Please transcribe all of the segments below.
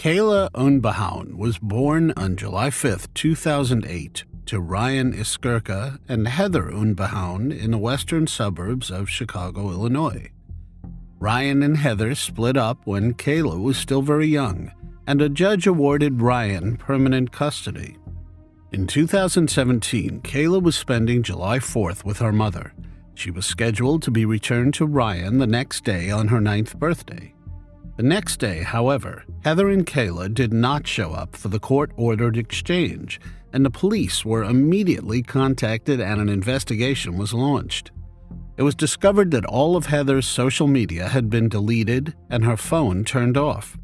Kayla Unbehaun was born on July 5, 2008, to Ryan Iskirka and Heather Unbehaun in the western suburbs of Chicago, Illinois. Ryan and Heather split up when Kayla was still very young, and a judge awarded Ryan permanent custody. In 2017, Kayla was spending July 4th with her mother. She was scheduled to be returned to Ryan the next day on her 9th birthday. The next day, however, Heather and Kayla did not show up for the court-ordered exchange, and the police were immediately contacted and an investigation was launched. It was discovered that all of Heather's social media had been deleted and her phone turned off.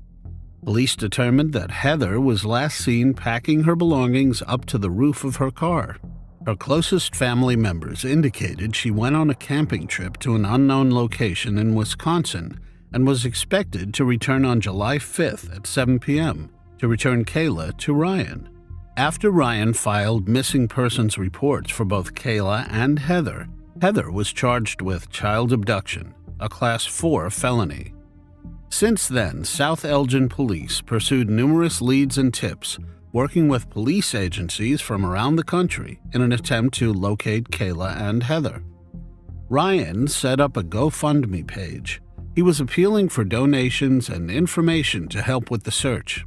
Police determined that Heather was last seen packing her belongings up to the roof of her car. Her closest family members indicated she went on a camping trip to an unknown location in Wisconsin and was expected to return on July 5th at 7 p.m. to return Kayla to Ryan. After Ryan filed missing persons reports for both Kayla and Heather, Heather was charged with child abduction, a Class 4 felony. Since then, South Elgin police pursued numerous leads and tips, working with police agencies from around the country in an attempt to locate Kayla and Heather. Ryan set up a GoFundMe page. He was appealing for donations and information to help with the search.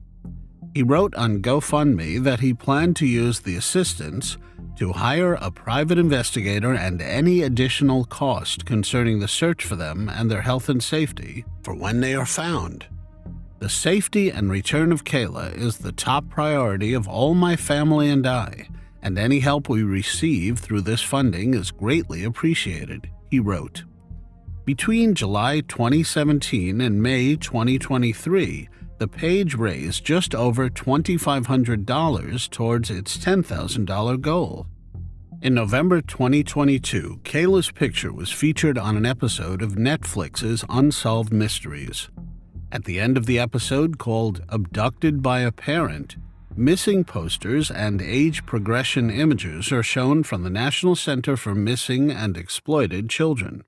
He wrote on GoFundMe that he planned to use the assistance to hire a private investigator and any additional cost concerning the search for them and their health and safety for when they are found. The safety and return of Kayla is the top priority of all my family and I, and any help we receive through this funding is greatly appreciated, he wrote. Between July 2017 and May 2023, the page raised just over $2,500 towards its $10,000 goal. In November 2022, Kayla's picture was featured on an episode of Netflix's Unsolved Mysteries. At the end of the episode, called Abducted by a Parent, missing posters and age progression images are shown from the National Center for Missing and Exploited Children.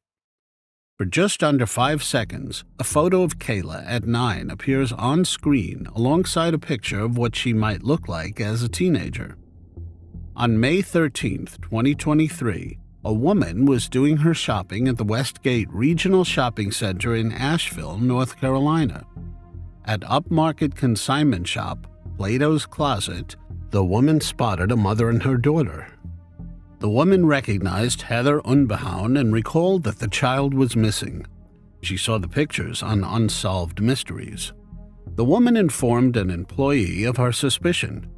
For just under 5 seconds, a photo of Kayla at 9 appears on screen alongside a picture of what she might look like as a teenager. On May 13, 2023, a woman was doing her shopping at the Westgate Regional Shopping Center in Asheville, North Carolina. At upmarket consignment shop Plato's Closet, the woman spotted a mother and her daughter. The woman recognized Heather Unbehaun and recalled that the child was missing. She saw the pictures on Unsolved Mysteries. The woman informed an employee of her suspicion.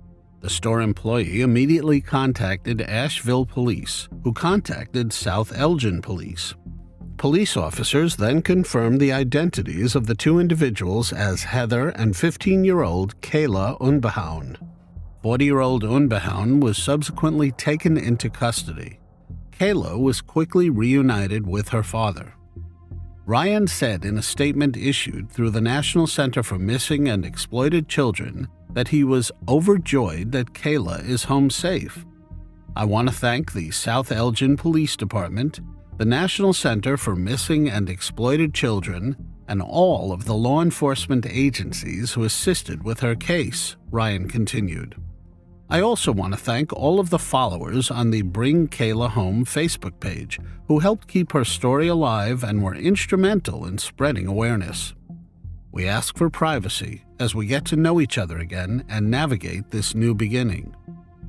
The store employee immediately contacted Asheville police, who contacted South Elgin police. Police officers then confirmed the identities of the two individuals as Heather and 15-year-old Kayla Unbehaun. 40-year-old Unbehaun was subsequently taken into custody. Kayla was quickly reunited with her father. Ryan said in a statement issued through the National Center for Missing and Exploited Children that he was overjoyed that Kayla is home safe. I want to thank the South Elgin Police Department, the National Center for Missing and Exploited Children, and all of the law enforcement agencies who assisted with her case, Ryan continued. I also want to thank all of the followers on the Bring Kayla Home Facebook page who helped keep her story alive and were instrumental in spreading awareness. We ask for privacy as we get to know each other again and navigate this new beginning.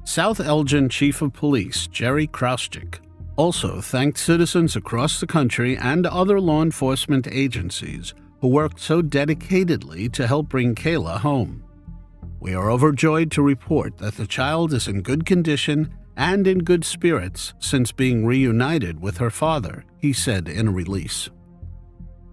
South Elgin Chief of Police Jerry Krauschik also thanked citizens across the country and other law enforcement agencies who worked so dedicatedly to help bring Kayla home. We are overjoyed to report that the child is in good condition and in good spirits since being reunited with her father, he said in a release.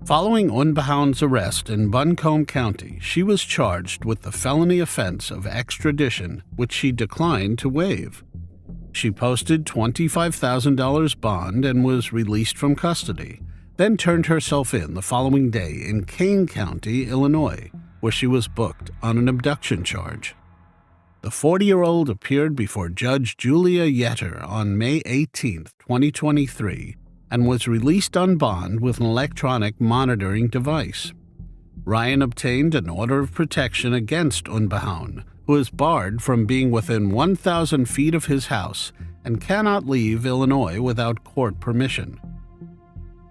Following Unbehaun's arrest in Buncombe County, she was charged with the felony offense of extradition, which she declined to waive. She posted $25,000 bond and was released from custody, then turned herself in the following day in Kane County, Illinois, where she was booked on an abduction charge. The 40-year-old appeared before Judge Julia Yetter on May 18, 2023, and was released on bond with an electronic monitoring device. Ryan obtained an order of protection against Unbehaun, who is barred from being within 1,000 feet of his house and cannot leave Illinois without court permission.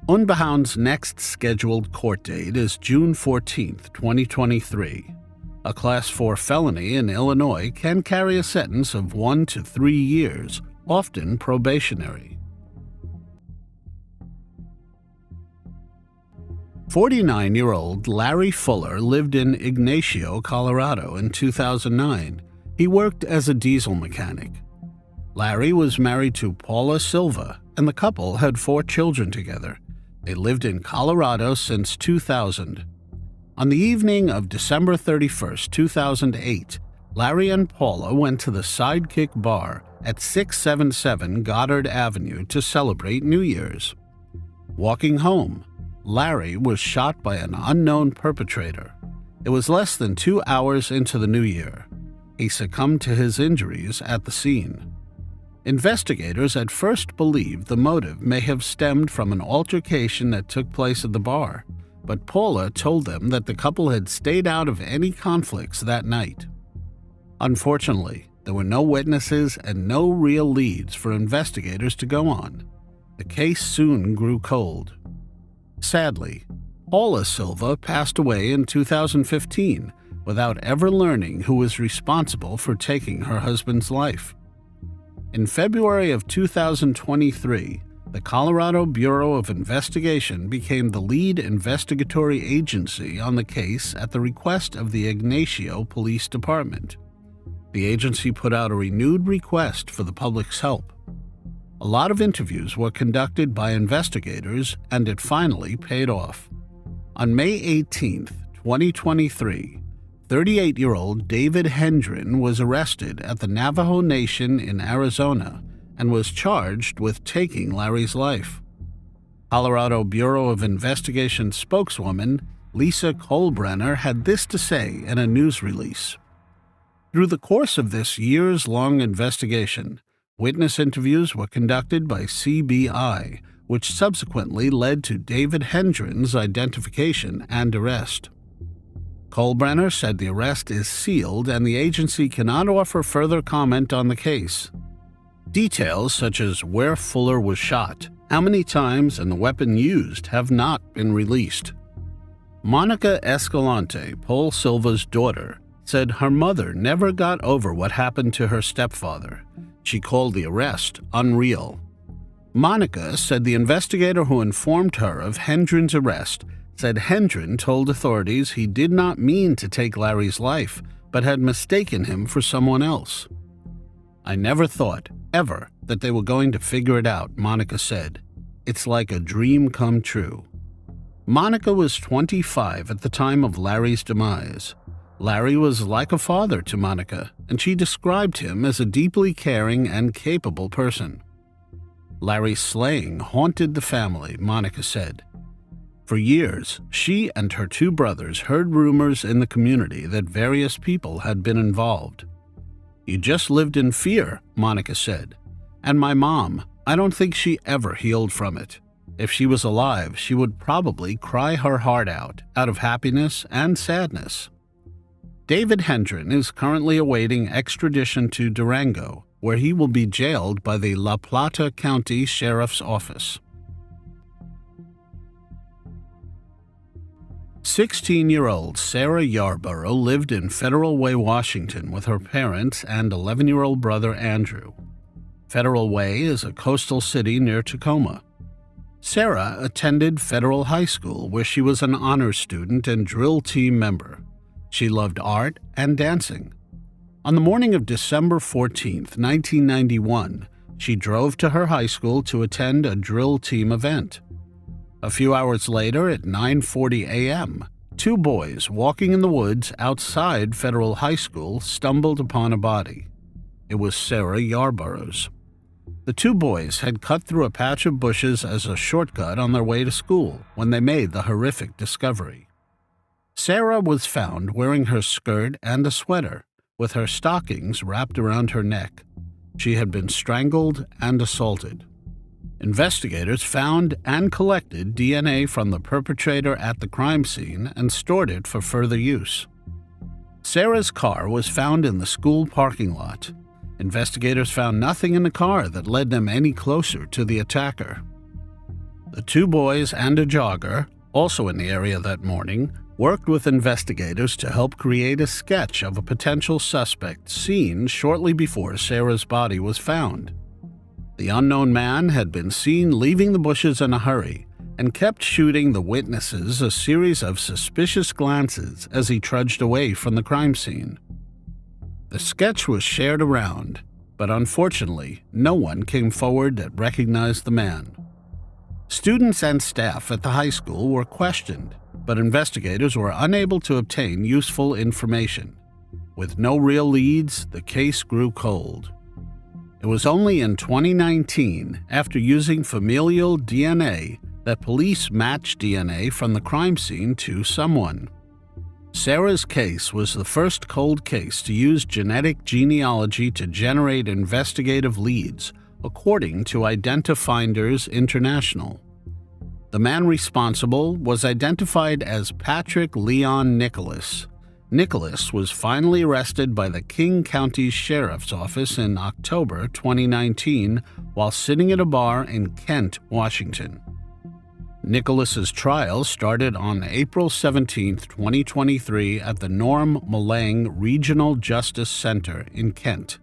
Unbehaun's next scheduled court date is June 14, 2023. A Class 4 felony in Illinois can carry a sentence of 1 to 3 years, often probationary. 49-year-old Larry Fuller lived in Ignacio, Colorado in 2009. He worked as a diesel mechanic. Larry was married to Paula Silva, and the couple had 4 children together. They lived in Colorado since 2000. On the evening of December 31, 2008, Larry and Paula went to the Sidekick Bar at 677 Goddard Avenue to celebrate New Year's. Walking home, Larry was shot by an unknown perpetrator. It was less than 2 hours into the new year. He succumbed to his injuries at the scene. Investigators at first believed the motive may have stemmed from an altercation that took place at the bar, but Paula told them that the couple had stayed out of any conflicts that night. Unfortunately, there were no witnesses and no real leads for investigators to go on. The case soon grew cold. Sadly, Paula Silva passed away in 2015 without ever learning who was responsible for taking her husband's life. In February of 2023, the Colorado Bureau of Investigation became the lead investigatory agency on the case at the request of the Ignacio Police Department. The agency put out a renewed request for the public's help. A lot of interviews were conducted by investigators, and it finally paid off. On May 18, 2023, 38-year-old David Hendren was arrested at the Navajo Nation in Arizona and was charged with taking Larry's life. Colorado Bureau of Investigation spokeswoman Lisa Kohlbrenner had this to say in a news release. Through the course of this years-long investigation, witness interviews were conducted by CBI, which subsequently led to David Hendren's identification and arrest. Kohlbrenner said the arrest is sealed and the agency cannot offer further comment on the case. Details such as where Fuller was shot, how many times, and the weapon used have not been released. Monica Escalante, Paul Silva's daughter, said her mother never got over what happened to her stepfather. She called the arrest unreal. Monica said the investigator who informed her of Hendren's arrest said Hendren told authorities he did not mean to take Larry's life, but had mistaken him for someone else. I never thought, ever, that they were going to figure it out, Monica said. It's like a dream come true. Monica was 25 at the time of Larry's demise. Larry was like a father to Monica, and she described him as a deeply caring and capable person. Larry's slaying haunted the family, Monica said. For years, she and her 2 brothers heard rumors in the community that various people had been involved. You just lived in fear, Monica said. And my mom, I don't think she ever healed from it. If she was alive, she would probably cry her heart out of happiness and sadness. David Hendren is currently awaiting extradition to Durango, where he will be jailed by the La Plata County Sheriff's Office. 16-year-old Sarah Yarborough lived in Federal Way, Washington with her parents and 11-year-old brother Andrew. Federal Way is a coastal city near Tacoma. Sarah attended Federal High School, where she was an honors student and drill team member. She loved art and dancing. On the morning of December 14, 1991, she drove to her high school to attend a drill team event. A few hours later, at 9:40 a.m., 2 boys walking in the woods outside Federal High School stumbled upon a body. It was Sarah Yarborough's. The 2 boys had cut through a patch of bushes as a shortcut on their way to school when they made the horrific discovery. Sarah was found wearing her skirt and a sweater, with her stockings wrapped around her neck. She had been strangled and assaulted. Investigators found and collected DNA from the perpetrator at the crime scene and stored it for further use. Sarah's car was found in the school parking lot. Investigators found nothing in the car that led them any closer to the attacker. The two boys and a jogger, also in the area that morning, worked with investigators to help create a sketch of a potential suspect seen shortly before Sarah's body was found. The unknown man had been seen leaving the bushes in a hurry and kept shooting the witnesses a series of suspicious glances as he trudged away from the crime scene. The sketch was shared around, but unfortunately, no one came forward that recognized the man. Students and staff at the high school were questioned, but investigators were unable to obtain useful information. With no real leads, the case grew cold. It was only in 2019, after using familial DNA, that police matched DNA from the crime scene to someone. Sarah's case was the first cold case to use genetic genealogy to generate investigative leads, according to Identifinders International. The man responsible was identified as Patrick Leon Nicholas. Nicholas was finally arrested by the King County Sheriff's Office in October 2019 while sitting at a bar in Kent, Washington. Nicholas's trial started on April 17, 2023 at the Norm Malang Regional Justice Center in Kent.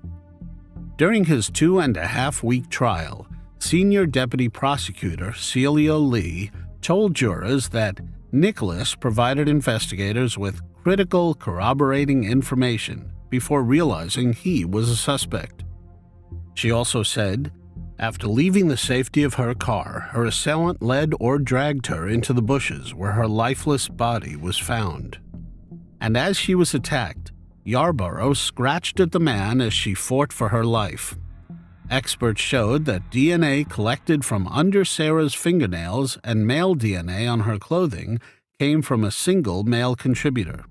During his 2.5-week trial, Senior Deputy Prosecutor Celia Lee told jurors that Nicholas provided investigators with critical corroborating information before realizing he was a suspect. She also said, after leaving the safety of her car, her assailant led or dragged her into the bushes where her lifeless body was found. And as she was attacked, Yarborough scratched at the man as she fought for her life. Experts showed that DNA collected from under Sarah's fingernails and male DNA on her clothing came from a single male contributor.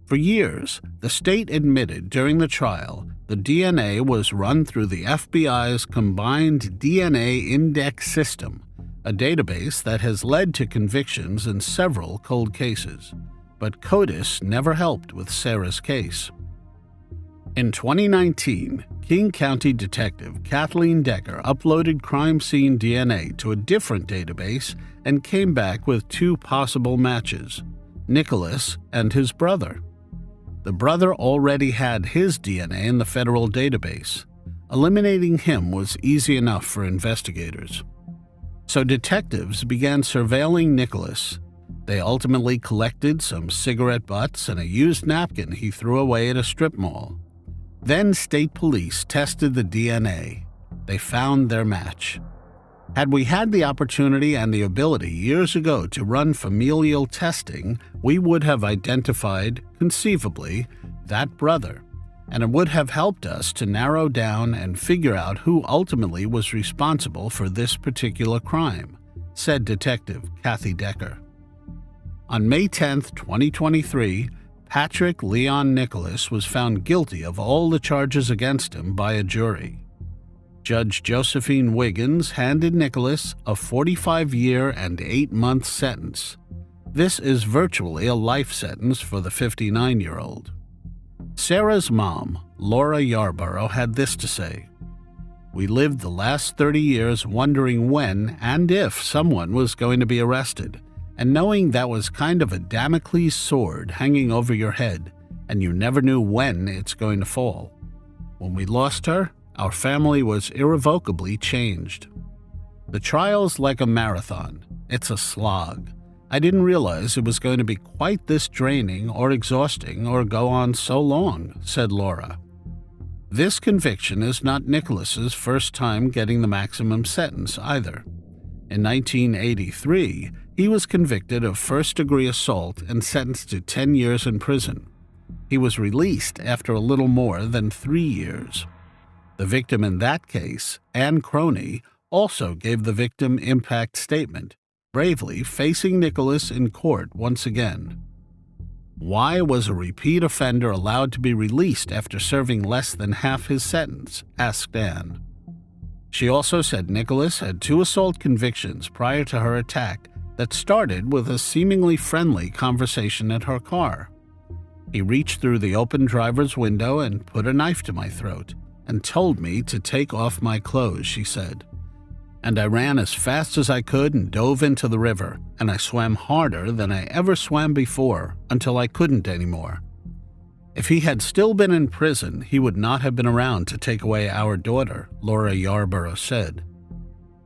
For years, the state admitted during the trial the DNA was run through the FBI's Combined DNA Index System, a database that has led to convictions in several cold cases. But CODIS never helped with Sarah's case. In 2019, King County Detective Kathleen Decker uploaded crime scene DNA to a different database and came back with two possible matches, Nicholas and his brother. The brother already had his DNA in the federal database. Eliminating him was easy enough for investigators. So detectives began surveilling Nicholas. They ultimately collected some cigarette butts and a used napkin he threw away at a strip mall. Then state police tested the DNA. They found their match. Had we had the opportunity and the ability years ago to run familial testing, we would have identified, conceivably, that brother, and it would have helped us to narrow down and figure out who ultimately was responsible for this particular crime, said Detective Kathy Decker. On May 10, 2023, Patrick Leon Nicholas was found guilty of all the charges against him by a jury. Judge Josephine Wiggins handed Nicholas a 45-year and 8-month sentence. This is virtually a life sentence for the 59-year-old. Sarah's mom, Laura Yarborough, had this to say: "We lived the last 30 years wondering when and if someone was going to be arrested, and knowing that was kind of a Damocles sword hanging over your head, and you never knew when it's going to fall. When we lost her, our family was irrevocably changed. The trial's like a marathon. It's a slog. I didn't realize it was going to be quite this draining or exhausting or go on so long," said Laura. This conviction is not Nicholas's first time getting the maximum sentence either. In 1983, he was convicted of first-degree assault and sentenced to 10 years in prison. He was released after a little more than 3 years. The victim in that case, Ann Croney, also gave the victim impact statement, bravely facing Nicholas in court once again. Why was a repeat offender allowed to be released after serving less than half his sentence? Asked Ann. She also said Nicholas had 2 assault convictions prior to her attack that started with a seemingly friendly conversation at her car. He reached through the open driver's window and put a knife to my throat and told me to take off my clothes, she said. And I ran as fast as I could and dove into the river, and I swam harder than I ever swam before until I couldn't anymore. If he had still been in prison, he would not have been around to take away our daughter, Laura Yarborough said.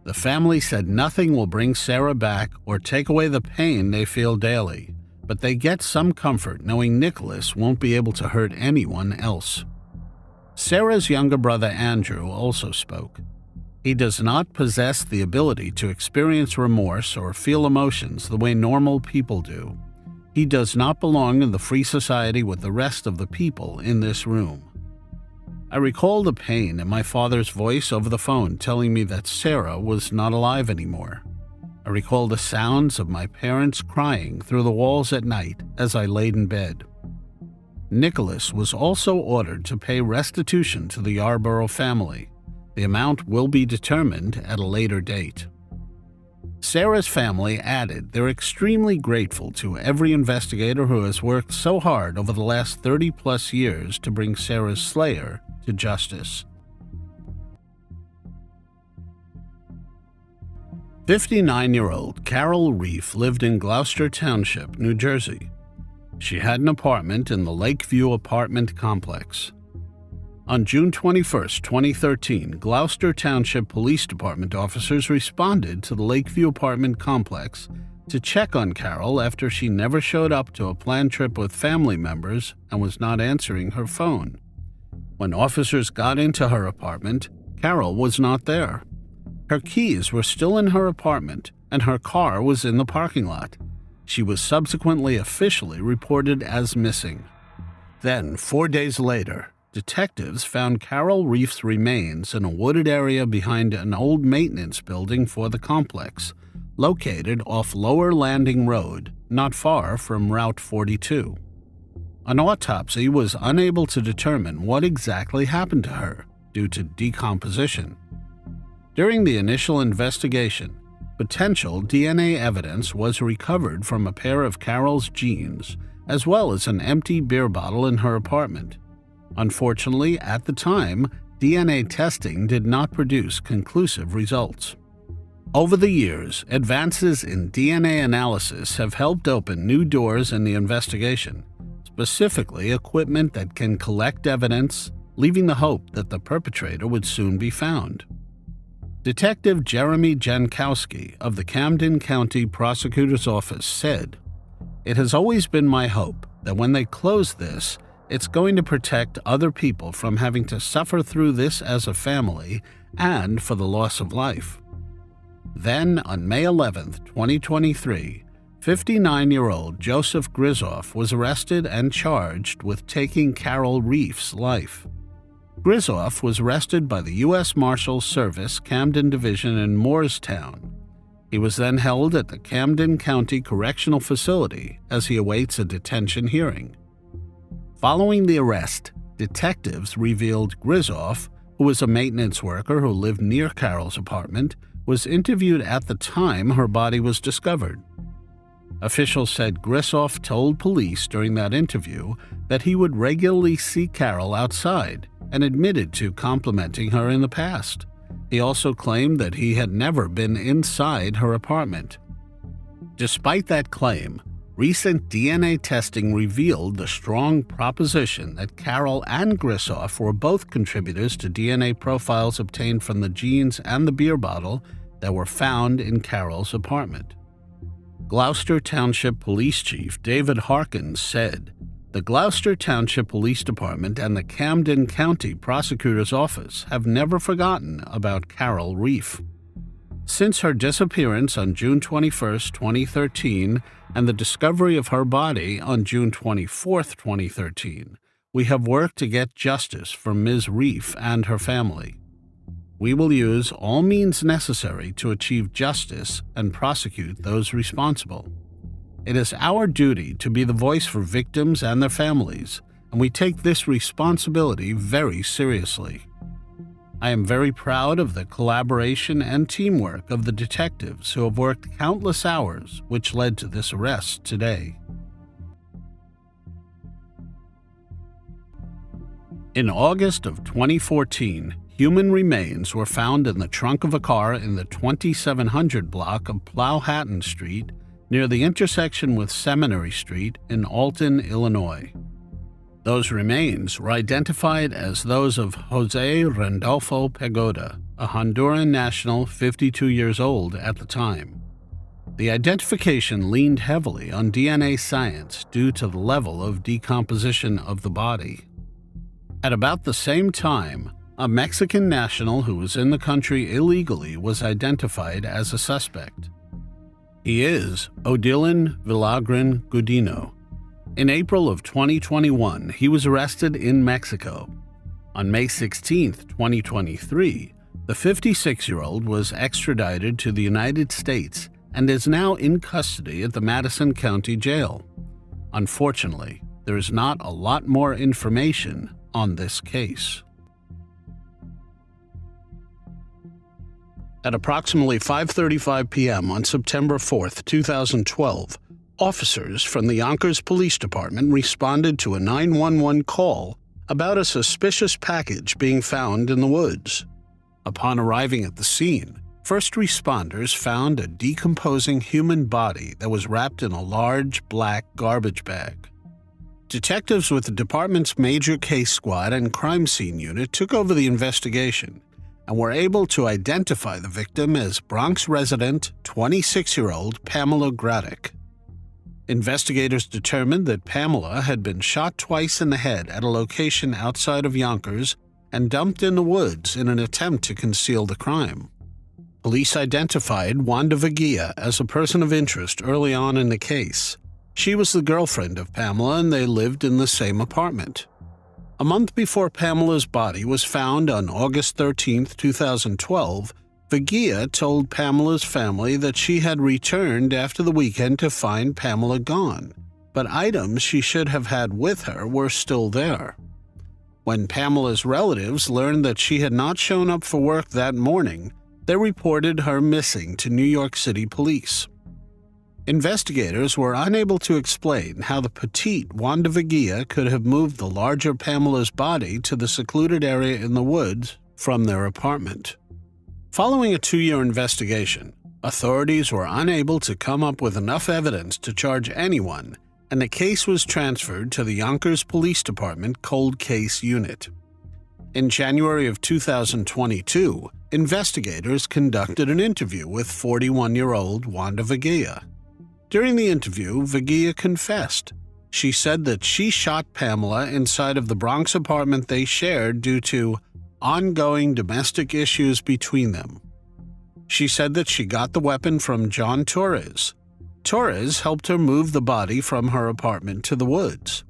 The family said nothing will bring Sarah back or take away the pain they feel daily, but they get some comfort knowing Nicholas won't be able to hurt anyone else. Sarah's younger brother Andrew also spoke. He does not possess the ability to experience remorse or feel emotions the way normal people do. He does not belong in the free society with the rest of the people in this room. I recall the pain in my father's voice over the phone telling me that Sarah was not alive anymore. I recall the sounds of my parents crying through the walls at night as I laid in bed. Nicholas was also ordered to pay restitution to the Yarborough family. The amount will be determined at a later date. Sarah's family added they're extremely grateful to every investigator who has worked so hard over the last 30-plus years to bring Sarah's slayer to justice. 59-year-old Carol Reiff lived in Gloucester Township, New Jersey. She had an apartment in the Lakeview apartment complex. On June 21, 2013, Gloucester Township Police Department officers responded to the Lakeview apartment complex to check on Carol after she never showed up to a planned trip with family members and was not answering her phone. When officers got into her apartment, Carol was not there. Her keys were still in her apartment, and her car was in the parking lot. She was subsequently officially reported as missing. Then, 4 days later, detectives found Carol Reiff's remains in a wooded area behind an old maintenance building for the complex, located off Lower Landing Road, not far from Route 42. An autopsy was unable to determine what exactly happened to her due to decomposition. During the initial investigation, potential DNA evidence was recovered from a pair of Carol's jeans, as well as an empty beer bottle in her apartment. Unfortunately, at the time, DNA testing did not produce conclusive results. Over the years, advances in DNA analysis have helped open new doors in the investigation, specifically equipment that can collect evidence, leaving the hope that the perpetrator would soon be found. Detective Jeremy Jankowski of the Camden County Prosecutor's Office said, "It has always been my hope that when they close this, it's going to protect other people from having to suffer through this as a family and for the loss of life." Then, on May 11, 2023, 59-year-old Joseph Grizoff was arrested and charged with taking Carol Reiff's life. Grizoff was arrested by the U.S. Marshals Service Camden Division in Moorestown. He was then held at the Camden County Correctional Facility as he awaits a detention hearing. Following the arrest, detectives revealed Grizoff, who was a maintenance worker who lived near Carol's apartment, was interviewed at the time her body was discovered. Officials said Grizoff told police during that interview that he would regularly see Carol outside and admitted to complimenting her in the past. He also claimed that he had never been inside her apartment. Despite that claim, recent DNA testing revealed the strong proposition that Carol and Grizoff were both contributors to DNA profiles obtained from the jeans and the beer bottle that were found in Carol's apartment. Gloucester Township Police Chief David Harkins said, "The Gloucester Township Police Department and the Camden County Prosecutor's Office have never forgotten about Carol Reiff. Since her disappearance on June 21, 2013, and the discovery of her body on June 24, 2013, we have worked to get justice for Ms. Reiff and her family. We will use all means necessary to achieve justice and prosecute those responsible. It is our duty to be the voice for victims and their families, and we take this responsibility very seriously." I am very proud of the collaboration and teamwork of the detectives who have worked countless hours, which led to this arrest today. In August of 2014, human remains were found in the trunk of a car in the 2700 block of Powhatan Street near the intersection with Seminary Street in Alton, Illinois. Those remains were identified as those of Jose Randolfo Pagoda, a Honduran national 52 years old at the time. The identification leaned heavily on DNA science due to the level of decomposition of the body. At about the same time, a Mexican national who was in the country illegally was identified as a suspect. He is Odilon Villagran Gudino. In April of 2021, he was arrested in Mexico. On May 16, 2023, the 56-year-old was extradited to the United States and is now in custody at the Madison County Jail. Unfortunately, there is not a lot more information on this case. At approximately 5:35 p.m. on September 4, 2012, officers from the Yonkers Police Department responded to a 911 call about a suspicious package being found in the woods. Upon arriving at the scene, first responders found a decomposing human body that was wrapped in a large black garbage bag. Detectives with the department's major case squad and crime scene unit took over the investigation and were able to identify the victim as Bronx resident 26-year-old Pamela Graddick. Investigators determined that Pamela had been shot twice in the head at a location outside of Yonkers and dumped in the woods in an attempt to conceal the crime. Police identified Wanda Vaguia as a person of interest early on in the case. She was the girlfriend of Pamela and they lived in the same apartment. A month before Pamela's body was found on August 13, 2012, Vaguia told Pamela's family that she had returned after the weekend to find Pamela gone, but items she should have had with her were still there. When Pamela's relatives learned that she had not shown up for work that morning, they reported her missing to New York City police. Investigators were unable to explain how the petite Wanda Vaguia could have moved the larger Pamela's body to the secluded area in the woods from their apartment. Following a 2-year investigation, authorities were unable to come up with enough evidence to charge anyone, and the case was transferred to the Yonkers Police Department Cold Case Unit. In January of 2022, investigators conducted an interview with 41-year-old Wanda Vaguia. During the interview, Vaguia confessed. She said that she shot Pamela inside of the Bronx apartment they shared due to ongoing domestic issues between them. She said that she got the weapon from John Torres. Torres helped her move the body from her apartment to the woods.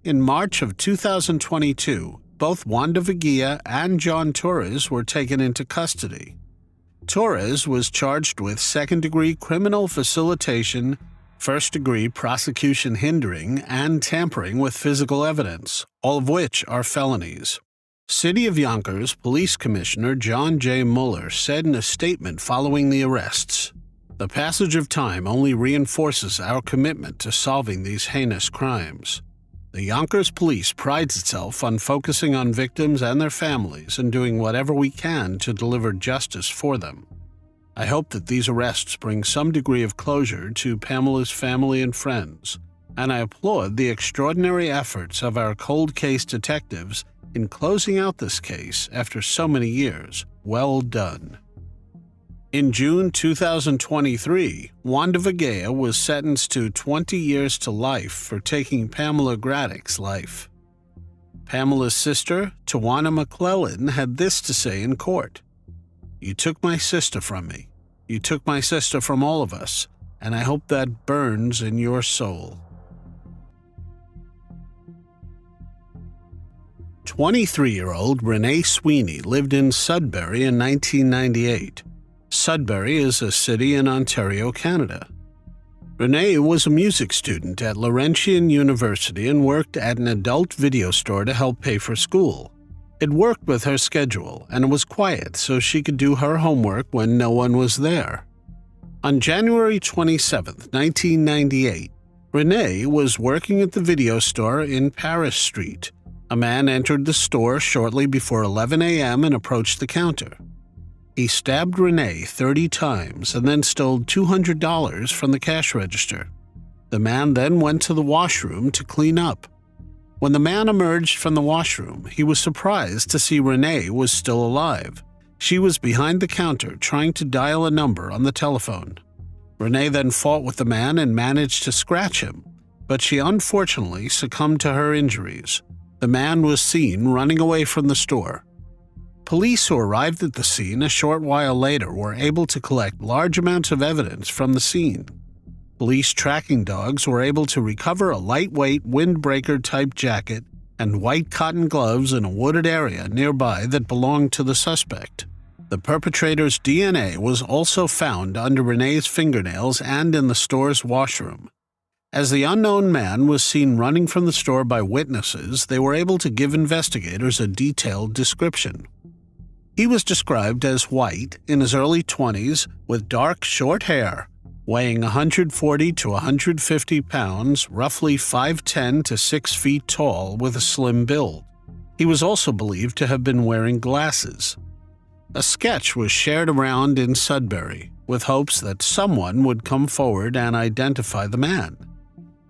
In March of 2022, both Wanda Vaguia and John Torres were taken into custody. Torres was charged with second-degree criminal facilitation, first-degree prosecution hindering, and tampering with physical evidence, all of which are felonies. City of Yonkers Police Commissioner John J. Mueller said in a statement following the arrests, "The passage of time only reinforces our commitment to solving these heinous crimes. The Yonkers Police prides itself on focusing on victims and their families and doing whatever we can to deliver justice for them. I hope that these arrests bring some degree of closure to Pamela's family and friends, and I applaud the extraordinary efforts of our cold case detectives in closing out this case after so many years. Well done." In June 2023, Wanda Vaguia was sentenced to 20 years to life for taking Pamela Graddick's life. Pamela's sister, Tawana McClellan, had this to say in court: "You took my sister from me. You took my sister from all of us, and I hope that burns in your soul." 23-year-old Renee Sweeney lived in Sudbury in 1998. Sudbury is a city in Ontario, Canada. Renee was a music student at Laurentian University and worked at an adult video store to help pay for school. It worked with her schedule, and it was quiet so she could do her homework when no one was there. On January 27, 1998, Renee was working at the video store in Paris Street. A man entered the store shortly before 11 a.m. and approached the counter. He stabbed Renee 30 times and then stole $200 from the cash register. The man then went to the washroom to clean up. When the man emerged from the washroom, he was surprised to see Renee was still alive. She was behind the counter trying to dial a number on the telephone. Renee then fought with the man and managed to scratch him, but she unfortunately succumbed to her injuries. The man was seen running away from the store. Police who arrived at the scene a short while later were able to collect large amounts of evidence from the scene. Police tracking dogs were able to recover a lightweight windbreaker-type jacket and white cotton gloves in a wooded area nearby that belonged to the suspect. The perpetrator's DNA was also found under Renee's fingernails and in the store's washroom. As the unknown man was seen running from the store by witnesses, they were able to give investigators a detailed description. He was described as white, in his early 20s, with dark, short hair, weighing 140 to 150 pounds, roughly 5'10 to 6 feet tall, with a slim build. He was also believed to have been wearing glasses. A sketch was shared around in Sudbury, with hopes that someone would come forward and identify the man.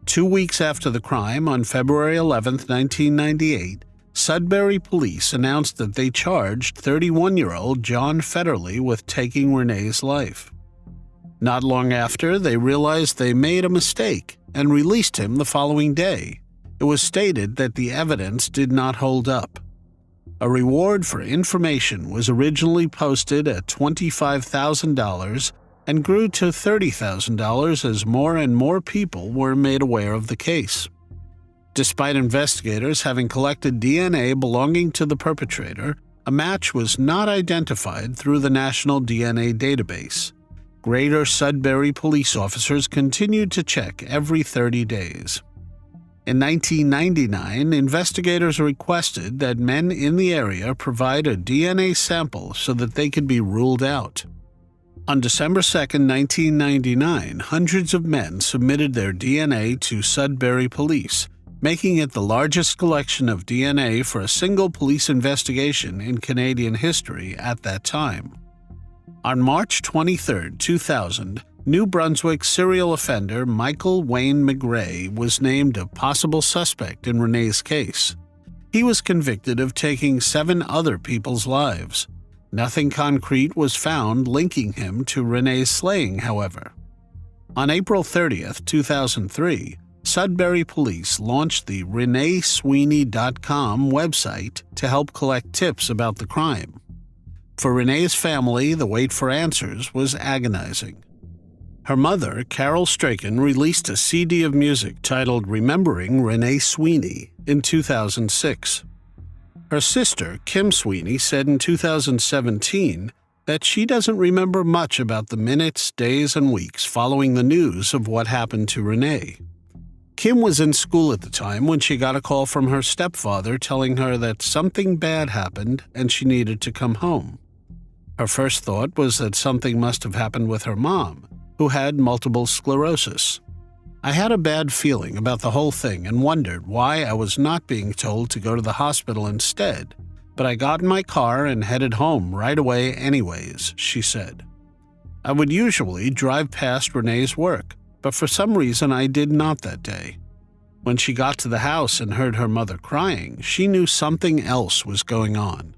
2 weeks after the crime, on February 11, 1998, Sudbury police announced that they charged 31-year-old John Federley with taking Renee's life. Not long after, they realized they made a mistake and released him the following day. It was stated that the evidence did not hold up. A reward for information was originally posted at $25,000 and grew to $30,000 as more and more people were made aware of the case. Despite investigators having collected DNA belonging to the perpetrator, a match was not identified through the National DNA Database. Greater Sudbury police officers continued to check every 30 days. In 1999, investigators requested that men in the area provide a DNA sample so that they could be ruled out. On December 2, 1999, hundreds of men submitted their DNA to Sudbury police, making it the largest collection of DNA for a single police investigation in Canadian history at that time. On March 23, 2000, New Brunswick serial offender Michael Wayne McGray was named a possible suspect in Renee's case. He was convicted of taking 7 other people's lives. Nothing concrete was found linking him to Renee's slaying, however. On April 30, 2003, Sudbury police launched the ReneeSweeney.com website to help collect tips about the crime. For Renee's family, the wait for answers was agonizing. Her mother, Carol Strachan, released a CD of music titled Remembering Renee Sweeney in 2006. Her sister, Kim Sweeney, said in 2017 that she doesn't remember much about the minutes, days, and weeks following the news of what happened to Renee. Kim was in school at the time when she got a call from her stepfather telling her that something bad happened and she needed to come home. Her first thought was that something must have happened with her mom, who had multiple sclerosis. I had a bad feeling about the whole thing and wondered why I was not being told to go to the hospital instead, but I got in my car and headed home right away anyways, she said. I would usually drive past Renee's work, but for some reason I did not that day. When she got to the house and heard her mother crying, she knew something else was going on.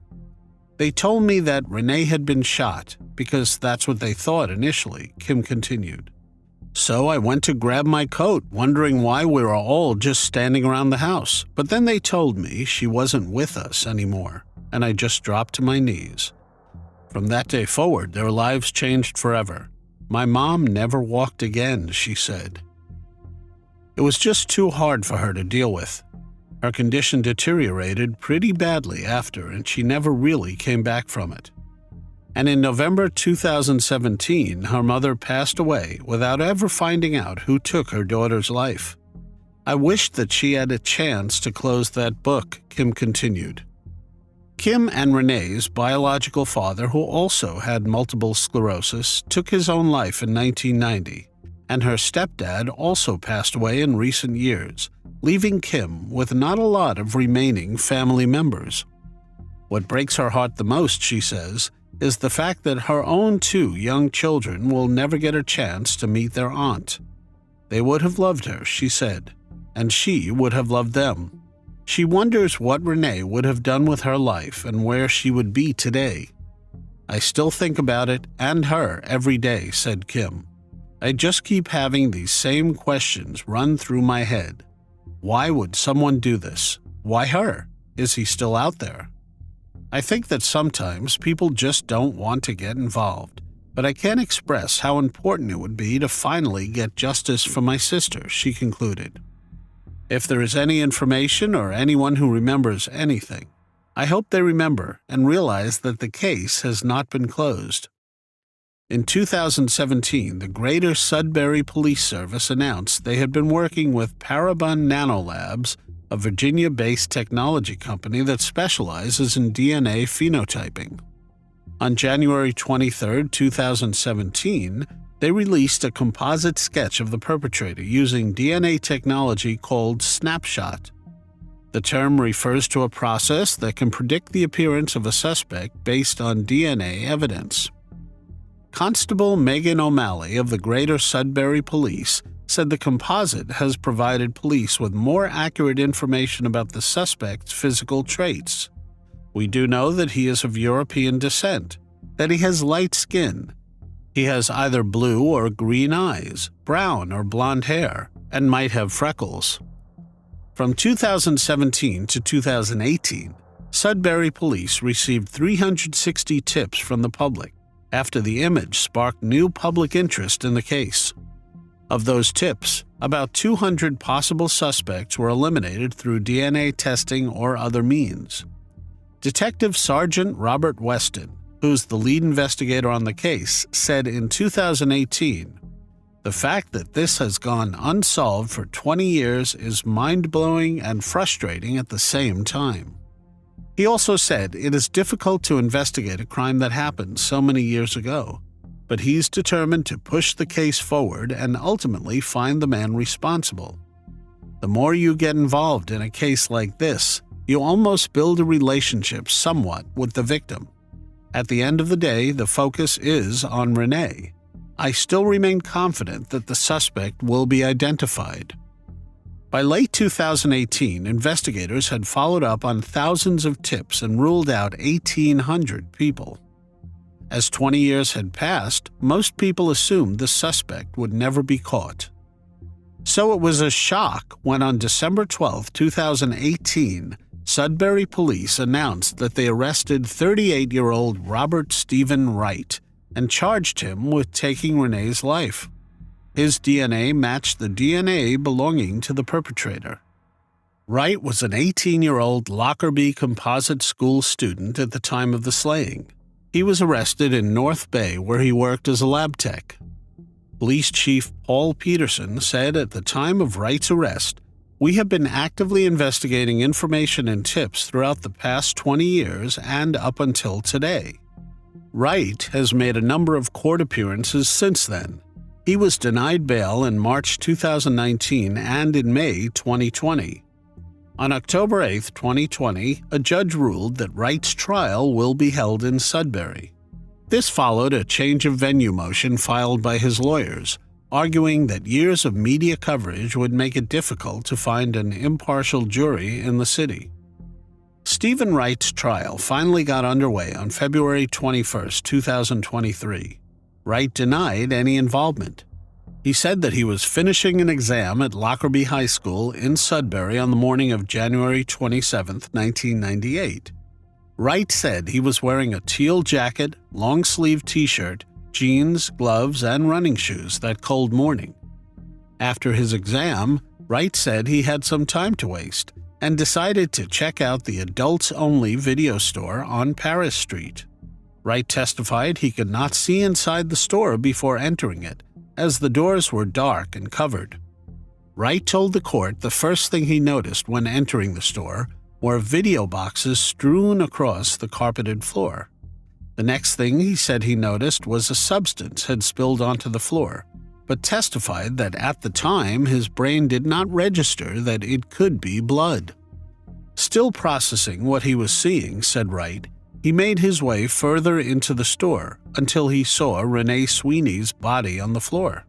They told me that Renee had been shot, because that's what they thought initially, Kim continued. So I went to grab my coat, wondering why we were all just standing around the house, but then they told me she wasn't with us anymore, and I just dropped to my knees. From that day forward, their lives changed forever. My mom never walked again, she said. It was just too hard for her to deal with. Her condition deteriorated pretty badly after, and she never really came back from it. And in November 2017, her mother passed away without ever finding out who took her daughter's life. I wished that she had a chance to close that book, Kim continued. Kim and Renee's biological father, who also had multiple sclerosis, took his own life in 1990, and her stepdad also passed away in recent years, leaving Kim with not a lot of remaining family members. What breaks her heart the most, she says, is the fact that her own 2 young children will never get a chance to meet their aunt. They would have loved her, she said, and she would have loved them. She wonders what Renee would have done with her life and where she would be today. I still think about it and her every day, said Kim. I just keep having these same questions run through my head. Why would someone do this? Why her? Is he still out there? I think that sometimes people just don't want to get involved, but I can't express how important it would be to finally get justice for my sister, she concluded. If there is any information or anyone who remembers anything, I hope they remember and realize that the case has not been closed. In 2017, the Greater Sudbury Police Service announced they had been working with Parabon Nanolabs, a Virginia-based technology company that specializes in DNA phenotyping. On January 23, 2017, they released a composite sketch of the perpetrator using DNA technology called Snapshot. The term refers to a process that can predict the appearance of a suspect based on DNA evidence. Constable Megan O'Malley of the Greater Sudbury Police said the composite has provided police with more accurate information about the suspect's physical traits. We do know that he is of European descent, that he has light skin. He has either blue or green eyes, brown or blonde hair, and might have freckles. From 2017 to 2018, Sudbury Police received 360 tips from the public after the image sparked new public interest in the case. Of those tips, about 200 possible suspects were eliminated through DNA testing or other means. Detective Sergeant Robert Weston, who's the lead investigator on the case, said in 2018, "The fact that this has gone unsolved for 20 years is mind-blowing and frustrating at the same time." He also said it is difficult to investigate a crime that happened so many years ago, but he's determined to push the case forward and ultimately find the man responsible. The more you get involved in a case like this, you almost build a relationship somewhat with the victim. At the end of the day, the focus is on Renee. I still remain confident that the suspect will be identified. By late 2018, investigators had followed up on thousands of tips and ruled out 1,800 people. As 20 years had passed, most people assumed the suspect would never be caught. So it was a shock when on December 12, 2018, Sudbury Police announced that they arrested 38-year-old Robert Stephen Wright and charged him with taking Renee's life. His DNA matched the DNA belonging to the perpetrator. Wright was an 18-year-old Lockerbie Composite School student at the time of the slaying. He was arrested in North Bay, where he worked as a lab tech. Police Chief Paul Peterson said at the time of Wright's arrest, "We have been actively investigating information and tips throughout the past 20 years and up until today." Wright has made a number of court appearances since then. He was denied bail in March 2019 and in May 2020. On October 8, 2020, a judge ruled that Wright's trial will be held in Sudbury. This followed a change of venue motion filed by his lawyers, arguing that years of media coverage would make it difficult to find an impartial jury in the city. Stephen Wright's trial finally got underway on February 21, 2023. Wright denied any involvement. He said that he was finishing an exam at Lockerbie High School in Sudbury on the morning of January 27, 1998. Wright said he was wearing a teal jacket, long-sleeved t-shirt, jeans, gloves, and running shoes that cold morning. After his exam, Wright said he had some time to waste and decided to check out the adults-only video store on Paris Street. Wright testified he could not see inside the store before entering it, as the doors were dark and covered. Wright told the court the first thing he noticed when entering the store were video boxes strewn across the carpeted floor. The next thing he said he noticed was a substance had spilled onto the floor, but testified that at the time his brain did not register that it could be blood. Still processing what he was seeing, said Wright, he made his way further into the store until he saw Renee Sweeney's body on the floor.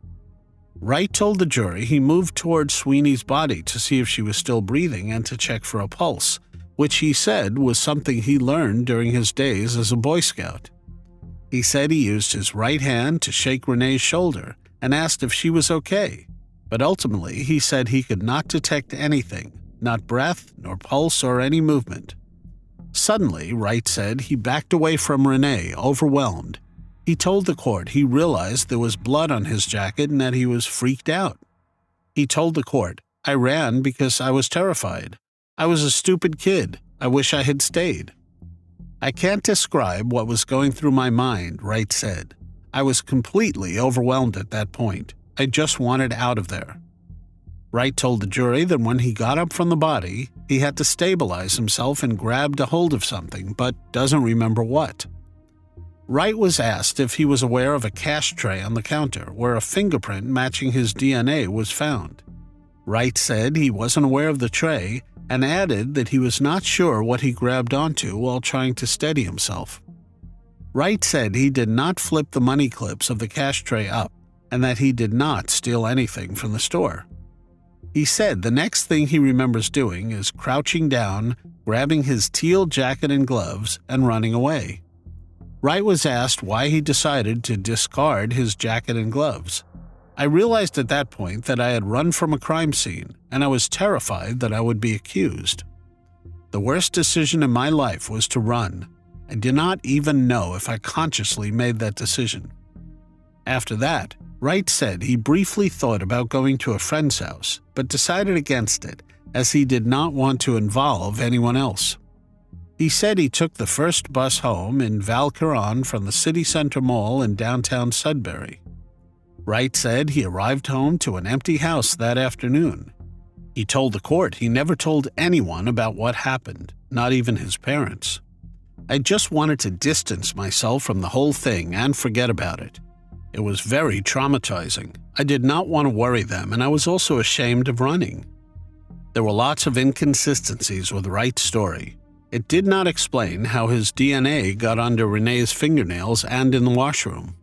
Wright told the jury he moved toward Sweeney's body to see if she was still breathing and to check for a pulse, which he said was something he learned during his days as a Boy Scout. He said he used his right hand to shake Renee's shoulder and asked if she was okay, but ultimately he said he could not detect anything, not breath, nor pulse, or any movement. Suddenly, Wright said he backed away from Renee, overwhelmed. He told the court he realized there was blood on his jacket and that he was freaked out. He told the court, "I ran because I was terrified. I was a stupid kid. I wish I had stayed." "I can't describe what was going through my mind," Wright said. "I was completely overwhelmed at that point. I just wanted out of there." Wright told the jury that when he got up from the body, he had to stabilize himself and grabbed a hold of something, but doesn't remember what. Wright was asked if he was aware of a cash tray on the counter where a fingerprint matching his DNA was found. Wright said he wasn't aware of the tray and added that he was not sure what he grabbed onto while trying to steady himself. Wright said he did not flip the money clips of the cash tray up and that he did not steal anything from the store. He said the next thing he remembers doing is crouching down, grabbing his teal jacket and gloves, and running away. Wright was asked why he decided to discard his jacket and gloves. "I realized at that point that I had run from a crime scene, and I was terrified that I would be accused. The worst decision in my life was to run. I did not even know if I consciously made that decision." After that, Wright said he briefly thought about going to a friend's house, but decided against it as he did not want to involve anyone else. He said he took the first bus home in Valcarron from the City Center Mall in downtown Sudbury. Wright said he arrived home to an empty house that afternoon. He told the court he never told anyone about what happened, not even his parents. "I just wanted to distance myself from the whole thing and forget about it. It was very traumatizing. I did not want to worry them, and I was also ashamed of running." There were lots of inconsistencies with Wright's story. It did not explain how his DNA got under Renee's fingernails and in the washroom.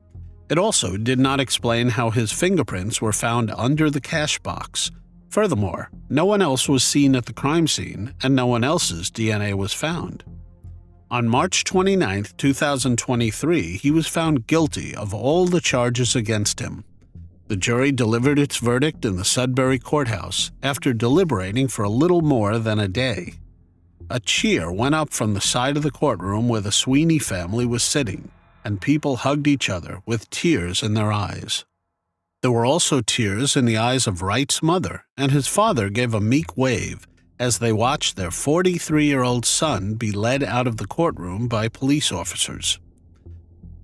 It also did not explain how his fingerprints were found under the cash box. Furthermore, no one else was seen at the crime scene, and no one else's DNA was found. On March 29, 2023, he was found guilty of all the charges against him. The jury delivered its verdict in the Sudbury courthouse after deliberating for a little more than a day. A cheer went up from the side of the courtroom where the Sweeney family was sitting, and people hugged each other with tears in their eyes. There were also tears in the eyes of Wright's mother, and his father gave a meek wave as they watched their 43-year-old son be led out of the courtroom by police officers.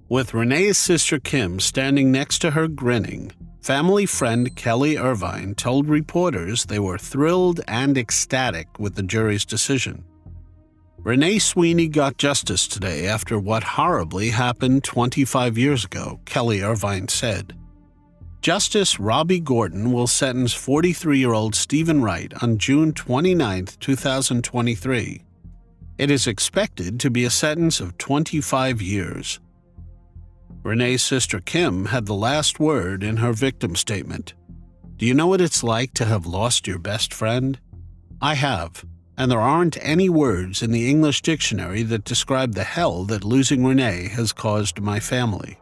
With Renee's sister Kim standing next to her grinning, family friend Kelly Irvine told reporters they were thrilled and ecstatic with the jury's decision. Renee Sweeney got justice today after what horribly happened 25 years ago, Kelly Irvine said. Justice Robbie Gordon will sentence 43-year-old Stephen Wright on June 29, 2023. It is expected to be a sentence of 25 years. Renee's sister Kim had the last word in her victim statement. "Do you know what it's like to have lost your best friend? I have, and there aren't any words in the English dictionary that describe the hell that losing Renee has caused my family.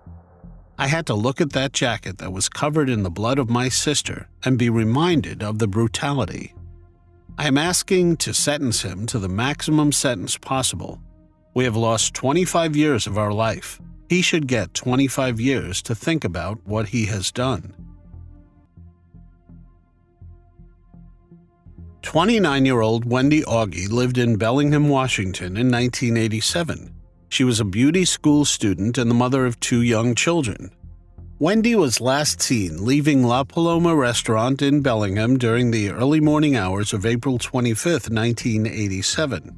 I had to look at that jacket that was covered in the blood of my sister and be reminded of the brutality. I am asking to sentence him to the maximum sentence possible. We have lost 25 years of our life. He should get 25 years to think about what he has done." 29-year-old Wendy Aughe lived in Bellingham, Washington in 1987. She was a beauty school student and the mother of 2 young children. Wendy was last seen leaving La Paloma restaurant in Bellingham during the early morning hours of April 25, 1987.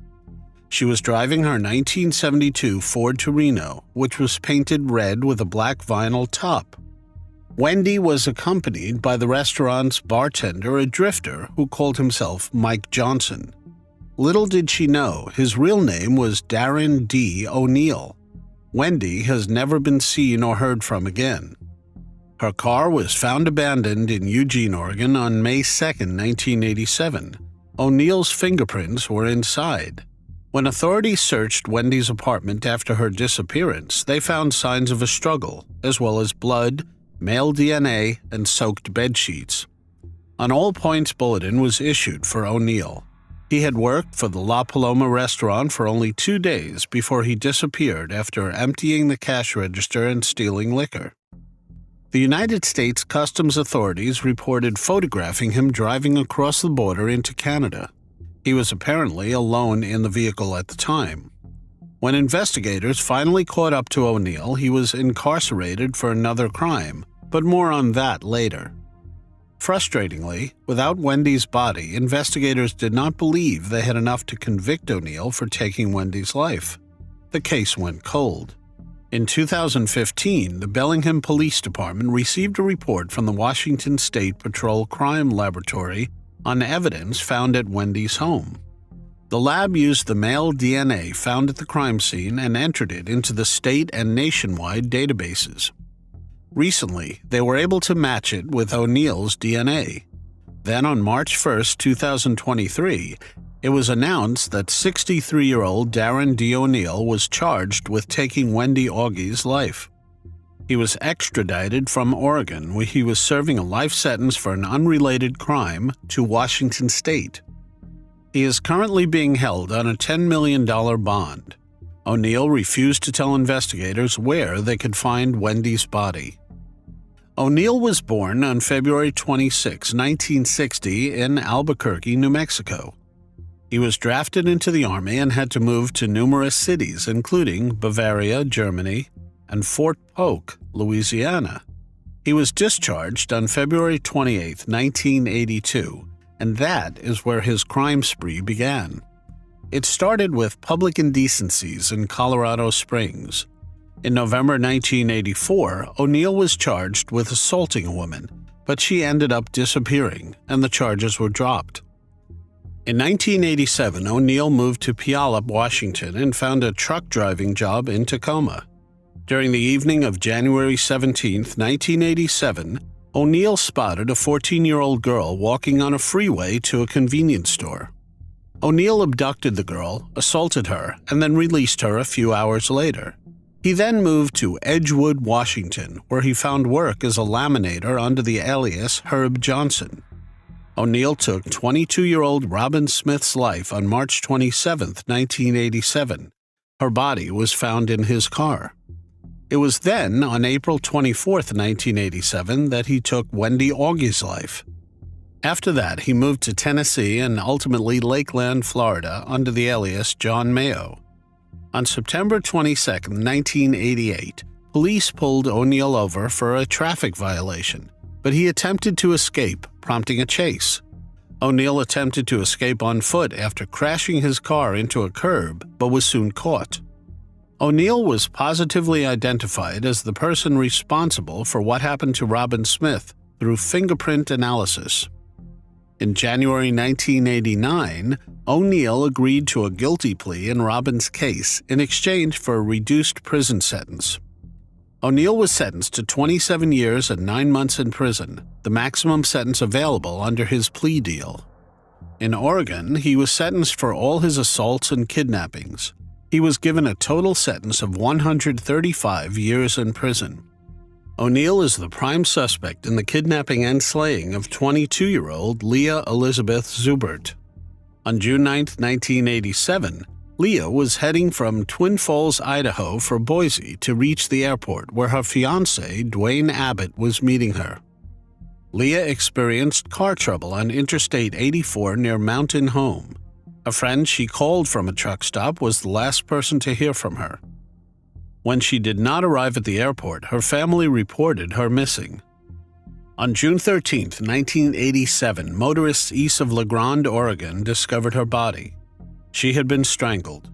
She was driving her 1972 Ford Torino, which was painted red with a black vinyl top. Wendy was accompanied by the restaurant's bartender, a drifter who called himself Mike Johnson. Little did she know his real name was Darren D. O'Neill. Wendy has never been seen or heard from again. Her car was found abandoned in Eugene, Oregon on May 2, 1987. O'Neill's fingerprints were inside. When authorities searched Wendy's apartment after her disappearance, they found signs of a struggle, as well as blood, male DNA, and soaked bedsheets. An all-points bulletin was issued for O'Neill. He had worked for the La Paloma restaurant for only 2 days before he disappeared after emptying the cash register and stealing liquor. The United States Customs authorities reported photographing him driving across the border into Canada. He was apparently alone in the vehicle at the time. When investigators finally caught up to O'Neill, he was incarcerated for another crime, but more on that later. Frustratingly, without Wendy's body, investigators did not believe they had enough to convict O'Neill for taking Wendy's life. The case went cold. In 2015, the Bellingham Police Department received a report from the Washington State Patrol Crime Laboratory on evidence found at Wendy's home. The lab used the male DNA found at the crime scene and entered it into the state and nationwide databases. Recently, they were able to match it with O'Neill's DNA. Then on March 1, 2023, it was announced that 63-year-old Darren D. O'Neill was charged with taking Wendy Aughe's life. He was extradited from Oregon, where he was serving a life sentence for an unrelated crime, to Washington State. He is currently being held on a $10 million bond. O'Neill refused to tell investigators where they could find Wendy's body. O'Neill was born on February 26, 1960, in Albuquerque, New Mexico. He was drafted into the Army and had to move to numerous cities, including Bavaria, Germany, and Fort Polk, Louisiana. He was discharged on February 28, 1982, and that is where his crime spree began. It started with public indecencies in Colorado Springs. In November 1984, O'Neill was charged with assaulting a woman, but she ended up disappearing, and the charges were dropped. In 1987, O'Neill moved to Puyallup, Washington, and found a truck driving job in Tacoma. During the evening of January 17, 1987, O'Neill spotted a 14-year-old girl walking on a freeway to a convenience store. O'Neill abducted the girl, assaulted her, and then released her a few hours later. He then moved to Edgewood, Washington, where he found work as a laminator under the alias Herb Johnson. O'Neill took 22-year-old Robin Smith's life on March 27, 1987. Her body was found in his car. It was then, on April 24, 1987, that he took Wendy Aughe's life. After that, he moved to Tennessee and ultimately Lakeland, Florida, under the alias John Mayo. On September 22, 1988, police pulled O'Neill over for a traffic violation, but he attempted to escape, prompting a chase. O'Neill attempted to escape on foot after crashing his car into a curb, but was soon caught. O'Neill was positively identified as the person responsible for what happened to Robin Smith through fingerprint analysis. In January 1989, O'Neill agreed to a guilty plea in Robin's case in exchange for a reduced prison sentence. O'Neill was sentenced to 27 years and 9 months in prison, the maximum sentence available under his plea deal. In Oregon, he was sentenced for all his assaults and kidnappings. He was given a total sentence of 135 years in prison. O'Neill is the prime suspect in the kidnapping and slaying of 22-year-old Leah Elizabeth Zubert. On June 9, 1987, Leah was heading from Twin Falls, Idaho for Boise to reach the airport where her fiancé, Dwayne Abbott, was meeting her. Leah experienced car trouble on Interstate 84 near Mountain Home. A friend she called from a truck stop was the last person to hear from her. When she did not arrive at the airport, her family reported her missing. On June 13, 1987, motorists east of La Grande, Oregon, discovered her body. She had been strangled.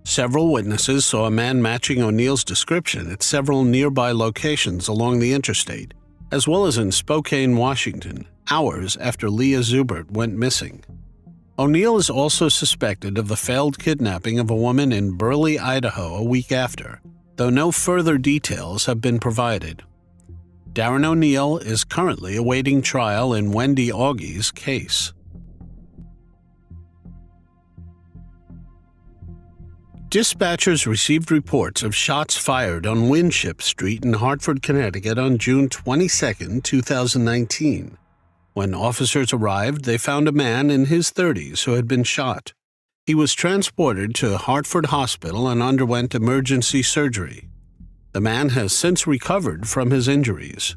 Several witnesses saw a man matching O'Neill's description at several nearby locations along the interstate, as well as in Spokane, Washington, hours after Leah Zubert went missing. O'Neill is also suspected of the failed kidnapping of a woman in Burley, Idaho a week after, though no further details have been provided. Darren O'Neill is currently awaiting trial in Wendy Aughe's case. Dispatchers received reports of shots fired on Winship Street in Hartford, Connecticut on June 22, 2019. When officers arrived, they found a man in his 30s who had been shot. He was transported to Hartford Hospital and underwent emergency surgery. The man has since recovered from his injuries.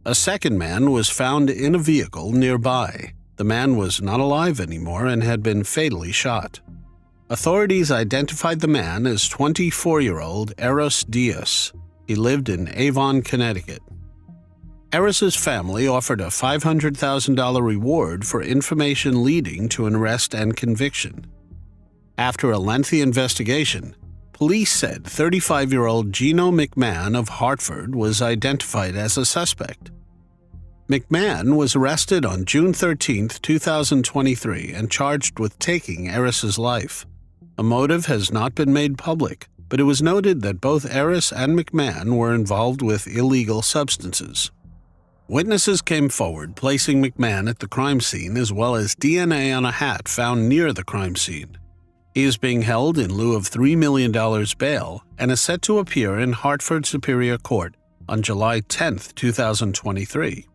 A second man was found in a vehicle nearby. The man was not alive anymore and had been fatally shot. Authorities identified the man as 24-year-old Eros Diaz. He lived in Avon, Connecticut. Eros's family offered a $500,000 reward for information leading to an arrest and conviction. After a lengthy investigation, police said 35-year-old Gino McMahon of Hartford was identified as a suspect. McMahon was arrested on June 13, 2023, and charged with taking Eros's life. A motive has not been made public, but it was noted that both Eros and McMahon were involved with illegal substances. Witnesses came forward, placing McMahon at the crime scene as well as DNA on a hat found near the crime scene. He is being held in lieu of $3 million bail and is set to appear in Hartford Superior Court on July 10, 2023.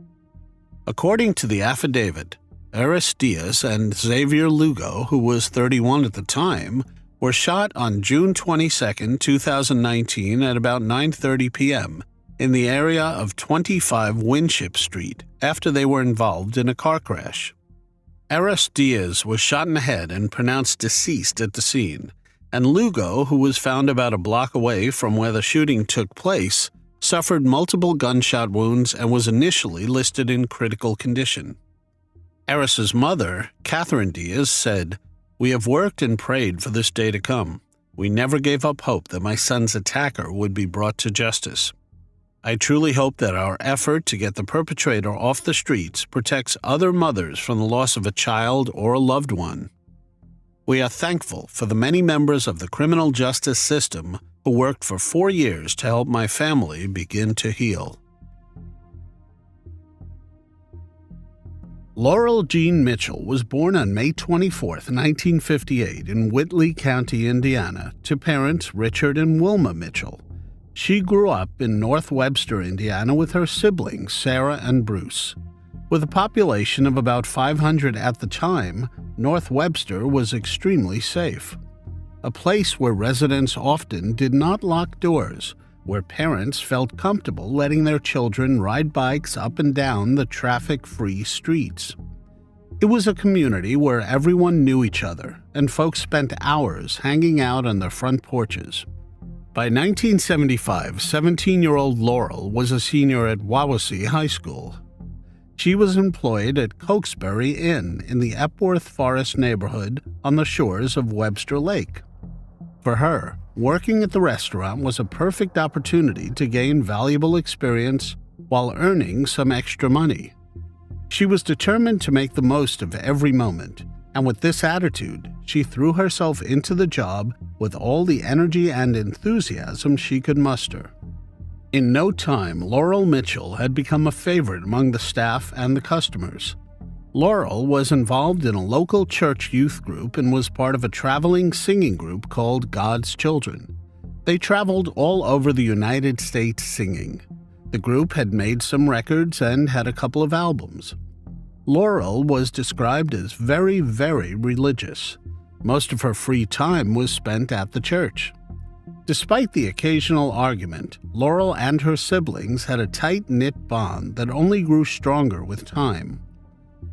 According to the affidavit, Eros Diaz and Xavier Lugo, who was 31 at the time, were shot on June 22, 2019 at about 9:30 p.m. in the area of 25 Winship Street after they were involved in a car crash. Eros Diaz was shot in the head and pronounced deceased at the scene, and Lugo, who was found about a block away from where the shooting took place, suffered multiple gunshot wounds and was initially listed in critical condition. Eros's mother, Catherine Diaz, said, "We have worked and prayed for this day to come. We never gave up hope that my son's attacker would be brought to justice. I truly hope that our effort to get the perpetrator off the streets protects other mothers from the loss of a child or a loved one. We are thankful for the many members of the criminal justice system who worked for 4 years to help my family begin to heal." Laurel Jean Mitchell was born on May 24, 1958 in Whitley County, Indiana, to parents Richard and Wilma Mitchell. She grew up in North Webster, Indiana, with her siblings, Sarah and Bruce. With a population of about 500 at the time, North Webster was extremely safe. A place where residents often did not lock doors, where parents felt comfortable letting their children ride bikes up and down the traffic-free streets. It was a community where everyone knew each other, and folks spent hours hanging out on their front porches. By 1975, 17-year-old Laurel was a senior at Wawasee High School. She was employed at Cokesbury Inn in the Epworth Forest neighborhood on the shores of Webster Lake. For her, working at the restaurant was a perfect opportunity to gain valuable experience while earning some extra money. She was determined to make the most of every moment, and with this attitude, she threw herself into the job with all the energy and enthusiasm she could muster. In no time, Laurel Mitchell had become a favorite among the staff and the customers. Laurel was involved in a local church youth group and was part of a traveling singing group called God's Children. They traveled all over the United States singing. The group had made some records and had a couple of albums. Laurel was described as very, very religious. Most of her free time was spent at the church. Despite the occasional argument, Laurel and her siblings had a tight-knit bond that only grew stronger with time.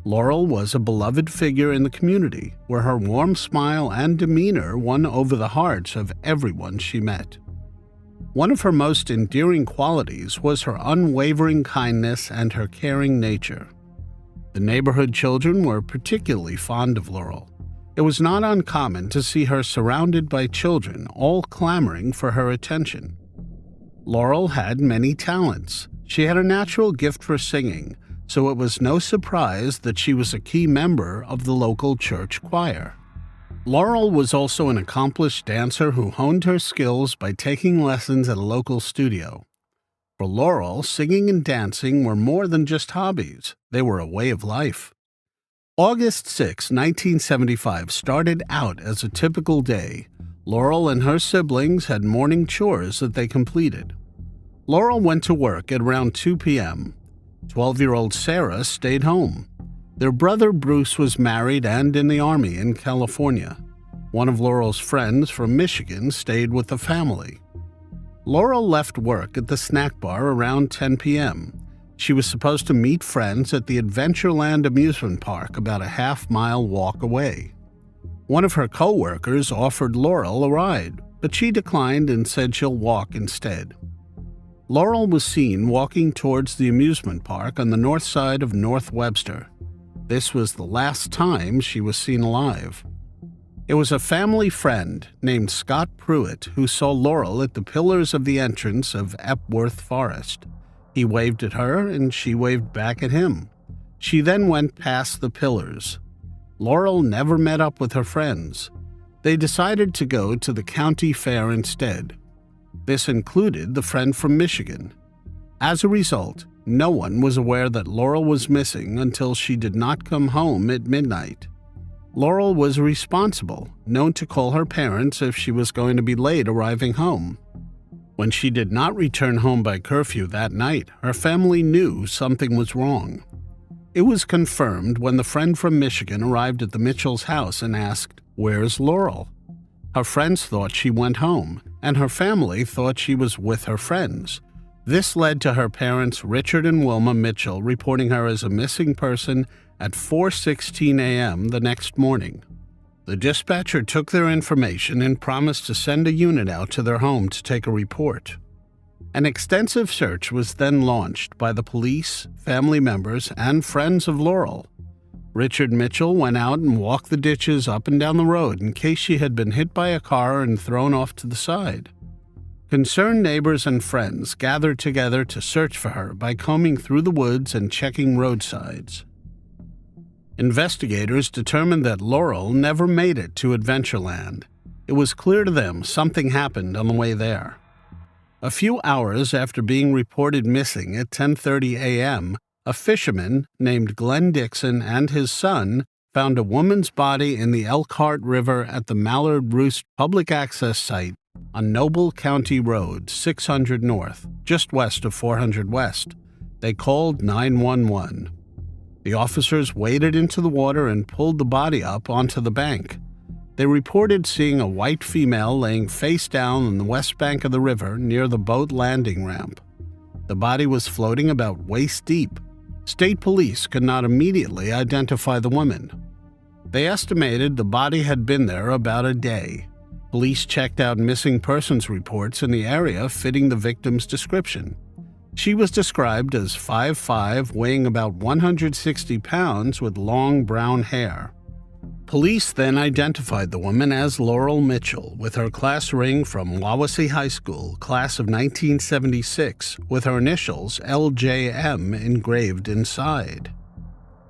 Laurel was a beloved figure in the community, where her warm smile and demeanor won over the hearts of everyone she met. One of her most endearing qualities was her unwavering kindness and her caring nature. The neighborhood children were particularly fond of Laurel. It was not uncommon to see her surrounded by children, all clamoring for her attention. Laurel had many talents. She had a natural gift for singing, so it was no surprise that she was a key member of the local church choir. Laurel was also an accomplished dancer who honed her skills by taking lessons at a local studio. For Laurel, singing and dancing were more than just hobbies. They were a way of life. August 6, 1975 started out as a typical day. Laurel and her siblings had morning chores that they completed. Laurel went to work at around 2 p.m. 12-year-old Sarah stayed home. Their brother Bruce was married and in the Army in California. One of Laurel's friends from Michigan stayed with the family. Laurel left work at the snack bar around 10 p.m. She was supposed to meet friends at the Adventureland amusement park about a half-mile walk away. One of her co-workers offered Laurel a ride, but she declined and said she'll walk instead. Laurel was seen walking towards the amusement park on the north side of North Webster. This was the last time she was seen alive. It was a family friend named Scott Pruitt who saw Laurel at the pillars of the entrance of Epworth Forest. He waved at her and she waved back at him. She then went past the pillars. Laurel never met up with her friends. They decided to go to the county fair instead. This included the friend from Michigan. As a result, no one was aware that Laurel was missing until she did not come home at midnight. Laurel was responsible, known to call her parents if she was going to be late arriving home. When she did not return home by curfew that night, her family knew something was wrong. It was confirmed when the friend from Michigan arrived at the Mitchell's house and asked, "Where's Laurel?" Her friends thought she went home, and her family thought she was with her friends. This led to her parents, Richard and Wilma Mitchell, reporting her as a missing person at 4:16 a.m. the next morning. The dispatcher took their information and promised to send a unit out to their home to take a report. An extensive search was then launched by the police, family members, and friends of Laurel. Richard Mitchell went out and walked the ditches up and down the road in case she had been hit by a car and thrown off to the side. Concerned neighbors and friends gathered together to search for her by combing through the woods and checking roadsides. Investigators determined that Laurel never made it to Adventureland. It was clear to them something happened on the way there. A few hours after being reported missing at 10:30 a.m., a fisherman named Glenn Dixon and his son found a woman's body in the Elkhart River at the Mallard Roost public access site on Noble County Road, 600 North, just west of 400 West. They called 911. The officers waded into the water and pulled the body up onto the bank. They reported seeing a white female laying face down on the west bank of the river near the boat landing ramp. The body was floating about waist deep. State police could not immediately identify the woman. They estimated the body had been there about a day. Police checked out missing persons reports in the area fitting the victim's description. She was described as 5'5", weighing about 160 pounds with long brown hair. Police then identified the woman as Laurel Mitchell with her class ring from Wawasee High School, class of 1976, with her initials LJM engraved inside.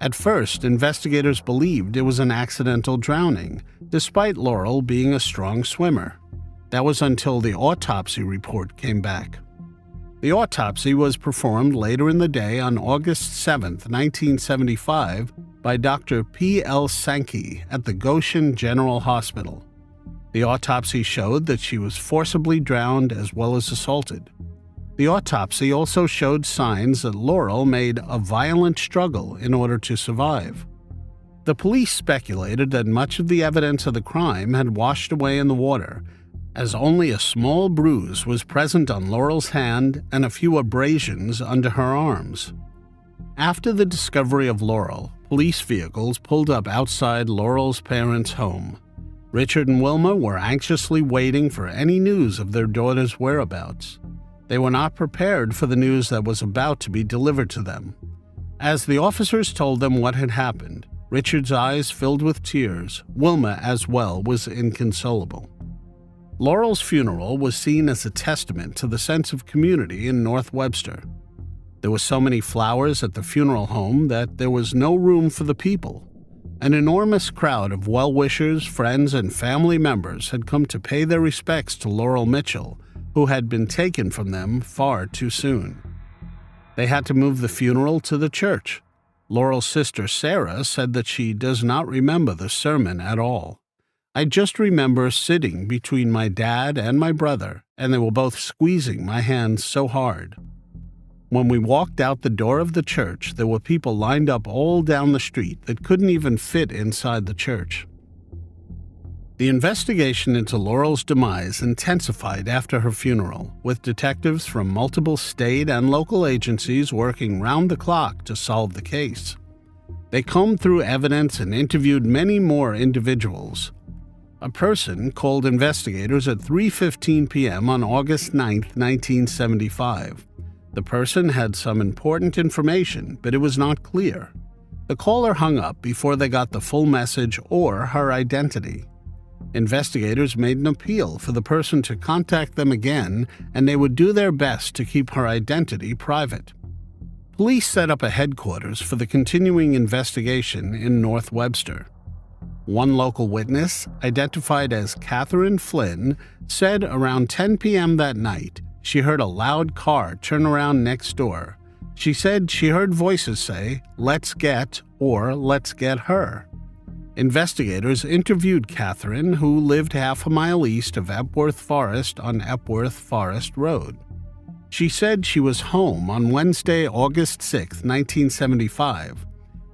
At first, investigators believed it was an accidental drowning, despite Laurel being a strong swimmer. That was until the autopsy report came back. The autopsy was performed later in the day on August 7, 1975, by Dr. P.L. Sankey at the Goshen General Hospital. The autopsy showed that she was forcibly drowned as well as assaulted. The autopsy also showed signs that Laurel made a violent struggle in order to survive. The police speculated that much of the evidence of the crime had washed away in the water, as only a small bruise was present on Laurel's hand and a few abrasions under her arms. After the discovery of Laurel, police vehicles pulled up outside Laurel's parents' home. Richard and Wilma were anxiously waiting for any news of their daughter's whereabouts. They were not prepared for the news that was about to be delivered to them. As the officers told them what had happened, Richard's eyes filled with tears. Wilma, as well, was inconsolable. Laurel's funeral was seen as a testament to the sense of community in North Webster. There were so many flowers at the funeral home that there was no room for the people. An enormous crowd of well-wishers, friends, and family members had come to pay their respects to Laurel Mitchell, who had been taken from them far too soon. They had to move the funeral to the church. Laurel's sister Sarah said that she does not remember the sermon at all. I just remember sitting between my dad and my brother, and they were both squeezing my hands so hard. When we walked out the door of the church, there were people lined up all down the street that couldn't even fit inside the church. The investigation into Laurel's demise intensified after her funeral, with detectives from multiple state and local agencies working round the clock to solve the case. They combed through evidence and interviewed many more individuals. A person called investigators at 3:15 p.m. on August 9, 1975. The person had some important information, but it was not clear. The caller hung up before they got the full message or her identity. Investigators made an appeal for the person to contact them again, and they would do their best to keep her identity private. Police set up a headquarters for the continuing investigation in North Webster. One local witness, identified as Catherine Flynn, said around 10 p.m. that night she heard a loud car turn around next door. She said she heard voices say, "Let's get," or "Let's get her." Investigators interviewed Catherine, who lived half a mile east of Epworth Forest on Epworth Forest Road. She said she was home on Wednesday, August 6, 1975,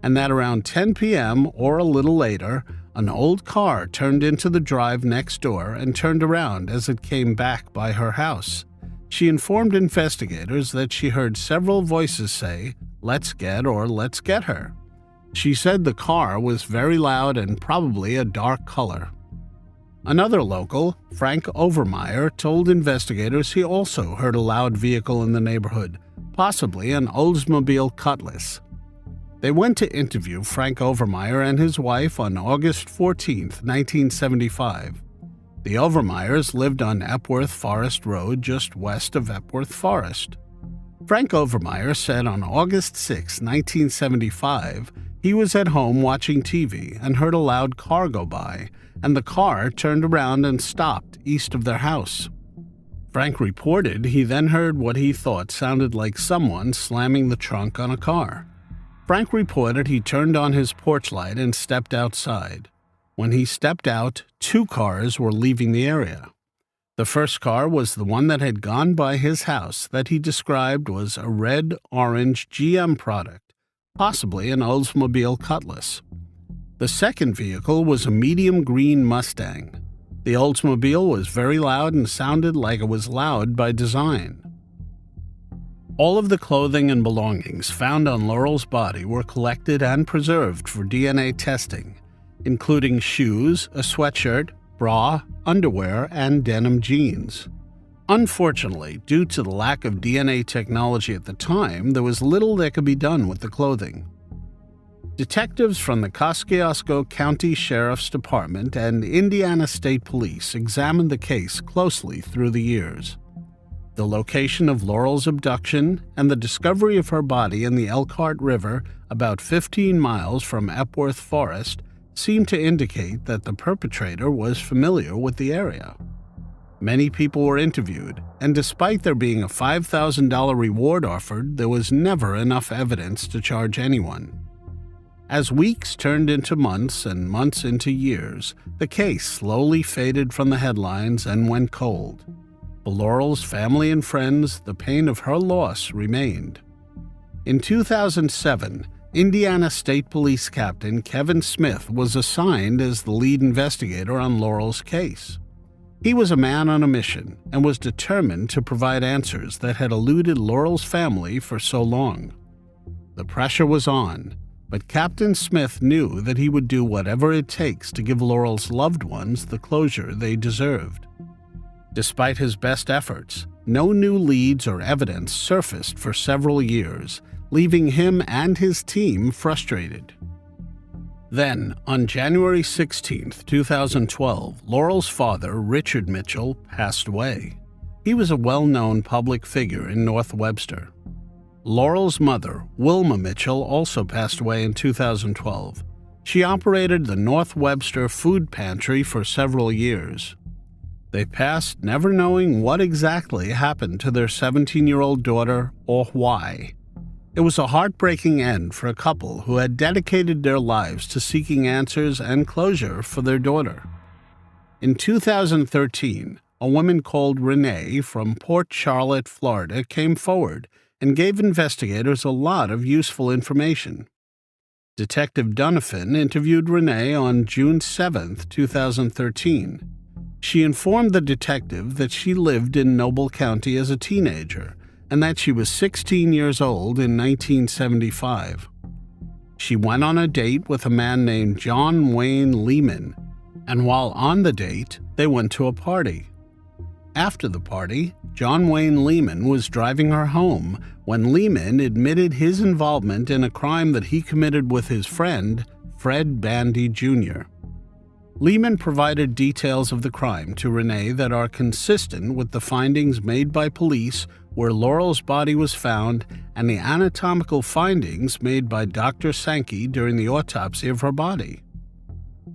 and that around 10 p.m. or a little later, an old car turned into the drive next door and turned around as it came back by her house. She informed investigators that she heard several voices say, "Let's get," or "Let's get her." She said the car was very loud and probably a dark color. Another local, Frank Overmeyer, told investigators he also heard a loud vehicle in the neighborhood, possibly an Oldsmobile Cutlass. They went to interview Frank Overmeyer and his wife on August 14, 1975. The Overmeyers lived on Epworth Forest Road just west of Epworth Forest. Frank Overmeyer said on August 6, 1975, he was at home watching TV and heard a loud car go by, and the car turned around and stopped east of their house. Frank reported he then heard what he thought sounded like someone slamming the trunk on a car. Frank reported he turned on his porch light and stepped outside. When he stepped out, 2 cars were leaving the area. The first car was the one that had gone by his house that he described was a red-orange GM product, possibly an Oldsmobile Cutlass. The second vehicle was a medium green Mustang. The Oldsmobile was very loud and sounded like it was loud by design. All of the clothing and belongings found on Laurel's body were collected and preserved for DNA testing, including shoes, a sweatshirt, bra, underwear, and denim jeans. Unfortunately, due to the lack of DNA technology at the time, there was little that could be done with the clothing. Detectives from the Kosciuszko County Sheriff's Department and Indiana State Police examined the case closely through the years. The location of Laurel's abduction and the discovery of her body in the Elkhart River, about 15 miles from Epworth Forest, seemed to indicate that the perpetrator was familiar with the area. Many people were interviewed, and despite there being a $5,000 reward offered, there was never enough evidence to charge anyone. As weeks turned into months and months into years, the case slowly faded from the headlines and went cold. For Laurel's family and friends, the pain of her loss remained. In 2007, Indiana State Police Captain Kevin Smith was assigned as the lead investigator on Laurel's case. He was a man on a mission and was determined to provide answers that had eluded Laurel's family for so long. The pressure was on. but Captain Smith knew that he would do whatever it takes to give Laurel's loved ones the closure they deserved. Despite his best efforts, no new leads or evidence surfaced for several years, leaving him and his team frustrated. Then, on January 16, 2012, Laurel's father, Richard Mitchell, passed away. He was a well-known public figure in North Webster. Laurel's mother, Wilma Mitchell, also passed away in 2012. She operated the North Webster Food Pantry for several years. They passed never knowing what exactly happened to their 17-year-old daughter or why. It was a heartbreaking end for a couple who had dedicated their lives to seeking answers and closure for their daughter. In 2013, a woman called Renee from Port Charlotte, Florida, came forward and gave investigators a lot of useful information. Detective Donovan interviewed Renee on June 7, 2013. She informed the detective that she lived in Noble County as a teenager and that she was 16 years old in 1975. She went on a date with a man named John Wayne Lehman, and while on the date, they went to a party. After the party, John Wayne Lehman was driving her home when Lehman admitted his involvement in a crime that he committed with his friend, Fred Bandy Jr. Lehman provided details of the crime to Renee that are consistent with the findings made by police where Laurel's body was found and the anatomical findings made by Dr. Sankey during the autopsy of her body.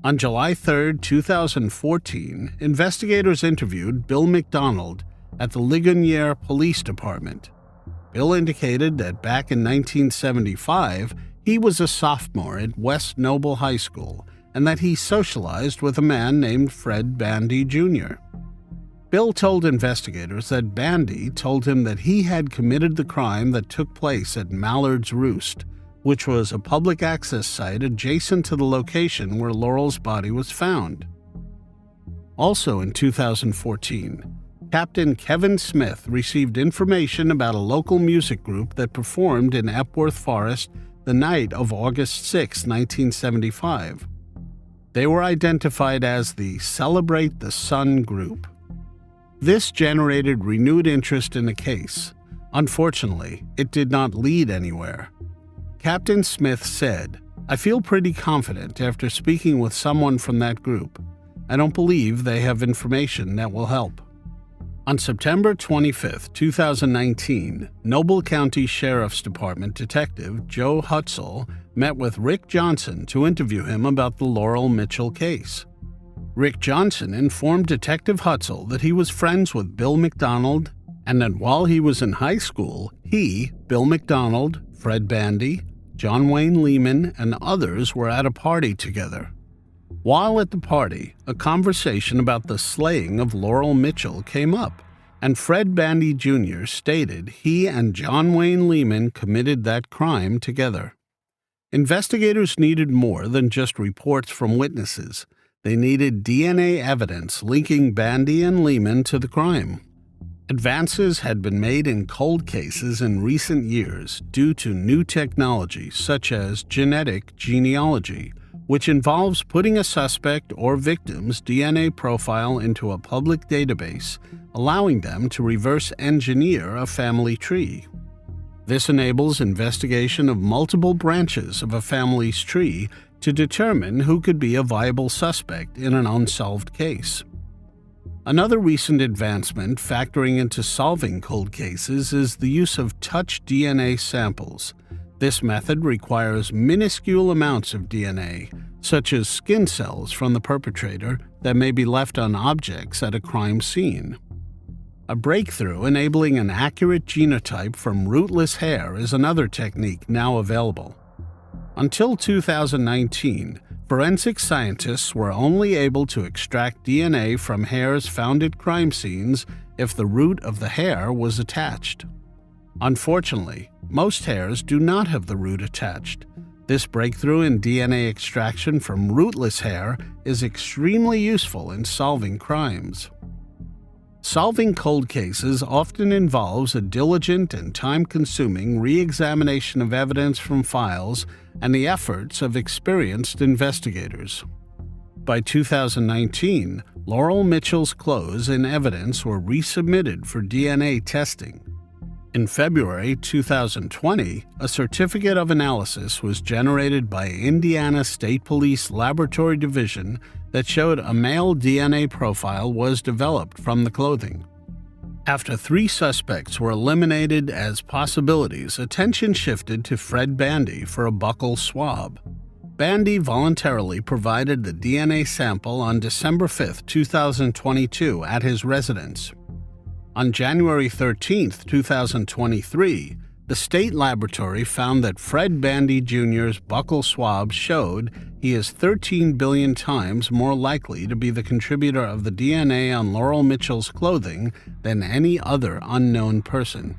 On July 3, 2014, investigators interviewed Bill McDonald at the Ligonier Police Department. Bill indicated that back in 1975, he was a sophomore at West Noble High School and that he socialized with a man named Fred Bandy Jr. Bill told investigators that Bandy told him that he had committed the crime that took place at Mallard's Roost, which was a public access site adjacent to the location where Laurel's body was found. Also in 2014, Captain Kevin Smith received information about a local music group that performed in Epworth Forest the night of August 6, 1975. They were identified as the Celebrate the Sun group. This generated renewed interest in the case. Unfortunately, it did not lead anywhere. Captain Smith said, "I feel pretty confident after speaking with someone from that group. I don't believe they have information that will help." On September 25, 2019, Noble County Sheriff's Department Detective Joe Hutzel met with Rick Johnson to interview him about the Laurel Mitchell case. Rick Johnson informed Detective Hutzel that he was friends with Bill McDonald and that while he was in high school, he, Bill McDonald, Fred Bandy, John Wayne Lehman, and others were at a party together. While at the party, a conversation about the slaying of Laurel Mitchell came up, and Fred Bandy Jr. stated he and John Wayne Lehman committed that crime together. Investigators needed more than just reports from witnesses. They needed DNA evidence linking Bandy and Lehman to the crime. Advances had been made in cold cases in recent years due to new technology such as genetic genealogy, which involves putting a suspect or victim's DNA profile into a public database, allowing them to reverse engineer a family tree. This enables investigation of multiple branches of a family's tree to determine who could be a viable suspect in an unsolved case. Another recent advancement factoring into solving cold cases is the use of touch DNA samples. This method requires minuscule amounts of DNA, such as skin cells from the perpetrator, that may be left on objects at a crime scene. A breakthrough enabling an accurate genotype from rootless hair is another technique now available. Until 2019, forensic scientists were only able to extract DNA from hairs found at crime scenes if the root of the hair was attached. Unfortunately, most hairs do not have the root attached. This breakthrough in DNA extraction from rootless hair is extremely useful in solving crimes. Solving cold cases often involves a diligent and time-consuming re-examination of evidence from files and the efforts of experienced investigators. By 2019, Laurel Mitchell's clothes and evidence were resubmitted for DNA testing. In February 2020, a certificate of analysis was generated by Indiana State Police Laboratory Division that showed a male DNA profile was developed from the clothing. After 3 suspects were eliminated as possibilities, attention shifted to Fred Bandy for a buccal swab. Bandy voluntarily provided the DNA sample on December 5, 2022 at his residence. On January 13, 2023, the state laboratory found that Fred Bandy Jr.'s buccal swab showed he is 13 billion times more likely to be the contributor of the DNA on Laurel Mitchell's clothing than any other unknown person.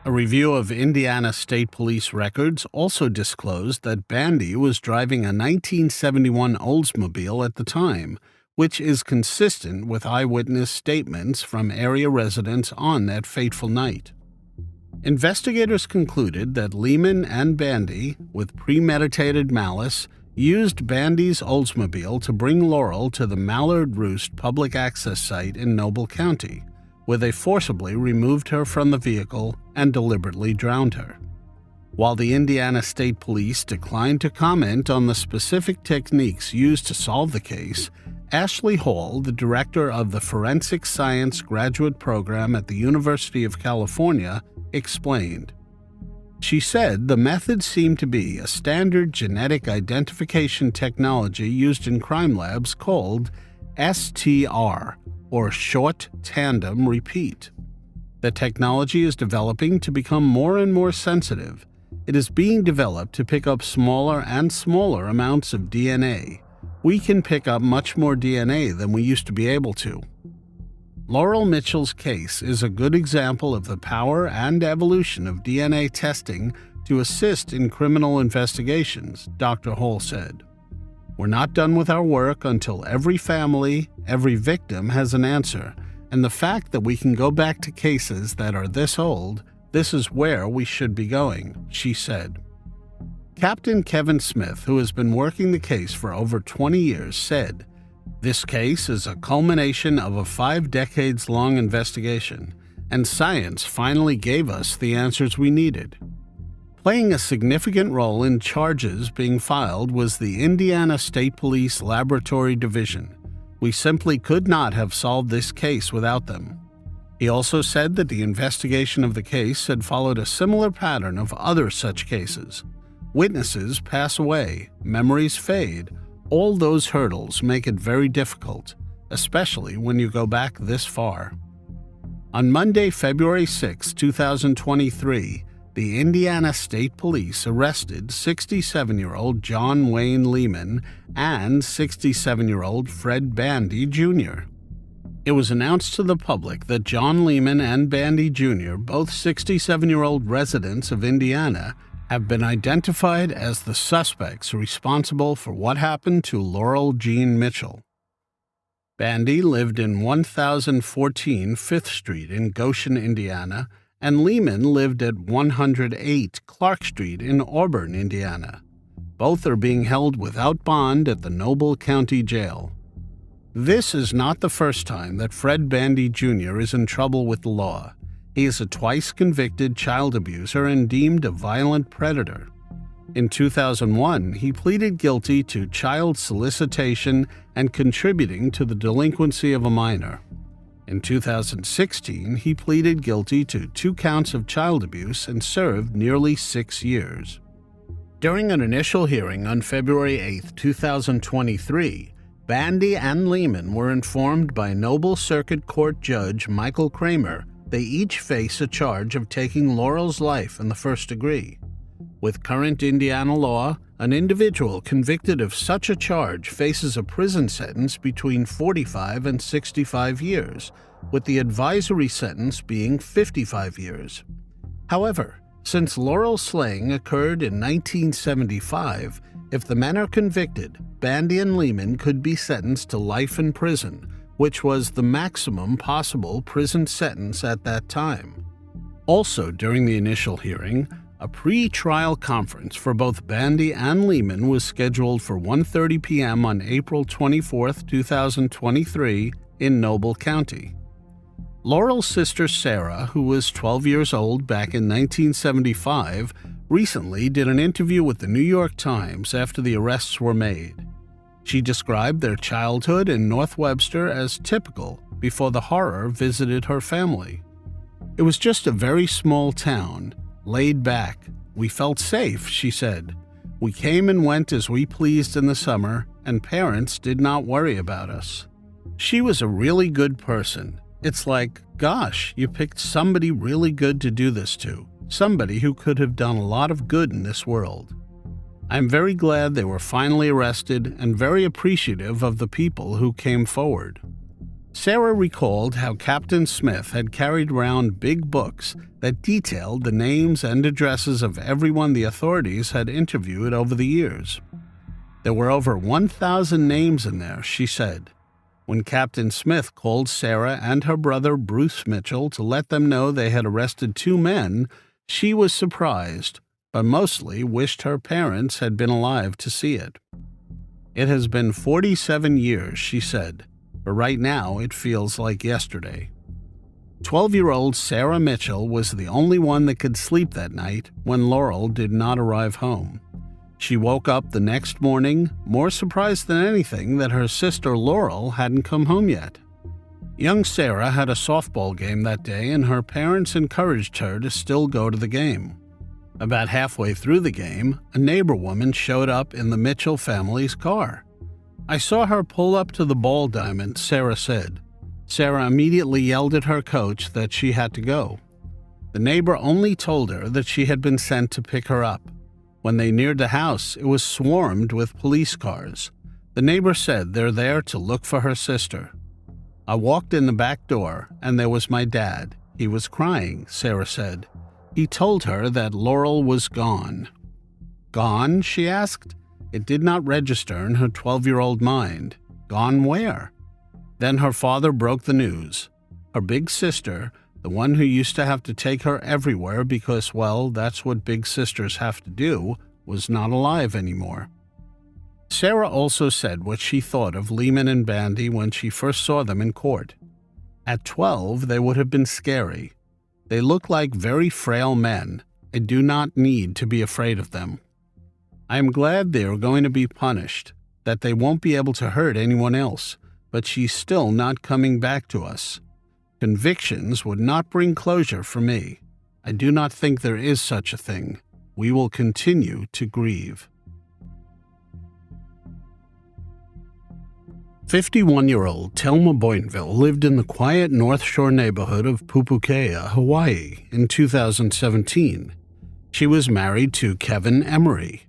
A review of Indiana State Police records also disclosed that Bandy was driving a 1971 Oldsmobile at the time, which is consistent with eyewitness statements from area residents on that fateful night. Investigators concluded that Lehman and Bandy, with premeditated malice, used Bandy's Oldsmobile to bring Laurel to the Mallard Roost public access site in Noble County, where they forcibly removed her from the vehicle and deliberately drowned her. While the Indiana State Police declined to comment on the specific techniques used to solve the case, Ashley Hall, the director of the Forensic Science graduate program at the University of California, explained. She said the method seemed to be a standard genetic identification technology used in crime labs called STR, or Short Tandem Repeat. The technology is developing to become more and more sensitive. It is being developed to pick up smaller and smaller amounts of DNA. We can pick up much more DNA than we used to be able to. Laurel Mitchell's case is a good example of the power and evolution of DNA testing to assist in criminal investigations, Dr. Hall said. We're not done with our work until every family, every victim has an answer, and the fact that we can go back to cases that are this old, this is where we should be going, she said. Captain Kevin Smith, who has been working the case for over 20 years, said, "This case is a culmination of a 5 decades-long investigation, and science finally gave us the answers we needed." Playing a significant role in charges being filed was the Indiana State Police Laboratory Division. We simply could not have solved this case without them. He also said that the investigation of the case had followed a similar pattern of other such cases. Witnesses pass away, memories fade. All those hurdles make it very difficult, especially when you go back this far. On Monday, February 6, 2023, the Indiana State Police arrested 67-year-old John Wayne Lehman and 67-year-old Fred Bandy Jr. It was announced to the public that John Lehman and Bandy Jr., both 67-year-old residents of Indiana, have been identified as the suspects responsible for what happened to Laurel Jean Mitchell. Bandy lived in 1014 5th Street in Goshen, Indiana, and Lehman lived at 108 Clark Street in Auburn, Indiana. Both are being held without bond at the Noble County Jail. This is not the first time that Fred Bandy Jr. is in trouble with the law. He is a twice-convicted child abuser and deemed a violent predator. In 2001, he pleaded guilty to child solicitation and contributing to the delinquency of a minor. In 2016, he pleaded guilty to 2 counts of child abuse and served nearly 6 years. During an initial hearing on February 8, 2023, Bandy and Lehman were informed by Noble Circuit Court Judge Michael Kramer they each face a charge of taking Laurel's life in the first degree. With current Indiana law, an individual convicted of such a charge faces a prison sentence between 45 and 65 years, with the advisory sentence being 55 years. However, since Laurel's slaying occurred in 1975, if the men are convicted, Bandy and Lehman could be sentenced to life in prison, which was the maximum possible prison sentence at that time. Also during the initial hearing, a pre-trial conference for both Bandy and Lehman was scheduled for 1:30 p.m. on April 24, 2023 in Noble County. Laurel's sister Sarah, who was 12 years old back in 1975, recently did an interview with the New York Times after the arrests were made. She described their childhood in North Webster as typical before the horror visited her family. It was just a very small town, laid back. We felt safe, she said. We came and went as we pleased in the summer, and parents did not worry about us. She was a really good person. It's like, gosh, you picked somebody really good to do this to, somebody who could have done a lot of good in this world. I'm very glad they were finally arrested and very appreciative of the people who came forward. Sarah recalled how Captain Smith had carried around big books that detailed the names and addresses of everyone the authorities had interviewed over the years. There were over 1,000 names in there, she said. When Captain Smith called Sarah and her brother Bruce Mitchell to let them know they had arrested 2 men, she was surprised, but mostly wished her parents had been alive to see it. It has been 47 years, she said, but right now it feels like yesterday. 12-year-old Sarah Mitchell was the only one that could sleep that night when Laurel did not arrive home. She woke up the next morning, more surprised than anything that her sister Laurel hadn't come home yet. Young Sarah had a softball game that day, and her parents encouraged her to still go to the game. About halfway through the game, a neighbor woman showed up in the Mitchell family's car. I saw her pull up to the ball diamond, Sarah said. Sarah immediately yelled at her coach that she had to go. The neighbor only told her that she had been sent to pick her up. When they neared the house, it was swarmed with police cars. The neighbor said they're there to look for her sister. I walked in the back door, and there was my dad. He was crying, Sarah said. He told her that Laurel was gone. Gone, she asked. It did not register in her 12-year-old mind. Gone where? Then her father broke the news. Her big sister, the one who used to have to take her everywhere because, well, that's what big sisters have to do, was not alive anymore. Sarah also said what she thought of Lehman and Bandy when she first saw them in court. At 12, they would have been scary. They look like very frail men. I do not need to be afraid of them. I am glad they are going to be punished, that they won't be able to hurt anyone else, but she's still not coming back to us. Convictions would not bring closure for me. I do not think there is such a thing. We will continue to grieve. 51-year-old Telma Boinville lived in the quiet North Shore neighborhood of Pupukea, Hawaii, in 2017. She was married to Kevin Emery.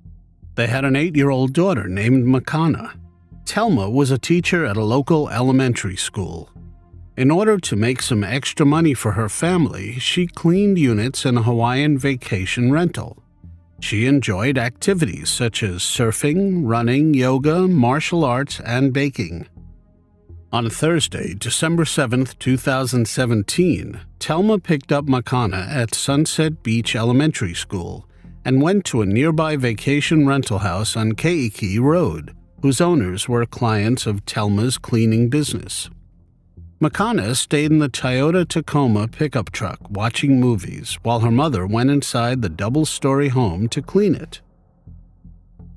They had an 8-year-old daughter named Makana. Telma was a teacher at a local elementary school. In order to make some extra money for her family, she cleaned units in a Hawaiian vacation rental. She enjoyed activities such as surfing, running, yoga, martial arts, and baking. On Thursday, December 7, 2017, Telma picked up Makana at Sunset Beach Elementary School and went to a nearby vacation rental house on Keiki Road, whose owners were clients of Telma's cleaning business. Makana stayed in the Toyota Tacoma pickup truck watching movies while her mother went inside the double-story home to clean it.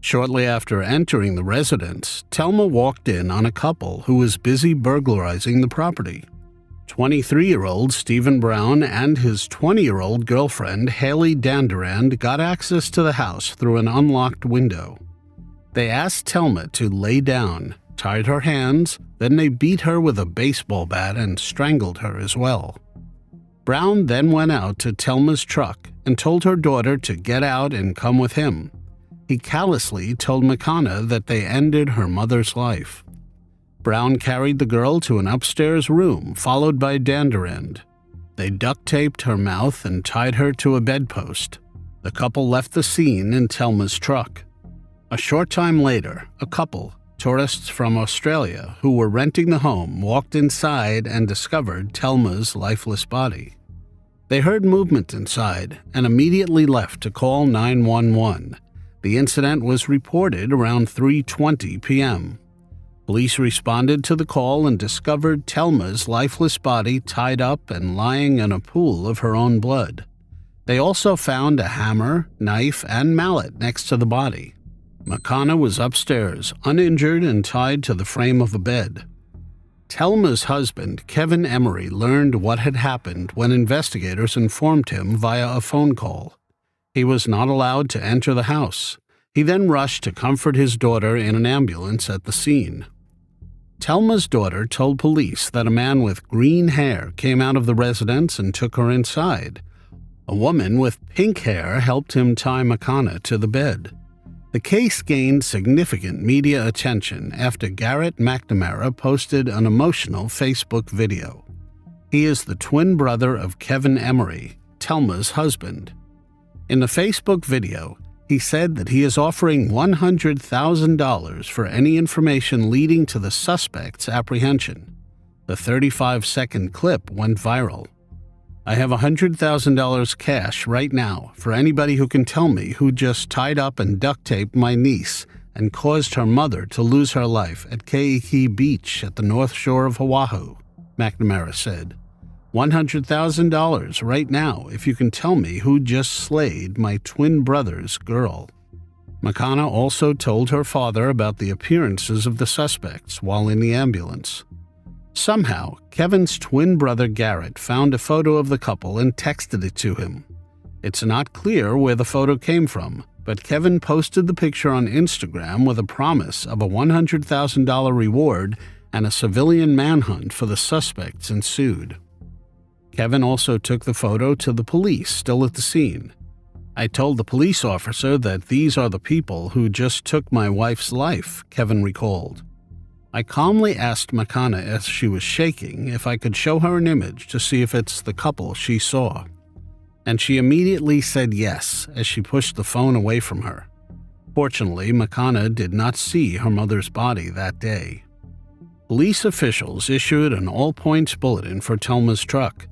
Shortly after entering the residence, Telma walked in on a couple who was busy burglarizing the property. 23-year-old Stephen Brown and his 20-year-old girlfriend Haley Danderand got access to the house through an unlocked window. They asked Telma to lay down, tied her hands, then they beat her with a baseball bat and strangled her as well. Brown then went out to Telma's truck and told her daughter to get out and come with him. He callously told Makana that they ended her mother's life. Brown carried the girl to an upstairs room, followed by Danderand. They duct-taped her mouth and tied her to a bedpost. The couple left the scene in Telma's truck. A short time later, a couple, Tourists from Australia who were renting the home walked inside and discovered Telma's lifeless body. They heard movement inside and immediately left to call 911. The incident was reported around 3:20 p.m. Police responded to the call and discovered Telma's lifeless body tied up and lying in a pool of her own blood. They also found a hammer, knife, and mallet next to the body. Makana was upstairs, uninjured and tied to the frame of a bed. Telma's husband, Kevin Emery, learned what had happened when investigators informed him via a phone call. He was not allowed to enter the house. He then rushed to comfort his daughter in an ambulance at the scene. Telma's daughter told police that a man with green hair came out of the residence and took her inside. A woman with pink hair helped him tie Makana to the bed. The case gained significant media attention after Garrett McNamara posted an emotional Facebook video. He is the twin brother of Kevin Emery, Telma's husband. In the Facebook video, he said that he is offering $100,000 for any information leading to the suspect's apprehension. The 35-second clip went viral. I have $100,000 cash right now for anybody who can tell me who just tied up and duct taped my niece and caused her mother to lose her life at Keiki Beach at the North Shore of Oahu, McNamara said. $100,000 right now if you can tell me who just slayed my twin brother's girl. Makana also told her father about the appearances of the suspects while in the ambulance. Somehow, Kevin's twin brother Garrett found a photo of the couple and texted it to him. It's not clear where the photo came from, but Kevin posted the picture on Instagram with a promise of a $100,000 reward, and a civilian manhunt for the suspects ensued. Kevin also took the photo to the police still at the scene. I told the police officer that these are the people who just took my wife's life, Kevin recalled. I calmly asked Makana as she was shaking if I could show her an image to see if it's the couple she saw. And she immediately said yes as she pushed the phone away from her. Fortunately, Makana did not see her mother's body that day. Police officials issued an all-points bulletin for Telma's truck.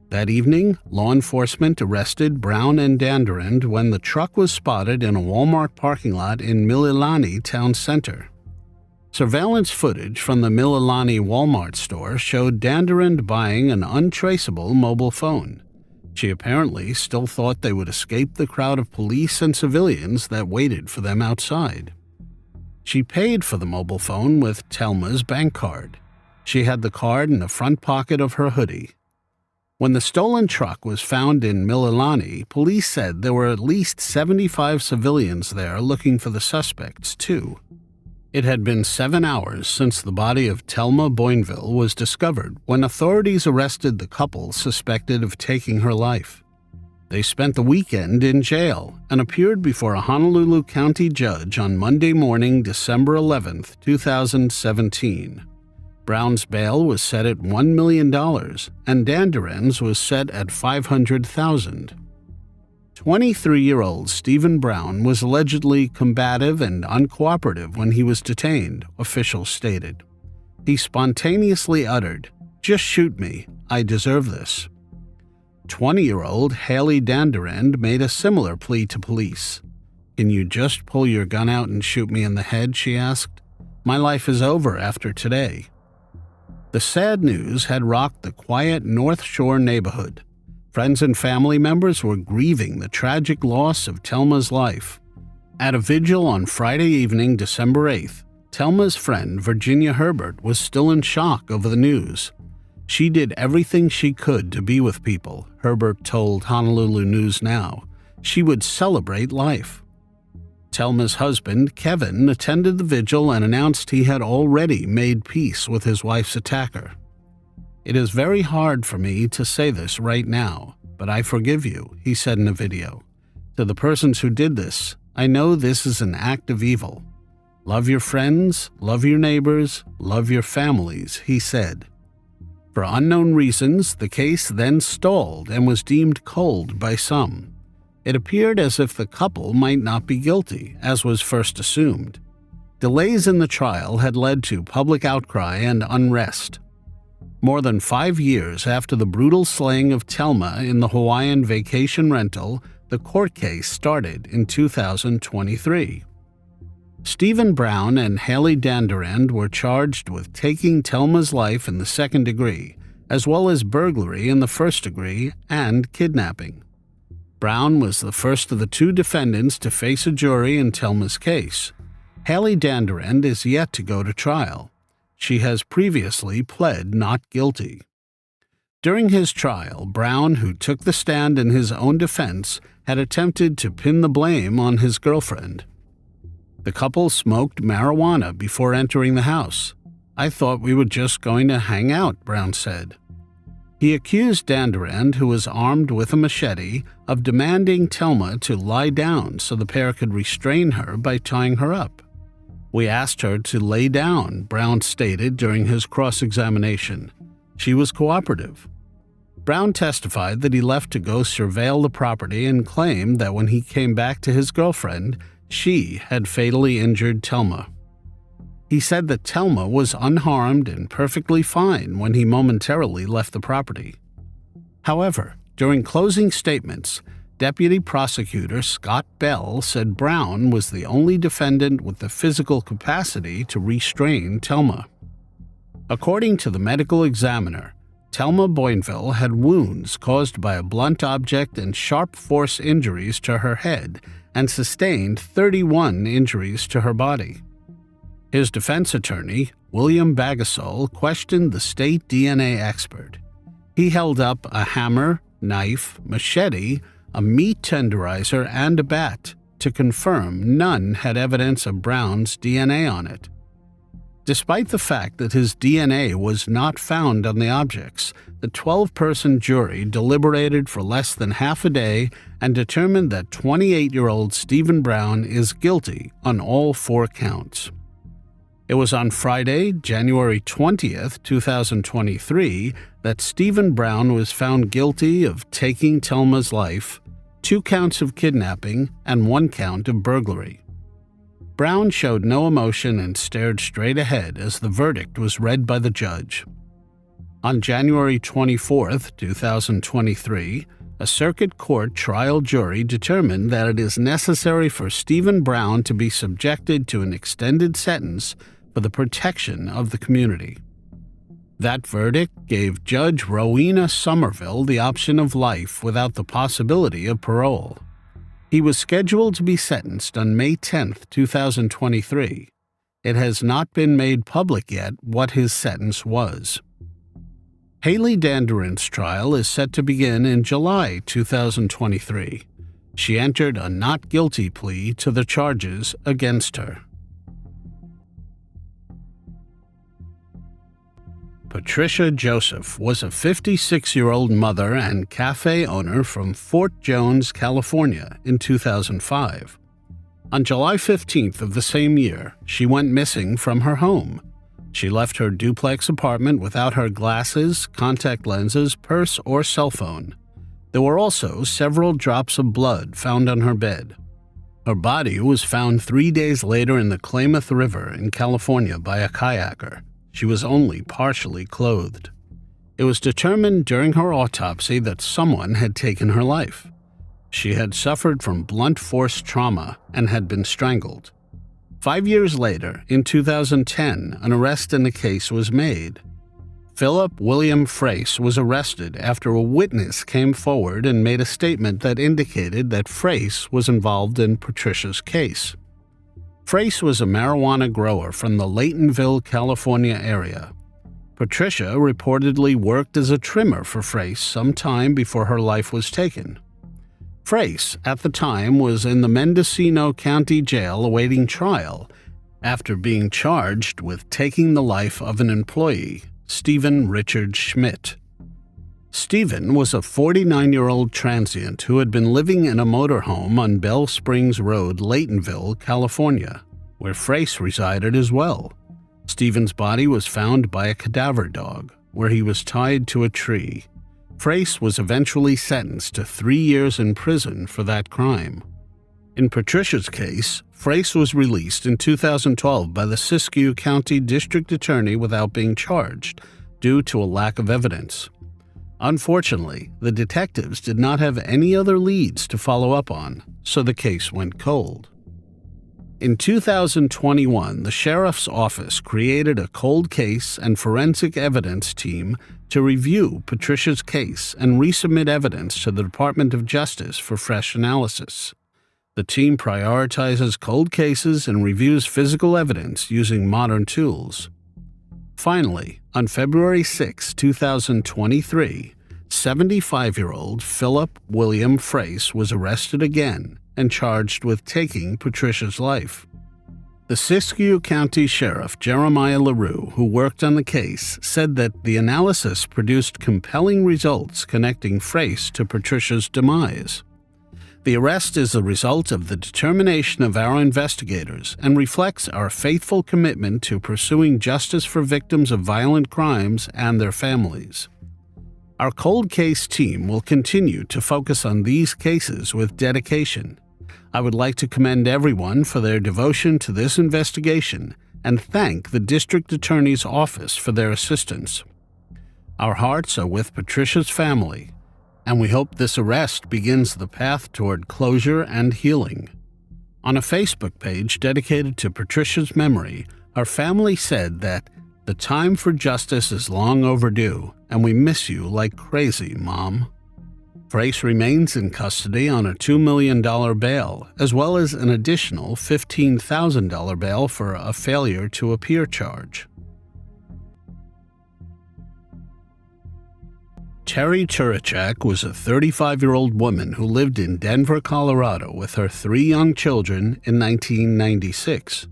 That evening, law enforcement arrested Brown and Danderend when the truck was spotted in a Walmart parking lot in Mililani Town Center. Surveillance footage from the Mililani Walmart store showed Danderend buying an untraceable mobile phone. She apparently still thought they would escape the crowd of police and civilians that waited for them outside. She paid for the mobile phone with Telma's bank card. She had the card in the front pocket of her hoodie. When the stolen truck was found in Mililani, police said there were at least 75 civilians there looking for the suspects, too. It had been 7 hours since the body of Telma Boinville was discovered when authorities arrested the couple suspected of taking her life. They spent the weekend in jail and appeared before a Honolulu County judge on Monday morning, December 11, 2017. Brown's bail was set at $1 million and Danderend's was set at $500,000. 23-year-old Stephen Brown was allegedly combative and uncooperative when he was detained, officials stated. He spontaneously uttered, "Just shoot me, I deserve this." 20-year-old Haley Danderend made a similar plea to police. "Can you just pull your gun out and shoot me in the head?" she asked. "My life is over after today." The sad news had rocked the quiet North Shore neighborhood. Friends and family members were grieving the tragic loss of Telma's life. At a vigil on Friday evening, December 8th, Telma's friend Virginia Herbert was still in shock over the news. She did everything she could to be with people, Herbert told Honolulu News Now. She would celebrate life. Telma's husband, Kevin, attended the vigil and announced he had already made peace with his wife's attacker. "It is very hard for me to say this right now, but I forgive you," he said in a video. "To the persons who did this, I know this is an act of evil. Love your friends, love your neighbors, love your families," he said. For unknown reasons, the case then stalled and was deemed cold by some. It appeared as if the couple might not be guilty, as was first assumed. Delays in the trial had led to public outcry and unrest. More than 5 years after the brutal slaying of Telma in the Hawaiian vacation rental, the court case started in 2023. Stephen Brown and Haley Danderend were charged with taking Telma's life in the second degree, as well as burglary in the first degree and kidnapping. Brown was the first of the 2 defendants to face a jury in Telma's case. Haley Danderend is yet to go to trial. She has previously pled not guilty. During his trial, Brown, who took the stand in his own defense, had attempted to pin the blame on his girlfriend. The couple smoked marijuana before entering the house. "I thought we were just going to hang out," Brown said. He accused Danderend, who was armed with a machete, of demanding Telma to lie down so the pair could restrain her by tying her up. "We asked her to lay down," Brown stated during his cross-examination. "She was cooperative." Brown testified that he left to go surveil the property and claimed that when he came back to his girlfriend, she had fatally injured Telma. He said that Telma was unharmed and perfectly fine when he momentarily left the property. However, during closing statements, Deputy Prosecutor Scott Bell said Brown was the only defendant with the physical capacity to restrain Telma. According to the medical examiner, Telma Boinville had wounds caused by a blunt object and sharp force injuries to her head and sustained 31 injuries to her body. His defense attorney, William Bagasol, questioned the state DNA expert. He held up a hammer, knife, machete, a meat tenderizer, and a bat to confirm none had evidence of Brown's DNA on it. Despite the fact that his DNA was not found on the objects, the 12-person jury deliberated for less than half a day and determined that 28-year-old Stephen Brown is guilty on all 4 counts. It was on Friday, January 20th, 2023, that Stephen Brown was found guilty of taking Telma's life, 2 counts of kidnapping, and 1 count of burglary. Brown showed no emotion and stared straight ahead as the verdict was read by the judge. On January 24th, 2023, a circuit court trial jury determined that it is necessary for Stephen Brown to be subjected to an extended sentence for the protection of the community. That verdict gave Judge Rowena Somerville the option of life without the possibility of parole. He was scheduled to be sentenced on May 10, 2023. It has not been made public yet what his sentence was. Haley Danderend's trial is set to begin in July 2023. She entered a not guilty plea to the charges against her. Patricia Joseph was a 56-year-old mother and cafe owner from Fort Jones, California, in 2005. On July 15th of the same year, she went missing from her home. She left her duplex apartment without her glasses, contact lenses, purse, or cell phone. There were also several drops of blood found on her bed. Her body was found 3 days later in the Klamath River in California by a kayaker. She was only partially clothed. It was determined during her autopsy that someone had taken her life. She had suffered from blunt force trauma and had been strangled. 5 years later, in 2010, an arrest in the case was made. Philip William Frace was arrested after a witness came forward and made a statement that indicated that Frace was involved in Patricia's case. Frace was a marijuana grower from the Laytonville, California area. Patricia reportedly worked as a trimmer for Frace some time before her life was taken. Frace, at the time, was in the Mendocino County Jail awaiting trial after being charged with taking the life of an employee, Stephen Richard Schmidt. Stephen was a 49-year-old transient who had been living in a motorhome on Bell Springs Road, Laytonville, California, where Frace resided as well. Stephen's body was found by a cadaver dog, where he was tied to a tree. Frace was eventually sentenced to 3 years in prison for that crime. In Patricia's case, Reiff was released in 2012 by the Siskiyou County District Attorney without being charged, due to a lack of evidence. Unfortunately, the detectives did not have any other leads to follow up on, so the case went cold. In 2021, the Sheriff's Office created a cold case and forensic evidence team to review Patricia's case and resubmit evidence to the Department of Justice for fresh analysis. The team prioritizes cold cases and reviews physical evidence using modern tools. Finally, on February 6, 2023, 75-year-old Philip William Reiff was arrested again and charged with taking Patricia's life. The Siskiyou County Sheriff Jeremiah LaRue, who worked on the case, said that the analysis produced compelling results connecting Reiff to Patricia's demise. The arrest is the result of the determination of our investigators and reflects our faithful commitment to pursuing justice for victims of violent crimes and their families. Our cold case team will continue to focus on these cases with dedication. I would like to commend everyone for their devotion to this investigation and thank the District Attorney's Office for their assistance. Our hearts are with Patricia's family, and we hope this arrest begins the path toward closure and healing. On a Facebook page dedicated to Patricia's memory, our family said that the time for justice is long overdue, and we miss you like crazy, Mom. Reiff remains in custody on a $2 million bail, as well as an additional $15,000 bail for a failure to appear charge. Terri Turachak was a 35-year-old woman who lived in Denver, Colorado with her 3 young children in 1996.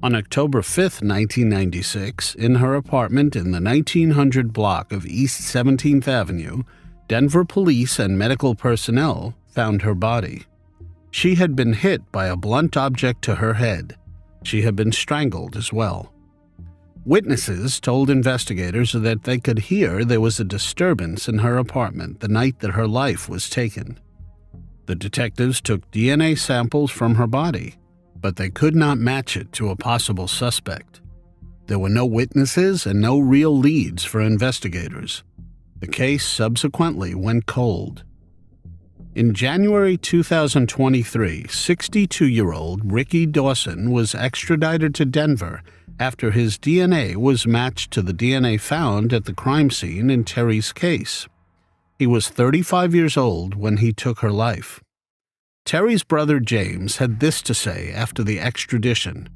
On October 5, 1996, in her apartment in the 1900 block of East 17th Avenue, Denver police and medical personnel found her body. She had been hit by a blunt object to her head. She had been strangled as well. Witnesses told investigators that they could hear there was a disturbance in her apartment the night that her life was taken. The detectives took DNA samples from her body, but they could not match it to a possible suspect. There were no witnesses and no real leads for investigators. The case subsequently went cold. In January 2023, 62-year-old Ricky Dawson was extradited to Denver after his DNA was matched to the DNA found at the crime scene in Terry's case. He was 35 years old when he took her life. Terry's brother James had this to say after the extradition: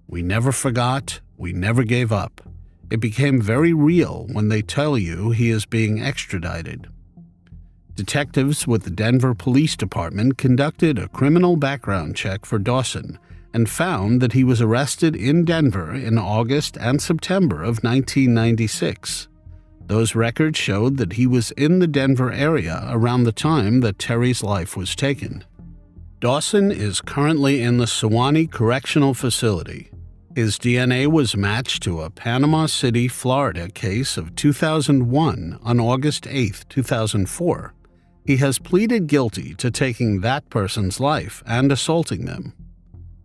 "We never forgot, we never gave up. It became very real when they tell you he is being extradited." Detectives with the Denver Police Department conducted a criminal background check for Dawson and found that he was arrested in Denver in August and September of 1996. Those records showed that he was in the Denver area around the time that Terry's life was taken. Dawson is currently in the Sewanee Correctional Facility. His DNA was matched to a Panama City, Florida case of 2001 on August 8, 2004. He has pleaded guilty to taking that person's life and assaulting them.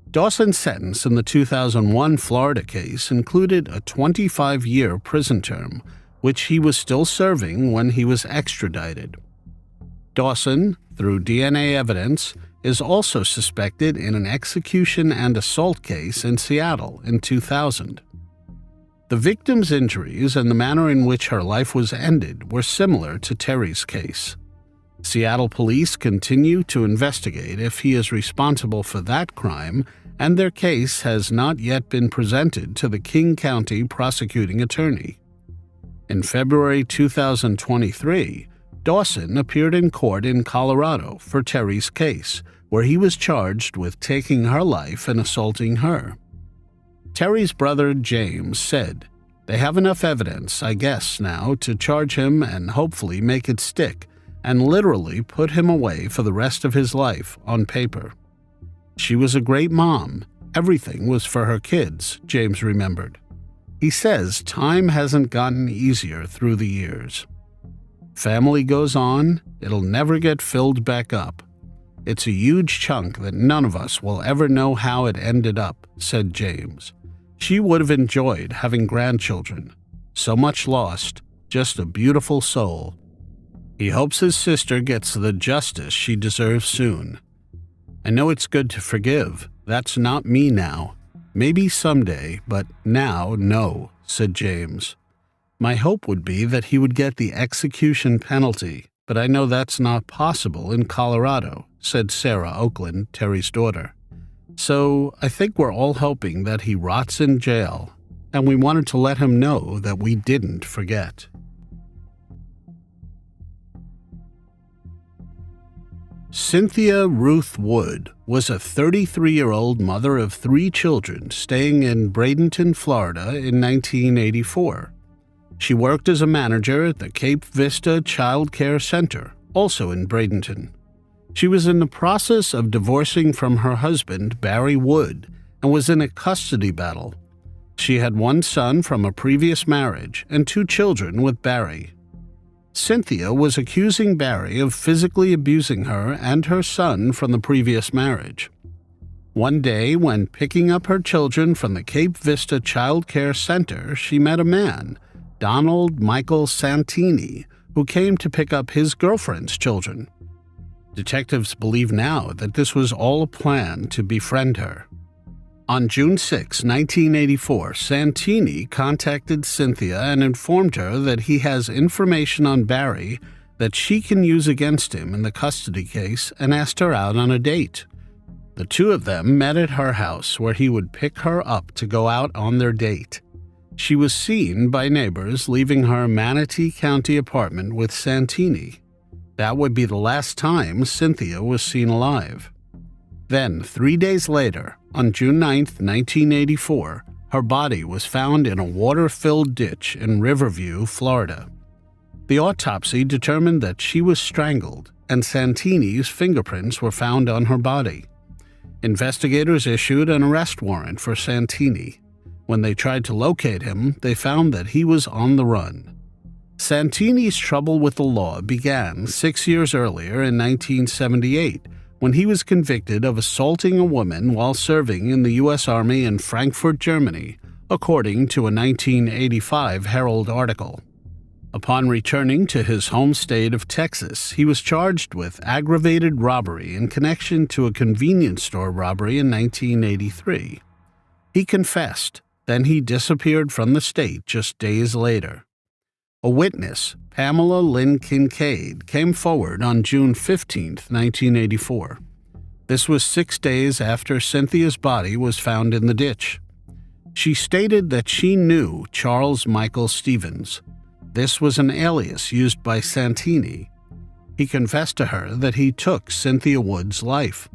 Dawson's sentence in the 2001 Florida case included a 25-year prison term, which he was still serving when he was extradited. Dawson, through DNA evidence, is also suspected in an execution and assault case in Seattle in 2000. The victim's injuries and the manner in which her life was ended were similar to Terry's case. Seattle police continue to investigate if he is responsible for that crime, and their case has not yet been presented to the King County prosecuting attorney. In February 2023, Dawson appeared in court in Colorado for Terry's case, where he was charged with taking her life and assaulting her. Terry's brother James said, "They have enough evidence, I guess, now to charge him and hopefully make it stick, and literally put him away for the rest of his life on paper." She was a great mom. Everything was for her kids, James remembered. He says time hasn't gotten easier through the years. Family goes on, it'll never get filled back up. It's a huge chunk that none of us will ever know how it ended up," said James. "She would have enjoyed having grandchildren. So much lost, just a beautiful soul." He hopes his sister gets the justice she deserves soon. "I know it's good to forgive. That's not me now. Maybe someday, but now, no," said James. "My hope would be that he would get the execution penalty, but I know that's not possible in Colorado," said Sarah Oakland, Terry's daughter. "So I think we're all hoping that he rots in jail, and we wanted to let him know that we didn't forget." Cynthia Ruth Wood was a 33-year-old mother of 3 children staying in Bradenton, Florida in 1984. She worked as a manager at the Cape Vista Child Care Center, also in Bradenton. She was in the process of divorcing from her husband, Barry Wood, and was in a custody battle. She had 1 son from a previous marriage and 2 children with Barry. Cynthia was accusing Barry of physically abusing her and her son from the previous marriage. One day, when picking up her children from the Cape Vista Child Care Center, she met a man, Donald Michael Santini, who came to pick up his girlfriend's children. Detectives believe now that this was all a plan to befriend her. On June 6, 1984, Santini contacted Cynthia and informed her that he has information on Barry that she can use against him in the custody case and asked her out on a date. The 2 of them met at her house where he would pick her up to go out on their date. She was seen by neighbors leaving her Manatee County apartment with Santini. That would be the last time Cynthia was seen alive. Then, 3 days later, on June 9, 1984, her body was found in a water-filled ditch in Riverview, Florida. The autopsy determined that she was strangled, and Santini's fingerprints were found on her body. Investigators issued an arrest warrant for Santini. When they tried to locate him, they found that he was on the run. Santini's trouble with the law began 6 years earlier in 1978, when he was convicted of assaulting a woman while serving in the U.S. Army in Frankfurt, Germany, according to a 1985 Herald article. Upon returning to his home state of Texas, he was charged with aggravated robbery in connection to a convenience store robbery in 1983. He confessed, then he disappeared from the state just days later. A witness, Pamela Lynn Kincaid, came forward on June 15, 1984. This was 6 days after Cynthia's body was found in the ditch. She stated that she knew Charles Michael Stevens. This was an alias used by Santini. He confessed to her that he took Cynthia Wood's life.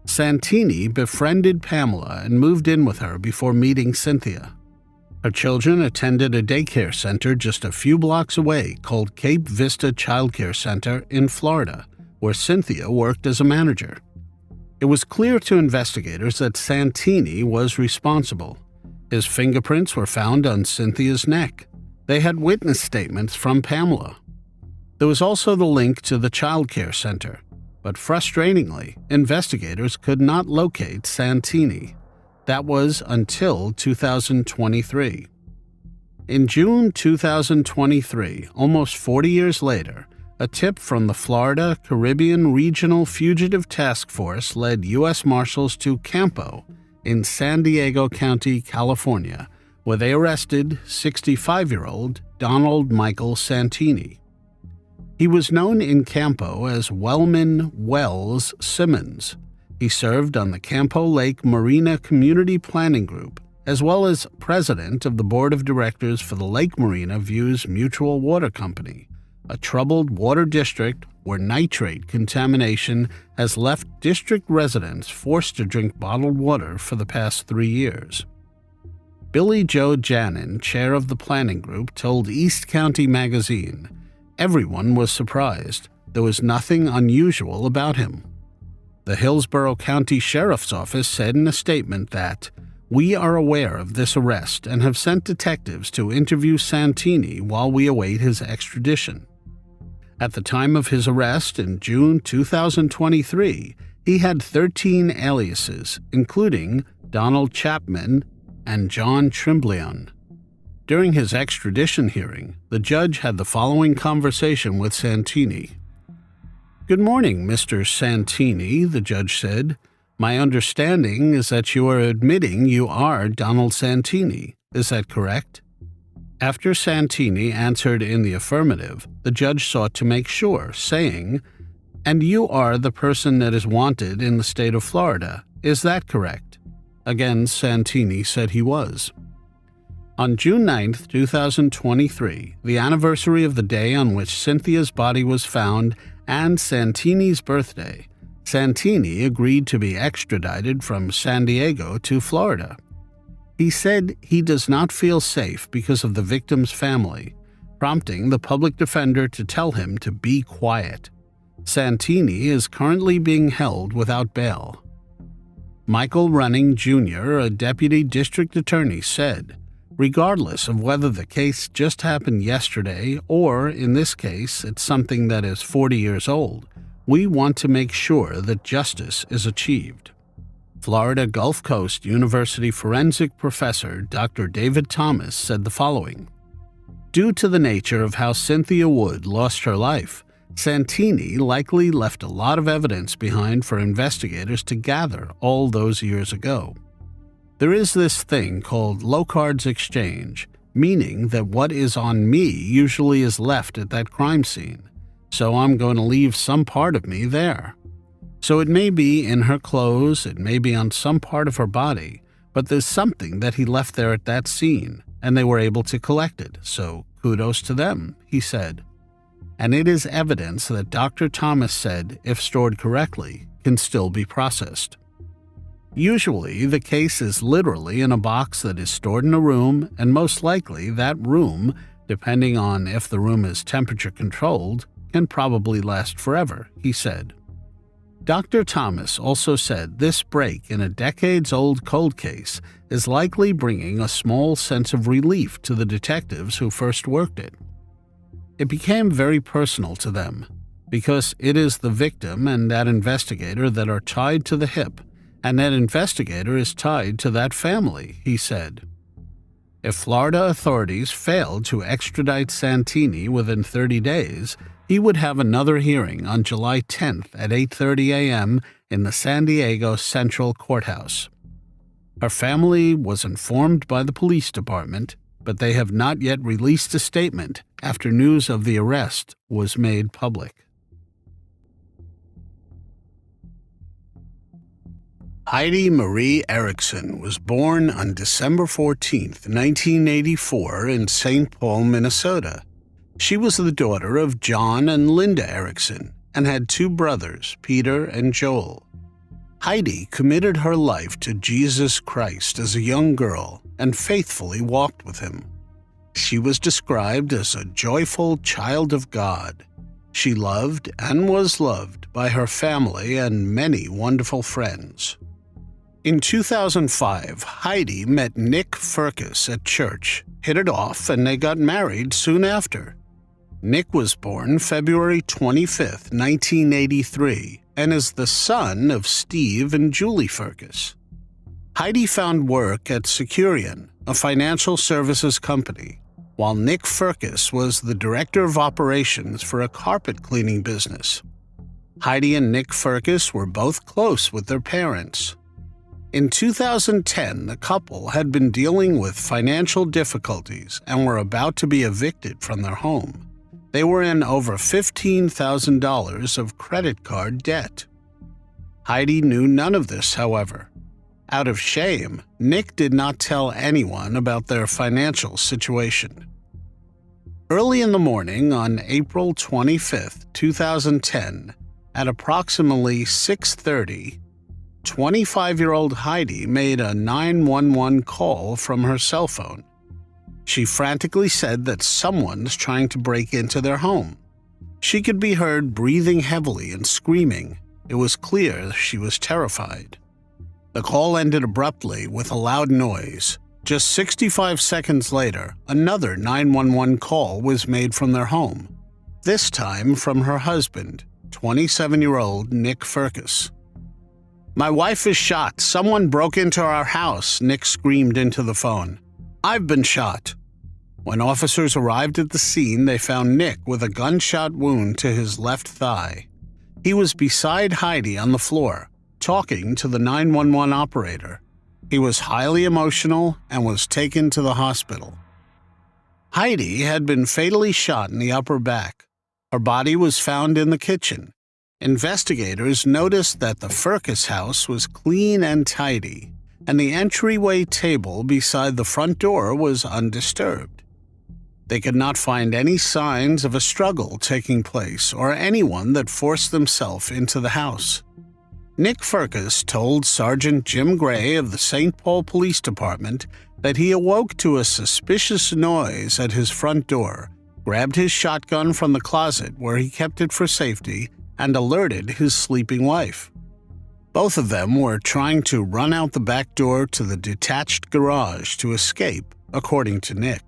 Santini befriended Pamela and moved in with her before meeting Cynthia. Her children attended a daycare center just a few blocks away called Cape Vista Child Care Center in Florida, where Cynthia worked as a manager. It was clear to investigators that Santini was responsible. His fingerprints were found on Cynthia's neck. They had witness statements from Pamela. There was also the link to the child care center, but frustratingly, investigators could not locate Santini. That was until 2023. In June 2023, almost 40 years later, a tip from the Florida Caribbean Regional Fugitive Task Force led U.S. Marshals to Campo in San Diego County, California, where they arrested 65-year-old Donald Michael Santini. He was known in Campo as Wellman Wells Simmons. He served on the Campo Lake Marina Community Planning Group, as well as president of the board of directors for the Lake Marina Views Mutual Water Company, a troubled water district where nitrate contamination has left district residents forced to drink bottled water for the past 3 years. Billy Joe Janin, chair of the planning group, told East County Magazine, "Everyone was surprised. There was nothing unusual about him." The Hillsborough County Sheriff's Office said in a statement that, "We are aware of this arrest and have sent detectives to interview Santini while we await his extradition." At the time of his arrest in June 2023, he had 13 aliases, including Donald Chapman and John Trembleon. During his extradition hearing, the judge had the following conversation with Santini. "Good morning, Mr. Santini," the judge said. "My understanding is that you are admitting you are Donald Santini. Is that correct?" After Santini answered in the affirmative, the judge sought to make sure, saying, "And you are the person that is wanted in the state of Florida. Is that correct?" Again, Santini said he was. On June 9, 2023, the anniversary of the day on which Cynthia's body was found and Santini's birthday, Santini agreed to be extradited from San Diego to Florida. He said he does not feel safe because of the victim's family, prompting the public defender to tell him to be quiet. Santini is currently being held without bail. Michael Running, Jr., a deputy district attorney, said, "Regardless of whether the case just happened yesterday or, in this case, it's something that is 40 years old, we want to make sure that justice is achieved." Florida Gulf Coast University forensic professor Dr. David Thomas said the following. "Due to the nature of how Cynthia Wood lost her life, Santini likely left a lot of evidence behind for investigators to gather all those years ago. There is this thing called Locard's exchange, meaning that what is on me usually is left at that crime scene, so I'm going to leave some part of me there. So it may be in her clothes, it may be on some part of her body, but there's something that he left there at that scene, and they were able to collect it, so kudos to them," he said. And it is evidence that Dr. Thomas said, if stored correctly, can still be processed. Usually, the case is literally in a box that is stored in a room, and most likely that room, depending on if the room is temperature controlled, can probably last forever, he said. Dr. Thomas also said this break in a decades-old cold case is likely bringing a small sense of relief to the detectives who first worked it. It became very personal to them, because it is the victim and that investigator that are tied to the hip, and that investigator is tied to that family, he said. If Florida authorities failed to extradite Santini within 30 days, he would have another hearing on July 10th at 8:30 a.m. in the San Diego Central Courthouse. Her family was informed by the police department, but they have not yet released a statement after news of the arrest was made public. Heidi Marie Erickson was born on December 14, 1984 in St. Paul, Minnesota. She was the daughter of John and Linda Erickson and had two brothers, Peter and Joel. Heidi committed her life to Jesus Christ as a young girl and faithfully walked with him. She was described as a joyful child of God. She loved and was loved by her family and many wonderful friends. In 2005, Heidi met Nick Firkus at church, hit it off, and they got married soon after. Nick was born February 25, 1983, and is the son of Steve and Julie Firkus. Heidi found work at Securian, a financial services company, while Nick Firkus was the director of operations for a carpet cleaning business. Heidi and Nick Firkus were both close with their parents. In 2010, the couple had been dealing with financial difficulties and were about to be evicted from their home. They were in over $15,000 of credit card debt. Heidi knew none of this, however. Out of shame, Nick did not tell anyone about their financial situation. Early in the morning on April 25, 2010, at approximately 6:30, 25-year-old Heidi made a 911 call from her cell phone. She frantically said that someone's trying to break into their home. She could be heard breathing heavily and screaming. It was clear she was terrified. The call ended abruptly with a loud noise. Just 65 seconds later, another 911 call was made from their home. this time from her husband, 27-year-old Nick Firkus. "My wife is shot. Someone broke into our house," Nick screamed into the phone. "I've been shot." When officers arrived at the scene, they found Nick with a gunshot wound to his left thigh. He was beside Heidi on the floor, talking to the 911 operator. He was highly emotional and was taken to the hospital. Heidi had been fatally shot in the upper back. Her body was found in the kitchen. Investigators noticed that the Firkus house was clean and tidy, and the entryway table beside the front door was undisturbed. They could not find any signs of a struggle taking place or anyone that forced themselves into the house. Nick Firkus told Sergeant Jim Gray of the St. Paul Police Department that he awoke to a suspicious noise at his front door, grabbed his shotgun from the closet where he kept it for safety, and alerted his sleeping wife. Both of them were trying to run out the back door to the detached garage to escape, according to Nick.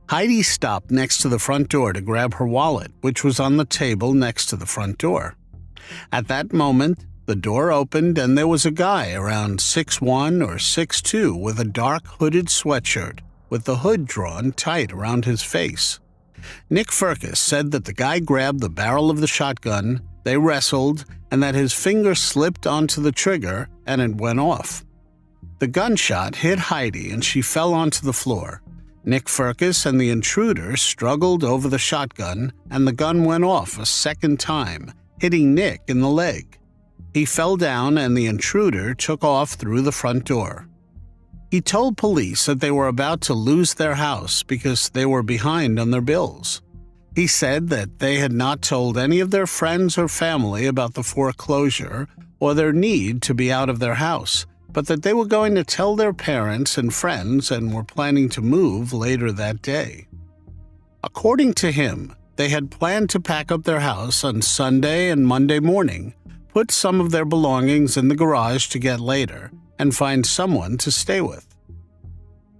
Heidi stopped next to the front door to grab her wallet, which was on the table next to the front door. At that moment, the door opened and there was a guy around 6'1" or 6'2" with a dark hooded sweatshirt with the hood drawn tight around his face. Nick Firkus said that the guy grabbed the barrel of the shotgun, they wrestled, and that his finger slipped onto the trigger and it went off. The gunshot hit Heidi and she fell onto the floor. Nick Firkus and the intruder struggled over the shotgun and the gun went off a second time, hitting Nick in the leg. He fell down and the intruder took off through the front door. He told police that they were about to lose their house because they were behind on their bills. He said that they had not told any of their friends or family about the foreclosure or their need to be out of their house, but that they were going to tell their parents and friends and were planning to move later that day. According to him, they had planned to pack up their house on Sunday and Monday morning, put some of their belongings in the garage to get later, and find someone to stay with.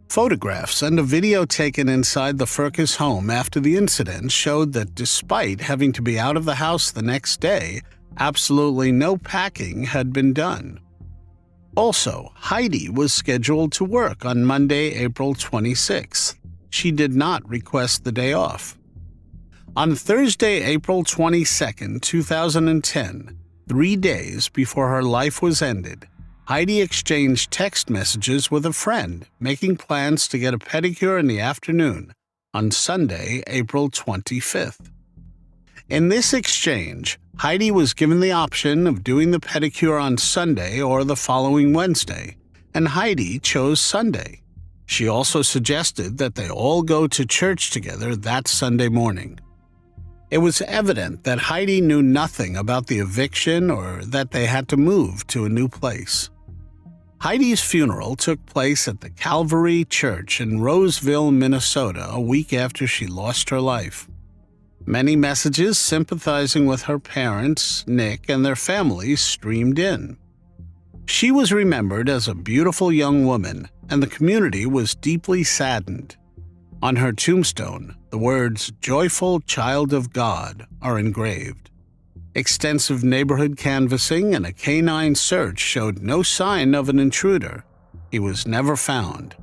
Photographs and a video taken inside the Firkus home after the incident showed that despite having to be out of the house the next day, absolutely no packing had been done. Also, Heidi was scheduled to work on Monday, April 26th. She did not request the day off. On Thursday, April 22, 2010, 3 days before her life was ended, Heidi exchanged text messages with a friend, making plans to get a pedicure in the afternoon on Sunday, April 25th. In this exchange, Heidi was given the option of doing the pedicure on Sunday or the following Wednesday, and Heidi chose Sunday. She also suggested that they all go to church together that Sunday morning. It was evident that Heidi knew nothing about the eviction or that they had to move to a new place. Heidi's funeral took place at the Calvary Church in Roseville, Minnesota, a week after she lost her life. Many messages sympathizing with her parents, Nick, and their families streamed in. She was remembered as a beautiful young woman, and the community was deeply saddened. On her tombstone, the words "Joyful Child of God" are engraved. Extensive neighborhood canvassing and a canine search showed no sign of an intruder. He was never found.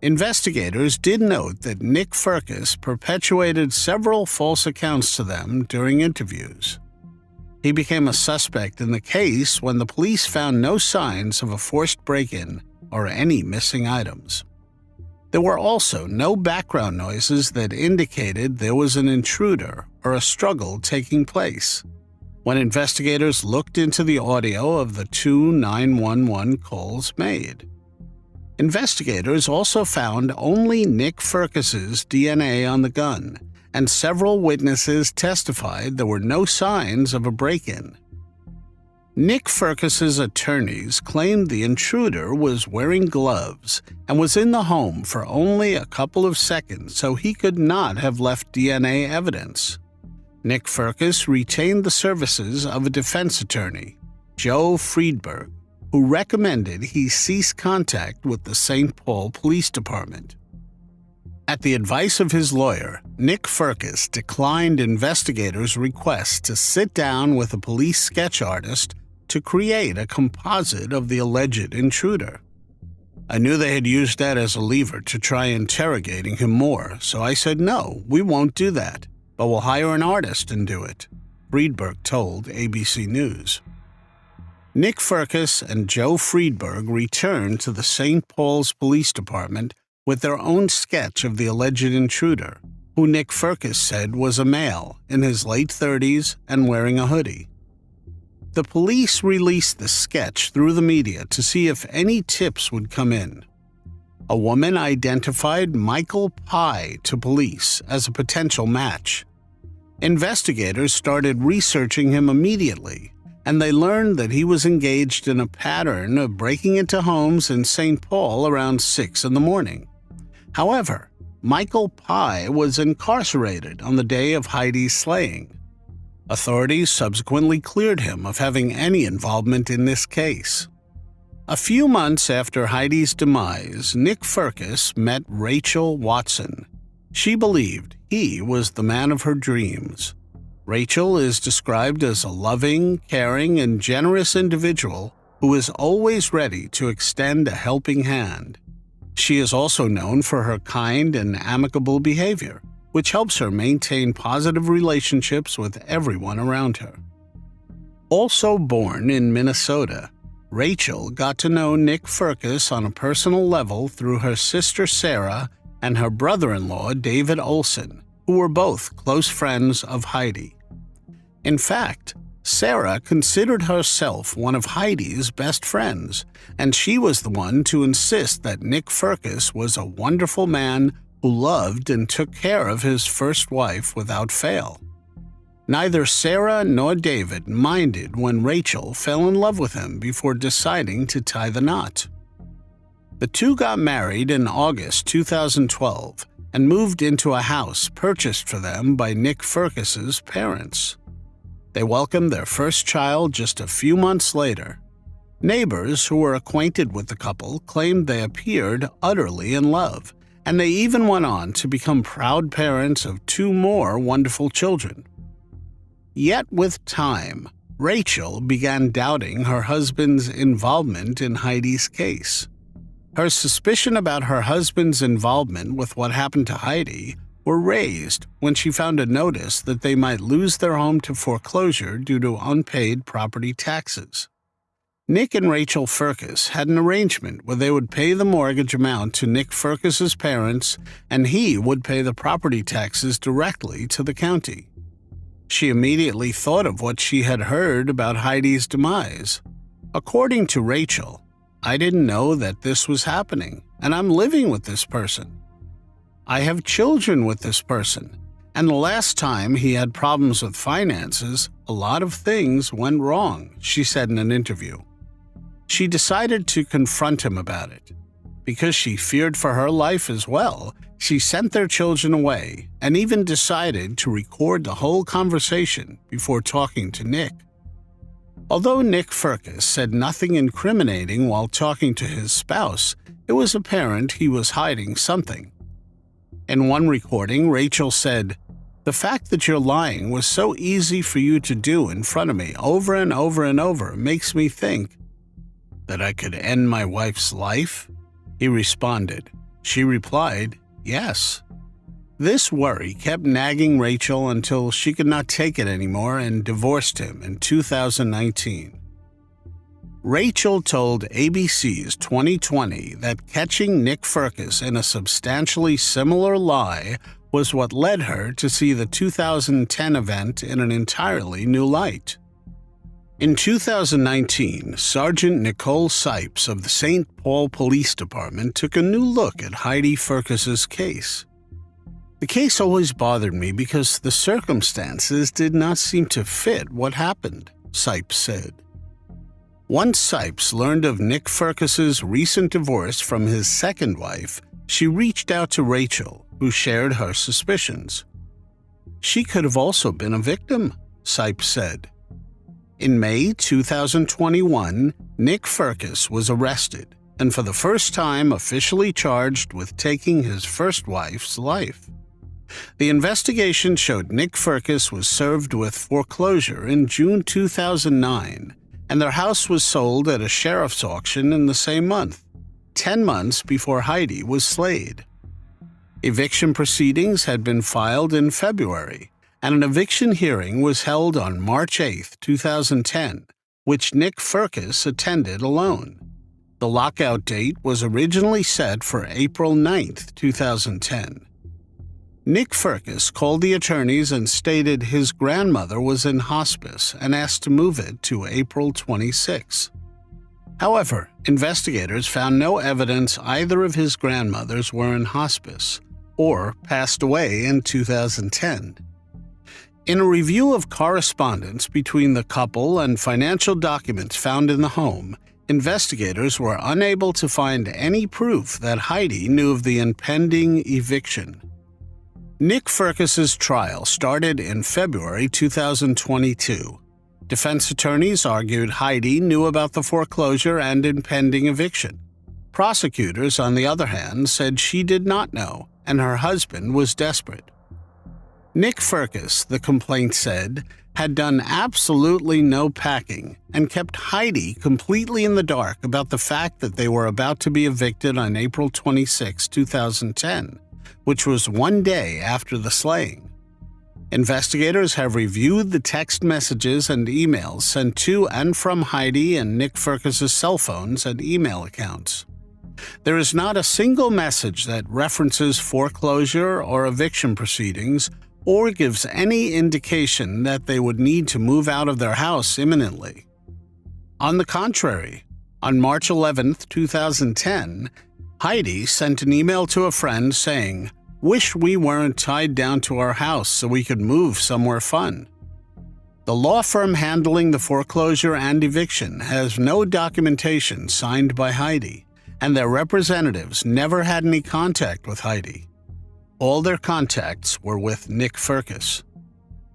Investigators did note that Nick Firkus perpetuated several false accounts to them during interviews. He became a suspect in the case when the police found no signs of a forced break-in or any missing items. There were also no background noises that indicated there was an intruder or a struggle taking place. When investigators looked into the audio of the 2 911 calls made, investigators also found only Nick Firkus's DNA on the gun, and several witnesses testified there were no signs of a break-in. Nick Firkus's attorneys claimed the intruder was wearing gloves and was in the home for only a couple of seconds, so he could not have left DNA evidence. Nick Firkus retained the services of a defense attorney, Joe Friedberg, who recommended he cease contact with the St. Paul Police Department. At the advice of his lawyer, Nick Firkus declined investigators' request to sit down with a police sketch artist to create a composite of the alleged intruder. I knew they had used that as a lever to try interrogating him more, so I said, no, we won't do that, but we'll hire an artist and do it, Friedberg told ABC News. Nick Firkus and Joe Friedberg returned to the St. Paul's Police Department with their own sketch of the alleged intruder, who Nick Firkus said was a male in his late 30s and wearing a hoodie. The police released the sketch through the media to see if any tips would come in. A woman identified Michael Pye to police as a potential match. Investigators started researching him immediately, and they learned that he was engaged in a pattern of breaking into homes in St. Paul around 6 in the morning. However, Michael Pye was incarcerated on the day of Heidi's slaying. Authorities subsequently cleared him of having any involvement in this case. A few months after Heidi's demise, Nick Firkus met Rachel Watson. She believed he was the man of her dreams. Rachel is described as a loving, caring, and generous individual who is always ready to extend a helping hand. She is also known for her kind and amicable behavior, which helps her maintain positive relationships with everyone around her. Also born in Minnesota, Rachel got to know Nick Firkus on a personal level through her sister Sarah and her brother-in-law David Olson, who were both close friends of Heidi. In fact, Sarah considered herself one of Heidi's best friends, and she was the one to insist that Nick Firkus was a wonderful man who loved and took care of his first wife without fail. Neither Sarah nor David minded when Rachel fell in love with him before deciding to tie the knot. The two got married in August 2012 and moved into a house purchased for them by Nick Firkus's parents. They welcomed their first child just a few months later. Neighbors who were acquainted with the couple claimed they appeared utterly in love, and they even went on to become proud parents of 2 more wonderful children. Yet with time, Rachel began doubting her husband's involvement in Heidi's case. Her suspicion about her husband's involvement with what happened to Heidi were raised when she found a notice that they might lose their home to foreclosure due to unpaid property taxes. Nick and Rachel Firkus had an arrangement where they would pay the mortgage amount to Nick Firkus's parents, and he would pay the property taxes directly to the county. She immediately thought of what she had heard about Heidi's demise. According to Rachel, "I didn't know that this was happening, and I'm living with this person. I have children with this person, and the last time he had problems with finances, a lot of things went wrong," she said in an interview. She decided to confront him about it. Because she feared for her life as well, she sent their children away and even decided to record the whole conversation before talking to Nick. Although Nick Firkus said nothing incriminating while talking to his spouse, it was apparent he was hiding something. In one recording, Rachel said, "The fact that you're lying was so easy for you to do in front of me over and over and over makes me think that I could end my wife's life?" He responded. She replied, "Yes." This worry kept nagging Rachel until she could not take it anymore and divorced him in 2019. Rachel told ABC's 2020 that catching Nick Firkus in a substantially similar lie was what led her to see the 2010 event in an entirely new light. In 2019, Sergeant Nicole Sipes of the St. Paul Police Department took a new look at Heidi Firkus's case. "The case always bothered me because the circumstances did not seem to fit what happened," Sipes said. Once Sipes learned of Nick Firkus's recent divorce from his second wife, she reached out to Rachel, who shared her suspicions. "She could have also been a victim," Sipes said. In May 2021, Nick Firkus was arrested. and for the first time officially charged with taking his first wife's life. The investigation showed Nick Firkus was served with foreclosure in June 2009, and their house was sold at a sheriff's auction in the same month, 10 months before Heidi was slayed. Eviction proceedings had been filed in February, and an eviction hearing was held on March 8, 2010, which Nick Firkus attended alone. The lockout date was originally set for April 9, 2010. Nick Firkus called the attorneys and stated his grandmother was in hospice and asked to move it to April 26. However, investigators found no evidence either of his grandmothers were in hospice or passed away in 2010. In a review of correspondence between the couple and financial documents found in the home, investigators were unable to find any proof that Heidi knew of the impending eviction. Nick Firkus's trial started in February 2022. Defense attorneys argued Heidi knew about the foreclosure and impending eviction. Prosecutors, on the other hand, said she did not know, and her husband was desperate. Nick Firkus, the complaint said, had done absolutely no packing and kept Heidi completely in the dark about the fact that they were about to be evicted on April 26, 2010, which was one day after the slaying. Investigators have reviewed the text messages and emails sent to and from Heidi and Nick Firkus's cell phones and email accounts. There is not a single message that references foreclosure or eviction proceedings or gives any indication that they would need to move out of their house imminently. On the contrary, on March 11, 2010, Heidi sent an email to a friend saying, "Wish we weren't tied down to our house so we could move somewhere fun." The law firm handling the foreclosure and eviction has no documentation signed by Heidi, and their representatives never had any contact with Heidi. All their contacts were with Nick Firkus.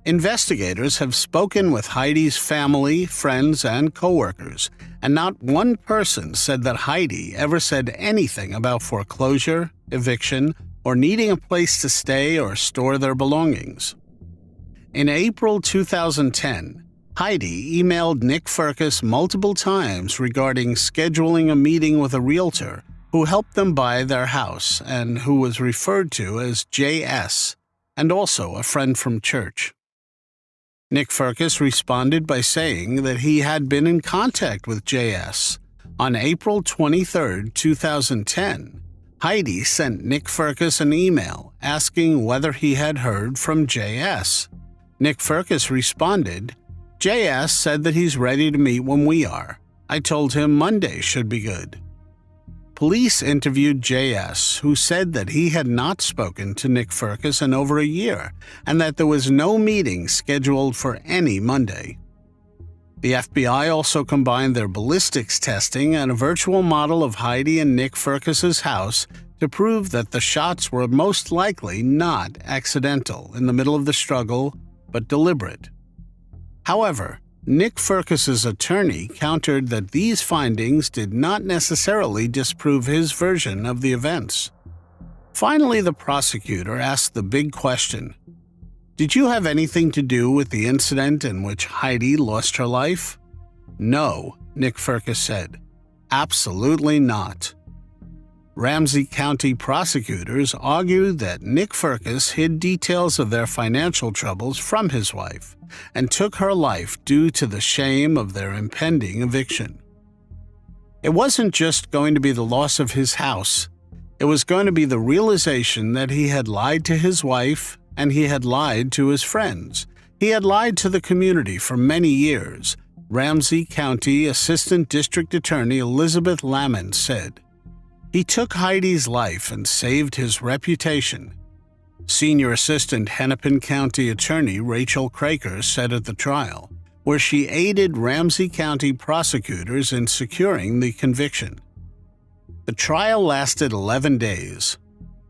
Investigators have spoken with Heidi's family, friends, and coworkers, and not one person said that Heidi ever said anything about foreclosure, eviction, or needing a place to stay or store their belongings. In April 2010, Heidi emailed Nick Firkus multiple times regarding scheduling a meeting with a realtor who helped them buy their house and who was referred to as JS, and also a friend from church. Nick Firkus responded by saying that he had been in contact with JS. On April 23, 2010, Heidi sent Nick Firkus an email asking whether he had heard from JS. Nick Firkus responded, "JS said that he's ready to meet when we are. I told him Monday should be good." Police interviewed JS, who said that he had not spoken to Nick Firkus in over a year and that there was no meeting scheduled for any Monday. The FBI also combined their ballistics testing and a virtual model of Heidi and Nick Firkus's house to prove that the shots were most likely not accidental in the middle of the struggle, but deliberate. However, Nick Firkus's attorney countered that these findings did not necessarily disprove his version of the events. Finally, the prosecutor asked the big question: "Did you have anything to do with the incident in which Heidi lost her life?" "No," Nick Firkus said. "Absolutely not." Ramsey County prosecutors argued that Nick Firkus hid details of their financial troubles from his wife and took her life due to the shame of their impending eviction. It wasn't just going to be the loss of his house. It was going to be the realization that he had lied to his wife and he had lied to his friends. He had lied to the community for many years, Ramsey County Assistant District Attorney Elizabeth Lamont said. He took Heidi's life and saved his reputation. Senior Assistant Hennepin County Attorney Rachel Craker said at the trial, where she aided Ramsey County prosecutors in securing the conviction. The trial lasted 11 days.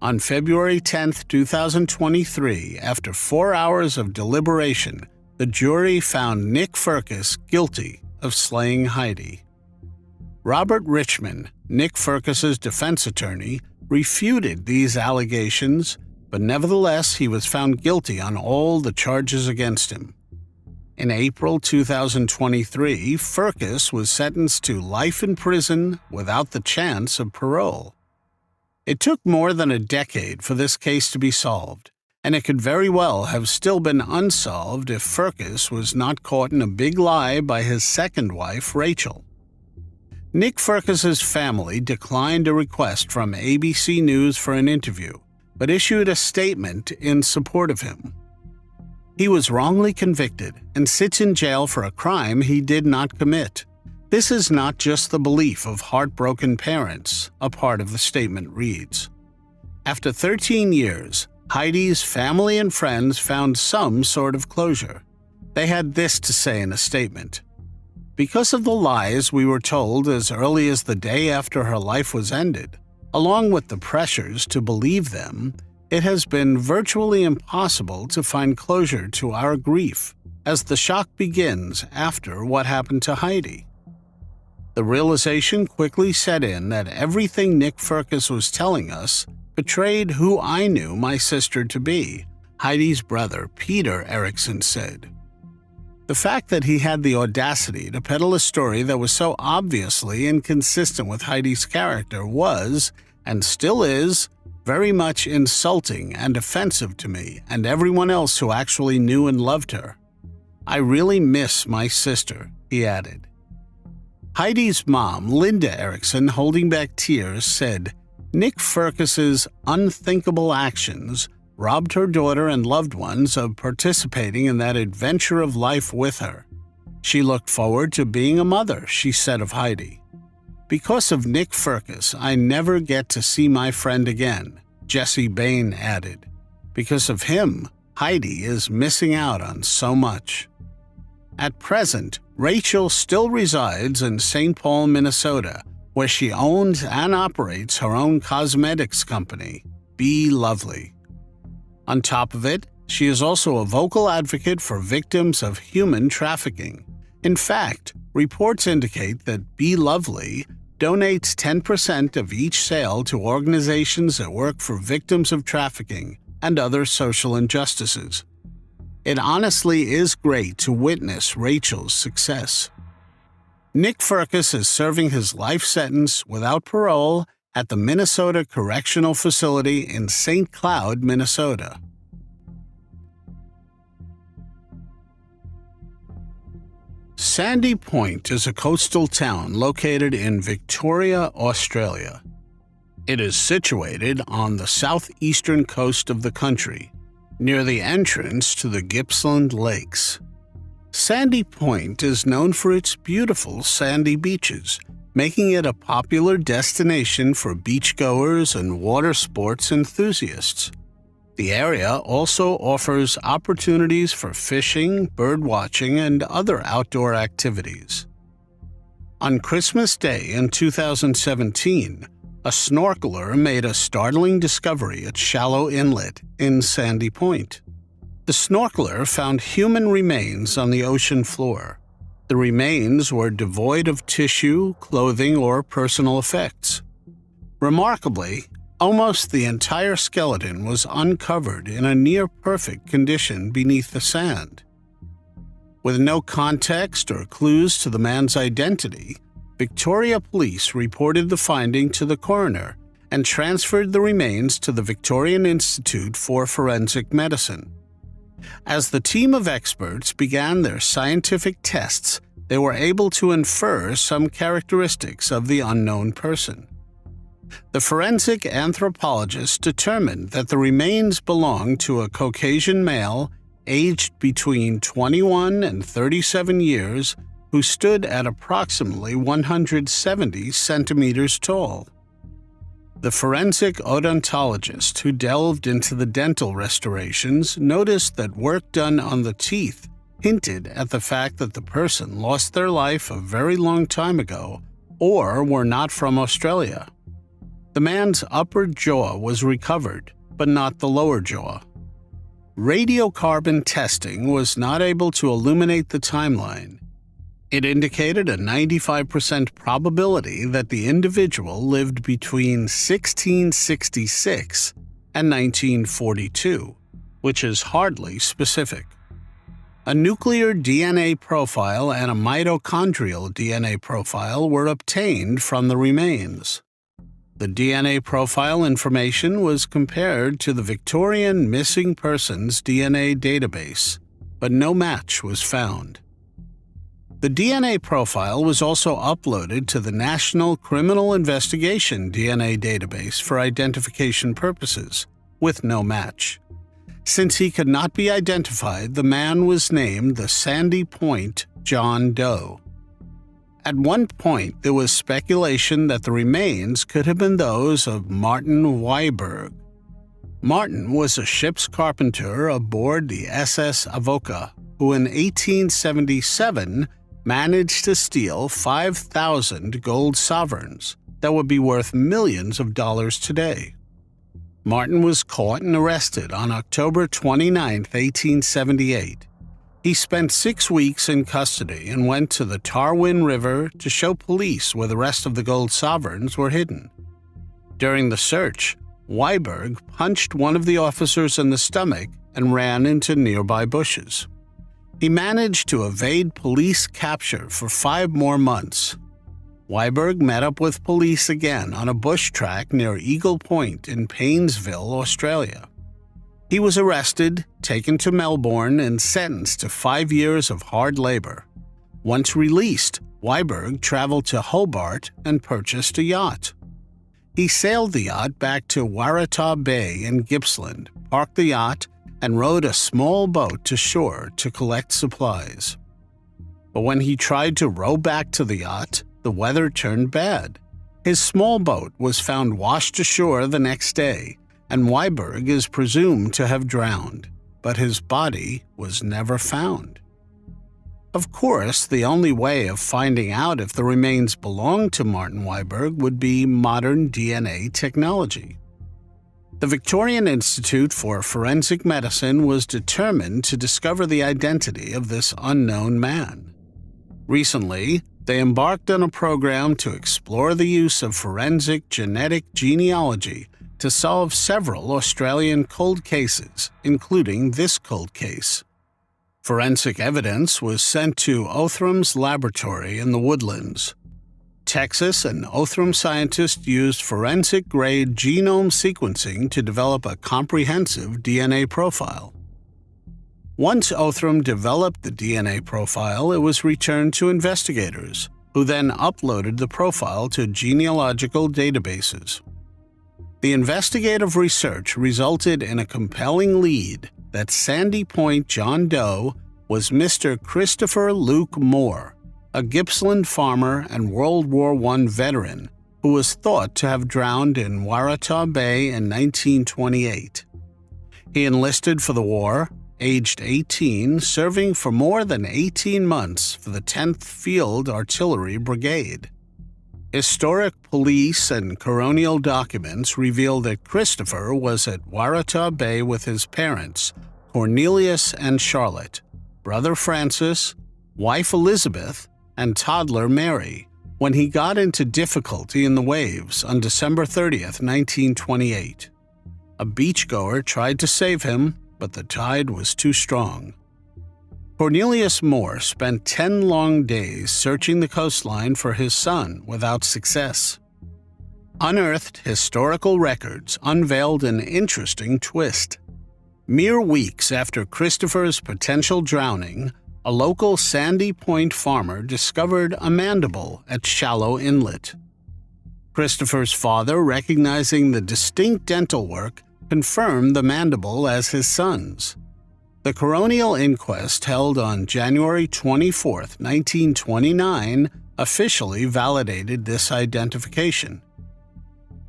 On February 10, 2023, after 4 hours of deliberation, the jury found Nick Firkus guilty of slaying Heidi. Robert Richmond, Nick Firkus's defense attorney, refuted these allegations, but nevertheless he was found guilty on all the charges against him. In April 2023, Firkus was sentenced to life in prison without the chance of parole. It took more than a decade for this case to be solved, and it could very well have still been unsolved if Firkus was not caught in a big lie by his second wife, Rachel. Nick Firkus's family declined a request from ABC News for an interview, but issued a statement in support of him. He was wrongly convicted and sits in jail for a crime he did not commit. This is not just the belief of heartbroken parents, a part of the statement reads. After 13 years, Heidi's family and friends found some sort of closure. They had this to say in a statement. Because of the lies we were told as early as the day after her life was ended, along with the pressures to believe them, it has been virtually impossible to find closure to our grief as the shock begins after what happened to Heidi. The realization quickly set in that everything Nick Firkus was telling us betrayed who I knew my sister to be, Heidi's brother, Peter Erickson said. The fact that he had the audacity to peddle a story that was so obviously inconsistent with Heidi's character was, and still is, very much insulting and offensive to me and everyone else who actually knew and loved her. I really miss my sister, he added. Heidi's mom, Linda Erickson, holding back tears, said, Nick Firkus's unthinkable actions robbed her daughter and loved ones of participating in that adventure of life with her. She looked forward to being a mother, she said of Heidi. Because of Nick Firkus, I never get to see my friend again, Jesse Bain added. Because of him, Heidi is missing out on so much. At present, Rachel still resides in St. Paul, Minnesota, where she owns and operates her own cosmetics company, Be Lovely. On top of it, she is also a vocal advocate for victims of human trafficking. In fact, reports indicate that Be Lovely donates 10% of each sale to organizations that work for victims of trafficking and other social injustices. It honestly is great to witness Rachel's success. Nick Firkus is serving his life sentence without parole at the Minnesota Correctional Facility in St. Cloud, Minnesota. Sandy Point is a coastal town located in Victoria, Australia. It is situated on the southeastern coast of the country, near the entrance to the Gippsland Lakes. Sandy Point is known for its beautiful sandy beaches, making it a popular destination for beachgoers and water sports enthusiasts. The area also offers opportunities for fishing, birdwatching, and other outdoor activities. On Christmas Day in 2017, a snorkeler made a startling discovery at Shallow Inlet in Sandy Point. The snorkeler found human remains on the ocean floor. The remains were devoid of tissue, clothing, or personal effects. Remarkably, almost the entire skeleton was uncovered in a near-perfect condition beneath the sand. With no context or clues to the man's identity, Victoria Police reported the finding to the coroner and transferred the remains to the Victorian Institute for Forensic Medicine. As the team of experts began their scientific tests, they were able to infer some characteristics of the unknown person. The forensic anthropologist determined that the remains belonged to a Caucasian male aged between 21 and 37 years who stood at approximately 170 centimeters tall. The forensic odontologist who delved into the dental restorations noticed that work done on the teeth hinted at the fact that the person lost their life a very long time ago or were not from Australia. The man's upper jaw was recovered, but not the lower jaw. Radiocarbon testing was not able to illuminate the timeline. It indicated a 95% probability that the individual lived between 1666 and 1942, which is hardly specific. A nuclear DNA profile and a mitochondrial DNA profile were obtained from the remains. The DNA profile information was compared to the Victorian Missing Persons DNA database, but no match was found. The DNA profile was also uploaded to the National Criminal Investigation DNA database for identification purposes, with no match. Since he could not be identified, the man was named the Sandy Point John Doe. At one point, there was speculation that the remains could have been those of Martin Weiberg. Martin was a ship's carpenter aboard the SS Avoca, who in 1877 managed to steal 5,000 gold sovereigns that would be worth millions of dollars today. Martin was caught and arrested on October 29, 1878. He spent 6 weeks in custody and went to the Tarwin River to show police where the rest of the gold sovereigns were hidden. During the search, Weiberg punched one of the officers in the stomach and ran into nearby bushes. He managed to evade police capture for 5 more months. Weiberg met up with police again on a bush track near Eagle Point in Paynesville, Australia. He was arrested, taken to Melbourne, and sentenced to 5 years of hard labor. Once released, Weiberg traveled to Hobart and purchased a yacht. He sailed the yacht back to Waratah Bay in Gippsland, parked the yacht, and rowed a small boat to shore to collect supplies. But when he tried to row back to the yacht, the weather turned bad. His small boat was found washed ashore the next day, and Weiberg is presumed to have drowned, but his body was never found. Of course, the only way of finding out if the remains belonged to Martin Weiberg would be modern DNA technology. The Victorian Institute for Forensic Medicine was determined to discover the identity of this unknown man. Recently, they embarked on a program to explore the use of forensic genetic genealogy to solve several Australian cold cases, including this cold case. Forensic evidence was sent to Othram's laboratory in the Woodlands. Texas and Othram scientists used forensic-grade genome sequencing to develop a comprehensive DNA profile. Once Othram developed the DNA profile, it was returned to investigators, who then uploaded the profile to genealogical databases. The investigative research resulted in a compelling lead that Sandy Point John Doe was Mr. Christopher Luke Moore, a Gippsland farmer and World War I veteran who was thought to have drowned in Waratah Bay in 1928. He enlisted for the war, aged 18, serving for more than 18 months for the 10th Field Artillery Brigade. Historic police and coronial documents reveal that Christopher was at Waratah Bay with his parents, Cornelius and Charlotte, brother Francis, wife Elizabeth, and toddler Mary, when he got into difficulty in the waves on December 30th, 1928. A beachgoer tried to save him, but the tide was too strong. Cornelius Moore spent 10 long days searching the coastline for his son without success. Unearthed historical records unveiled an interesting twist. Mere weeks after Christopher's potential drowning, a local Sandy Point farmer discovered a mandible at Shallow Inlet. Christopher's father, recognizing the distinct dental work, confirmed the mandible as his son's. The coronial inquest held on January 24, 1929, officially validated this identification.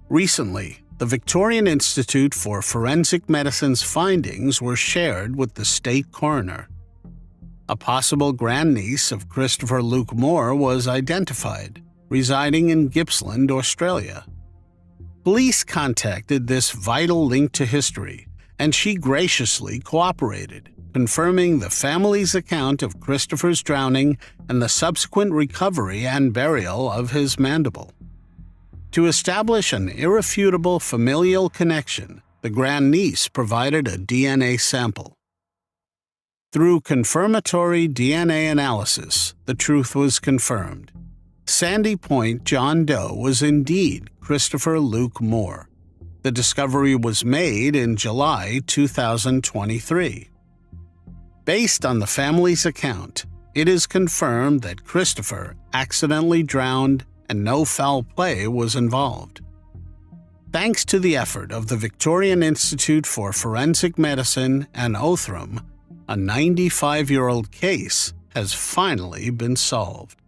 Recently, the Victorian Institute for Forensic Medicine's findings were shared with the state coroner. A possible grandniece of Christopher Luke Moore was identified, residing in Gippsland, Australia. Police contacted this vital link to history, and she graciously cooperated, confirming the family's account of Christopher's drowning and the subsequent recovery and burial of his mandible. To establish an irrefutable familial connection, the grandniece provided a DNA sample. Through confirmatory DNA analysis, the truth was confirmed. Sandy Point John Doe was indeed Christopher Luke Moore. The discovery was made in July 2023. Based on the family's account, it is confirmed that Christopher accidentally drowned and no foul play was involved. Thanks to the effort of the Victorian Institute for Forensic Medicine and Othram, a 95-year-old case has finally been solved.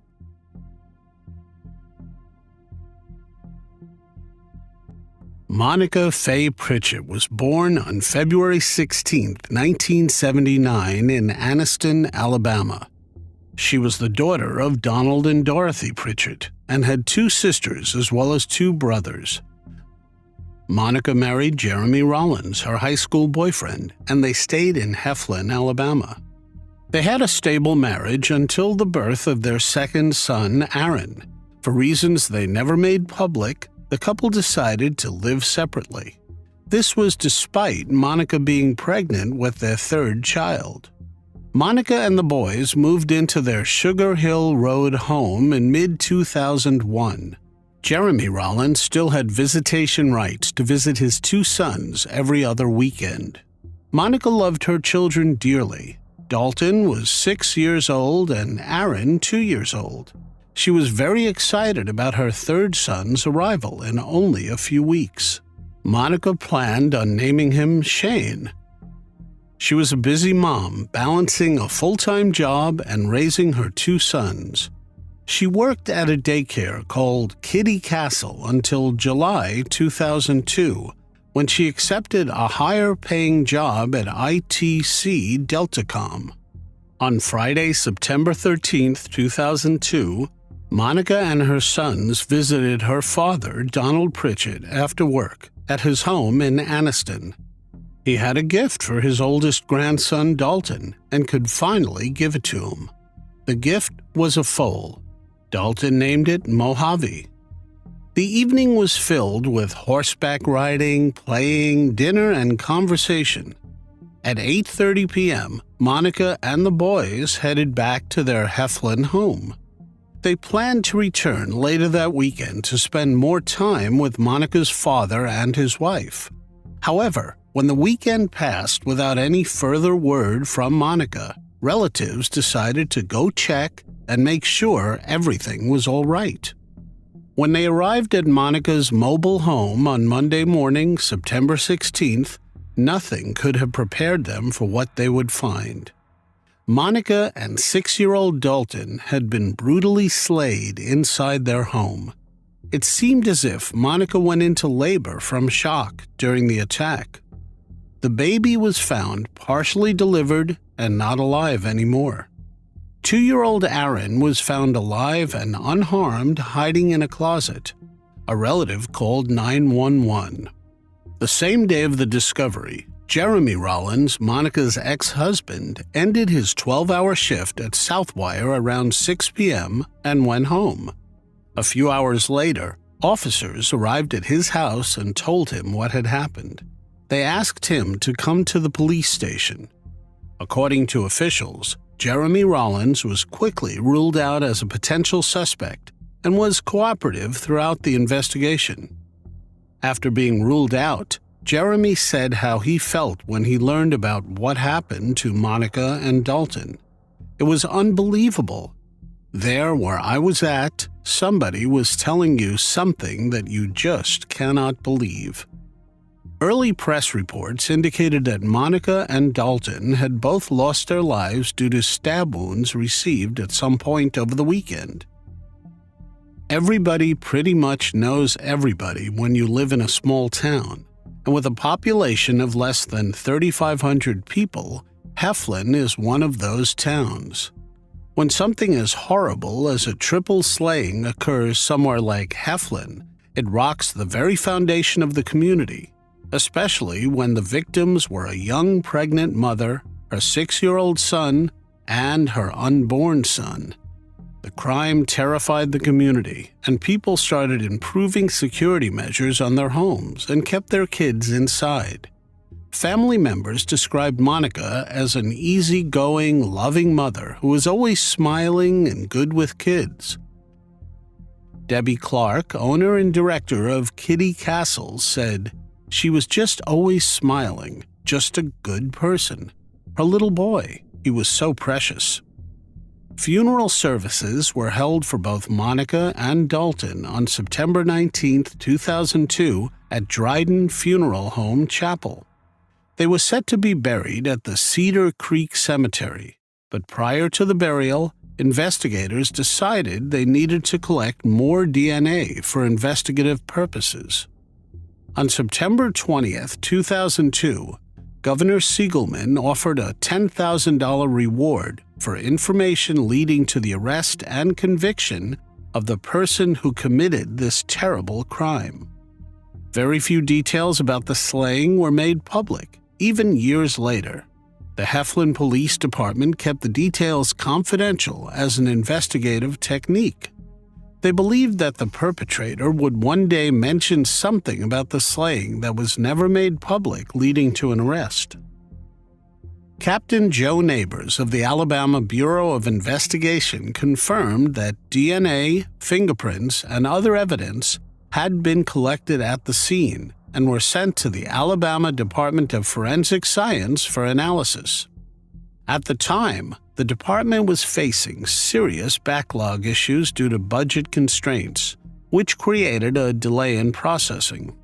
Monica Faye Pritchett was born on February 16, 1979 in Anniston, Alabama. She was the daughter of Donald and Dorothy Pritchett and had 2 sisters as well as 2 brothers. Monica married Jeremy Rollins, her high school boyfriend, and they stayed in Heflin, Alabama. They had a stable marriage until the birth of their second son, Aaron. For reasons they never made public, the couple decided to live separately. This was despite Monica being pregnant with their 3rd child. Monica and the boys moved into their Sugar Hill Road home in mid-2001. Jeremy Rollins still had visitation rights to visit his 2 sons every other weekend. Monica loved her children dearly. Dalton was 6 years old and Aaron 2 years old. She was very excited about her 3rd son's arrival in only a few weeks. Monica planned on naming him Shane. She was a busy mom, balancing a full-time job and raising her 2 sons. She worked at a daycare called Kitty Castle until July 2002, when she accepted a higher-paying job at ITC Deltacom. On Friday, September 13, 2002, Monica and her sons visited her father, Donald Pritchett, after work at his home in Anniston. He had a gift for his oldest grandson, Dalton, and could finally give it to him. The gift was a foal. Dalton named it Mojave. The evening was filled with horseback riding, playing, dinner, and conversation. At 8:30 p.m., Monica and the boys headed back to their Heflin home. They planned to return later that weekend to spend more time with Monica's father and his wife. However, when the weekend passed without any further word from Monica, relatives decided to go check and make sure everything was all right. When they arrived at Monica's mobile home on Monday morning, September 16th, nothing could have prepared them for what they would find. Monica and 6-year-old Dalton had been brutally slayed inside their home. It seemed as if Monica went into labor from shock during the attack. The baby was found partially delivered and not alive anymore. 2-year-old Aaron was found alive and unharmed, hiding in a closet. A relative called 911. The same day of the discovery, Jeremy Rollins, Monica's ex-husband, ended his 12-hour shift at Southwire around 6 p.m. and went home. A few hours later, officers arrived at his house and told him what had happened. They asked him to come to the police station. According to officials, Jeremy Rollins was quickly ruled out as a potential suspect and was cooperative throughout the investigation. After being ruled out, Jeremy said how he felt when he learned about what happened to Monica and Dalton. It was unbelievable. There where I was at, somebody was telling you something that you just cannot believe. Early press reports indicated that Monica and Dalton had both lost their lives due to stab wounds received at some point over the weekend. Everybody pretty much knows everybody when you live in a small town. And with a population of less than 3,500 people, Heflin is one of those towns. When something as horrible as a triple slaying occurs somewhere like Heflin, it rocks the very foundation of the community, especially when the victims were a young pregnant mother, her 6-year-old son, and her unborn son. The crime terrified the community, and people started improving security measures on their homes and kept their kids inside. Family members described Monica as an easygoing, loving mother who was always smiling and good with kids. Debbie Clark, owner and director of Kitty Castles, said, "She was just always smiling, just a good person. Her little boy, he was so precious." Funeral services were held for both Monica and Dalton on September 19, 2002, at Dryden Funeral Home Chapel. They were set to be buried at the Cedar Creek Cemetery, but prior to the burial, investigators decided they needed to collect more DNA for investigative purposes. On September 20, 2002, Governor Siegelman offered a $10,000 reward for information leading to the arrest and conviction of the person who committed this terrible crime. Very few details about the slaying were made public, even years later. The Heflin Police Department kept the details confidential as an investigative technique. They believed that the perpetrator would one day mention something about the slaying that was never made public, leading to an arrest. Captain Joe Neighbors of the Alabama Bureau of Investigation confirmed that DNA, fingerprints, and other evidence had been collected at the scene and were sent to the Alabama Department of Forensic Science for analysis. At the time, the department was facing serious backlog issues due to budget constraints, which created a delay in processing.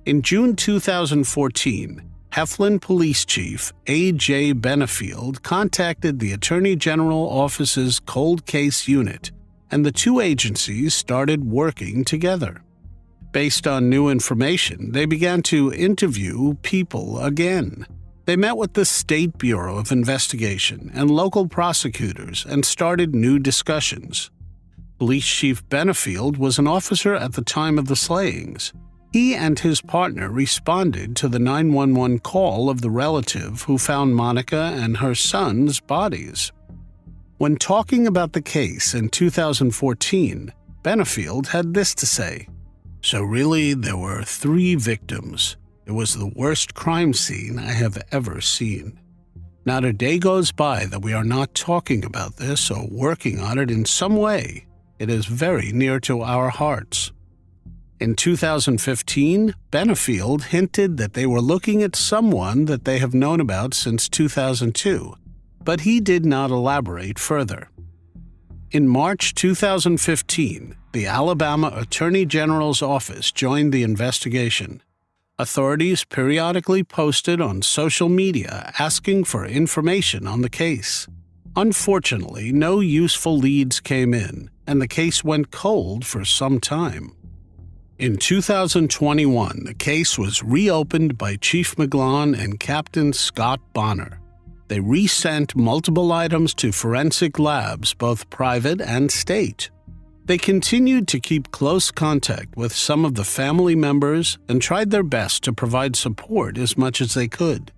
In June 2014, Heflin Police Chief A.J. Benefield contacted the Attorney General Office's Cold Case Unit, and the two agencies started working together. Based on new information, they began to interview people again. They met with the State Bureau of Investigation and local prosecutors and started new discussions. Police Chief Benefield was an officer at the time of the slayings. He and his partner responded to the 911 call of the relative who found Monica and her son's bodies. When talking about the case in 2014, Benefield had this to say: "So really, there were 3 victims. It was the worst crime scene I have ever seen. Not a day goes by that we are not talking about this or working on it in some way. It is very near to our hearts." In 2015, Benefield hinted that they were looking at someone that they have known about since 2002, but he did not elaborate further. In March 2015, the Alabama Attorney General's office joined the investigation. Authorities periodically posted on social media asking for information on the case. Unfortunately, no useful leads came in, and the case went cold for some time. In 2021, the case was reopened by Chief McGlone and Captain Scott Bonner. They resent multiple items to forensic labs, both private and state. They continued to keep close contact with some of the family members and tried their best to provide support as much as they could.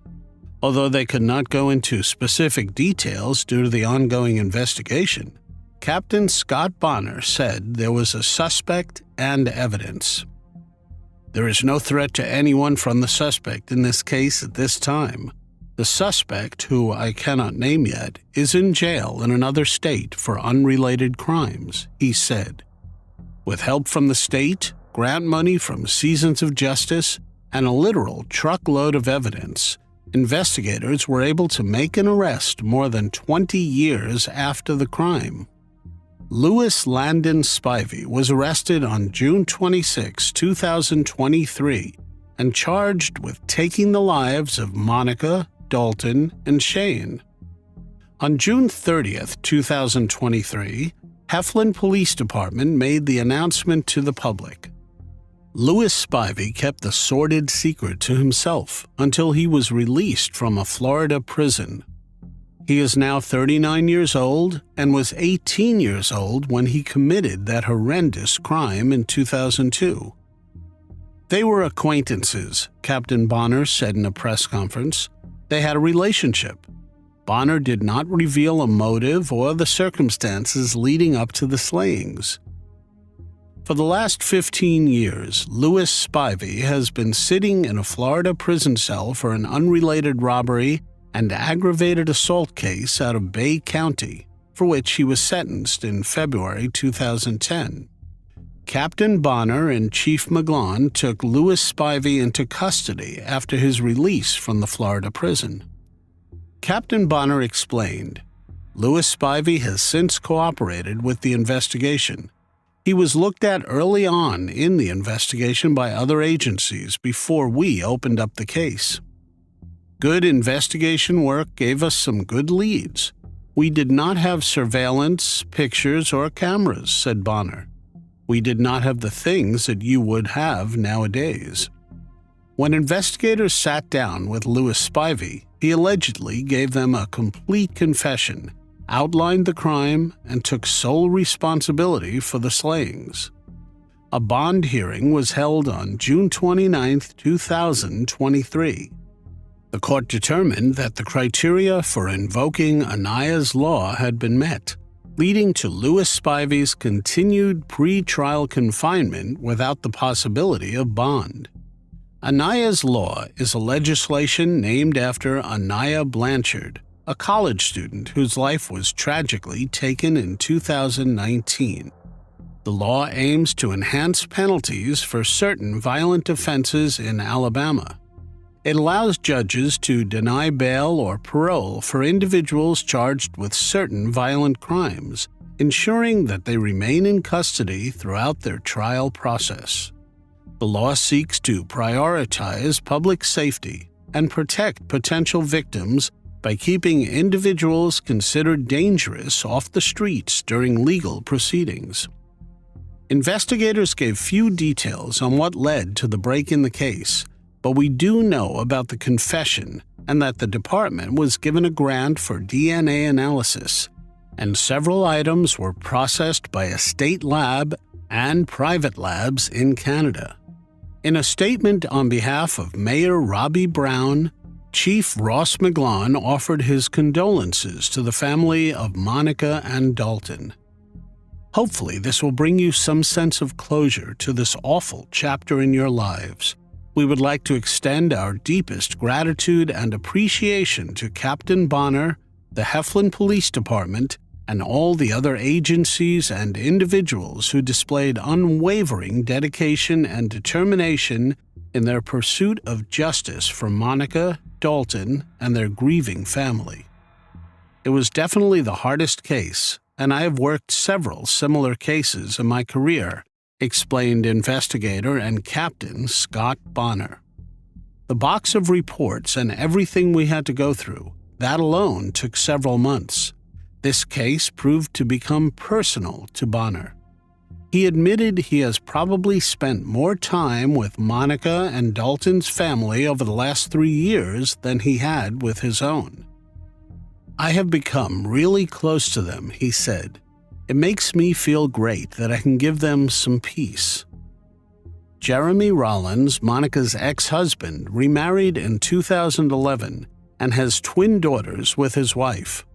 Although they could not go into specific details due to the ongoing investigation, Captain Scott Bonner said there was a suspect and evidence. "There is no threat to anyone from the suspect in this case at this time. The suspect, who I cannot name yet, is in jail in another state for unrelated crimes," he said. With help from the state, grant money from Seasons of Justice, and a literal truckload of evidence, investigators were able to make an arrest more than 20 years after the crime. Louis Landon Spivey was arrested on June 26, 2023, and charged with taking the lives of Monica, Dalton, and Shane. On June 30, 2023, Heflin Police Department made the announcement to the public. Louis Spivey kept the sordid secret to himself until he was released from a Florida prison. He is now 39 years old and was 18 years old when he committed that horrendous crime in 2002. They were acquaintances, Captain Bonner said in a press conference. They had a relationship. Bonner did not reveal a motive or the circumstances leading up to the slayings. For the last 15 years, Louis Spivey has been sitting in a Florida prison cell for an unrelated robbery and aggravated assault case out of Bay County, for which he was sentenced in February 2010. Captain Bonner and Chief McGlone took Louis Spivey into custody after his release from the Florida prison. Captain Bonner explained, "Louis Spivey has since cooperated with the investigation. He was looked at early on in the investigation by other agencies before we opened up the case. Good investigation work gave us some good leads. We did not have surveillance, pictures, or cameras," said Bonner. "We did not have the things that you would have nowadays." When investigators sat down with Louis Spivey, he allegedly gave them a complete confession, outlined the crime, and took sole responsibility for the slayings. A bond hearing was held on June 29, 2023. The court determined that the criteria for invoking Anaya's law had been met, leading to Louis Spivey's continued pre-trial confinement without the possibility of bond. Anaya's law is a legislation named after Anaya Blanchard, a college student whose life was tragically taken in 2019. The law aims to enhance penalties for certain violent offenses in Alabama. It allows judges to deny bail or parole for individuals charged with certain violent crimes, ensuring that they remain in custody throughout their trial process. The law seeks to prioritize public safety and protect potential victims by keeping individuals considered dangerous off the streets during legal proceedings. Investigators gave few details on what led to the break in the case, but we do know about the confession and that the department was given a grant for DNA analysis, and several items were processed by a state lab and private labs in Canada. In a statement on behalf of Mayor Robbie Brown, Chief Ross McGlone offered his condolences to the family of Monica and Dalton. Hopefully, this will bring you some sense of closure to this awful chapter in your lives. We would like to extend our deepest gratitude and appreciation to Captain Bonner, the Heflin Police Department, and all the other agencies and individuals who displayed unwavering dedication and determination in their pursuit of justice for Monica, Dalton, and their grieving family. It was definitely the hardest case, and I have worked several similar cases in my career, explained investigator and Captain Scott Bonner. The box of reports and everything we had to go through, that alone took several months. This case proved to become personal to Bonner. He admitted he has probably spent more time with Monica and Dalton's family over the last 3 years than he had with his own. "I have become really close to them," he said. "It makes me feel great that I can give them some peace." Jeremy Rollins, Monica's ex-husband, remarried in 2011 and has twin daughters with his wife.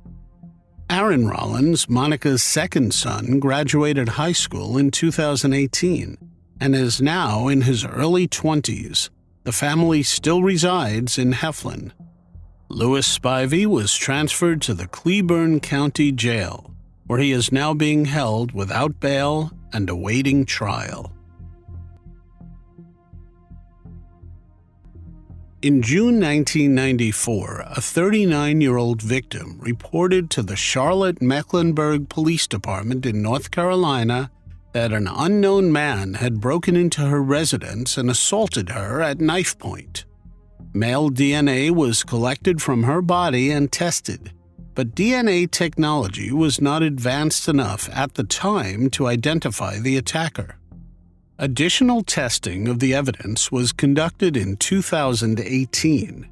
Aaron Rollins, Monica's second son, graduated high school in 2018 and is now in his early 20s. The family still resides in Heflin. Louis Spivey was transferred to the Cleburne County Jail, where he is now being held without bail and awaiting trial. In June 1994, a 39-year-old victim reported to the Charlotte-Mecklenburg Police Department in North Carolina that an unknown man had broken into her residence and assaulted her at knife point. Male DNA was collected from her body and tested, but DNA technology was not advanced enough at the time to identify the attacker. Additional testing of the evidence was conducted in 2018.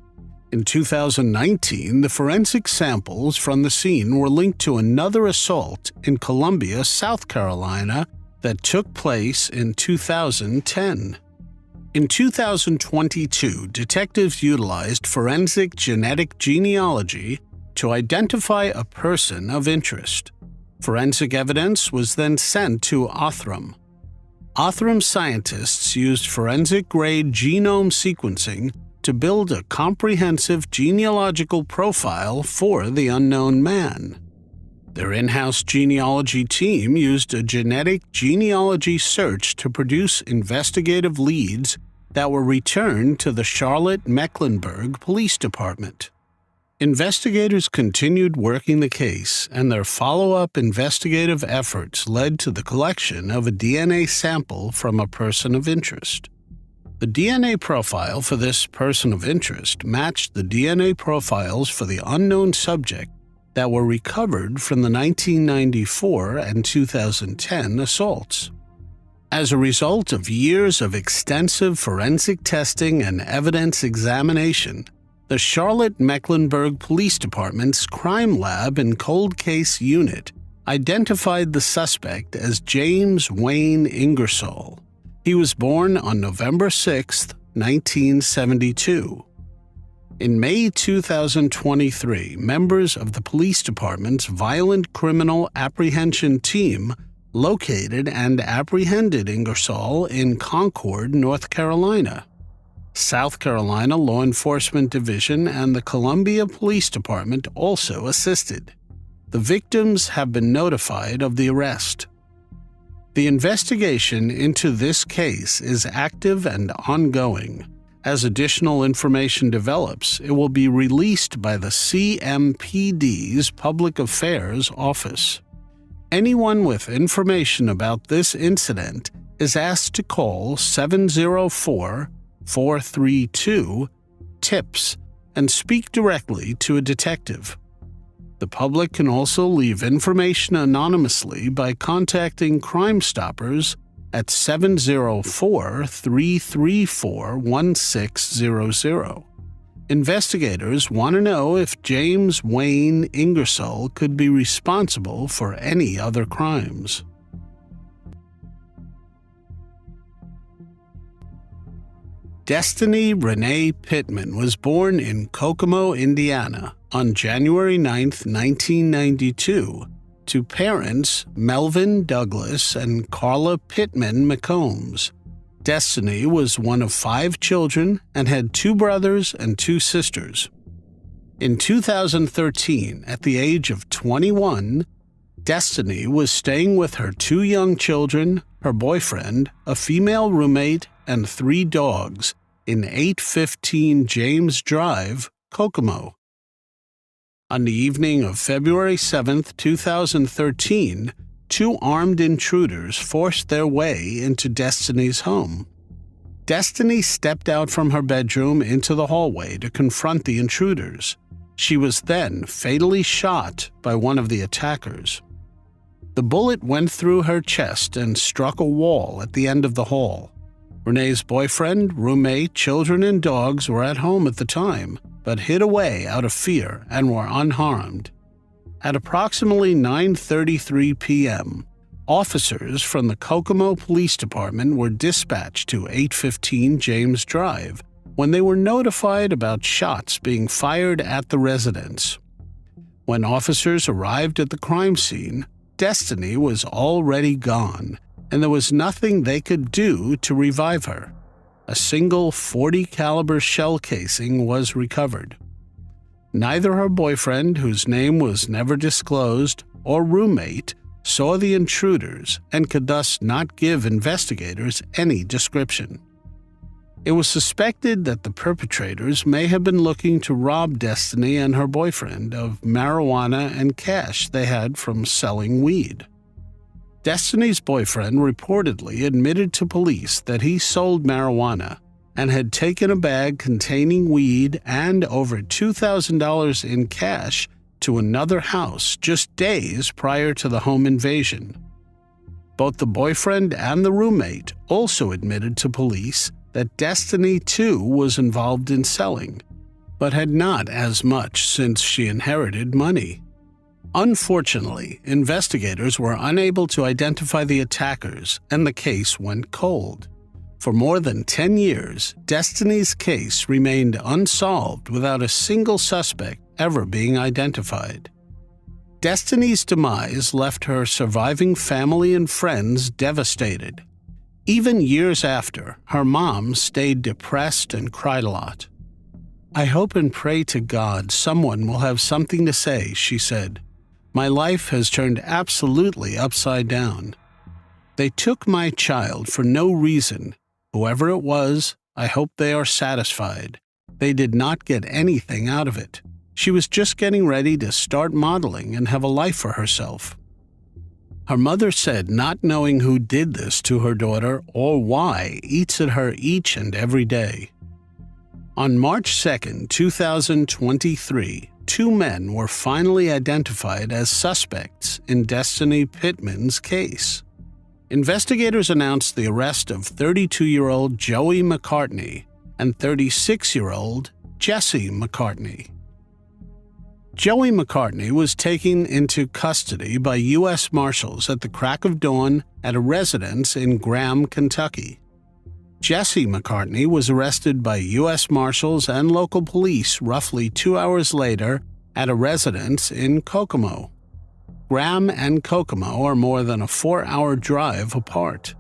In 2019, the forensic samples from the scene were linked to another assault in Columbia, South Carolina, that took place in 2010. In 2022, detectives utilized forensic genetic genealogy to identify a person of interest. Forensic evidence was then sent to Othram. Othram scientists used forensic-grade genome sequencing to build a comprehensive genealogical profile for the unknown man. Their in-house genealogy team used a genetic genealogy search to produce investigative leads that were returned to the Charlotte-Mecklenburg Police Department. Investigators continued working the case, and their follow-up investigative efforts led to the collection of a DNA sample from a person of interest. The DNA profile for this person of interest matched the DNA profiles for the unknown subject that were recovered from the 1994 and 2010 assaults. As a result of years of extensive forensic testing and evidence examination, the Charlotte-Mecklenburg Police Department's Crime Lab and Cold Case Unit identified the suspect as James Wayne Ingersoll. He was born on November 6, 1972. In May 2023, members of the police department's Violent Criminal Apprehension Team located and apprehended Ingersoll in Concord, North Carolina. South Carolina Law Enforcement Division and the Columbia Police Department also assisted. The victims have been notified of the arrest. The investigation into this case is active and ongoing. As additional information develops, it will be released by the CMPD's Public Affairs Office. Anyone with information about this incident is asked to call 704-432-TIPS and speak directly to a detective. The public can also leave information anonymously by contacting Crime Stoppers at 704-334-1600. Investigators want to know if James Wayne Ingersoll could be responsible for any other crimes. Destiny Renee Pittman was born in Kokomo, Indiana, on January 9, 1992, to parents Melvin Douglas and Carla Pittman McCombs. Destiny was one of 5 children and had 2 brothers and 2 sisters. In 2013, at the age of 21, Destiny was staying with her 2 young children, her boyfriend, a female roommate, and 3 dogs in 815 James Drive, Kokomo. On the evening of February 7, 2013, 2 armed intruders forced their way into Destiny's home. Destiny stepped out from her bedroom into the hallway to confront the intruders. She was then fatally shot by one of the attackers. The bullet went through her chest and struck a wall at the end of the hall. Renee's boyfriend, roommate, children, and dogs were at home at the time, but hid away out of fear and were unharmed. At approximately 9:33 p.m., officers from the Kokomo Police Department were dispatched to 815 James Drive when they were notified about shots being fired at the residence. When officers arrived at the crime scene, Destiny was already gone, and there was nothing they could do to revive her. A single .40 caliber shell casing was recovered. Neither her boyfriend, whose name was never disclosed, or roommate saw the intruders and could thus not give investigators any description. It was suspected that the perpetrators may have been looking to rob Destiny and her boyfriend of marijuana and cash they had from selling weed. Destiny's boyfriend reportedly admitted to police that he sold marijuana and had taken a bag containing weed and over $2,000 in cash to another house just days prior to the home invasion. Both the boyfriend and the roommate also admitted to police that Destiny too was involved in selling, but had not as much since she inherited money. Unfortunately, investigators were unable to identify the attackers, and the case went cold. For more than 10 years, Destiny's case remained unsolved without a single suspect ever being identified. Destiny's demise left her surviving family and friends devastated. Even years after, her mom stayed depressed and cried a lot. "I hope and pray to God someone will have something to say," she said. "My life has turned absolutely upside down. They took my child for no reason. Whoever it was, I hope they are satisfied. They did not get anything out of it. She was just getting ready to start modeling and have a life for herself." Her mother said not knowing who did this to her daughter or why eats at her each and every day. On March 2, 2023, 2 men were finally identified as suspects in Destiny Pittman's case. Investigators announced the arrest of 32-year-old Joey McCartney and 36-year-old Jesse McCartney. Joey McCartney was taken into custody by U.S. Marshals at the crack of dawn at a residence in Graham, Kentucky. Jesse McCartney was arrested by U.S. Marshals and local police roughly 2 hours later at a residence in Kokomo. Graham and Kokomo are more than a 4-hour drive apart.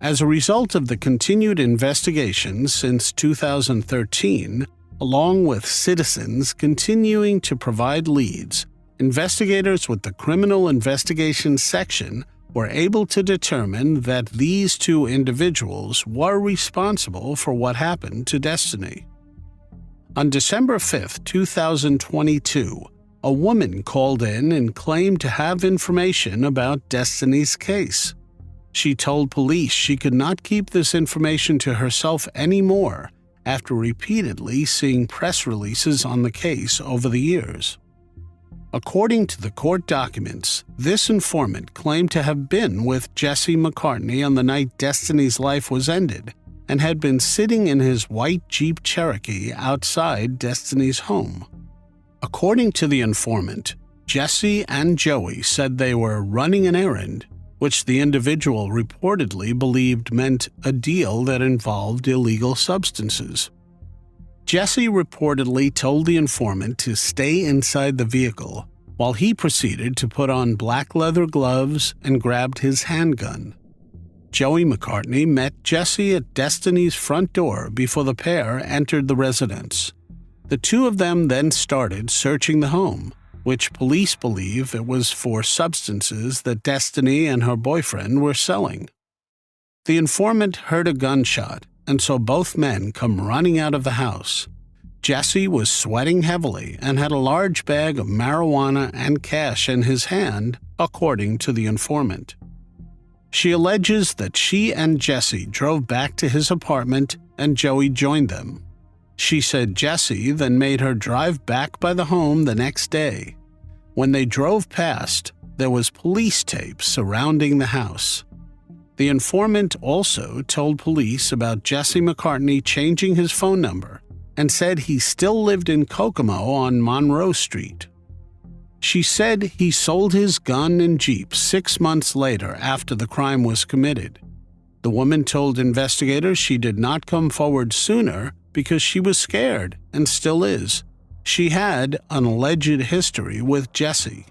As a result of the continued investigations since 2013, along with citizens continuing to provide leads, investigators with the Criminal Investigations Section were able to determine that these 2 individuals were responsible for what happened to Destiny. On December 5, 2022, a woman called in and claimed to have information about Destiny's case. She told police she could not keep this information to herself anymore after repeatedly seeing press releases on the case over the years. According to the court documents, this informant claimed to have been with Jesse McCartney on the night Destiny's life was ended and had been sitting in his white Jeep Cherokee outside Destiny's home. According to the informant, Jesse and Joey said they were running an errand, which the individual reportedly believed meant a deal that involved illegal substances. Jesse reportedly told the informant to stay inside the vehicle, while he proceeded to put on black leather gloves and grabbed his handgun. Joey McCartney met Jesse at Destiny's front door before the pair entered the residence. The 2 of them then started searching the home, which police believe it was for substances that Destiny and her boyfriend were selling. The informant heard a gunshot and saw both men come running out of the house. Jesse was sweating heavily and had a large bag of marijuana and cash in his hand, according to the informant. She alleges that she and Jesse drove back to his apartment and Joey joined them. She said Jesse then made her drive back by the home the next day. When they drove past, there was police tape surrounding the house. The informant also told police about Jesse McCartney changing his phone number and said he still lived in Kokomo on Monroe Street. She said he sold his gun and Jeep 6 months later after the crime was committed. The woman told investigators she did not come forward sooner because she was scared and still is. She had an alleged history with Jesse.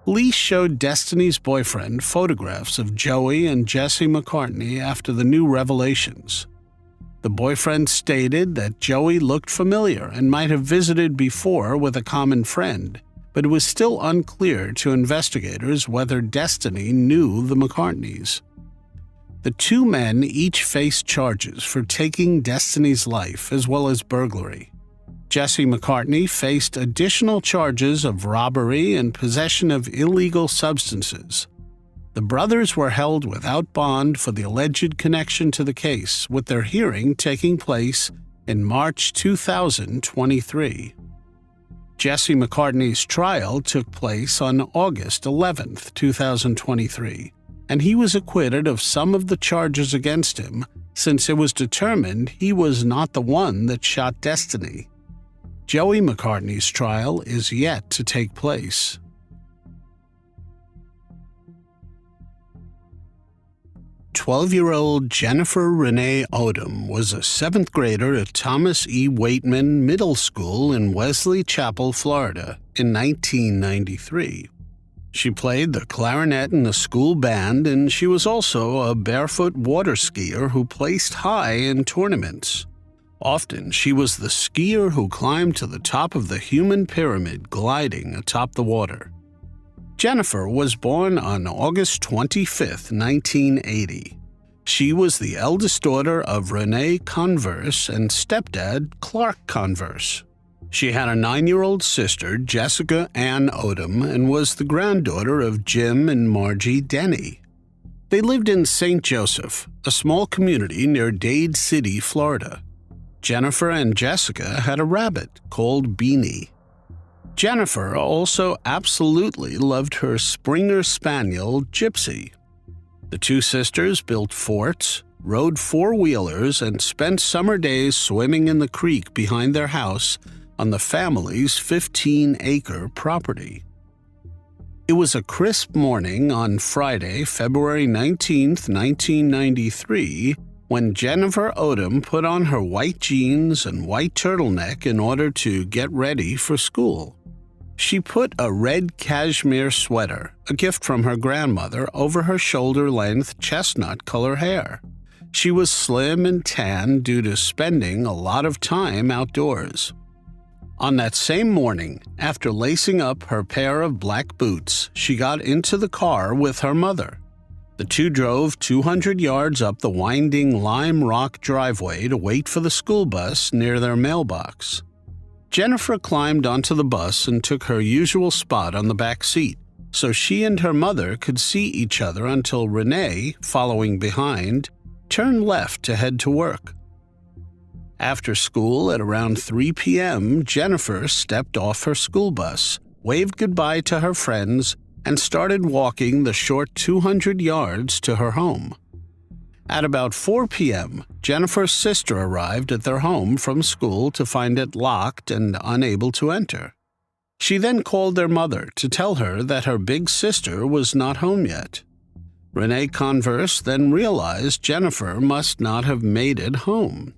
Police showed Destiny's boyfriend photographs of Joey and Jesse McCartney after the new revelations. The boyfriend stated that Joey looked familiar and might have visited before with a common friend, but it was still unclear to investigators whether Destiny knew the McCartneys. The 2 men each faced charges for taking Destiny's life as well as burglary. Jesse McCartney faced additional charges of robbery and possession of illegal substances. The brothers were held without bond for the alleged connection to the case, with their hearing taking place in March 2023. Jesse McCartney's trial took place on August 11, 2023, and he was acquitted of some of the charges against him since it was determined he was not the one that shot Destiny. Joey McCartney's trial is yet to take place. 12-year-old Jennifer Renee Odom was a 7th grader at Thomas E. Waitman Middle School in Wesley Chapel, Florida, in 1993. She played the clarinet in the school band, and she was also a barefoot water skier who placed high in tournaments. Often, she was the skier who climbed to the top of the human pyramid, gliding atop the water. Jennifer was born on August 25, 1980. She was the eldest daughter of Renee Converse and stepdad Clark Converse. She had a 9-year-old sister, Jessica Ann Odom, and was the granddaughter of Jim and Margie Denny. They lived in St. Joseph, a small community near Dade City, Florida. Jennifer and Jessica had a rabbit called Beanie. Jennifer also absolutely loved her Springer Spaniel, Gypsy. The two sisters built forts, rode four-wheelers, and spent summer days swimming in the creek behind their house on the family's 15-acre property. It was a crisp morning on Friday, February 19, 1993, when Jennifer Odom put on her white jeans and white turtleneck in order to get ready for school. She put a red cashmere sweater, a gift from her grandmother, over her shoulder-length chestnut-color hair. She was slim and tan due to spending a lot of time outdoors. On that same morning, after lacing up her pair of black boots, she got into the car with her mother. The two drove 200 yards up the winding Lime Rock driveway to wait for the school bus near their mailbox. Jennifer climbed onto the bus and took her usual spot on the back seat, so she and her mother could see each other until Renee, following behind, turned left to head to work. After school at around 3 p.m., Jennifer stepped off her school bus, waved goodbye to her friends, and started walking the short 200 yards to her home. At about 4 p.m., Jennifer's sister arrived at their home from school to find it locked and unable to enter. She then called their mother to tell her that her big sister was not home yet. Renee Converse then realized Jennifer must not have made it home.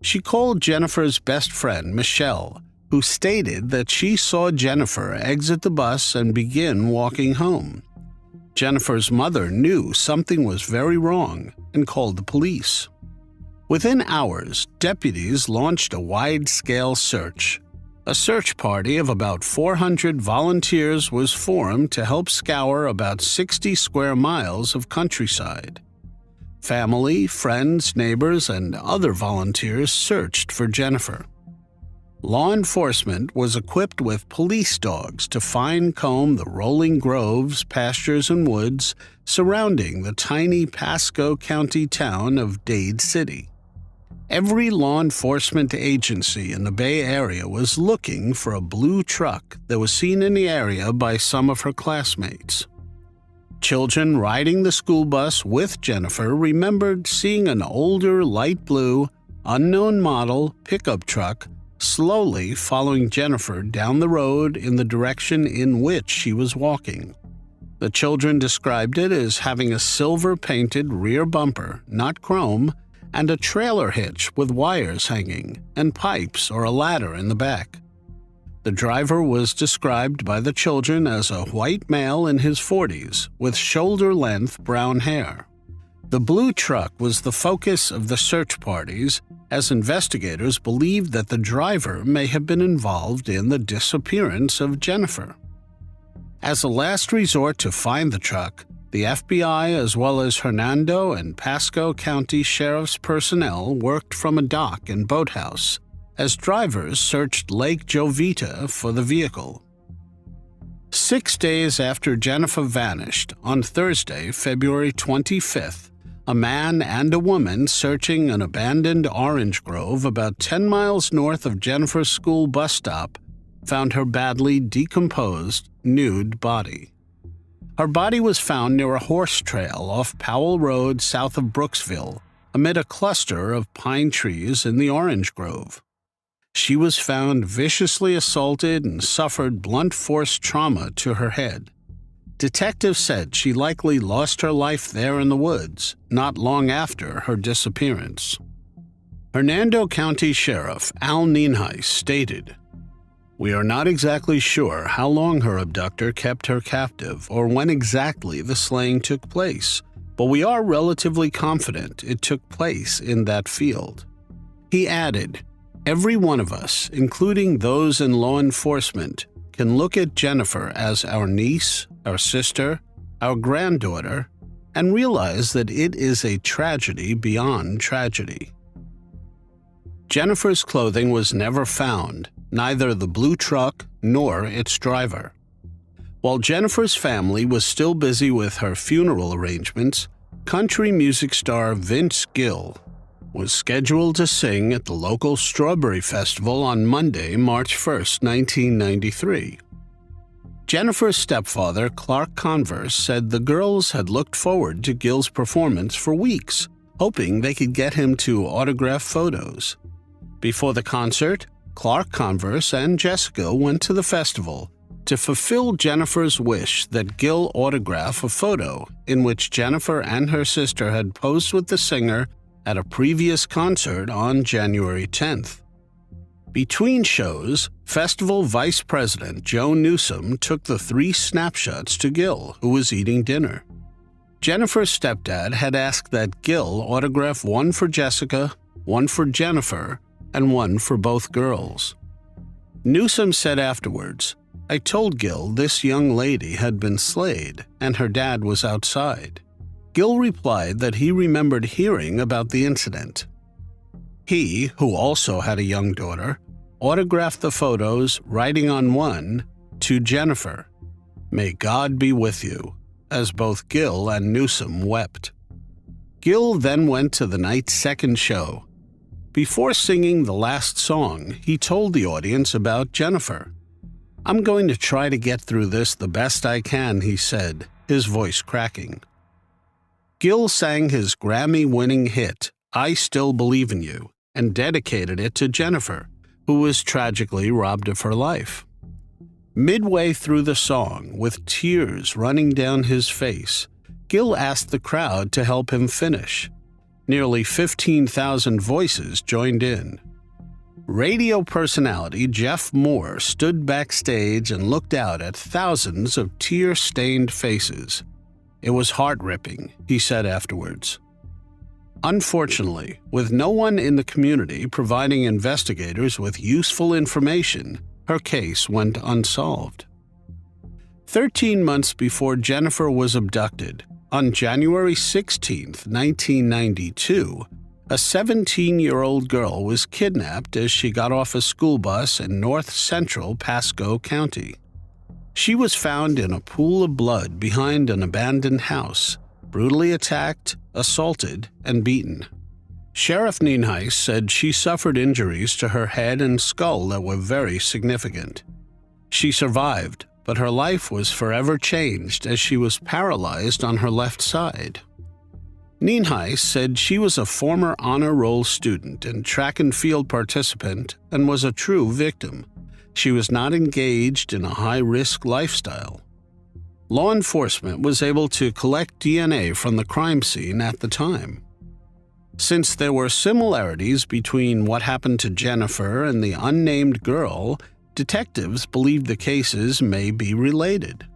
She called Jennifer's best friend, Michelle, who stated that she saw Jennifer exit the bus and begin walking home. Jennifer's mother knew something was very wrong and called the police. Within hours, deputies launched a wide-scale search. A search party of about 400 volunteers was formed to help scour about 60 square miles of countryside. Family, friends, neighbors, and other volunteers searched for Jennifer. Law enforcement was equipped with police dogs to fine-comb the rolling groves, pastures, and woods surrounding the tiny Pasco County town of Dade City. Every law enforcement agency in the Bay Area was looking for a blue truck that was seen in the area by some of her classmates. Children riding the school bus with Jennifer remembered seeing an older light blue, unknown model pickup truck slowly following Jennifer down the road in the direction in which she was walking. The children described it as having a silver-painted rear bumper, not chrome, and a trailer hitch with wires hanging, and pipes or a ladder in the back. The driver was described by the children as a white male in his 40s with shoulder-length brown hair. The blue truck was the focus of the search parties, as investigators believed that the driver may have been involved in the disappearance of Jennifer. As a last resort to find the truck, the FBI as well as Hernando and Pasco County Sheriff's personnel worked from a dock and boathouse as drivers searched Lake Jovita for the vehicle. 6 days after Jennifer vanished, on Thursday, February 25th, a man and a woman searching an abandoned orange grove about 10 miles north of Jennifer's school bus stop found her badly decomposed, nude body. Her body was found near a horse trail off Powell Road south of Brooksville, amid a cluster of pine trees in the orange grove. She was found viciously assaulted and suffered blunt force trauma to her head. Detectives said she likely lost her life there in the woods, not long after her disappearance. Hernando County Sheriff Al Nienhuis stated, "We are not exactly sure how long her abductor kept her captive or when exactly the slaying took place, but we are relatively confident it took place in that field." He added, "Every one of us, including those in law enforcement, can look at Jennifer as our niece, our sister, our granddaughter, and realize that it is a tragedy beyond tragedy." Jennifer's clothing was never found, neither the blue truck nor its driver. While Jennifer's family was still busy with her funeral arrangements, country music star Vince Gill was scheduled to sing at the local Strawberry Festival on Monday, March 1, 1993. Jennifer's stepfather, Clark Converse, said the girls had looked forward to Gill's performance for weeks, hoping they could get him to autograph photos. Before the concert, Clark Converse and Jessica went to the festival to fulfill Jennifer's wish that Gill autograph a photo in which Jennifer and her sister had posed with the singer at a previous concert on January 10th. Between shows, festival vice president Joe Newsom took the 3 snapshots to Gill, who was eating dinner. Jennifer's stepdad had asked that Gill autograph one for Jessica, one for Jennifer, and one for both girls. Newsom said afterwards, "I told Gill this young lady had been slayed and her dad was outside." Gill replied that he remembered hearing about the incident. He, who also had a young daughter, autographed the photos, writing on one, "To Jennifer, may God be with you," as both Gill and Newsom wept. Gill then went to the night's second show. Before singing the last song, he told the audience about Jennifer. "I'm going to try to get through this the best I can," he said, his voice cracking. Gill sang his Grammy-winning hit, "I Still Believe in You," and dedicated it to Jennifer, who was tragically robbed of her life. Midway through the song, with tears running down his face, Gill asked the crowd to help him finish. Nearly 15,000 voices joined in. Radio personality Jeff Moore stood backstage and looked out at thousands of tear-stained faces. "It was heart-ripping," he said afterwards. Unfortunately, with no one in the community providing investigators with useful information, her case went unsolved. 13 months before Jennifer was abducted, on January 16, 1992, a 17-year-old girl was kidnapped as she got off a school bus in north-central Pasco County. She was found in a pool of blood behind an abandoned house, brutally attacked, assaulted, and beaten. Sheriff Nienhuis said she suffered injuries to her head and skull that were very significant. She survived, but her life was forever changed as she was paralyzed on her left side. Nienhuis said she was a former honor roll student and track and field participant and was a true victim. She was not engaged in a high-risk lifestyle. Law enforcement was able to collect DNA from the crime scene at the time. Since there were similarities between what happened to Jennifer and the unnamed girl, detectives believed the cases may be related.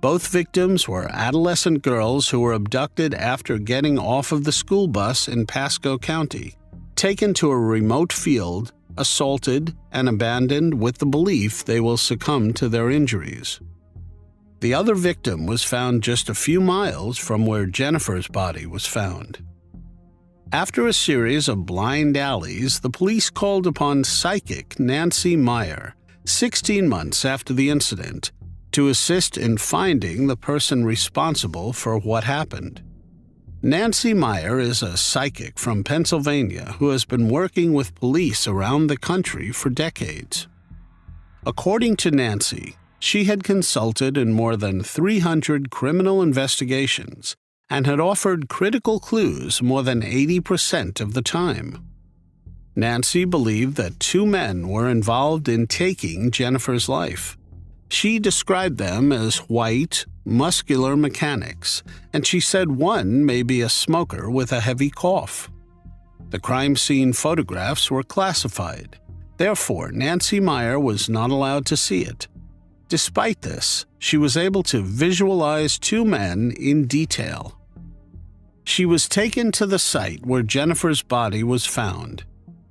Both victims were adolescent girls who were abducted after getting off of the school bus in Pasco County, taken to a remote field, assaulted, and abandoned with the belief they will succumb to their injuries. The other victim was found just a few miles from where Jennifer's body was found. After a series of blind alleys, the police called upon psychic Nancy Meyer, 16 months after the incident, to assist in finding the person responsible for what happened. Nancy Meyer is a psychic from Pennsylvania who has been working with police around the country for decades. According to Nancy, she had consulted in more than 300 criminal investigations and had offered critical clues more than 80% of the time. Nancy believed that 2 men were involved in taking Jennifer's life. She described them as white, muscular mechanics, and she said one may be a smoker with a heavy cough. The crime scene photographs were classified. Therefore, Nancy Meyer was not allowed to see it. Despite this, she was able to visualize two men in detail. She was taken to the site where Jennifer's body was found.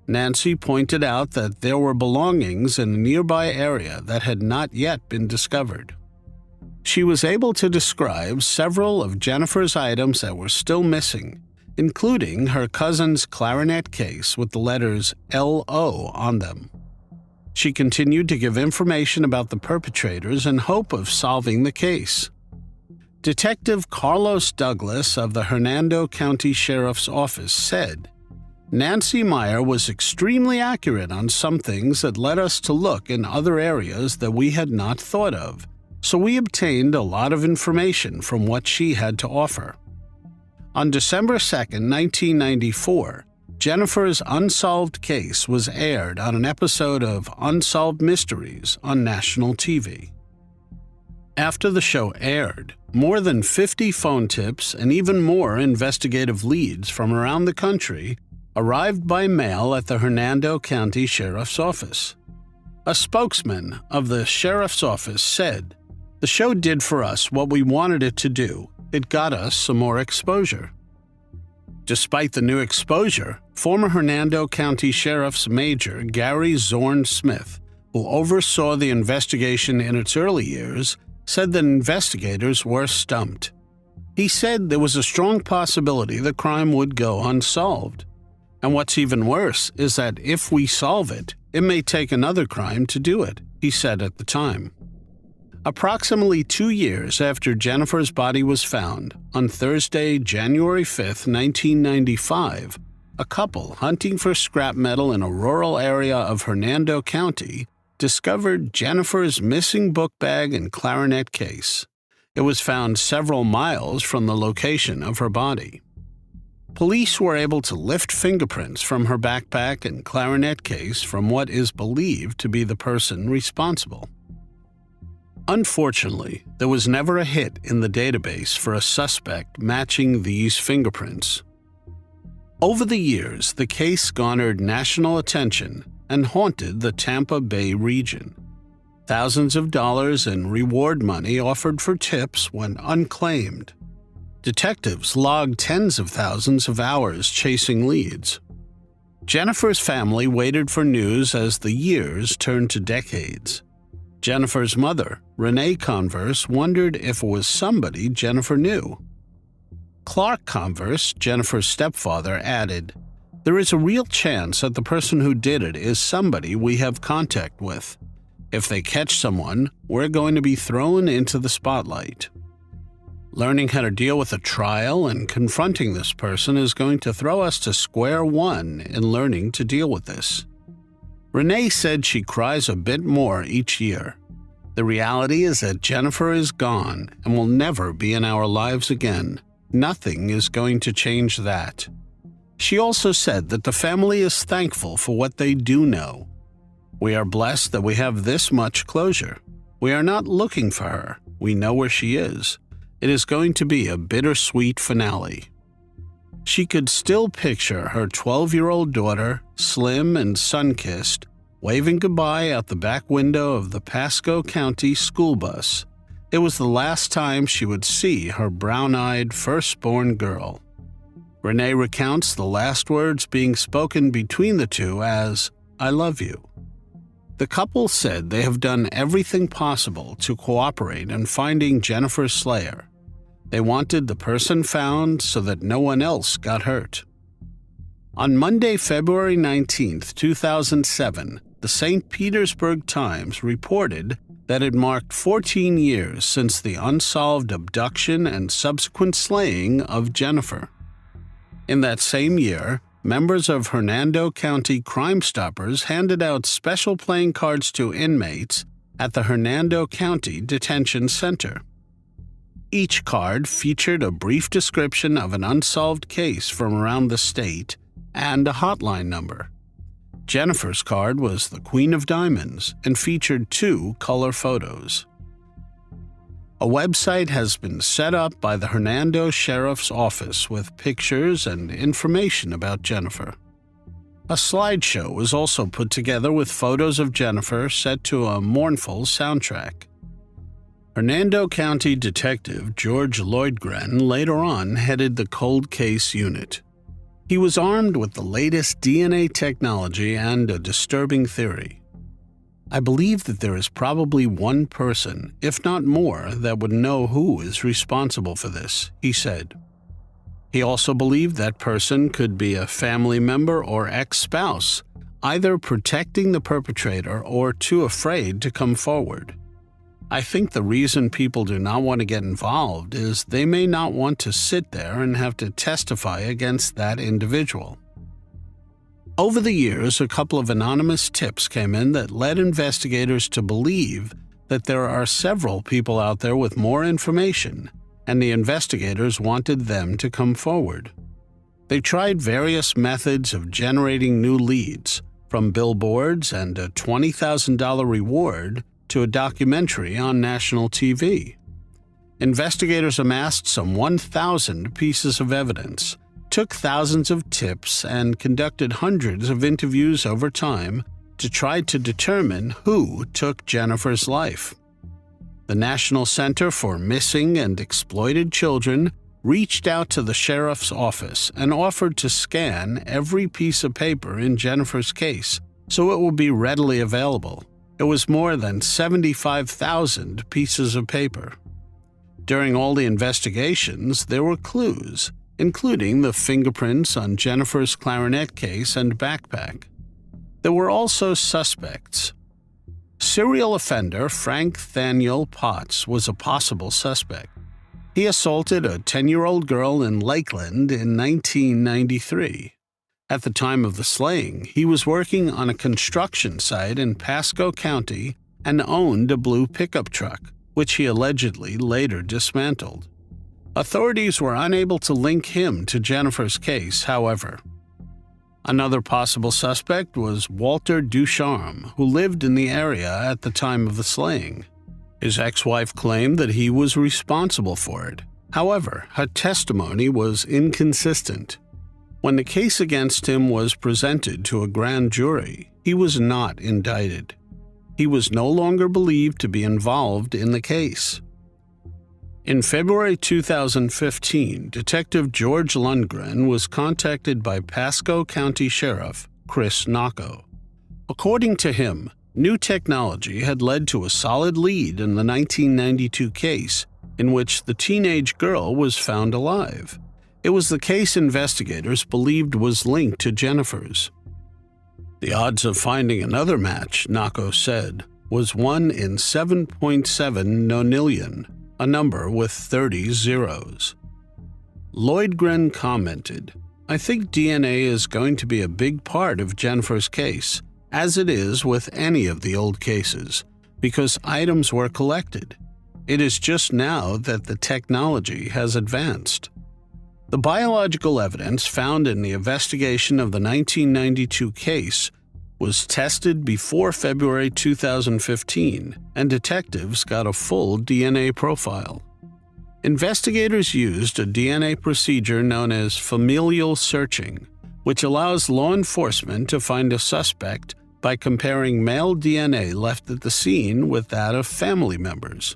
Nancy pointed out that there were belongings in a nearby area that had not yet been discovered. She was able to describe several of Jennifer's items that were still missing, including her cousin's clarinet case with the letters L.O. on them. She continued to give information about the perpetrators in hope of solving the case. Detective Carlos Douglas of the Hernando County Sheriff's Office said, "Nancy Meyer was extremely accurate on some things that led us to look in other areas that we had not thought of, so we obtained a lot of information from what she had to offer." On December 2, 1994, Jennifer's unsolved case was aired on an episode of Unsolved Mysteries on national TV. After the show aired, more than 50 phone tips and even more investigative leads from around the country arrived by mail at the Hernando County Sheriff's Office. A spokesman of the Sheriff's Office said, "The show did for us what we wanted it to do. It got us some more exposure." Despite the new exposure, former Hernando County Sheriff's Major Gary Zorn Smith, who oversaw the investigation in its early years, said that investigators were stumped. He said there was a strong possibility the crime would go unsolved. And what's even worse is that if we solve it, it may take another crime to do it, he said at the time. Approximately 2 years after Jennifer's body was found, on Thursday, January 5, 1995, a couple hunting for scrap metal in a rural area of Hernando County discovered Jennifer's missing book bag and clarinet case. It was found several miles from the location of her body. Police were able to lift fingerprints from her backpack and clarinet case from what is believed to be the person responsible. Unfortunately, there was never a hit in the database for a suspect matching these fingerprints. Over the years, the case garnered national attention and haunted the Tampa Bay region. Thousands of dollars in reward money offered for tips went unclaimed. Detectives logged tens of thousands of hours chasing leads. Jennifer's family waited for news as the years turned to decades. Jennifer's mother, Renee Converse, wondered if it was somebody Jennifer knew. Clark Converse, Jennifer's stepfather, added, "There is a real chance that the person who did it is somebody we have contact with. If they catch someone, we're going to be thrown into the spotlight. Learning how to deal with a trial and confronting this person is going to throw us to square one in learning to deal with this." Renee said she cries a bit more each year. The reality is that Jennifer is gone and will never be in our lives again. Nothing is going to change that. She also said that the family is thankful for what they do know. "We are blessed that we have this much closure. We are not looking for her. We know where she is. It is going to be a bittersweet finale." She could still picture her 12-year-old daughter, slim and sun-kissed, waving goodbye out the back window of the Pasco County school bus. It was the last time she would see her brown-eyed firstborn girl. Renee recounts the last words being spoken between the two as, "I love you." The couple said they have done everything possible to cooperate in finding Jennifer's slayer. They wanted the person found so that no one else got hurt. On Monday, February 19, 2007, the St. Petersburg Times reported that it marked 14 years since the unsolved abduction and subsequent slaying of Jennifer. In that same year, members of Hernando County Crime Stoppers handed out special playing cards to inmates at the Hernando County Detention Center. Each card featured a brief description of an unsolved case from around the state and a hotline number. Jennifer's card was the Queen of Diamonds and featured 2 color photos. A website has been set up by the Hernando Sheriff's Office with pictures and information about Jennifer. A slideshow was also put together with photos of Jennifer set to a mournful soundtrack. Hernando County Detective George Lloydgren later on headed the cold case unit. He was armed with the latest DNA technology and a disturbing theory. "I believe that there is probably one person, if not more, that would know who is responsible for this," he said. He also believed that person could be a family member or ex-spouse, either protecting the perpetrator or too afraid to come forward. "I think the reason people do not want to get involved is they may not want to sit there and have to testify against that individual." Over the years, a couple of anonymous tips came in that led investigators to believe that there are several people out there with more information, and the investigators wanted them to come forward. They tried various methods of generating new leads, from billboards and a $20,000 reward to a documentary on national TV. Investigators amassed some 1,000 pieces of evidence, took thousands of tips, and conducted hundreds of interviews over time to try to determine who took Jennifer's life. The National Center for Missing and Exploited Children reached out to the sheriff's office and offered to scan every piece of paper in Jennifer's case so it would be readily available. It was more than 75,000 pieces of paper. During all the investigations, there were clues, including the fingerprints on Jennifer's clarinet case and backpack. There were also suspects. Serial offender Frank Thaniel Potts was a possible suspect. He assaulted a 10-year-old girl in Lakeland in 1993. At the time of the slaying, he was working on a construction site in Pasco County and owned a blue pickup truck, which he allegedly later dismantled. Authorities were unable to link him to Jennifer's case, however. Another possible suspect was Walter Ducharme, who lived in the area at the time of the slaying. His ex-wife claimed that he was responsible for it. However, her testimony was inconsistent. When the case against him was presented to a grand jury, he was not indicted. He was no longer believed to be involved in the case. In February 2015, Detective George Lundgren was contacted by Pasco County Sheriff Chris Nocco. According to him, new technology had led to a solid lead in the 1992 case in which the teenage girl was found alive. It was the case investigators believed was linked to Jennifer's. "The odds of finding another match," Nocco said, was 1 in 7.7 nonillion, a number with 30 zeros. Lloydgren commented, "I think DNA is going to be a big part of Jennifer's case, as it is with any of the old cases, because items were collected. It is just now that the technology has advanced." The biological evidence found in the investigation of the 1992 case was tested before February 2015, and detectives got a full DNA profile. Investigators used a DNA procedure known as familial searching, which allows law enforcement to find a suspect by comparing male DNA left at the scene with that of family members.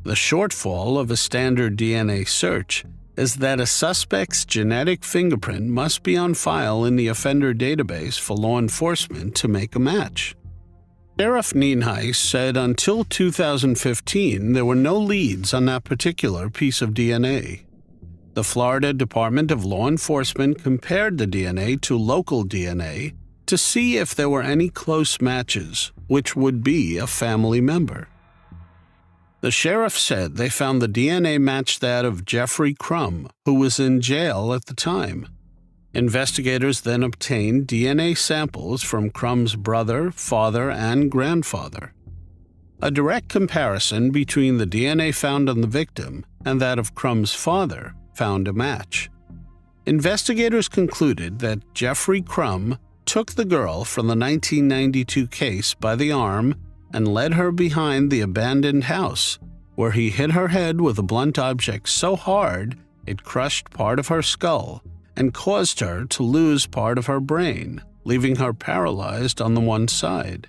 The shortfall of a standard DNA search is that a suspect's genetic fingerprint must be on file in the offender database for law enforcement to make a match. Sheriff Nienhuis said until 2015 there were no leads on that particular piece of DNA. The Florida Department of Law Enforcement compared the DNA to local DNA to see if there were any close matches, which would be a family member. The sheriff said they found the DNA matched that of Jeffrey Crum, who was in jail at the time. Investigators then obtained DNA samples from Crum's brother, father, and grandfather. A direct comparison between the DNA found on the victim and that of Crum's father found a match. Investigators concluded that Jeffrey Crum took the girl from the 1992 case by the arm and led her behind the abandoned house, where he hit her head with a blunt object so hard it crushed part of her skull and caused her to lose part of her brain, leaving her paralyzed on the one side.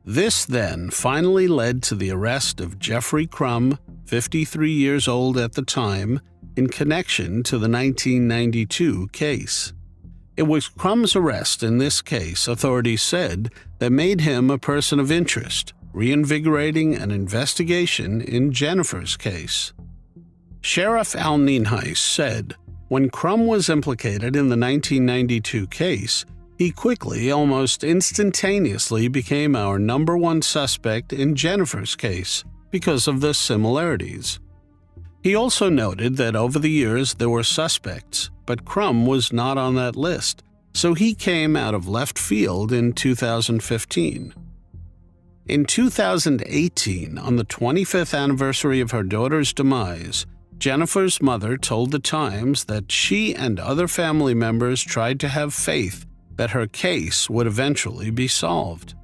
This then finally led to the arrest of Jeffrey Krum, 53 years old at the time, in connection to the 1992 case. It was Krum's arrest in this case, authorities said, that made him a person of interest, reinvigorating an investigation in Jennifer's case. Sheriff Al Nienhuis said, when Krum was implicated in the 1992 case, he quickly, almost instantaneously, became our #1 suspect in Jennifer's case because of the similarities. He also noted that over the years there were suspects, but Krum was not on that list, so he came out of left field in 2015. In 2018, on the 25th anniversary of her daughter's demise, Jennifer's mother told The Times that she and other family members tried to have faith that her case would eventually be solved.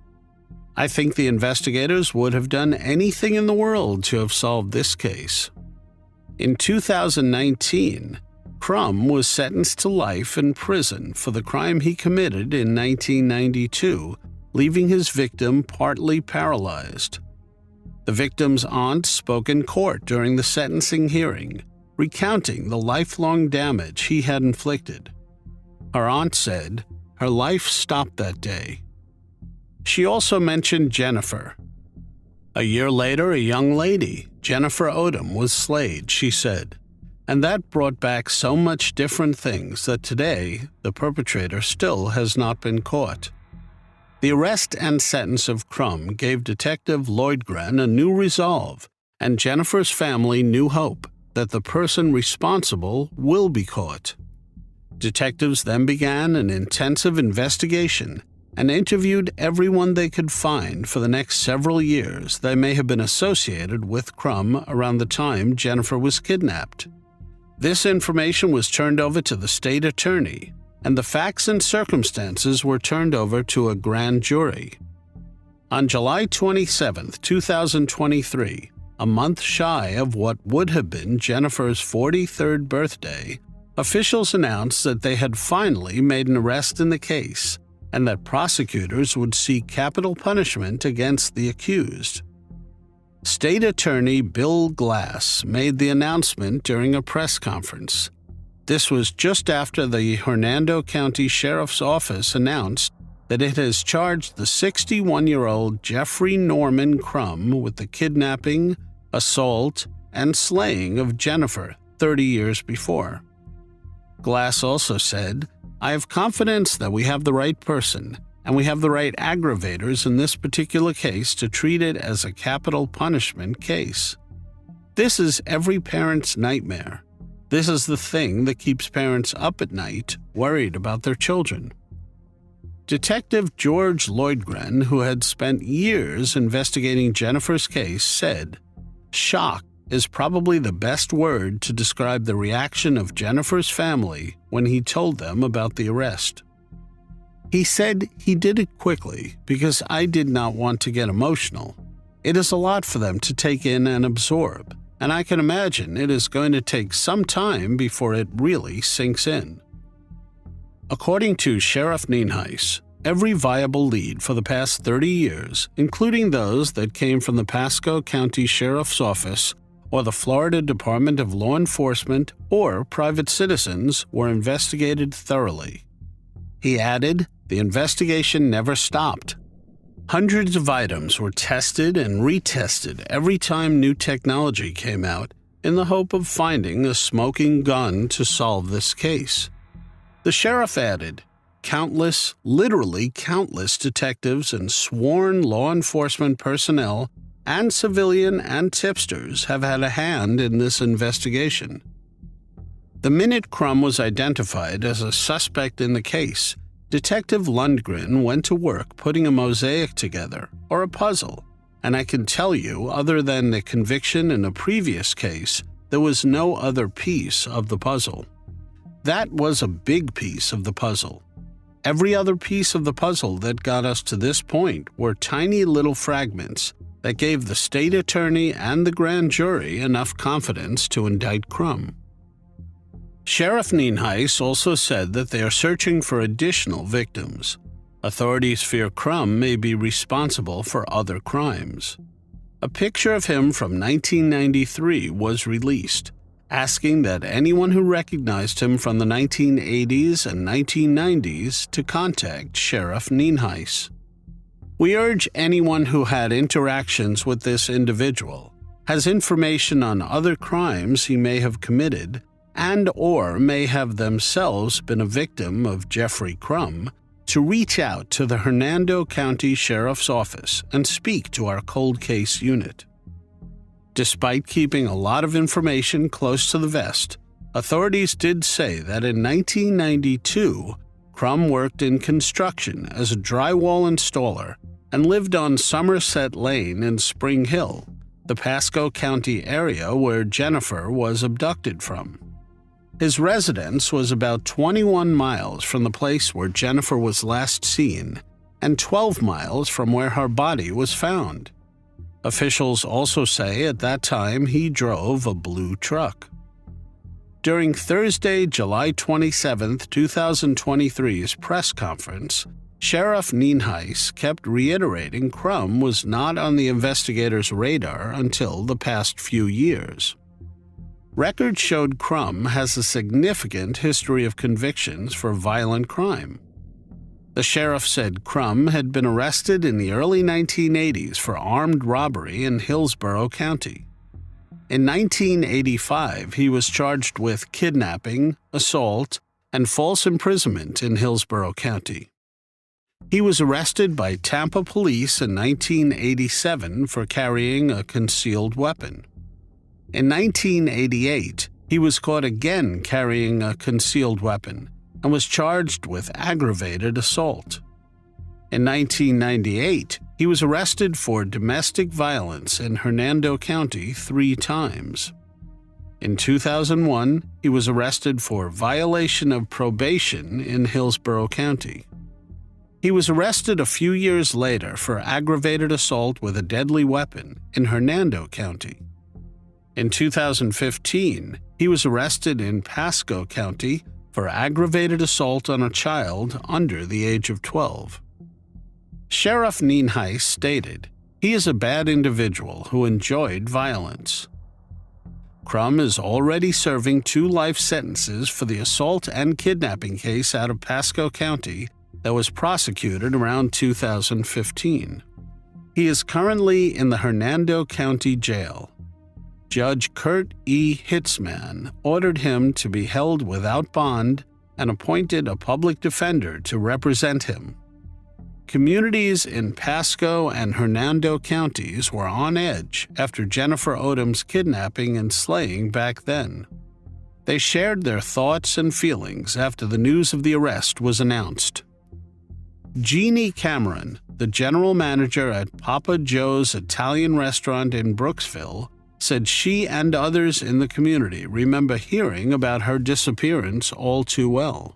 I think the investigators would have done anything in the world to have solved this case. In 2019, Krum was sentenced to life in prison for the crime he committed in 1992, leaving his victim partly paralyzed. The victim's aunt spoke in court during the sentencing hearing, recounting the lifelong damage he had inflicted. Her aunt said her life stopped that day. She also mentioned Jennifer. A year later, a young lady, Jennifer Odom, was slayed, she said, and that brought back so much different things that today the perpetrator still has not been caught. The arrest and sentence of Krum gave Detective Lloydgren a new resolve, and Jennifer's family new hope that the person responsible will be caught. Detectives then began an intensive investigation and interviewed everyone they could find for the next several years that may have been associated with Krum around the time Jennifer was kidnapped. This information was turned over to the state attorney, and the facts and circumstances were turned over to a grand jury. On July 27, 2023, a month shy of what would have been Jennifer's 43rd birthday, officials announced that they had finally made an arrest in the case and that prosecutors would seek capital punishment against the accused. State Attorney Bill Glass made the announcement during a press conference. This was just after the Hernando County Sheriff's Office announced that it has charged the 61-year-old Jeffrey Norman Krum with the kidnapping, assault, and slaying of Jennifer 30 years before. Glass also said, "I have confidence that we have the right person, and we have the right aggravators in this particular case to treat it as a capital punishment case. This is every parent's nightmare. This is the thing that keeps parents up at night, worried about their children." Detective George Lloydgren, who had spent years investigating Jennifer's case, said, "Shock is probably the best word to describe the reaction of Jennifer's family when he told them about the arrest. He said he did it quickly because I did not want to get emotional. It is a lot for them to take in and absorb, and I can imagine it is going to take some time before it really sinks in." According to Sheriff Nienhuis, every viable lead for the past 30 years, including those that came from the Pasco County Sheriff's Office or the Florida Department of Law Enforcement or private citizens, were investigated thoroughly. He added, the investigation never stopped. Hundreds of items were tested and retested every time new technology came out in the hope of finding a smoking gun to solve this case. The sheriff added, countless, literally countless detectives and sworn law enforcement personnel and civilian and tipsters have had a hand in this investigation. The minute Krum was identified as a suspect in the case, Detective Lundgren went to work putting a mosaic together, or a puzzle, and I can tell you, other than the conviction in a previous case, there was no other piece of the puzzle. That was a big piece of the puzzle. Every other piece of the puzzle that got us to this point were tiny little fragments, that gave the state attorney and the grand jury enough confidence to indict Crum. Sheriff Nienhuis also said that they are searching for additional victims. Authorities fear Crum may be responsible for other crimes. A picture of him from 1993 was released, asking that anyone who recognized him from the 1980s and 1990s to contact Sheriff Nienhuis. We urge anyone who had interactions with this individual, has information on other crimes he may have committed, and/or may have themselves been a victim of Jeffrey Crum, to reach out to the Hernando County Sheriff's Office and speak to our cold case unit. Despite keeping a lot of information close to the vest, authorities did say that in 1992, Crum worked in construction as a drywall installer and lived on Somerset Lane in Spring Hill, the Pasco County area where Jennifer was abducted from. His residence was about 21 miles from the place where Jennifer was last seen and 12 miles from where her body was found. Officials also say at that time he drove a blue truck. During Thursday, July 27, 2023's press conference, Sheriff Nienhuis kept reiterating Crum was not on the investigators' radar until the past few years. Records showed Crum has a significant history of convictions for violent crime. The sheriff said Crum had been arrested in the early 1980s for armed robbery in Hillsborough County. In 1985, he was charged with kidnapping, assault, and false imprisonment in Hillsborough County. He was arrested by Tampa police in 1987 for carrying a concealed weapon. In 1988, he was caught again carrying a concealed weapon and was charged with aggravated assault. In 1998, he was arrested for domestic violence in Hernando County 3 times. In 2001, he was arrested for violation of probation in Hillsborough County. He was arrested a few years later for aggravated assault with a deadly weapon in Hernando County. In 2015, he was arrested in Pasco County for aggravated assault on a child under the age of 12. Sheriff Nienhuis stated, "He is a bad individual who enjoyed violence." Crum is already serving 2 life sentences for the assault and kidnapping case out of Pasco County that was prosecuted around 2015. He is currently in the Hernando County Jail. Judge Kurt E. Hitzman ordered him to be held without bond and appointed a public defender to represent him. Communities in Pasco and Hernando counties were on edge after Jennifer Odom's kidnapping and slaying back then. They shared their thoughts and feelings after the news of the arrest was announced. Jeannie Cameron, the general manager at Papa Joe's Italian restaurant in Brooksville, said she and others in the community remember hearing about her disappearance all too well.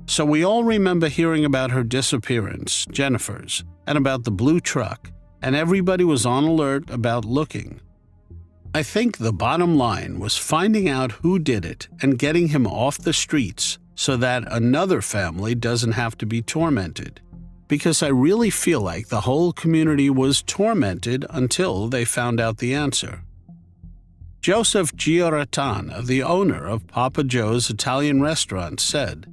So we all remember hearing about her disappearance, Jennifer's, and about the blue truck, and everybody was on alert about looking. I think the bottom line was finding out who did it and getting him off the streets so that another family doesn't have to be tormented. Because I really feel like the whole community was tormented until they found out the answer. Joseph Giorratana, the owner of Papa Joe's Italian restaurant, said,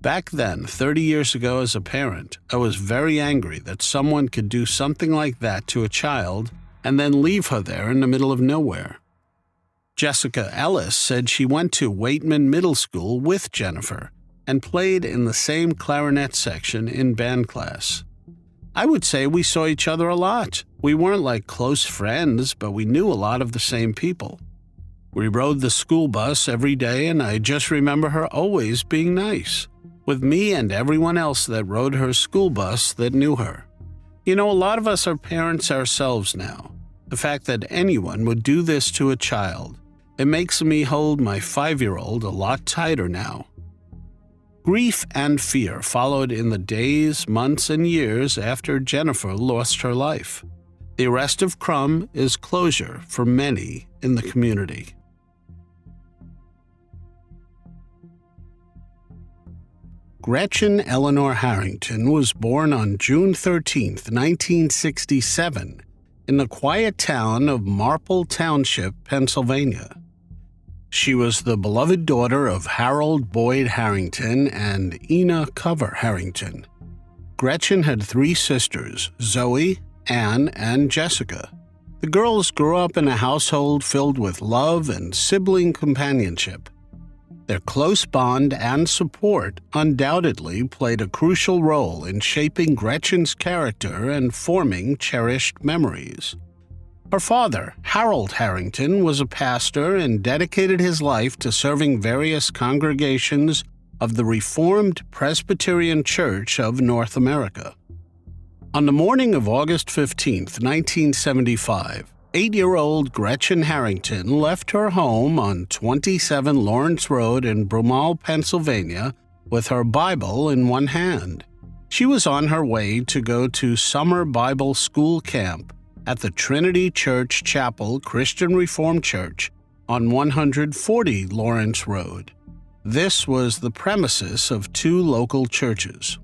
"Back then, 30 years ago as a parent, I was very angry that someone could do something like that to a child and then leave her there in the middle of nowhere." Jessica Ellis said she went to Waitman Middle School with Jennifer and played in the same clarinet section in band class. "I would say we saw each other a lot. We weren't like close friends, but we knew a lot of the same people. We rode the school bus every day, and I just remember her always being nice, with me and everyone else that rode her school bus that knew her. You know, a lot of us are parents ourselves now. The fact that anyone would do this to a child, it makes me hold my 5-year-old a lot tighter now." Grief and fear followed in the days, months, and years after Jennifer lost her life. The arrest of Crum is closure for many in the community. Gretchen Eleanor Harrington was born on June 13, 1967, in the quiet town of Marple Township, Pennsylvania. She was the beloved daughter of Harold Boyd Harrington and Ina Cover Harrington. Gretchen had 3 sisters, Zoe, Anne, and Jessica. The girls grew up in a household filled with love and sibling companionship. Their close bond and support undoubtedly played a crucial role in shaping Gretchen's character and forming cherished memories. Her father, Harold Harrington, was a pastor and dedicated his life to serving various congregations of the Reformed Presbyterian Church of North America. On the morning of August 15, 1975, 8-year-old Gretchen Harrington left her home on 27 Lawrence Road in Broomall, Pennsylvania, with her Bible in one hand. She was on her way to go to summer Bible school camp at the Trinity Church Chapel Christian Reformed Church on 140 Lawrence Road. This was the premises of 2 local churches.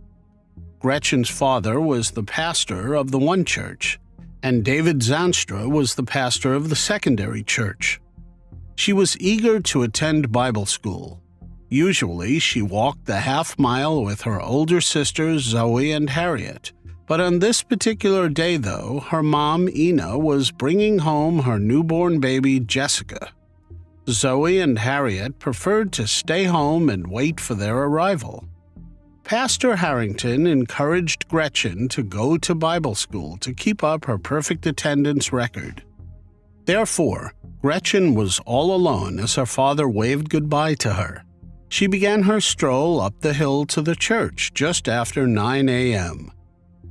Gretchen's father was the pastor of the one church, and David Zanstra was the pastor of the secondary church. She was eager to attend Bible school. Usually, she walked the half-mile with her older sisters Zoe and Harriet, but on this particular day, though, her mom, Ina, was bringing home her newborn baby, Jessica. Zoe and Harriet preferred to stay home and wait for their arrival. Pastor Harrington encouraged Gretchen to go to Bible school to keep up her perfect attendance record. Therefore, Gretchen was all alone as her father waved goodbye to her. She began her stroll up the hill to the church just after 9 a.m.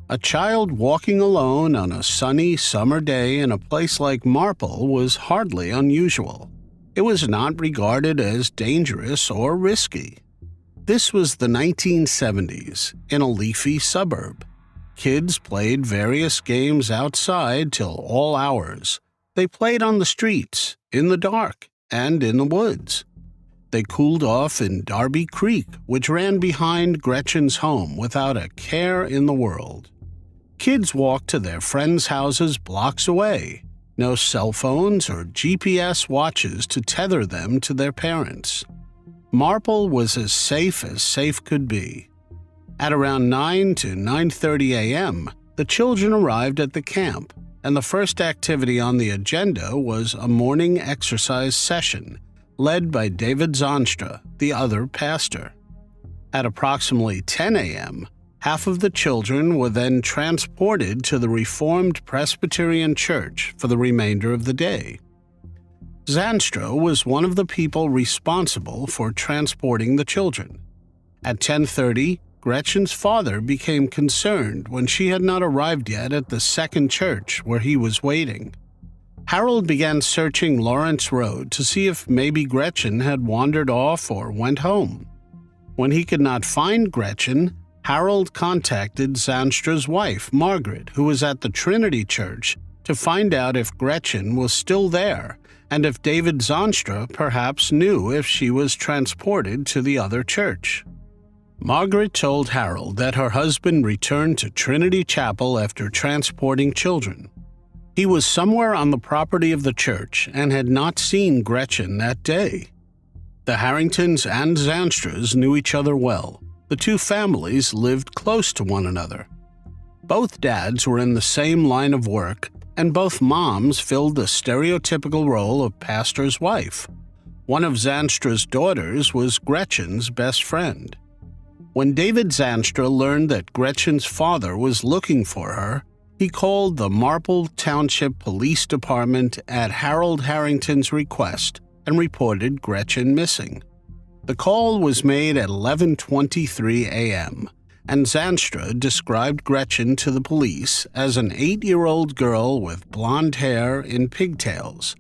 A child walking alone on a sunny summer day in a place like Marple was hardly unusual. It was not regarded as dangerous or risky. This was the 1970s, in a leafy suburb. Kids played various games outside till all hours. They played on the streets, in the dark, and in the woods. They cooled off in Darby Creek, which ran behind Gretchen's home without a care in the world. Kids walked to their friends' houses blocks away. No cell phones or GPS watches to tether them to their parents. Marple was as safe could be. At around 9 to 9:30 a.m., the children arrived at the camp, and the first activity on the agenda was a morning exercise session, led by David Zanstra, the other pastor. At approximately 10 a.m., half of the children were then transported to the Reformed Presbyterian Church for the remainder of the day. Zanstra was one of the people responsible for transporting the children. At 10:30, Gretchen's father became concerned when she had not arrived yet at the second church where he was waiting. Harold began searching Lawrence Road to see if maybe Gretchen had wandered off or went home. When he could not find Gretchen, Harold contacted Zanstra's wife, Margaret, who was at the Trinity Church, to find out if Gretchen was still there and if David Zanstra perhaps knew if she was transported to the other church. Margaret told Harold that her husband returned to Trinity Chapel after transporting children. He was somewhere on the property of the church and had not seen Gretchen that day. The Harringtons and Zanstras knew each other well. The 2 families lived close to one another. Both dads were in the same line of work, and both moms filled the stereotypical role of pastor's wife. One of Zanstra's daughters was Gretchen's best friend. When David Zanstra learned that Gretchen's father was looking for her, he called the Marple Township Police Department at Harold Harrington's request and reported Gretchen missing. The call was made at 11:23 a.m., and Zanstra described Gretchen to the police as an 8-year-old girl with blonde hair in pigtails,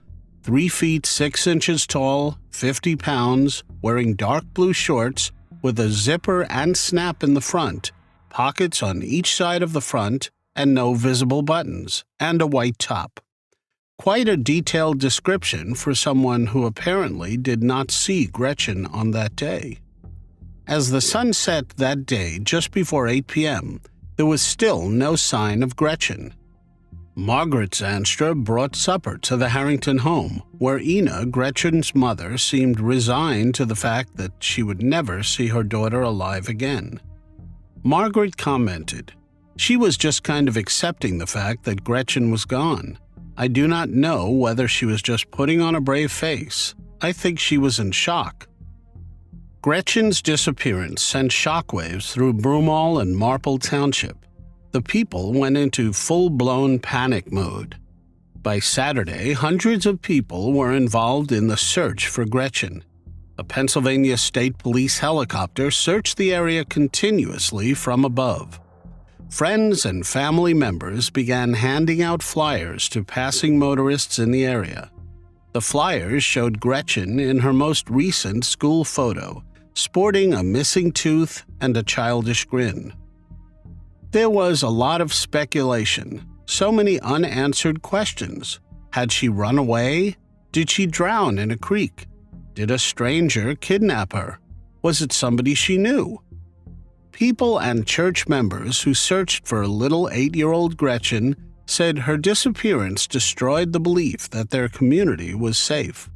3 feet 6 inches tall, 50 pounds, wearing dark blue shorts with a zipper and snap in the front, pockets on each side of the front, and no visible buttons, and a white top. Quite a detailed description for someone who apparently did not see Gretchen on that day. As the sun set that day just before 8 p.m., there was still no sign of Gretchen. Margaret Zanstra brought supper to the Harrington home, where Ina, Gretchen's mother, seemed resigned to the fact that she would never see her daughter alive again. Margaret commented, "She was just kind of accepting the fact that Gretchen was gone. I do not know whether she was just putting on a brave face. I think she was in shock." Gretchen's disappearance sent shockwaves through Broomall and Marple Township. The people went into full-blown panic mode. By Saturday, hundreds of people were involved in the search for Gretchen. A Pennsylvania State Police helicopter searched the area continuously from above. Friends and family members began handing out flyers to passing motorists in the area. The flyers showed Gretchen in her most recent school photo, sporting a missing tooth and a childish grin. There was a lot of speculation, so many unanswered questions. Had she run away? Did she drown in a creek? Did a stranger kidnap her? Was it somebody she knew? People and church members who searched for little 8-year-old Gretchen said her disappearance destroyed the belief that their community was safe.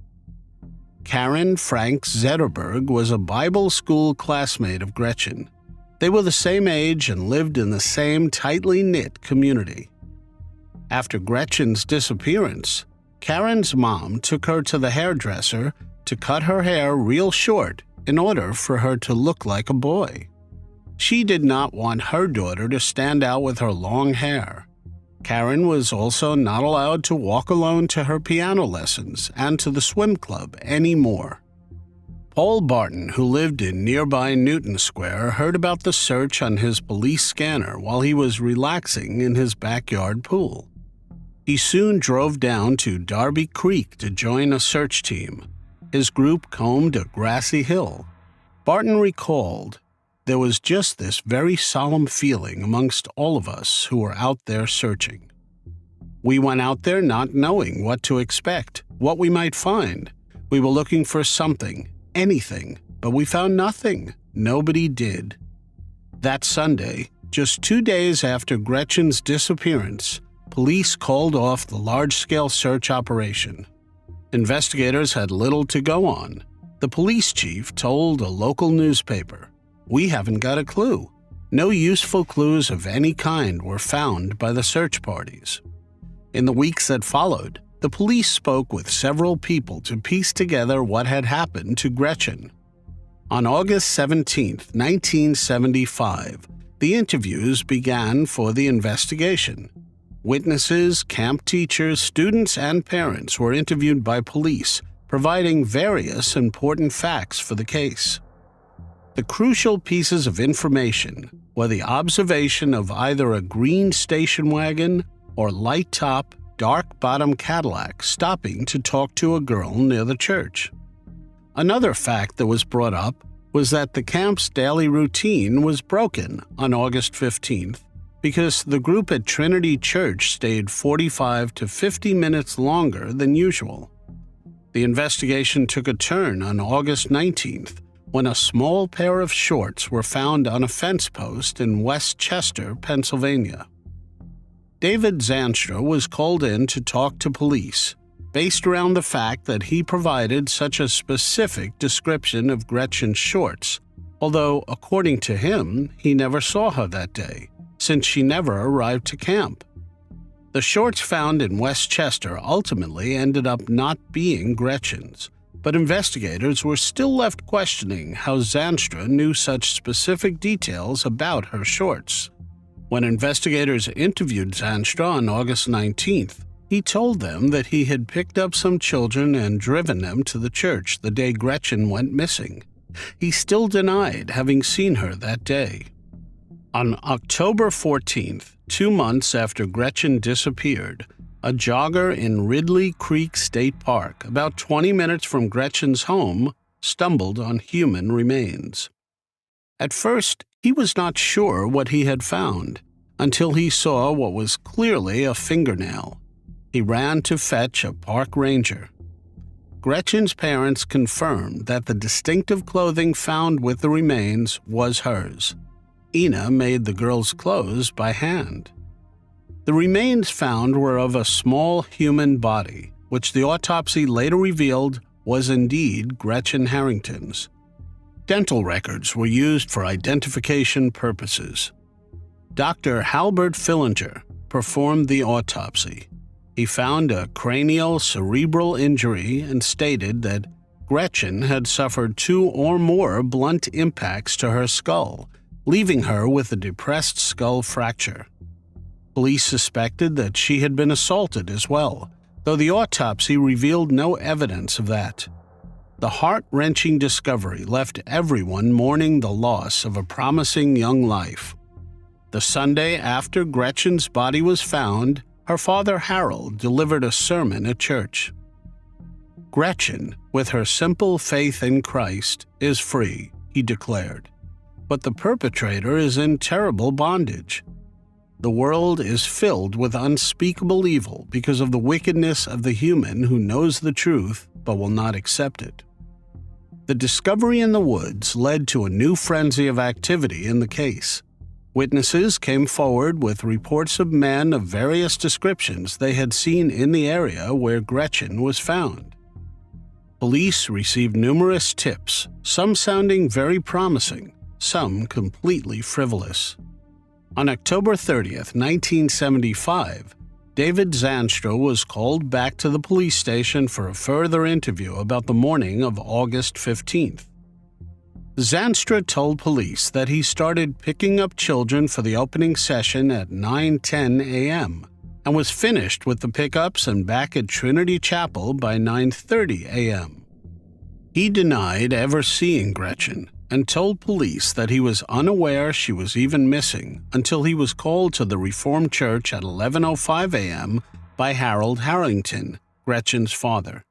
Karen Frank Zetterberg was a Bible school classmate of Gretchen. They were the same age and lived in the same tightly knit community. After Gretchen's disappearance, Karen's mom took her to the hairdresser to cut her hair real short in order for her to look like a boy. She did not want her daughter to stand out with her long hair. Karen was also not allowed to walk alone to her piano lessons and to the swim club anymore. Paul Barton, who lived in nearby Newton Square, heard about the search on his police scanner while he was relaxing in his backyard pool. He soon drove down to Darby Creek to join a search team. His group combed a grassy hill. Barton recalled, "There was just this very solemn feeling amongst all of us who were out there searching. We went out there not knowing what to expect, what we might find. We were looking for something, anything, but we found nothing. Nobody did." That Sunday, just 2 days after Gretchen's disappearance, police called off the large-scale search operation. Investigators had little to go on. The police chief told a local newspaper, "We haven't got a clue. No useful clues of any kind were found by the search parties." In the weeks that followed, the police spoke with several people to piece together what had happened to Gretchen. On August 17, 1975, the interviews began for the investigation. Witnesses, camp teachers, students, and parents were interviewed by police, providing various important facts for the case. The crucial pieces of information were the observation of either a green station wagon or light-top, dark-bottom Cadillac stopping to talk to a girl near the church. Another fact that was brought up was that the camp's daily routine was broken on August 15th because the group at Trinity Church stayed 45 to 50 minutes longer than usual. The investigation took a turn on August 19th when a small pair of shorts were found on a fence post in West Chester, Pennsylvania. David Zanstra was called in to talk to police, based around the fact that he provided such a specific description of Gretchen's shorts, although, according to him, he never saw her that day, since she never arrived to camp. The shorts found in West Chester ultimately ended up not being Gretchen's, but investigators were still left questioning how Zanstra knew such specific details about her shorts. When investigators interviewed Zanstra on August 19th, he told them that he had picked up some children and driven them to the church the day Gretchen went missing. He still denied having seen her that day. On October 14th, 2 months after Gretchen disappeared, a jogger in Ridley Creek State Park, about 20 minutes from Gretchen's home, stumbled on human remains. At first, he was not sure what he had found, until he saw what was clearly a fingernail. He ran to fetch a park ranger. Gretchen's parents confirmed that the distinctive clothing found with the remains was hers. Ina made the girl's clothes by hand. The remains found were of a small human body, which the autopsy later revealed was indeed Gretchen Harrington's. Dental records were used for identification purposes. Dr. Halbert Fillinger performed the autopsy. He found a cranial cerebral injury and stated that Gretchen had suffered 2 or more blunt impacts to her skull, leaving her with a depressed skull fracture. Police suspected that she had been assaulted as well, though the autopsy revealed no evidence of that. The heart-wrenching discovery left everyone mourning the loss of a promising young life. The Sunday after Gretchen's body was found, her father Harold delivered a sermon at church. Gretchen, with her simple faith in Christ, is free, he declared. But the perpetrator is in terrible bondage. The world is filled with unspeakable evil because of the wickedness of the human who knows the truth but will not accept it. The discovery in the woods led to a new frenzy of activity in the case. Witnesses came forward with reports of men of various descriptions they had seen in the area where Gretchen was found. Police received numerous tips, some sounding very promising, some completely frivolous. On October 30th, 1975, David Zanstra was called back to the police station for a further interview about the morning of August 15th. Zanstra told police that he started picking up children for the opening session at 9:10 a.m. and was finished with the pickups and back at Trinity Chapel by 9:30 a.m. He denied ever seeing Gretchen and told police that he was unaware she was even missing until he was called to the Reformed Church at 11:05 a.m. by Harold Harrington, Gretchen's father.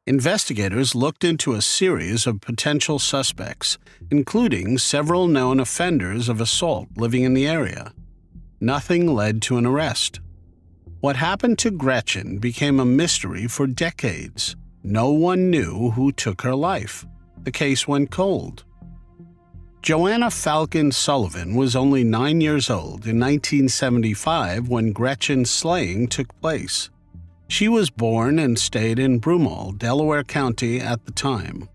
Investigators looked into a series of potential suspects, including several known offenders of assault living in the area. Nothing led to an arrest. What happened to Gretchen became a mystery for decades. No one knew who took her life. The case went cold. Joanna Falcon Sullivan was only 9 years old in 1975 when Gretchen's slaying took place. She was born and stayed in Broomall, Delaware County at the time.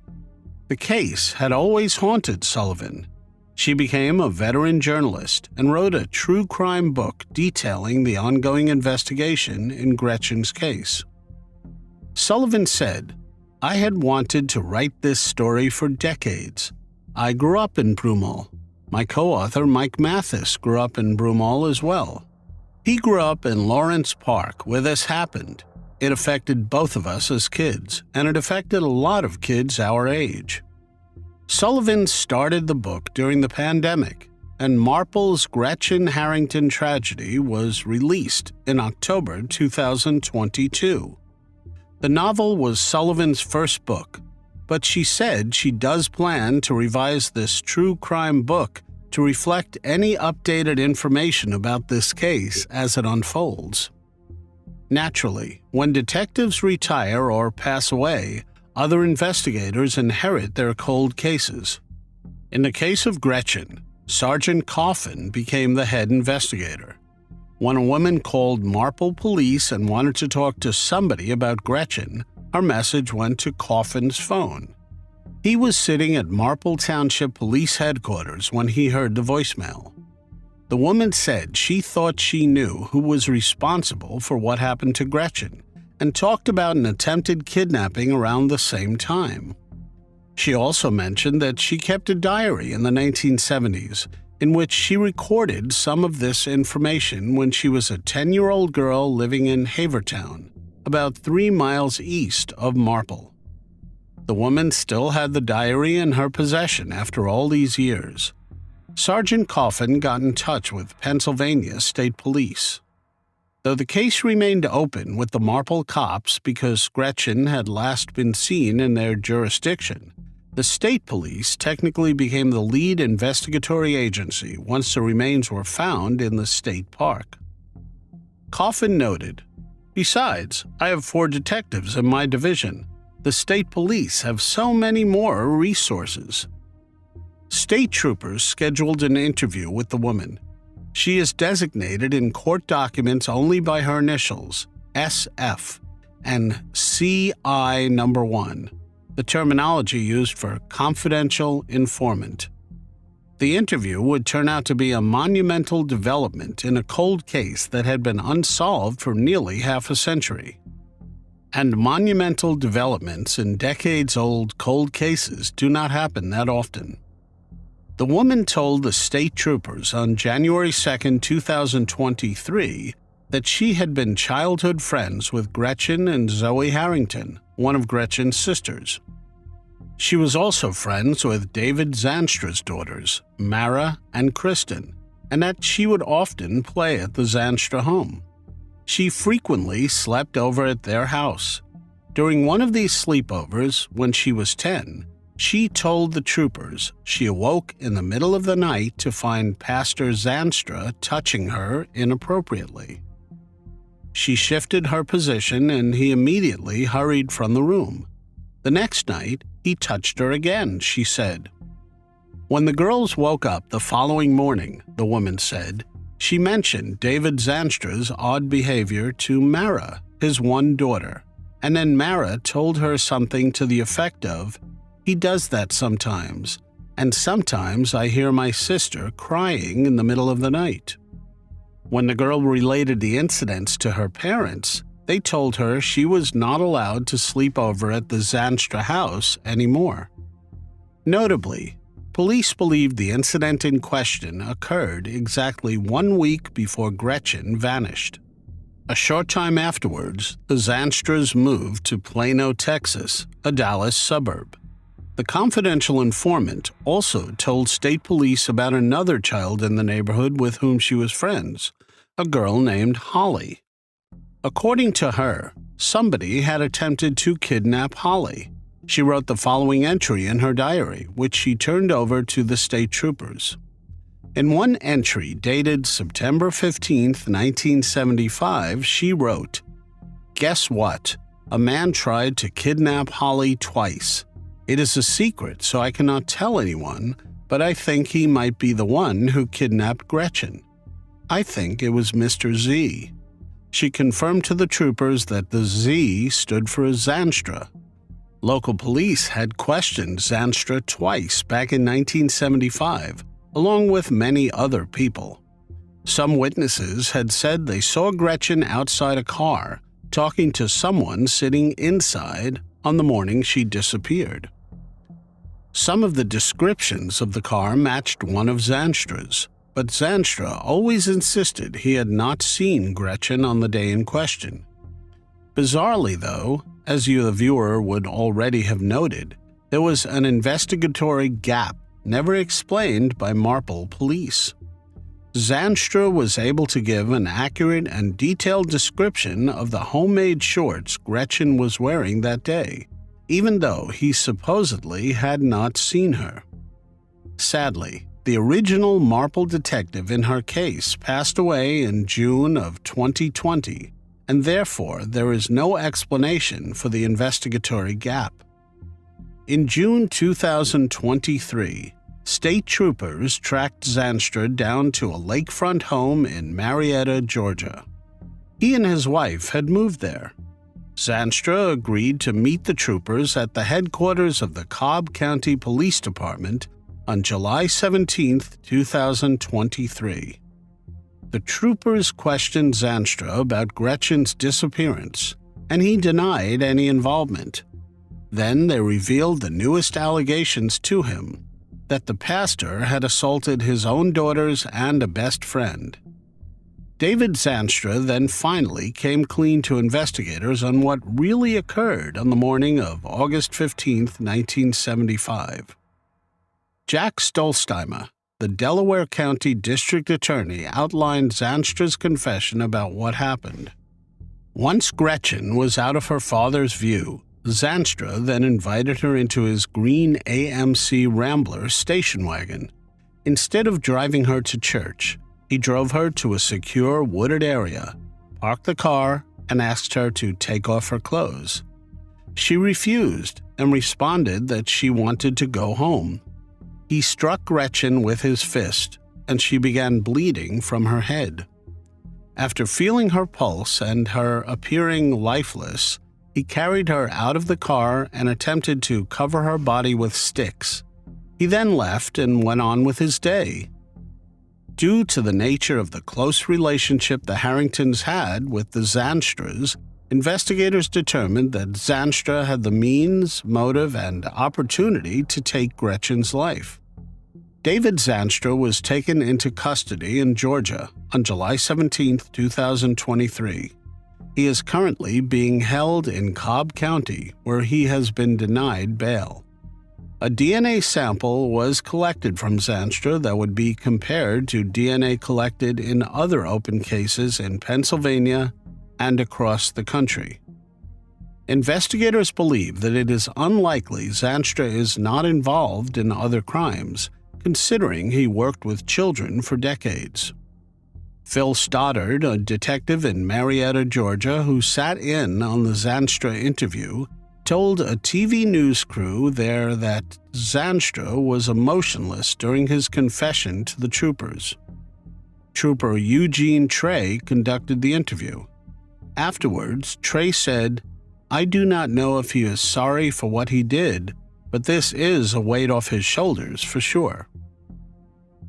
The case had always haunted Sullivan. She became a veteran journalist and wrote a true crime book detailing the ongoing investigation in Gretchen's case. Sullivan said, "I had wanted to write this story for decades. I grew up in Broomall. My co-author Mike Mathis grew up in Broomall as well. He grew up in Lawrence Park, where this happened. It affected both of us as kids, and it affected a lot of kids our age." Sullivan started the book during the pandemic, and Marple's Gretchen Harrington tragedy was released in October 2022. The novel was Sullivan's first book, but she said she does plan to revise this true crime book to reflect any updated information about this case as it unfolds. Naturally, when detectives retire or pass away, other investigators inherit their cold cases. In the case of Gretchen, Sergeant Coffin became the head investigator. When a woman called Marple Police and wanted to talk to somebody about Gretchen, her message went to Coffin's phone. He was sitting at Marple Township Police Headquarters when he heard the voicemail. The woman said she thought she knew who was responsible for what happened to Gretchen and talked about an attempted kidnapping around the same time. She also mentioned that she kept a diary in the 1970s in which she recorded some of this information when she was a 10-year-old girl living in Havertown, about 3 miles east of Marple. The woman still had the diary in her possession after all these years. Sergeant Coffin got in touch with Pennsylvania State Police. Though the case remained open with the Marple cops because Gretchen had last been seen in their jurisdiction, The state police technically became the lead investigatory agency once the remains were found in the state park. Coffin noted, "Besides, I have 4 detectives in my division. The state police have so many more resources." State troopers scheduled an interview with the woman. She is designated in court documents only by her initials, SF, and CI number 1, the terminology used for confidential informant. The interview would turn out to be a monumental development in a cold case that had been unsolved for nearly half a century. And monumental developments in decades-old cold cases do not happen that often. The woman told the state troopers on January 2, 2023, that she had been childhood friends with Gretchen and Zoe Harrington, one of Gretchen's sisters. She was also friends with David Zanstra's daughters, Mara and Kristen, and that she would often play at the Zanstra home. She frequently slept over at their house. During one of these sleepovers, when she was 10, she told the troopers she awoke in the middle of the night to find Pastor Zanstra touching her inappropriately. She shifted her position and he immediately hurried from the room. The next night, he touched her again, she said. When the girls woke up the following morning, the woman said, she mentioned David Zanstra's odd behavior to Mara, his one daughter, and then Mara told her something to the effect of, "He does that sometimes, and sometimes I hear my sister crying in the middle of the night." When the girl related the incidents to her parents, they told her she was not allowed to sleep over at the Zanstra house anymore. Notably, police believed the incident in question occurred exactly 1 week before Gretchen vanished. A short time afterwards, the Zanstras moved to Plano, Texas, a Dallas suburb. The confidential informant also told state police about another child in the neighborhood with whom she was friends, a girl named Holly. According to her, somebody had attempted to kidnap Holly. She wrote the following entry in her diary, which she turned over to the state troopers. In one entry dated September 15, 1975, she wrote, "Guess what? A man tried to kidnap Holly twice. It is a secret, so I cannot tell anyone, but I think he might be the one who kidnapped Gretchen. I think it was Mr. Z." She confirmed to the troopers that the Z stood for Zanstra. Local police had questioned Zanstra twice back in 1975, along with many other people. Some witnesses had said they saw Gretchen outside a car, talking to someone sitting inside on the morning she disappeared. Some of the descriptions of the car matched one of Zanstra's, but Zanstra always insisted he had not seen Gretchen on the day in question. Bizarrely, though, as you, the viewer, would already have noted, there was an investigatory gap never explained by Marple police. Zanstra was able to give an accurate and detailed description of the homemade shorts Gretchen was wearing that day, even though he supposedly had not seen her. Sadly, the original Marple detective in her case passed away in June of 2020, and therefore there is no explanation for the investigatory gap. In June 2023, state troopers tracked Zanstra down to a lakefront home in Marietta, Georgia. He and his wife had moved there. Zanstra agreed to meet the troopers at the headquarters of the Cobb County Police Department on July 17, 2023. The troopers questioned Zanstra about Gretchen's disappearance, and he denied any involvement. Then they revealed the newest allegations to him, that the pastor had assaulted his own daughters and a best friend. David Zanstra then finally came clean to investigators on what really occurred on the morning of August 15, 1975. Jack Stolzheimer, the Delaware County District Attorney, outlined Zanstra's confession about what happened. Once Gretchen was out of her father's view, Zanstra then invited her into his green AMC Rambler station wagon. Instead of driving her to church, he drove her to a secure wooded area, parked the car, and asked her to take off her clothes. She refused and responded that she wanted to go home. He struck Gretchen with his fist, and she began bleeding from her head. After feeling her pulse and her appearing lifeless, he carried her out of the car and attempted to cover her body with sticks. He then left and went on with his day. Due to the nature of the close relationship the Harringtons had with the Zanstras, investigators determined that Zanstra had the means, motive, and opportunity to take Gretchen's life. David Zanstra was taken into custody in Georgia on July 17, 2023. He is currently being held in Cobb County, where he has been denied bail. A DNA sample was collected from Zanstra that would be compared to DNA collected in other open cases in Pennsylvania and across the country. Investigators believe that it is unlikely Zanstra is not involved in other crimes, considering he worked with children for decades. Phil Stoddard, a detective in Marietta, Georgia, who sat in on the Zanstra interview, told a TV news crew there that Zanstra was emotionless during his confession to the troopers. Trooper Eugene Trey conducted the interview. Afterwards, Trey said, "I do not know if he is sorry for what he did, but this is a weight off his shoulders for sure."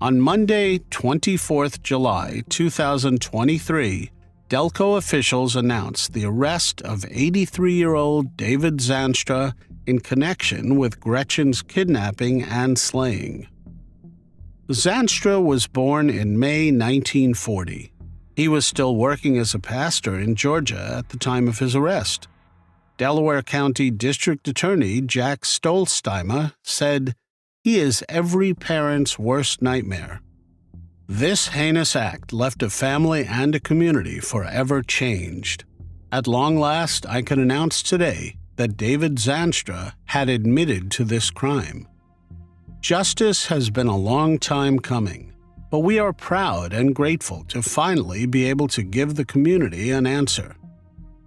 On Monday, 24th July 2023, Delco officials announced the arrest of 83-year-old David Zanstra in connection with Gretchen's kidnapping and slaying. Zanstra was born in May 1940. He was still working as a pastor in Georgia at the time of his arrest. Delaware County District Attorney Jack Stolzheimer said, "He is every parent's worst nightmare." This heinous act left a family and a community forever changed. At long last, I can announce today that David Zanstra had admitted to this crime. Justice has been a long time coming, but we are proud and grateful to finally be able to give the community an answer.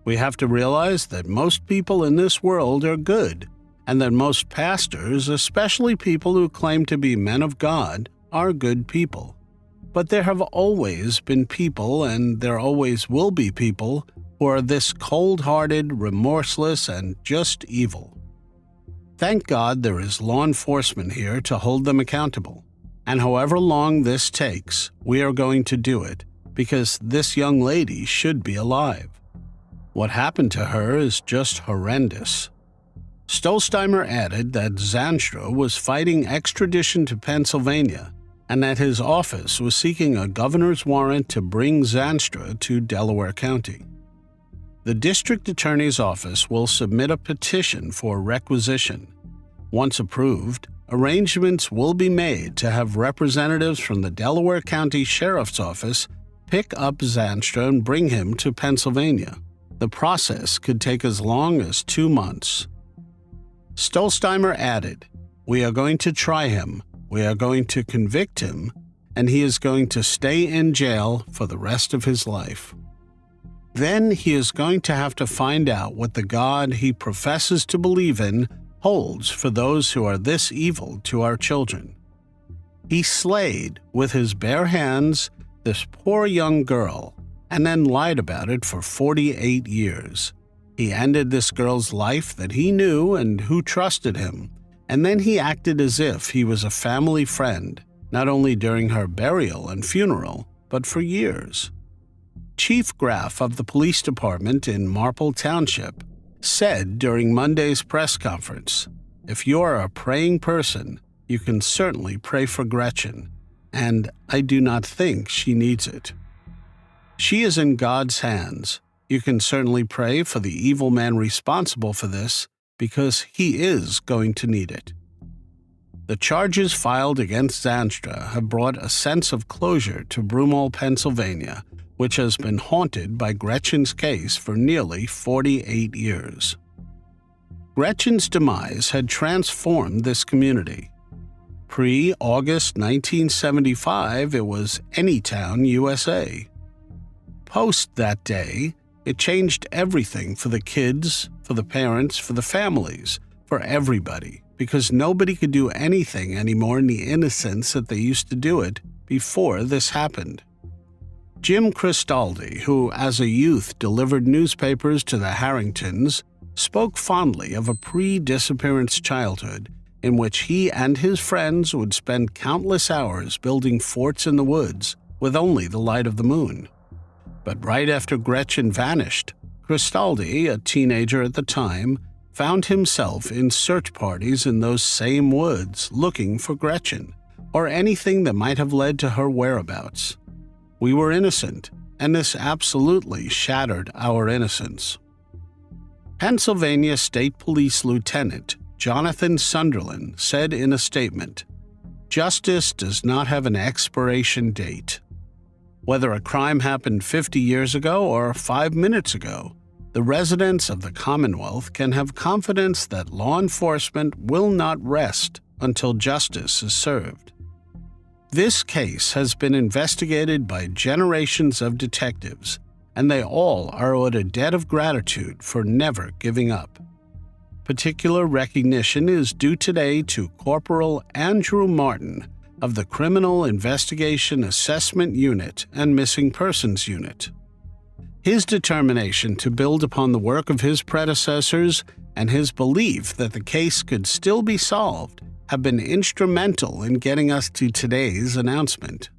We have to realize that most people in this world are good, and that most pastors, especially people who claim to be men of God, are good people. But there have always been people, and there always will be people, who are this cold-hearted, remorseless, and just evil. Thank God there is law enforcement here to hold them accountable. And however long this takes, we are going to do it, because this young lady should be alive. What happened to her is just horrendous. Stolzheimer added that Zanstra was fighting extradition to Pennsylvania, and that his office was seeking a governor's warrant to bring Zanstra to Delaware County. The district attorney's office will submit a petition for requisition. Once approved, arrangements will be made to have representatives from the Delaware County Sheriff's Office pick up Zanstra and bring him to Pennsylvania. The process could take as long as 2 months. Stolzheimer added, "We are going to try him, we are going to convict him, and he is going to stay in jail for the rest of his life. Then he is going to have to find out what the God he professes to believe in holds for those who are this evil to our children. He slayed, with his bare hands, this poor young girl, and then lied about it for 48 years. He ended this girl's life that he knew and who trusted him, and then he acted as if he was a family friend, not only during her burial and funeral, but for years." Chief Graff of the police department in Marple Township said during Monday's press conference, "If you are a praying person, you can certainly pray for Gretchen, and I do not think she needs it. She is in God's hands. You can certainly pray for the evil man responsible for this, because he is going to need it." The charges filed against Zanstra have brought a sense of closure to Broomall, Pennsylvania, which has been haunted by Gretchen's case for nearly 48 years. Gretchen's demise had transformed this community. Pre-August 1975, it was Anytown, USA. Post that day, it changed everything for the kids, for the parents, for the families, for everybody, because nobody could do anything anymore in the innocence that they used to do it before this happened. Jim Cristaldi, who as a youth delivered newspapers to the Harringtons, spoke fondly of a pre-disappearance childhood in which he and his friends would spend countless hours building forts in the woods with only the light of the moon. But right after Gretchen vanished, Cristaldi, a teenager at the time, found himself in search parties in those same woods looking for Gretchen, or anything that might have led to her whereabouts. We were innocent, and this absolutely shattered our innocence. Pennsylvania State Police Lieutenant Jonathan Sunderland said in a statement, "Justice does not have an expiration date. Whether a crime happened 50 years ago or 5 minutes ago, the residents of the Commonwealth can have confidence that law enforcement will not rest until justice is served." This case has been investigated by generations of detectives, and they all are owed a debt of gratitude for never giving up. Particular recognition is due today to Corporal Andrew Martin of the Criminal Investigation Assessment Unit and Missing Persons Unit. His determination to build upon the work of his predecessors and his belief that the case could still be solved have been instrumental in getting us to today's announcement.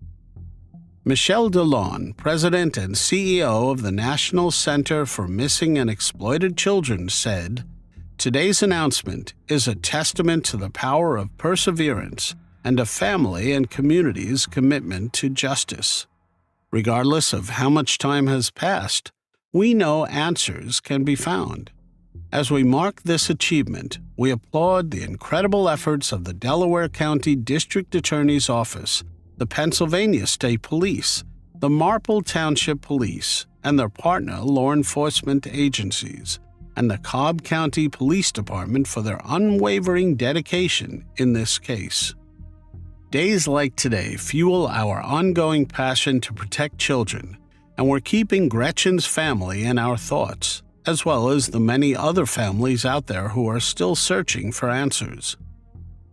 Michelle DeLaune, President and CEO of the National Center for Missing and Exploited Children, said, "Today's announcement is a testament to the power of perseverance and a family and community's commitment to justice. Regardless of how much time has passed, we know answers can be found. As we mark this achievement, we applaud the incredible efforts of the Delaware County District Attorney's Office, the Pennsylvania State Police, the Marple Township Police, and their partner law enforcement agencies, and the Cobb County Police Department for their unwavering dedication in this case. Days like today fuel our ongoing passion to protect children, and we're keeping Gretchen's family in our thoughts, as well as the many other families out there who are still searching for answers.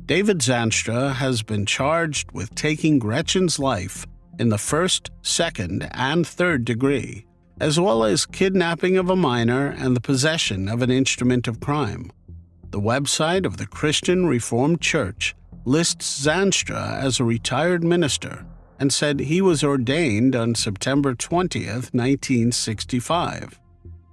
David Zanstra has been charged with taking Gretchen's life in the first, second, and third degree, as well as kidnapping of a minor and the possession of an instrument of crime. The website of the Christian Reformed Church lists Zanstra as a retired minister and said he was ordained on September 20th, 1965.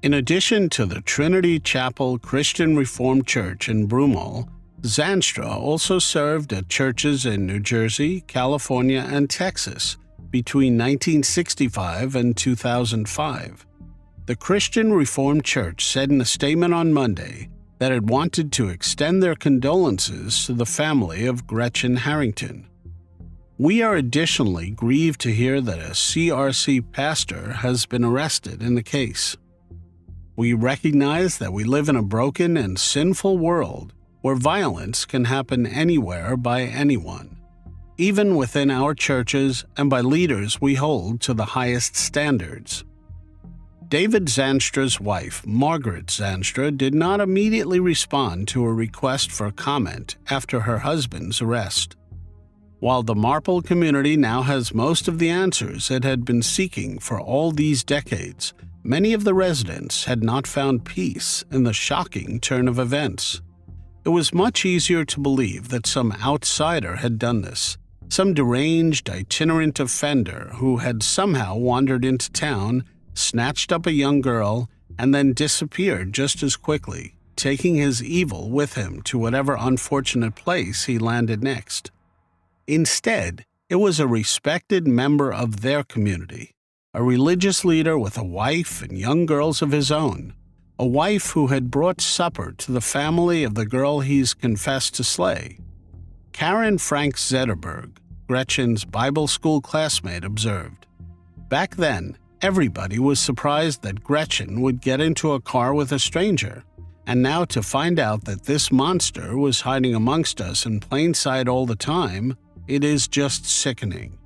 In addition to the Trinity Chapel Christian Reformed Church in Broomall, Zanstra also served at churches in New Jersey, California, and Texas between 1965 and 2005. The Christian Reformed Church said in a statement on Monday that it wanted to extend their condolences to the family of Gretchen Harrington. We are additionally grieved to hear that a CRC pastor has been arrested in the case. We recognize that we live in a broken and sinful world where violence can happen anywhere by anyone, even within our churches and by leaders we hold to the highest standards. David Zanstra's wife, Margaret Zanstra, did not immediately respond to a request for comment after her husband's arrest. While the Marple community now has most of the answers it had been seeking for all these decades, many of the residents had not found peace in the shocking turn of events. It was much easier to believe that some outsider had done this, some deranged itinerant offender who had somehow wandered into town, snatched up a young girl, and then disappeared just as quickly, taking his evil with him to whatever unfortunate place he landed next. Instead, it was a respected member of their community, a religious leader with a wife and young girls of his own, a wife who had brought supper to the family of the girl he's confessed to slay. Karen Frank Zetterberg, Gretchen's Bible school classmate, observed, "Back then, everybody was surprised that Gretchen would get into a car with a stranger, And now to find out that this monster was hiding amongst us in plain sight all the time, it is just sickening.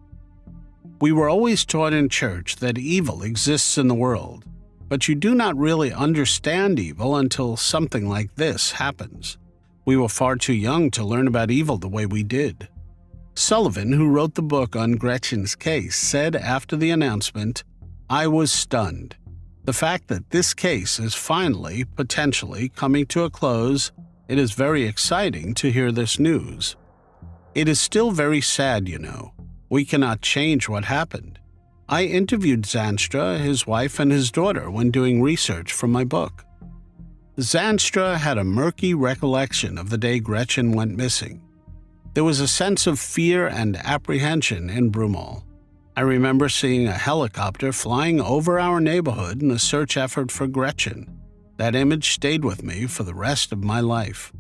We were always taught in church that evil exists in the world, but you do not really understand evil until something like this happens. We were far too young to learn about evil the way we did. Sullivan, who wrote the book on Gretchen's case, said after the announcement, "I was stunned. The fact that this case is finally, potentially, coming to a close, it is very exciting to hear this news. It is still very sad, you know. We cannot change what happened. I interviewed Zandstra, his wife, and his daughter when doing research for my book. Zandstra had a murky recollection of the day Gretchen went missing. There was a sense of fear and apprehension in Broomall. I remember seeing a helicopter flying over our neighborhood in a search effort for Gretchen. That image stayed with me for the rest of my life."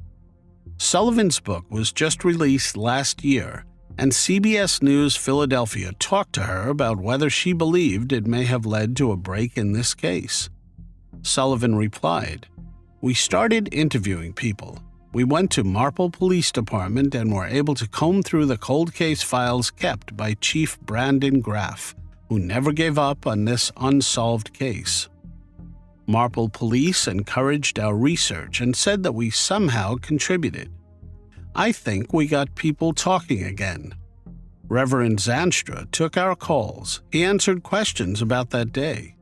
Sullivan's book was just released last year, and CBS News Philadelphia talked to her about whether she believed it may have led to a break in this case. Sullivan replied, "We started interviewing people. We went to Marple Police Department and were able to comb through the cold case files kept by Chief Brandon Graff, who never gave up on this unsolved case. Marple Police encouraged our research and said that we somehow contributed. I think we got people talking again. Reverend Zandstra took our calls. He answered questions about that day.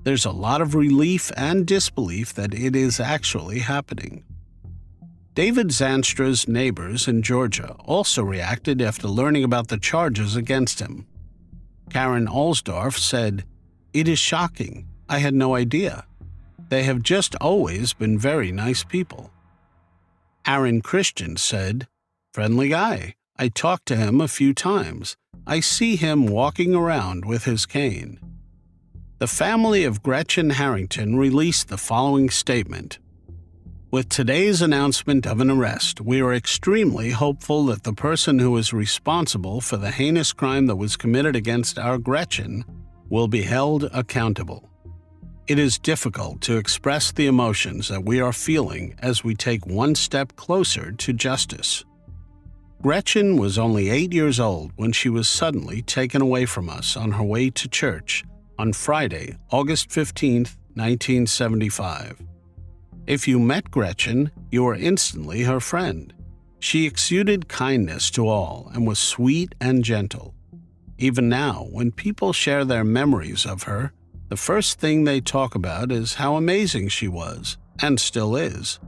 There's a lot of relief and disbelief that it is actually happening." David Zandstra's neighbors in Georgia also reacted after learning about the charges against him. Karen Alsdorf said, "It is shocking. I had no idea. They have just always been very nice people." Aaron Christian said, "Friendly guy. I talked to him a few times. I see him walking around with his cane." The family of Gretchen Harrington released the following statement. "With today's announcement of an arrest, we are extremely hopeful that the person who is responsible for the heinous crime that was committed against our Gretchen will be held accountable. It is difficult to express the emotions that we are feeling as we take one step closer to justice. Gretchen was only 8 years old when she was suddenly taken away from us on her way to church on Friday, August 15, 1975. If you met Gretchen, you were instantly her friend. She exuded kindness to all and was sweet and gentle. Even now, when people share their memories of her, the first thing they talk about is how amazing she was, and still is.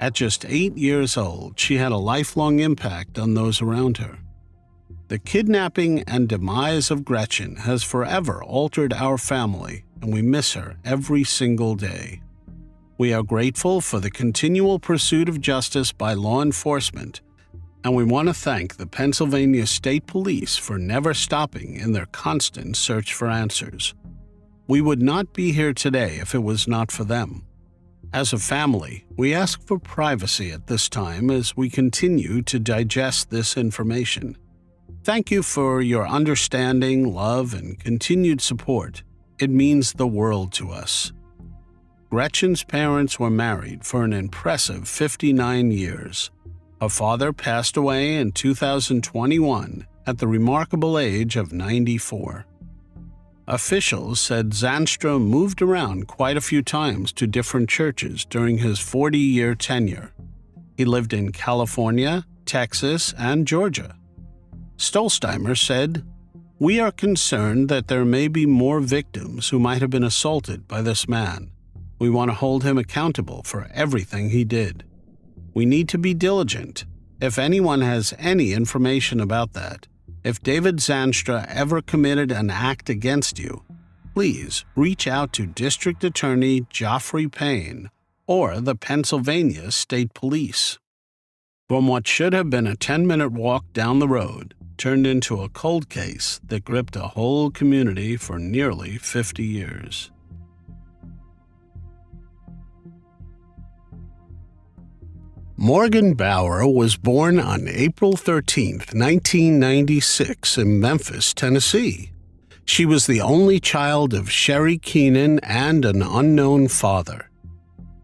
At just 8 years old, she had a lifelong impact on those around her. The kidnapping and demise of Gretchen has forever altered our family, and we miss her every single day. We are grateful for the continual pursuit of justice by law enforcement, and we want to thank the Pennsylvania State Police for never stopping in their constant search for answers. We would not be here today if it was not for them. As a family, we ask for privacy at this time as we continue to digest this information. Thank you for your understanding, love, and continued support. It means the world to us." Gretchen's parents were married for an impressive 59 years. Her father passed away in 2021 at the remarkable age of 94. Officials said Zandstra moved around quite a few times to different churches during his 40-year tenure. He lived in California, Texas, and Georgia. Stolzheimer said, "We are concerned that there may be more victims who might have been assaulted by this man. We want to hold him accountable for everything he did. We need to be diligent. If anyone has any information about that, if David Zandstra ever committed an act against you, please reach out to District Attorney Geoffrey Payne or the Pennsylvania State Police." From what should have been a 10-minute walk down the road, turned into a cold case that gripped a whole community for nearly 50 years. Morgan Bauer was born on April 13, 1996 in Memphis, Tennessee. She was the only child of Sherry Keenan and an unknown father.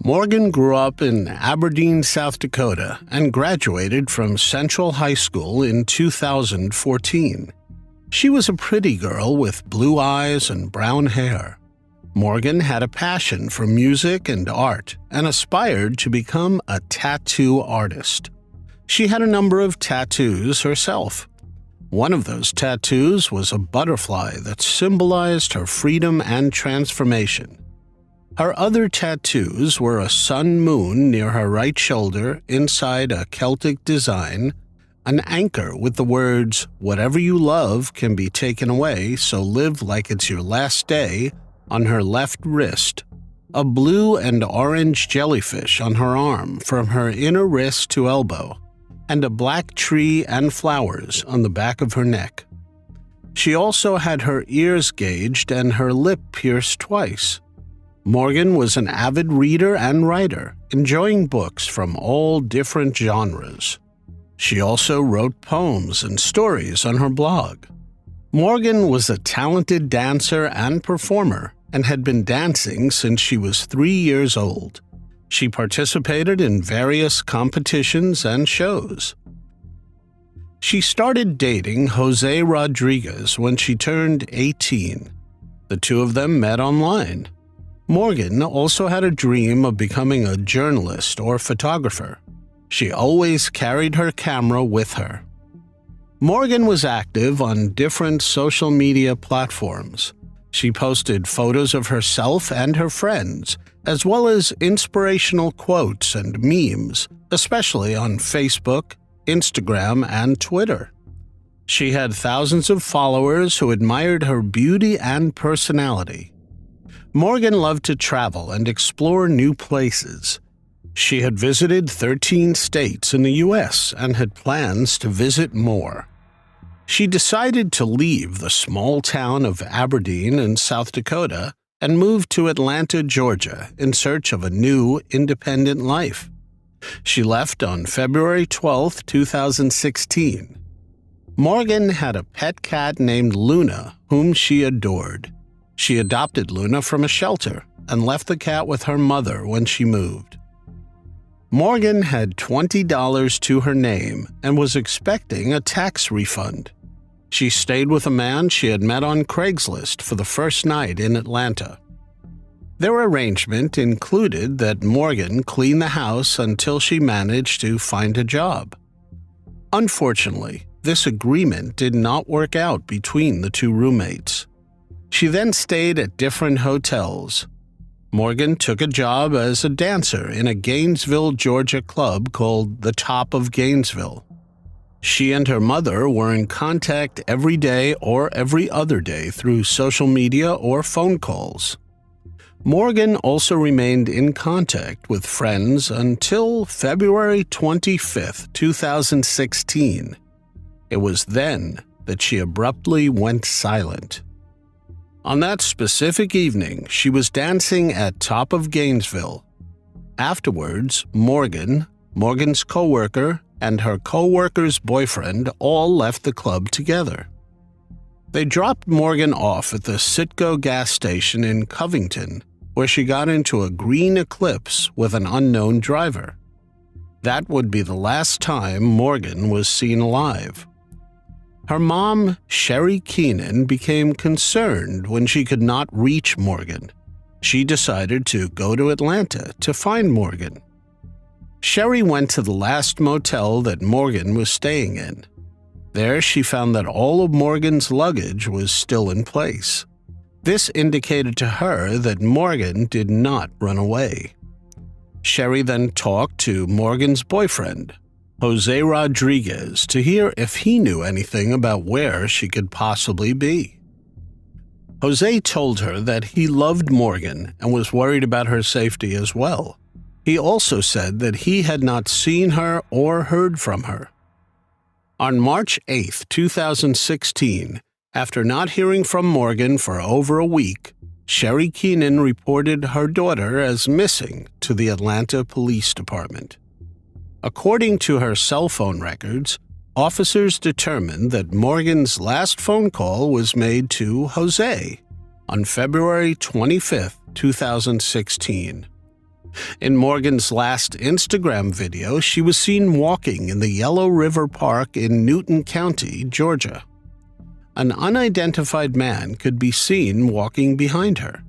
Morgan grew up in Aberdeen, South Dakota, and graduated from Central High School in 2014. She was a pretty girl with blue eyes and brown hair. Morgan had a passion for music and art and aspired to become a tattoo artist. She had a number of tattoos herself. One of those tattoos was a butterfly that symbolized her freedom and transformation. Her other tattoos were a sun-moon near her right shoulder inside a Celtic design, an anchor with the words, "Whatever you love can be taken away, so live like it's your last day," on her left wrist, a blue and orange jellyfish on her arm from her inner wrist to elbow, and a black tree and flowers on the back of her neck. She also had her ears gauged and her lip pierced twice. Morgan was an avid reader and writer, enjoying books from all different genres. She also wrote poems and stories on her blog. Morgan was a talented dancer and performer and had been dancing since she was 3 years old. She participated in various competitions and shows. She started dating Jose Rodriguez when she turned 18. The two of them met online. Morgan also had a dream of becoming a journalist or photographer. She always carried her camera with her. Morgan was active on different social media platforms. She posted photos of herself and her friends, as well as inspirational quotes and memes, especially on Facebook, Instagram, and Twitter. She had thousands of followers who admired her beauty and personality. Morgan loved to travel and explore new places. She had visited 13 states in the U.S. and had plans to visit more. She decided to leave the small town of Aberdeen in South Dakota and moved to Atlanta, Georgia, in search of a new, independent life. She left on February 12, 2016. Morgan had a pet cat named Luna, whom she adored. She adopted Luna from a shelter and left the cat with her mother when she moved. Morgan had $20 to her name and was expecting a tax refund. She stayed with a man she had met on Craigslist for the first night in Atlanta. Their arrangement included that Morgan clean the house until she managed to find a job. Unfortunately, this agreement did not work out between the two roommates. She then stayed at different hotels. Morgan took a job as a dancer in a Gainesville, Georgia club called the Top of Gainesville. She and her mother were in contact every day or every other day through social media or phone calls. Morgan also remained in contact with friends until February 25, 2016. It was then that she abruptly went silent. On that specific evening, she was dancing at Top of Gainesville. Afterwards, Morgan's co-worker, and her co-worker's boyfriend all left the club together. They dropped Morgan off at the Citgo gas station in Covington, where she got into a green Eclipse with an unknown driver. That would be the last time Morgan was seen alive. Her mom, Sherry Keenan, became concerned when she could not reach Morgan. She decided to go to Atlanta to find Morgan. Sherry went to the last motel that Morgan was staying in. There she found that all of Morgan's luggage was still in place. This indicated to her that Morgan did not run away. Sherry then talked to Morgan's boyfriend, Jose Rodriguez, to hear if he knew anything about where she could possibly be. Jose told her that he loved Morgan and was worried about her safety as well. He also said that he had not seen her or heard from her. On March 8, 2016, after not hearing from Morgan for over a week, Sherry Keenan reported her daughter as missing to the Atlanta Police Department. According to her cell phone records, officers determined that Morgan's last phone call was made to Jose on February 25, 2016. In Morgan's last Instagram video, she was seen walking in the Yellow River Park in Newton County, Georgia. An unidentified man could be seen walking behind her.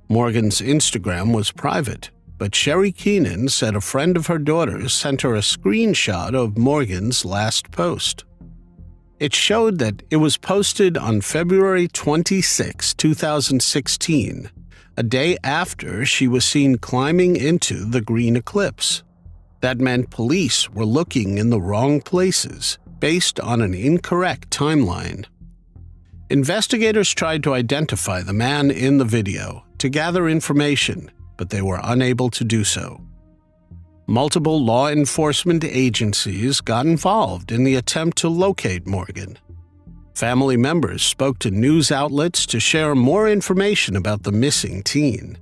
Morgan's Instagram was private, but Sherry Keenan said a friend of her daughter's sent her a screenshot of Morgan's last post. It showed that it was posted on February 26, 2016, a day after she was seen climbing into the green eclipse. That meant police were looking in the wrong places, based on an incorrect timeline. Investigators tried to identify the man in the video to gather information, but they were unable to do so. Multiple law enforcement agencies got involved in the attempt to locate Morgan. Family members spoke to news outlets to share more information about the missing teen.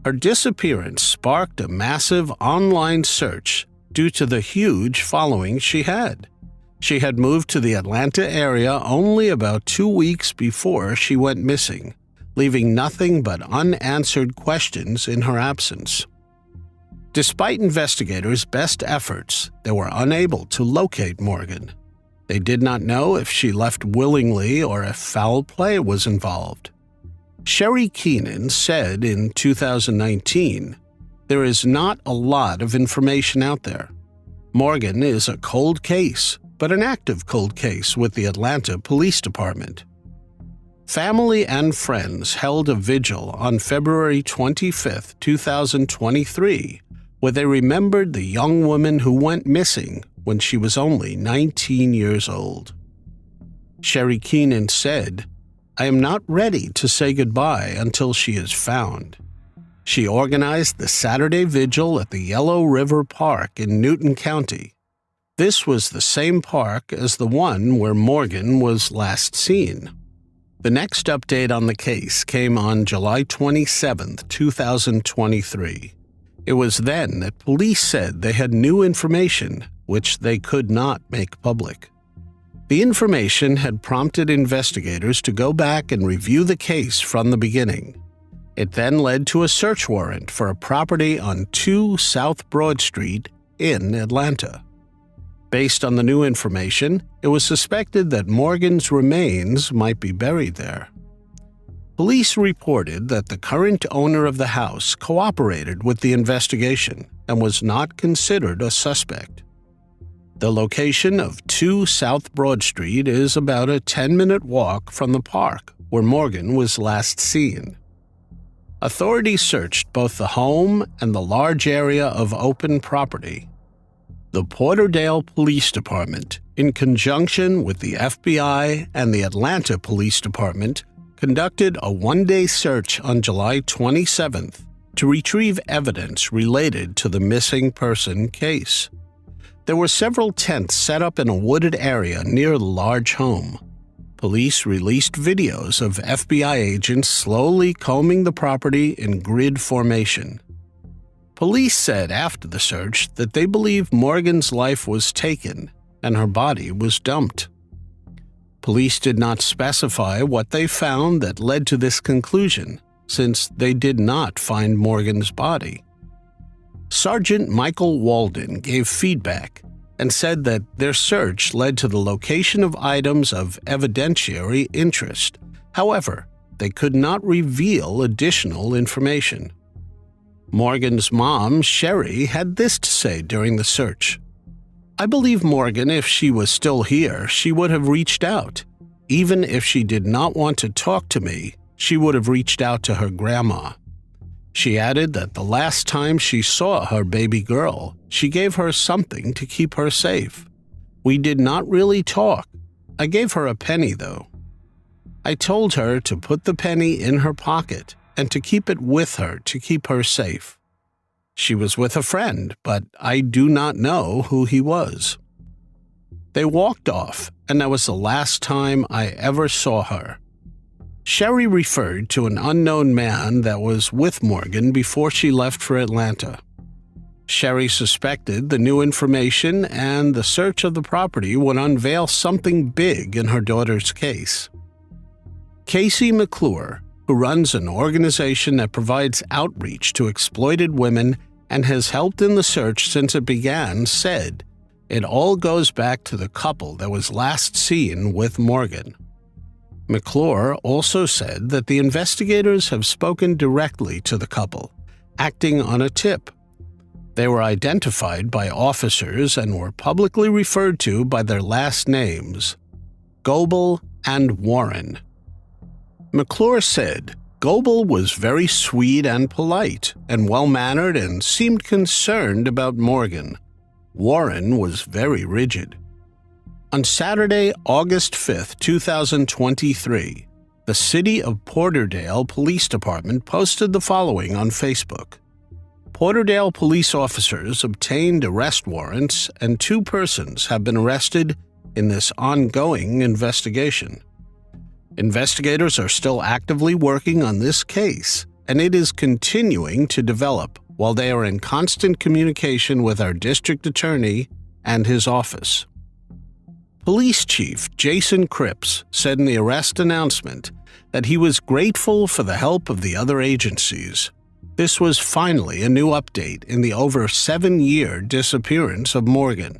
Her disappearance sparked a massive online search due to the huge following she had. She had moved to the Atlanta area only about 2 weeks before she went missing, leaving nothing but unanswered questions in her absence. Despite investigators' best efforts, they were unable to locate Morgan. They did not know if she left willingly or if foul play was involved. Sherry Keenan said in 2019, "There is not a lot of information out there. Morgan is a cold case, but an active cold case with the Atlanta Police Department." Family and friends held a vigil on February 25, 2023, where they remembered the young woman who went missing when she was only 19 years old. Sherry Keenan said, "I am not ready to say goodbye until she is found." She organized the Saturday vigil at the Yellow River Park in Newton County. This was the same park as the one where Morgan was last seen. The next update on the case came on July 27, 2023. It was then that police said they had new information which they could not make public. The information had prompted investigators to go back and review the case from the beginning. It then led to a search warrant for a property on 2 South Broad Street in Atlanta. Based on the new information, it was suspected that Morgan's remains might be buried there. Police reported that the current owner of the house cooperated with the investigation and was not considered a suspect. The location of 2 South Broad Street is about a 10-minute walk from the park where Morgan was last seen. Authorities searched both the home and the large area of open property. The Porterdale Police Department, in conjunction with the FBI and the Atlanta Police Department, conducted a one-day search on July 27th to retrieve evidence related to the missing person case. There were several tents set up in a wooded area near the large home. Police released videos of FBI agents slowly combing the property in grid formation. Police said after the search that they believe Morgan's life was taken and her body was dumped. Police did not specify what they found that led to this conclusion, since they did not find Morgan's body. Sergeant Michael Walden gave feedback and said that their search led to the location of items of evidentiary interest. However, they could not reveal additional information. Morgan's mom, Sherry, had this to say during the search. "I believe Morgan, if she was still here, she would have reached out. Even if she did not want to talk to me, she would have reached out to her grandma." She added that the last time she saw her baby girl, she gave her something to keep her safe. "We did not really talk. I gave her a penny, though. I told her to put the penny in her pocket and to keep it with her to keep her safe. She was with a friend, but I do not know who he was." They walked off, and that was the last time I ever saw her. Sherry referred to an unknown man that was with Morgan before she left for Atlanta. Sherry suspected the new information and the search of the property would unveil something big in her daughter's case. Casey McClure, who runs an organization that provides outreach to exploited women, and has helped in the search since it began, said it all goes back to the couple that was last seen with Morgan. McClure also said that the investigators have spoken directly to the couple, acting on a tip. They were identified by officers and were publicly referred to by their last names, Goebel and Warren. McClure said Goebel was very sweet and polite and well-mannered and seemed concerned about Morgan. Warren was very rigid. On Saturday, August 5, 2023, the City of Porterdale Police Department posted the following on Facebook. Porterdale police officers obtained arrest warrants and 2 persons have been arrested in this ongoing investigation. Investigators are still actively working on this case, and it is continuing to develop while they are in constant communication with our district attorney and his office. Police Chief Jason Cripps said in the arrest announcement that he was grateful for the help of the other agencies. This was finally a new update in the over 7-year disappearance of Morgan.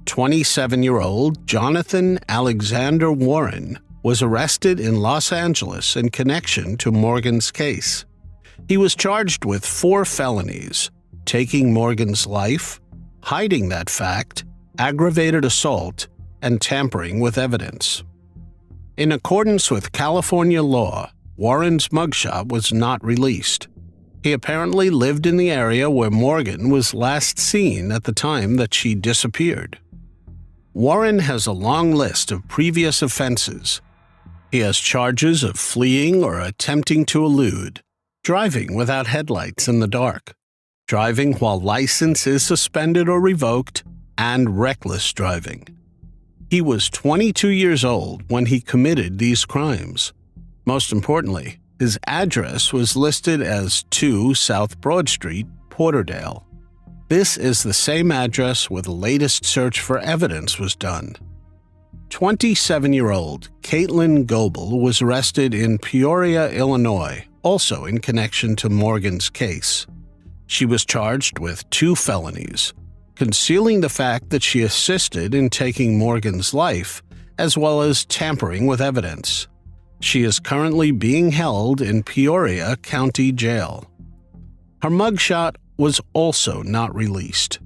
27-year-old Jonathan Alexander Warren was arrested in Los Angeles in connection to Morgan's case. He was charged with 4 felonies: taking Morgan's life, hiding that fact, aggravated assault, and tampering with evidence. In accordance with California law, Warren's mugshot was not released. He apparently lived in the area where Morgan was last seen at the time that she disappeared. Warren has a long list of previous offenses. He has charges of fleeing or attempting to elude, driving without headlights in the dark, driving while license is suspended or revoked, and reckless driving. He was 22 years old when he committed these crimes. Most importantly, his address was listed as 2 South Broad Street, Porterdale. This is the same address where the latest search for evidence was done. 27-year-old Caitlin Goebel was arrested in Peoria, Illinois, also in connection to Morgan's case. She was charged with 2 felonies, concealing the fact that she assisted in taking Morgan's life, as well as tampering with evidence. She is currently being held in Peoria County Jail. Her mugshot was also not released.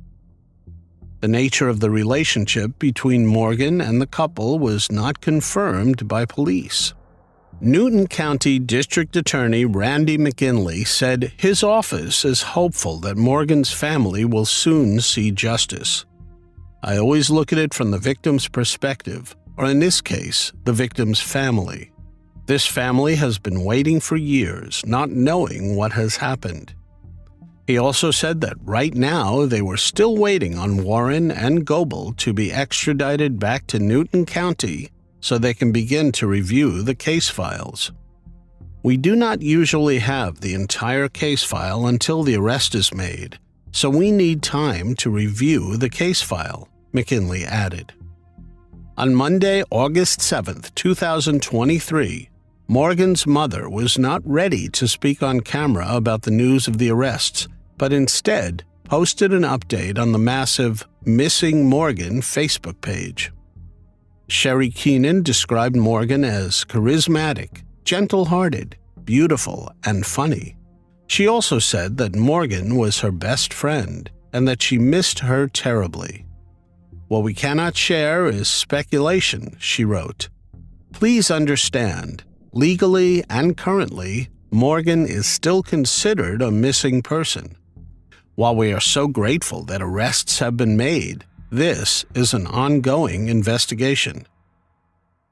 The nature of the relationship between Morgan and the couple was not confirmed by police. Newton County District Attorney Randy McGinley said his office is hopeful that Morgan's family will soon see justice. I always look at it from the victim's perspective, or in this case, the victim's family. This family has been waiting for years, not knowing what has happened. He also said that right now they were still waiting on Warren and Goebel to be extradited back to Newton County so they can begin to review the case files. We do not usually have the entire case file until the arrest is made, so we need time to review the case file, McKinley added. On Monday, August 7, 2023, Morgan's mother was not ready to speak on camera about the news of the arrests, but instead posted an update on the massive Missing Morgan Facebook page. Sherry Keenan described Morgan as charismatic, gentle-hearted, beautiful, and funny. She also said that Morgan was her best friend and that she missed her terribly. "What we cannot share is speculation," she wrote. "Please understand, legally and currently, Morgan is still considered a missing person. While we are so grateful that arrests have been made, this is an ongoing investigation."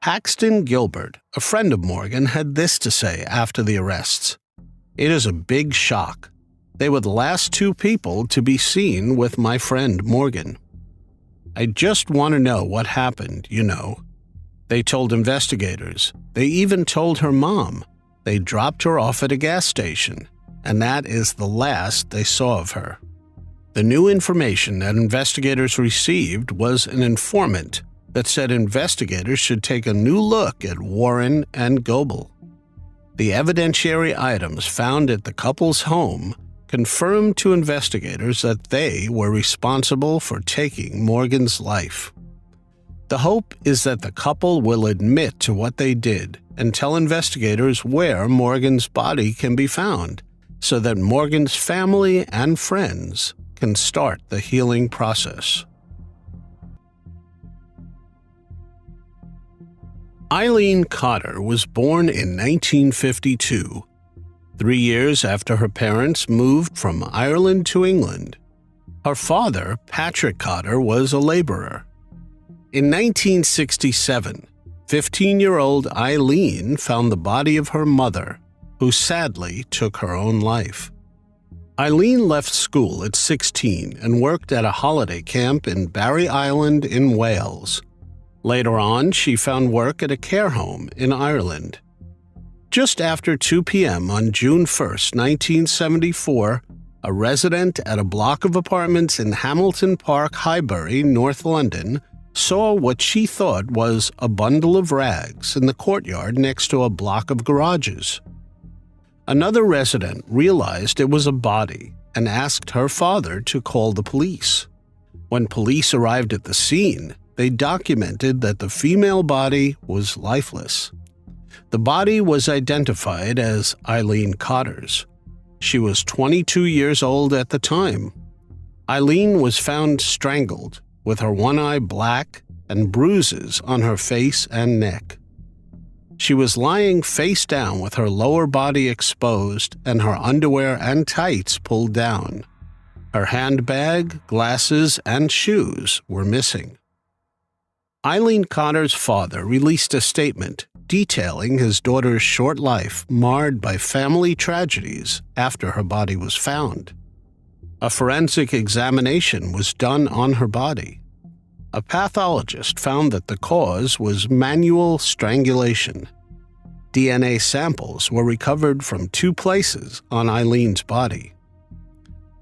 Paxton Gilbert, a friend of Morgan, had this to say after the arrests. "It is a big shock. They were the last 2 people to be seen with my friend Morgan. I just want to know what happened, you know. They told investigators. They even told her mom. They dropped her off at a gas station, and that is the last they saw of her." The new information that investigators received was an informant that said investigators should take a new look at Warren and Goebel. The evidentiary items found at the couple's home confirmed to investigators that they were responsible for taking Morgan's life. The hope is that the couple will admit to what they did and tell investigators where Morgan's body can be found, so that Morgan's family and friends can start the healing process. Eileen Cotter was born in 1952, 3 years after her parents moved from Ireland to England. Her father, Patrick Cotter, was a laborer. In 1967, 15-year-old Eileen found the body of her mother, who sadly took her own life. Eileen left school at 16 and worked at a holiday camp in Barry Island in Wales. Later on, she found work at a care home in Ireland. Just after 2 p.m. on June 1, 1974, a resident at a block of apartments in Hamilton Park, Highbury, North London, saw what she thought was a bundle of rags in the courtyard next to a block of garages. Another resident realized it was a body and asked her father to call the police. When police arrived at the scene, they documented that the female body was lifeless. The body was identified as Eileen Cotter's. She was 22 years old at the time. Eileen was found strangled, with her one eye black and bruises on her face and neck. She was lying face down with her lower body exposed and her underwear and tights pulled down. Her handbag, glasses, and shoes were missing. Eileen Cotter's father released a statement detailing his daughter's short life marred by family tragedies after her body was found. A forensic examination was done on her body. A pathologist found that the cause was manual strangulation. DNA samples were recovered from 2 places on Eileen's body.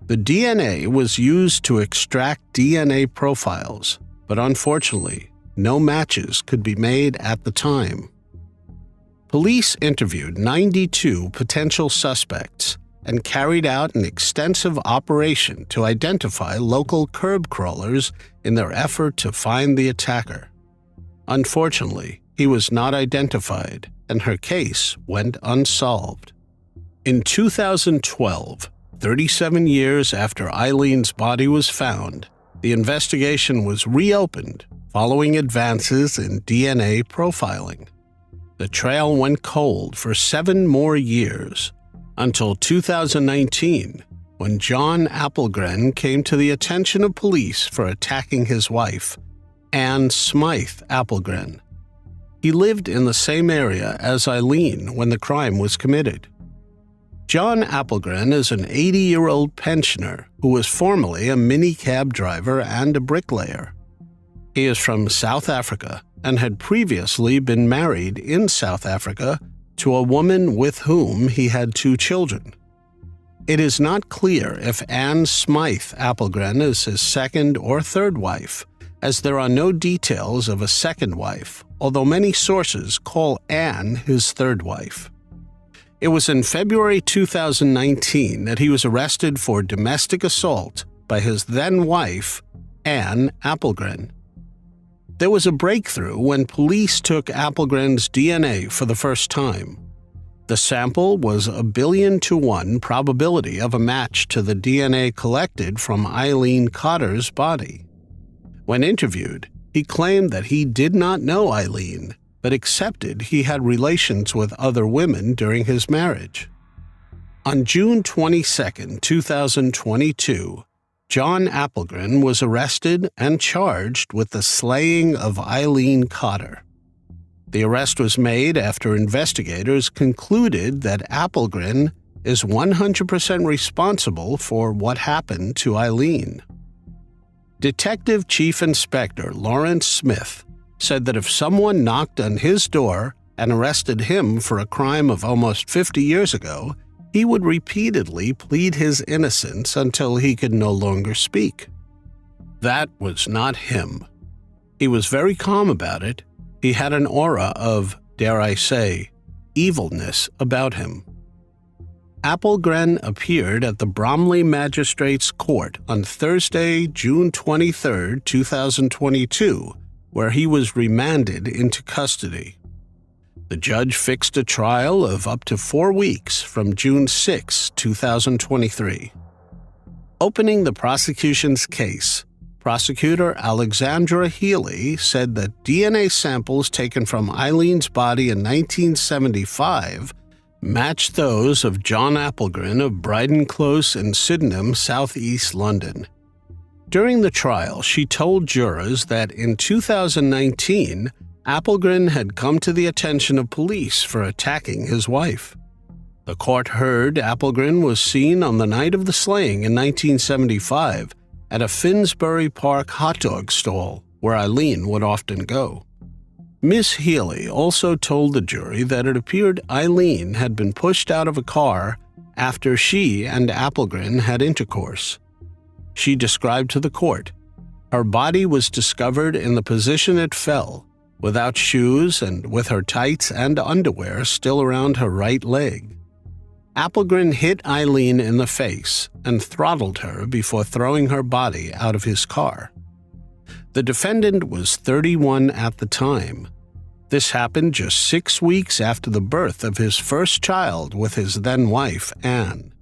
The DNA was used to extract DNA profiles, but unfortunately, no matches could be made at the time. Police interviewed 92 potential suspects and carried out an extensive operation to identify local curb crawlers in their effort to find the attacker. Unfortunately, he was not identified, and her case went unsolved. In 2012, 37 years after Eileen's body was found, the investigation was reopened following advances in DNA profiling. The trail went cold for 7 more years, until 2019, when John Applegren came to the attention of police for attacking his wife, Anne Smythe Applegren. He lived in the same area as Eileen when the crime was committed. John Applegren is an 80-year-old pensioner who was formerly a minicab driver and a bricklayer. He is from South Africa and had previously been married in South Africa to a woman with whom he had 2 children. It is not clear if Anne Smythe Applegren is his second or third wife, as there are no details of a second wife, although many sources call Anne his third wife. It was in February 2019 that he was arrested for domestic assault by his then-wife, Anne Applegren. There was a breakthrough when police took Applegren's DNA for the first time. The sample was a 1,000,000,000 to 1 probability of a match to the DNA collected from Eileen Cotter's body. When interviewed, he claimed that he did not know Eileen, but accepted he had relations with other women during his marriage. On June 22, 2022, John Applegren was arrested and charged with the slaying of Eileen Cotter. The arrest was made after investigators concluded that Applegren is 100% responsible for what happened to Eileen. Detective Chief Inspector Lawrence Smith said that if someone knocked on his door and arrested him for a crime of almost 50 years ago, he would repeatedly plead his innocence until he could no longer speak. That was not him. He was very calm about it. He had an aura of, dare I say, evilness about him. Appelgren appeared at the Bromley Magistrates Court on Thursday, June 23, 2022, where he was remanded into custody. The judge fixed a trial of up to 4 weeks from June 6, 2023. Opening the prosecution's case, prosecutor Alexandra Healy said that DNA samples taken from Eileen's body in 1975 matched those of John Appelgren of Bryden Close in Sydenham, southeast London. During the trial, she told jurors that in 2019, Appelgren had come to the attention of police for attacking his wife. The court heard Appelgren was seen on the night of the slaying in 1975 at a Finsbury Park hot dog stall, where Eileen would often go. Ms. Healy also told the jury that it appeared Eileen had been pushed out of a car after she and Appelgren had intercourse. She described to the court, her body was discovered in the position it fell, without shoes and with her tights and underwear still around her right leg. Appelgren hit Eileen in the face and throttled her before throwing her body out of his car. The defendant was 31 at the time. This happened just 6 weeks after the birth of his first child with his then-wife, Anne.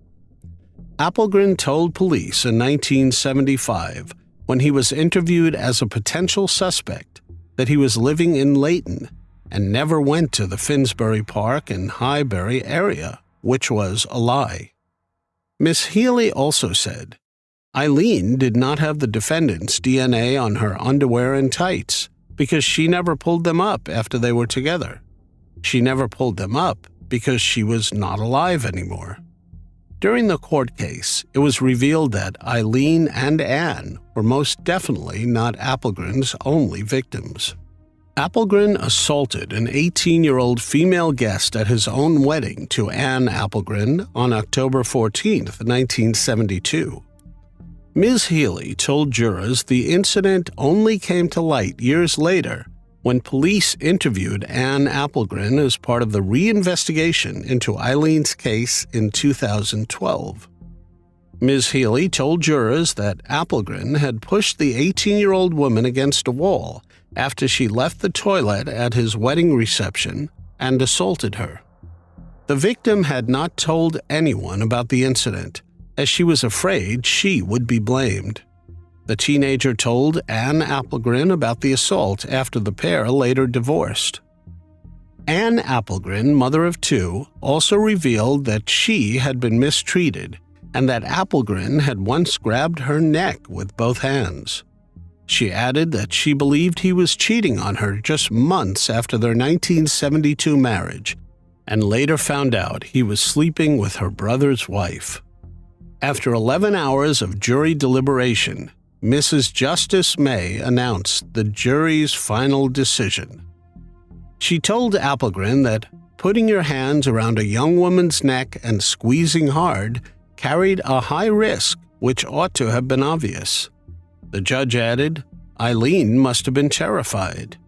Appelgren told police in 1975, when he was interviewed as a potential suspect, that he was living in Leighton and never went to the Finsbury Park and Highbury area, which was a lie. Miss Healy also said, Eileen did not have the defendant's DNA on her underwear and tights because she never pulled them up after they were together. She never pulled them up because she was not alive anymore. During the court case, it was revealed that Eileen and Anne were most definitely not Appelgren's only victims. Appelgren assaulted an 18-year-old female guest at his own wedding to Anne Appelgren on October 14, 1972. Ms. Healy told jurors the incident only came to light years later when police interviewed Anne Appelgren as part of the reinvestigation into Eileen's case in 2012. Ms. Healy told jurors that Appelgren had pushed the 18-year-old woman against a wall after she left the toilet at his wedding reception and assaulted her. The victim had not told anyone about the incident, as she was afraid she would be blamed. The teenager told Anne Appelgren about the assault after the pair later divorced. Anne Appelgren, mother of 2, also revealed that she had been mistreated and that Appelgren had once grabbed her neck with both hands. She added that she believed he was cheating on her just months after their 1972 marriage, and later found out he was sleeping with her brother's wife. After 11 hours of jury deliberation, Mrs. Justice May announced the jury's final decision. She told Appelgren that putting your hands around a young woman's neck and squeezing hard carried a high risk which ought to have been obvious. The judge added, Eileen must have been terrified.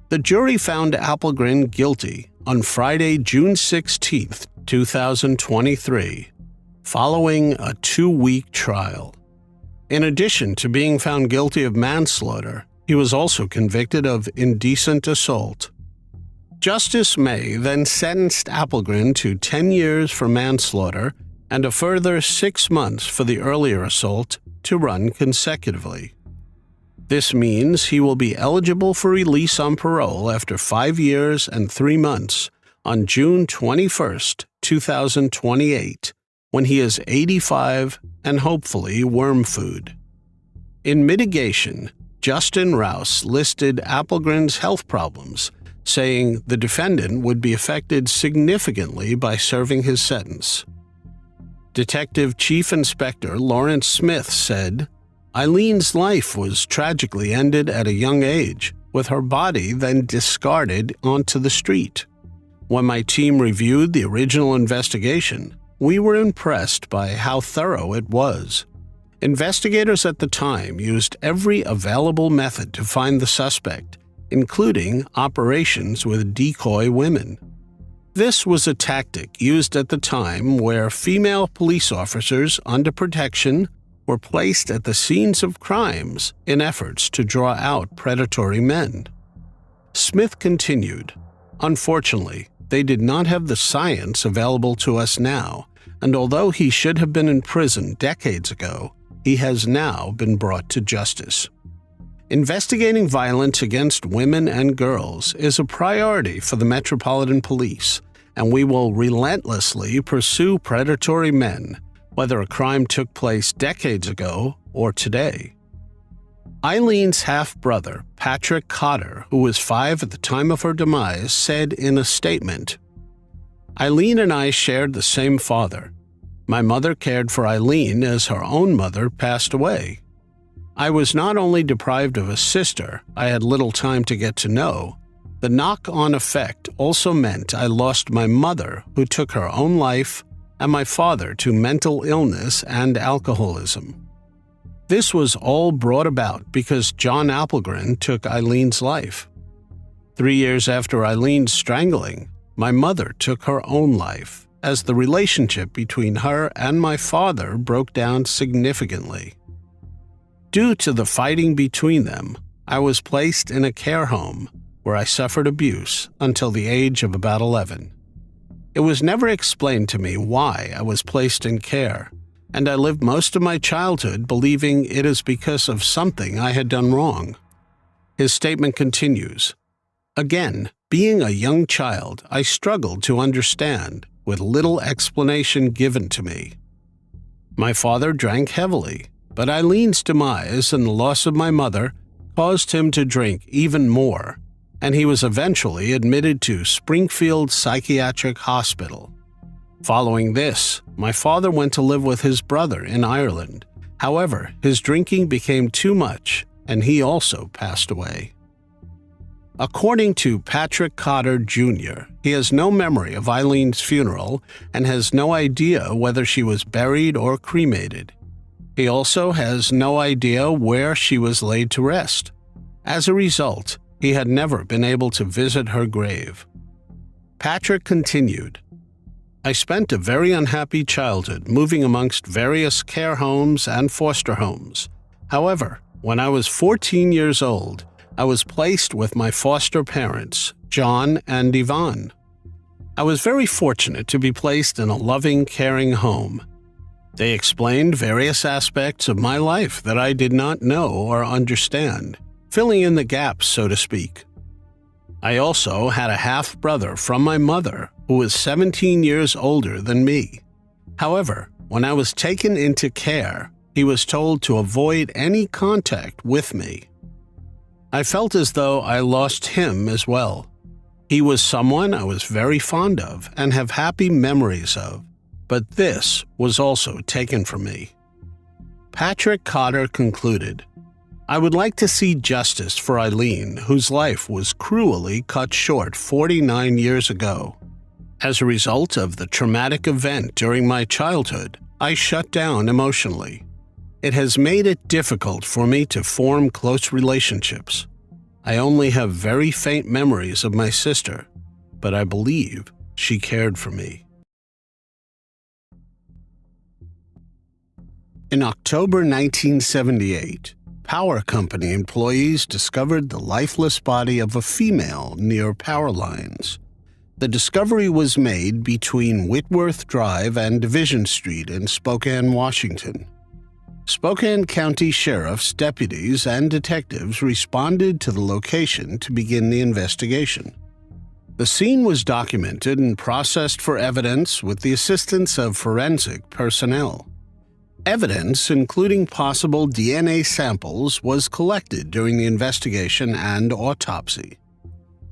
The jury found Appelgren guilty on Friday, June 16, 2023, following a 2-week trial. In addition to being found guilty of manslaughter, he was also convicted of indecent assault. Justice May then sentenced Appelgren to 10 years for manslaughter and a further 6 months for the earlier assault to run consecutively. This means he will be eligible for release on parole after 5 years and 3 months on June 21, 2028, when he is 85 and hopefully worm food. In mitigation, Justin Rouse listed Appelgren's health problems, saying the defendant would be affected significantly by serving his sentence. Detective Chief Inspector Lawrence Smith said, Eileen's life was tragically ended at a young age, with her body then discarded onto the street. When my team reviewed the original investigation, we were impressed by how thorough it was. Investigators at the time used every available method to find the suspect, including operations with decoy women. This was a tactic used at the time where female police officers under protection were placed at the scenes of crimes in efforts to draw out predatory men. Smith continued, "Unfortunately, they did not have the science available to us now, and although he should have been in prison decades ago, he has now been brought to justice." Investigating violence against women and girls is a priority for the Metropolitan Police, and we will relentlessly pursue predatory men, whether a crime took place decades ago or today. Eileen's half-brother, Patrick Cotter, who was 5 at the time of her demise, said in a statement, "Eileen and I shared the same father. My mother cared for Eileen as her own mother passed away. I was not only deprived of a sister I had little time to get to know, the knock-on effect also meant I lost my mother, who took her own life, and my father to mental illness and alcoholism. This was all brought about because John Applegren took Eileen's life. 3 years after Eileen's strangling, my mother took her own life, as the relationship between her and my father broke down significantly. Due to the fighting between them, I was placed in a care home where I suffered abuse until the age of about 11. It was never explained to me why I was placed in care, and I lived most of my childhood believing it is because of something I had done wrong." His statement continues, "Again, being a young child, I struggled to understand, with little explanation given to me. My father drank heavily, but Eileen's demise and the loss of my mother caused him to drink even more, and he was eventually admitted to Springfield Psychiatric Hospital. Following this, my father went to live with his brother in Ireland. However, his drinking became too much, and he also passed away." According to Patrick Cotter Jr., he has no memory of Eileen's funeral and has no idea whether she was buried or cremated. He also has no idea where she was laid to rest. As a result, he had never been able to visit her grave. Patrick continued, "I spent a very unhappy childhood moving amongst various care homes and foster homes. However, when I was 14 years old, I was placed with my foster parents, John and Yvonne. I was very fortunate to be placed in a loving, caring home. They explained various aspects of my life that I did not know or understand, filling in the gaps, so to speak. I also had a half-brother from my mother who was 17 years older than me. However, when I was taken into care, he was told to avoid any contact with me. I felt as though I lost him as well. He was someone I was very fond of and have happy memories of, but this was also taken from me." Patrick Cotter concluded, "I would like to see justice for Eileen, whose life was cruelly cut short 49 years ago. As a result of the traumatic event during my childhood, I shut down emotionally. It has made it difficult for me to form close relationships. I only have very faint memories of my sister, but I believe she cared for me." In October 1978, power company employees discovered the lifeless body of a female near power lines. The discovery was made between Whitworth Drive and Division Street in Spokane, Washington. Spokane County Sheriff's deputies and detectives responded to the location to begin the investigation. The scene was documented and processed for evidence with the assistance of forensic personnel. Evidence, including possible DNA samples, was collected during the investigation and autopsy.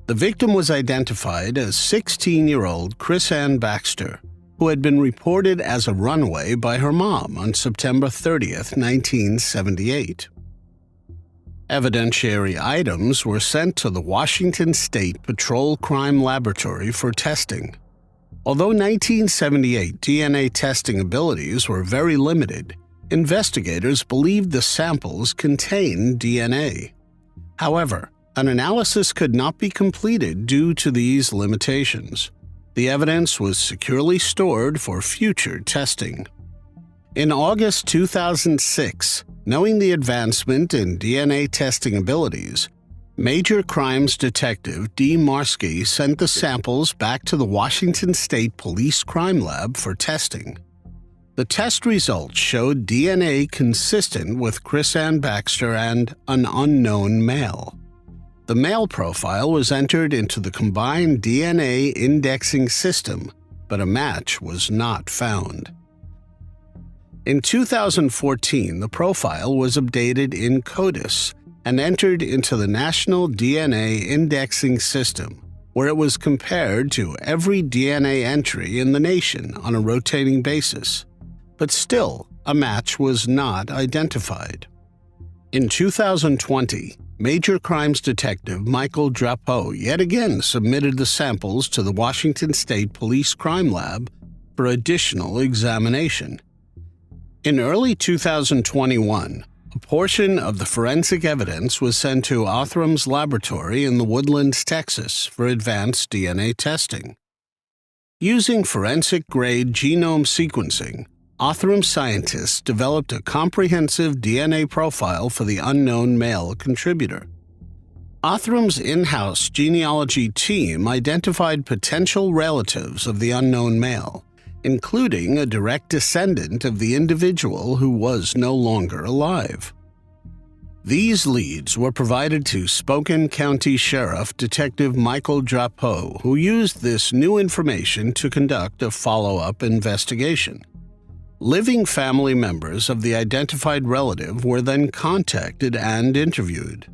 The victim was identified as 16-year-old Krisann Baxter, who had been reported as a runaway by her mom on September 30th, 1978. Evidentiary items were sent to the Washington State Patrol Crime Laboratory for testing. Although 1978 DNA testing abilities were very limited, investigators believed the samples contained DNA. However, an analysis could not be completed due to these limitations. The evidence was securely stored for future testing. In August 2006, knowing the advancement in DNA testing abilities, Major Crimes Detective Dee Marski sent the samples back to the Washington State Police Crime Lab for testing. The test results showed DNA consistent with Krisann Baxter and an unknown male. The male profile was entered into the combined DNA indexing system, but a match was not found. In 2014, the profile was updated in CODIS and entered into the National DNA Indexing System, where it was compared to every DNA entry in the nation on a rotating basis. But still, a match was not identified. In 2020, Major Crimes Detective Michael Drapeau yet again submitted the samples to the Washington State Police Crime Lab for additional examination. In early 2021, a portion of the forensic evidence was sent to Othram's laboratory in the Woodlands, Texas, for advanced DNA testing. Using forensic-grade genome sequencing, Othram scientists developed a comprehensive DNA profile for the unknown male contributor. Othram's in-house genealogy team identified potential relatives of the unknown male, including a direct descendant of the individual who was no longer alive. These leads were provided to Spokane County Sheriff Detective Michael Drapeau, who used this new information to conduct a follow-up investigation. Living family members of the identified relative were then contacted and interviewed.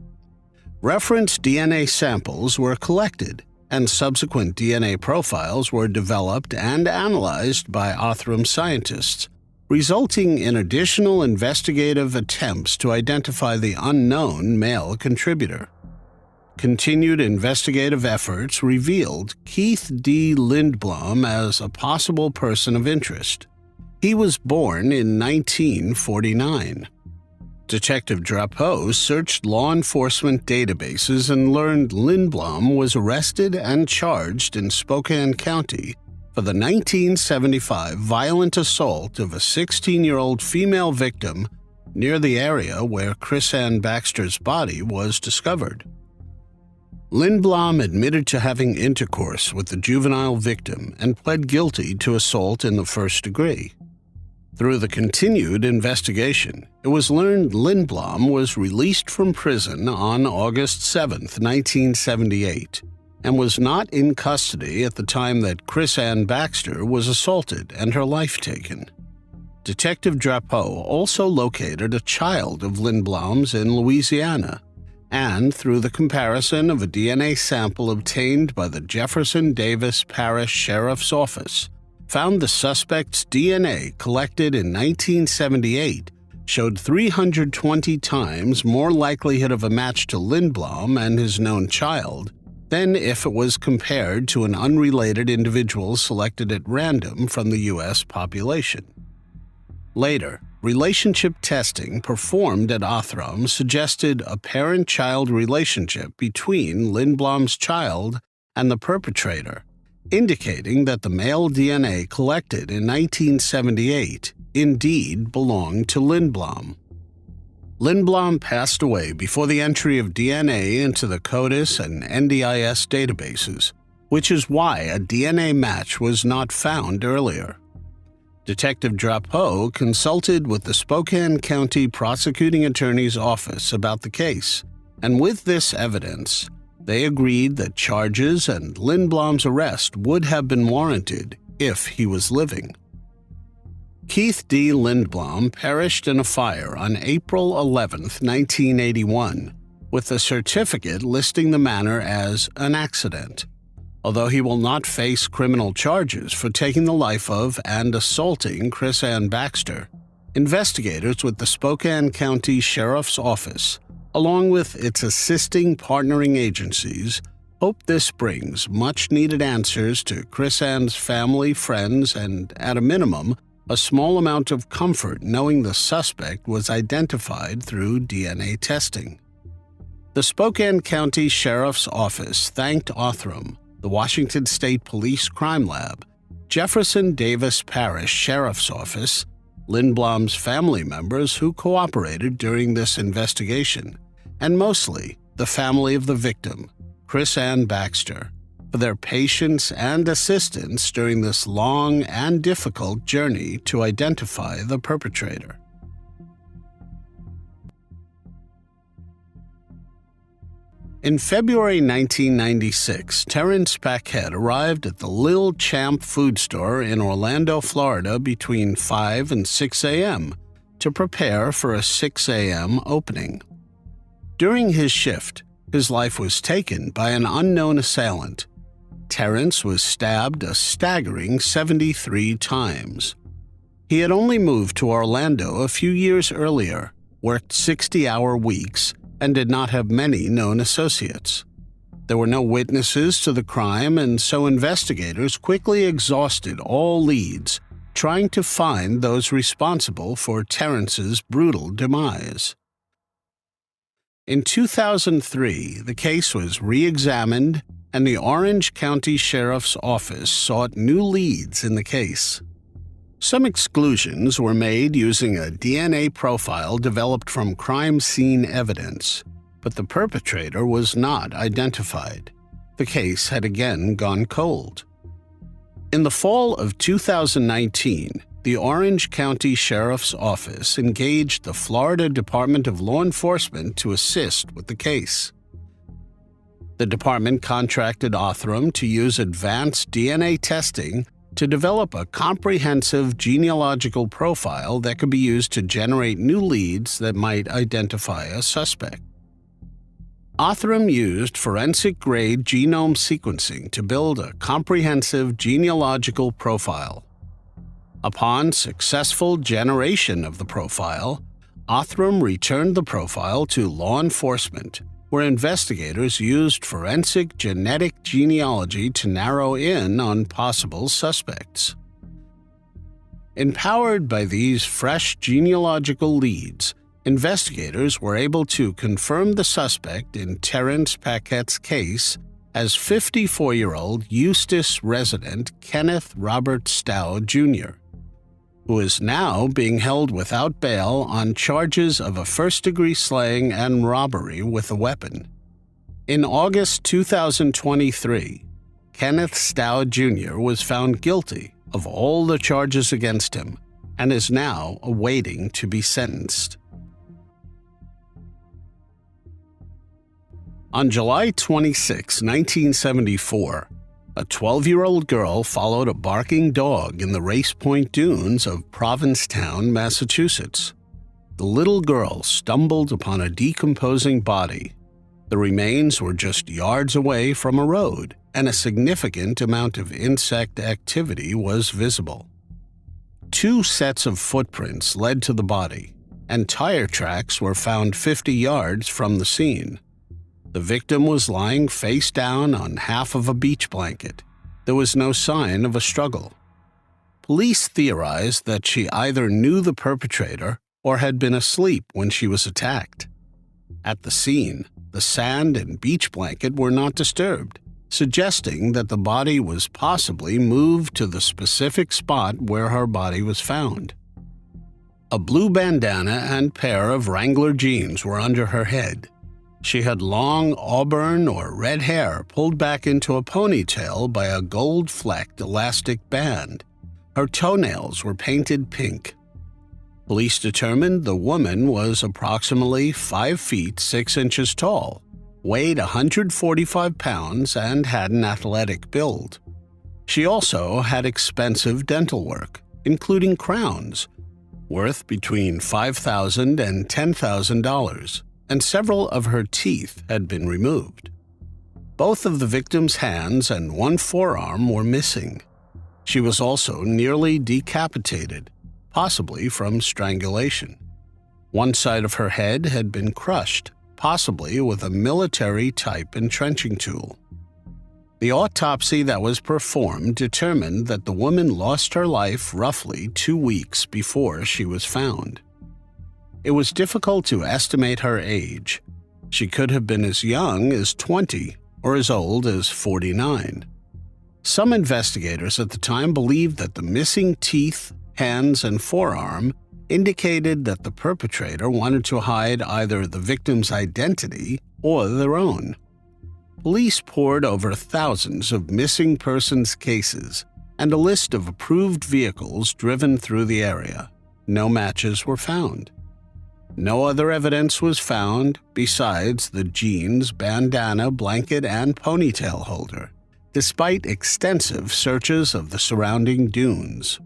Reference DNA samples were collected, and subsequent DNA profiles were developed and analyzed by Othram scientists, resulting in additional investigative attempts to identify the unknown male contributor. Continued investigative efforts revealed Keith D. Lindblom as a possible person of interest. He was born in 1949. Detective Drapeau searched law enforcement databases and learned Lindblom was arrested and charged in Spokane County for the 1975 violent assault of a 16-year-old female victim near the area where Krisann Baxter's body was discovered. Lindblom admitted to having intercourse with the juvenile victim and pled guilty to assault in the first degree. Through the continued investigation, it was learned Lindblom was released from prison on August 7, 1978, and was not in custody at the time that Krisann Baxter was assaulted and her life taken. Detective Drapeau also located a child of Lindblom's in Louisiana, and through the comparison of a DNA sample obtained by the Jefferson Davis Parish Sheriff's Office, found the suspect's DNA collected in 1978 showed 320 times more likelihood of a match to Lindblom and his known child than if it was compared to an unrelated individual selected at random from the U.S. population. Later, relationship testing performed at Othram suggested a parent-child relationship between Lindblom's child and the perpetrator, indicating that the male DNA collected in 1978 indeed belonged to Lindblom. Lindblom passed away before the entry of DNA into the CODIS and NDIS databases, which is why a DNA match was not found earlier. Detective Drapeau consulted with the Spokane County Prosecuting Attorney's Office about the case, and with this evidence, they agreed that charges and Lindblom's arrest would have been warranted if he was living. Keith D. Lindblom perished in a fire on April 11, 1981, with a certificate listing the manner as an accident. Although he will not face criminal charges for taking the life of and assaulting Krisann Baxter, investigators with the Spokane County Sheriff's Office, along with its assisting partnering agencies, hope this brings much-needed answers to Krisann's family, friends, and, at a minimum, a small amount of comfort knowing the suspect was identified through DNA testing. The Spokane County Sheriff's Office thanked Othram, the Washington State Police Crime Lab, Jefferson Davis Parish Sheriff's Office, Lindblom's family members who cooperated during this investigation, and mostly the family of the victim, Krisann Baxter, for their patience and assistance during this long and difficult journey to identify the perpetrator. In February 1996, Terrance Paquette arrived at the Lil Champ food store in Orlando, Florida between 5 and 6 a.m. to prepare for a 6 a.m. opening. During his shift, his life was taken by an unknown assailant. Terrance was stabbed a staggering 73 times. He had only moved to Orlando a few years earlier, worked 60-hour weeks, and did not have many known associates. There were no witnesses to the crime, and so investigators quickly exhausted all leads, trying to find those responsible for Terrance's brutal demise. In 2003, the case was re-examined, and the Orange County Sheriff's Office sought new leads in the case. Some exclusions were made using a DNA profile developed from crime scene evidence, but the perpetrator was not identified. The case had again gone cold. In the fall of 2019, the Orange County Sheriff's Office engaged the Florida Department of Law Enforcement to assist with the case. The department contracted Othram to use advanced DNA testing to develop a comprehensive genealogical profile that could be used to generate new leads that might identify a suspect. Othram used forensic-grade genome sequencing to build a comprehensive genealogical profile. Upon successful generation of the profile, Othram returned the profile to law enforcement, where investigators used forensic genetic genealogy to narrow in on possible suspects. Empowered by these fresh genealogical leads, investigators were able to confirm the suspect in Terrance Paquette's case as 54-year-old Eustis resident Kenneth Robert Stow, Jr., who is now being held without bail on charges of a first-degree slaying and robbery with a weapon. In August 2023, Kenneth Stow Jr. was found guilty of all the charges against him and is now awaiting to be sentenced. On July 26, 1974, a 12-year-old girl followed a barking dog in the Race Point Dunes of Provincetown, Massachusetts. The little girl stumbled upon a decomposing body. The remains were just yards away from a road, and a significant amount of insect activity was visible. 2 sets of footprints led to the body, and tire tracks were found 50 yards from the scene. The victim was lying face down on half of a beach blanket. There was no sign of a struggle. Police theorized that she either knew the perpetrator or had been asleep when she was attacked. At the scene, the sand and beach blanket were not disturbed, suggesting that the body was possibly moved to the specific spot where her body was found. A blue bandana and pair of Wrangler jeans were under her head. She had long auburn or red hair pulled back into a ponytail by a gold-flecked elastic band. Her toenails were painted pink. Police determined the woman was approximately 5 feet 6 inches tall, weighed 145 pounds, and had an athletic build. She also had expensive dental work, including crowns, worth between $5,000 and $10,000. And several of her teeth had been removed. Both of the victim's hands and one forearm were missing. She was also nearly decapitated, possibly from strangulation. One side of her head had been crushed, possibly with a military-type entrenching tool. The autopsy that was performed determined that the woman lost her life roughly 2 weeks before she was found. It was difficult to estimate her age. She could have been as young as 20 or as old as 49. Some investigators at the time believed that the missing teeth, hands, and forearm indicated that the perpetrator wanted to hide either the victim's identity or their own. Police pored over thousands of missing persons cases and a list of approved vehicles driven through the area. No matches were found. No other evidence was found besides the jeans, bandana, blanket, and ponytail holder, despite extensive searches of the surrounding dunes.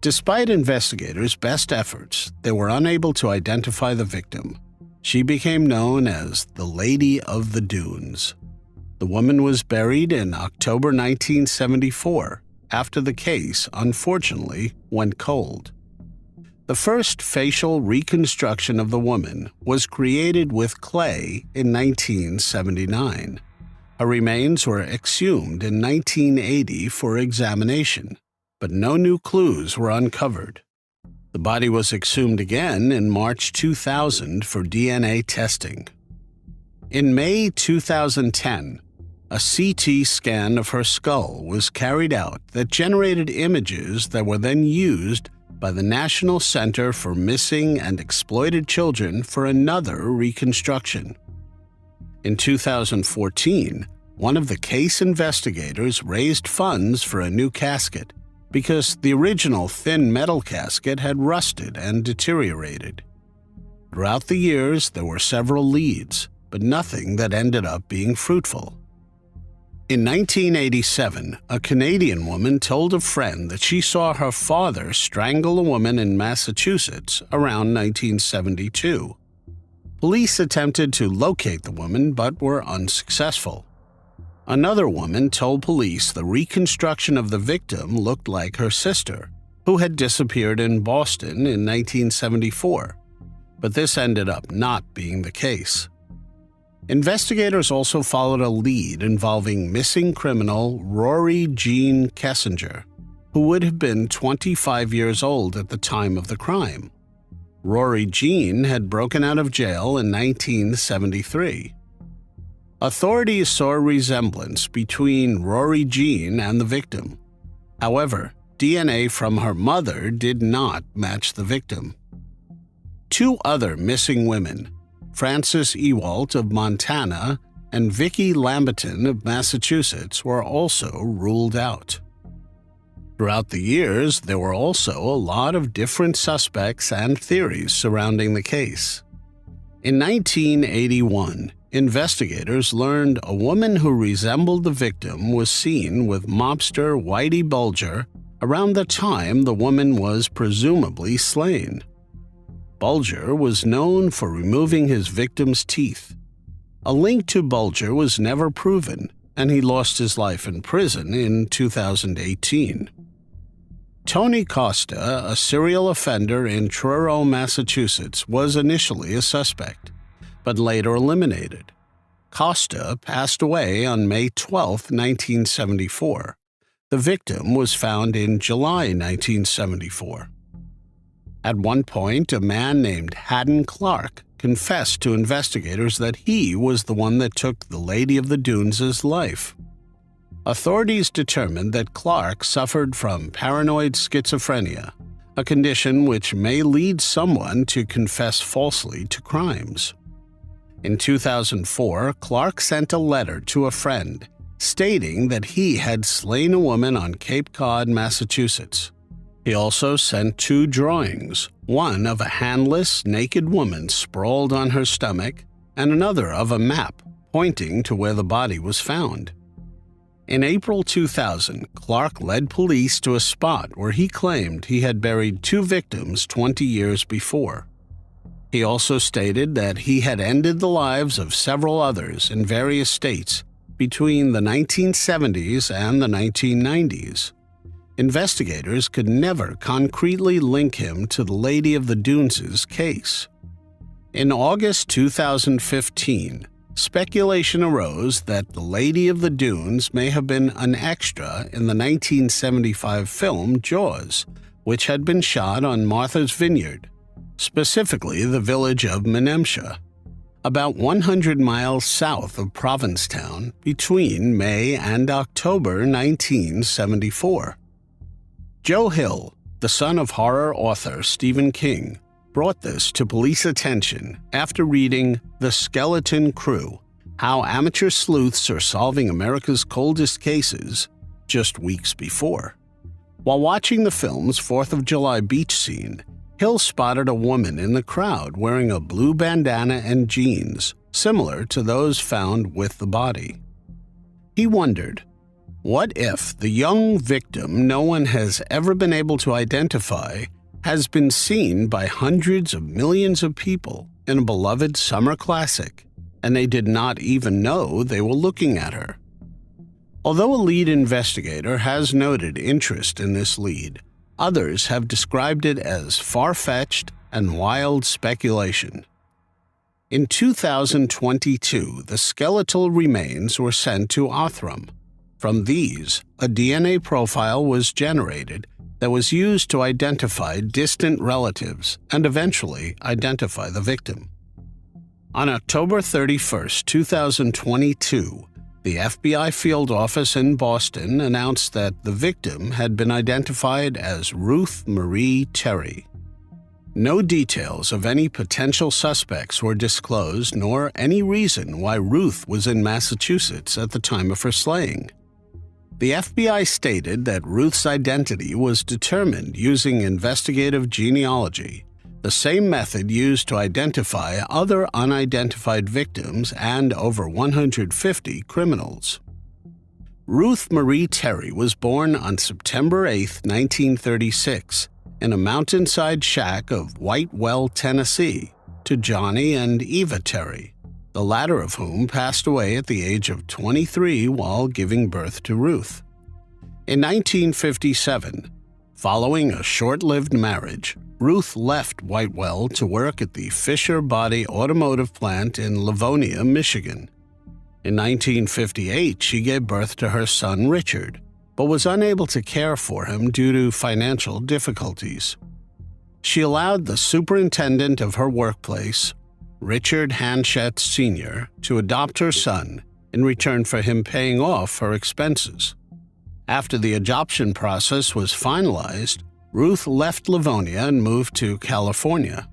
Despite investigators' best efforts, they were unable to identify the victim. She became known as the Lady of the Dunes. The woman was buried in October 1974 after the case, unfortunately, went cold. The first facial reconstruction of the woman was created with clay in 1979. Her remains were exhumed in 1980 for examination, but no new clues were uncovered. The body was exhumed again in March 2000 for DNA testing. In May 2010, a CT scan of her skull was carried out that generated images that were then used by the National Center for Missing and Exploited Children for another reconstruction. In 2014, one of the case investigators raised funds for a new casket because the original thin metal casket had rusted and deteriorated. Throughout the years, there were several leads, but nothing that ended up being fruitful. In 1987, a Canadian woman told a friend that she saw her father strangle a woman in Massachusetts around 1972. Police attempted to locate the woman but were unsuccessful. Another woman told police the reconstruction of the victim looked like her sister, who had disappeared in Boston in 1974, but this ended up not being the case. Investigators also followed a lead involving missing criminal Rory Jean Kessinger, who would have been 25 years old at the time of the crime. Rory Jean had broken out of jail in 1973. Authorities saw a resemblance between Rory Jean and the victim. However, DNA from her mother did not match the victim. Two other missing women, Frances Ewalt of Montana and Vicki Lamberton of Massachusetts, were also ruled out. Throughout the years, there were also a lot of different suspects and theories surrounding the case. In 1981, investigators learned a woman who resembled the victim was seen with mobster Whitey Bulger around the time the woman was presumably slain. Bulger was known for removing his victim's teeth. A link to Bulger was never proven, and he lost his life in prison in 2018. Tony Costa, a serial offender in Truro, Massachusetts, was initially a suspect, but later eliminated. Costa passed away on May 12, 1974. The victim was found in July 1974. At one point, a man named Haddon Clark confessed to investigators that he was the one that took the Lady of the Dunes' life. Authorities determined that Clark suffered from paranoid schizophrenia, a condition which may lead someone to confess falsely to crimes. In 2004, Clark sent a letter to a friend stating that he had slain a woman on Cape Cod, Massachusetts. He also sent two drawings, one of a handless, naked woman sprawled on her stomach, and another of a map pointing to where the body was found. In April 2000, Clark led police to a spot where he claimed he had buried two victims 20 years before. He also stated that he had ended the lives of several others in various states between the 1970s and the 1990s. Investigators could never concretely link him to the Lady of the Dunes' case. In August 2015, speculation arose that the Lady of the Dunes may have been an extra in the 1975 film Jaws, which had been shot on Martha's Vineyard, specifically the village of Menemsha. about 100 miles south of Provincetown between May and October 1974. Joe Hill, the son of horror author Stephen King, brought this to police attention after reading The Skeleton Crew: How Amateur Sleuths Are Solving America's Coldest Cases just weeks before. While watching the film's 4th of July beach scene, Hill spotted a woman in the crowd wearing a blue bandana and jeans, similar to those found with the body. He wondered, what if the young victim no one has ever been able to identify has been seen by hundreds of millions of people in a beloved summer classic, and they did not even know they were looking at her? Although a lead investigator has noted interest in this lead, others have described it as far-fetched and wild speculation. In 2022, the skeletal remains were sent to Othram. From these, a DNA profile was generated that was used to identify distant relatives and eventually identify the victim. On October 31, 2022, the FBI field office in Boston announced that the victim had been identified as Ruth Marie Terry. No details of any potential suspects were disclosed, nor any reason why Ruth was in Massachusetts at the time of her slaying. The FBI stated that Ruth's identity was determined using investigative genealogy, the same method used to identify other unidentified victims and over 150 criminals. Ruth Marie Terry was born on September 8, 1936, in a mountainside shack of Whitewell, Tennessee, to Johnny and Eva Terry, the latter of whom passed away at the age of 23 while giving birth to Ruth. In 1957, following a short-lived marriage, Ruth left Whitewell to work at the Fisher Body Automotive Plant in Livonia, Michigan. In 1958, she gave birth to her son Richard, but was unable to care for him due to financial difficulties. She allowed the superintendent of her workplace, Richard Hanchett Sr., to adopt her son in return for him paying off her expenses. After the adoption process was finalized, Ruth left Livonia and moved to California.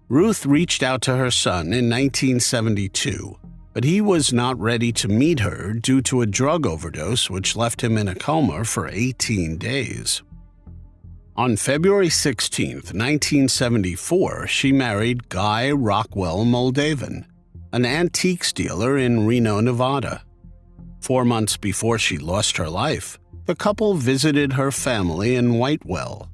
Ruth reached out to her son in 1972, but he was not ready to meet her due to a drug overdose which left him in a coma for 18 days. On February 16, 1974, she married Guy Rockwell Moldavan, an antiques dealer in Reno, Nevada. 4 months before she lost her life, the couple visited her family in Whitewell.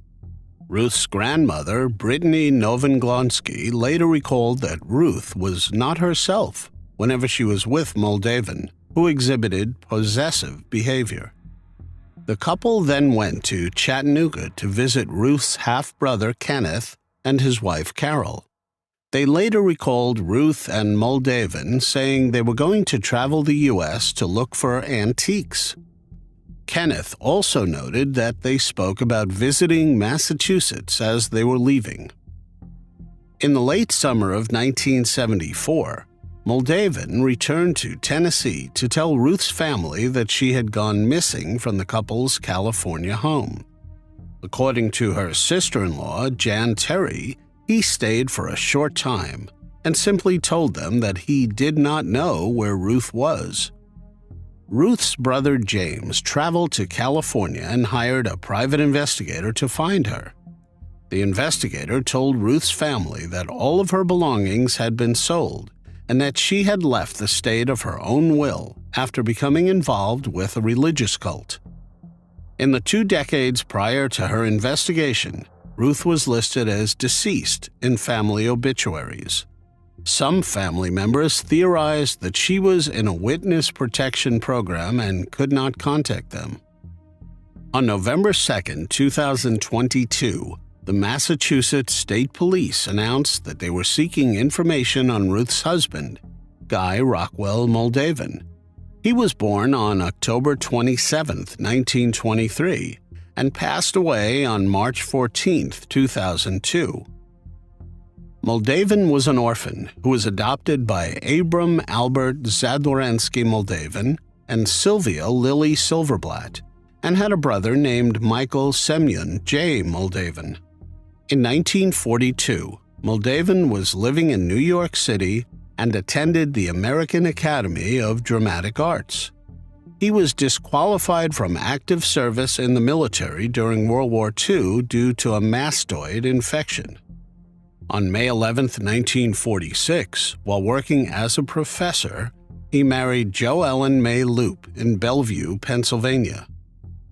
Ruth's grandmother, Brittany Novenglonsky, later recalled that Ruth was not herself whenever she was with Moldavan, who exhibited possessive behavior. The couple then went to Chattanooga to visit Ruth's half-brother Kenneth and his wife Carol. They later recalled Ruth and Moldavan saying they were going to travel the U.S. to look for antiques. Kenneth also noted that they spoke about visiting Massachusetts as they were leaving. In the late summer of 1974, Moldavan returned to Tennessee to tell Ruth's family that she had gone missing from the couple's California home. According to her sister-in-law, Jan Terry, he stayed for a short time and simply told them that he did not know where Ruth was. Ruth's brother James traveled to California and hired a private investigator to find her. The investigator told Ruth's family that all of her belongings had been sold and that she had left the state of her own will after becoming involved with a religious cult. In the 2 decades prior to her investigation, Ruth was listed as deceased in family obituaries. Some family members theorized that she was in a witness protection program and could not contact them. On November 2, 2022, the Massachusetts State Police announced that they were seeking information on Ruth's husband, Guy Rockwell Moldavan. He was born on October 27, 1923, and passed away on March 14, 2002. Moldavan was an orphan who was adopted by Abram Albert Zadorensky Moldavan and Sylvia Lily Silverblatt, and had a brother named Michael Semyon J. Moldavan. In 1942, Moldavan was living in New York City and attended the American Academy of Dramatic Arts. He was disqualified from active service in the military during World War II due to a mastoid infection. On May 11, 1946, while working as a professor, he married Jo Ellen May Loop in Bellevue, Pennsylvania.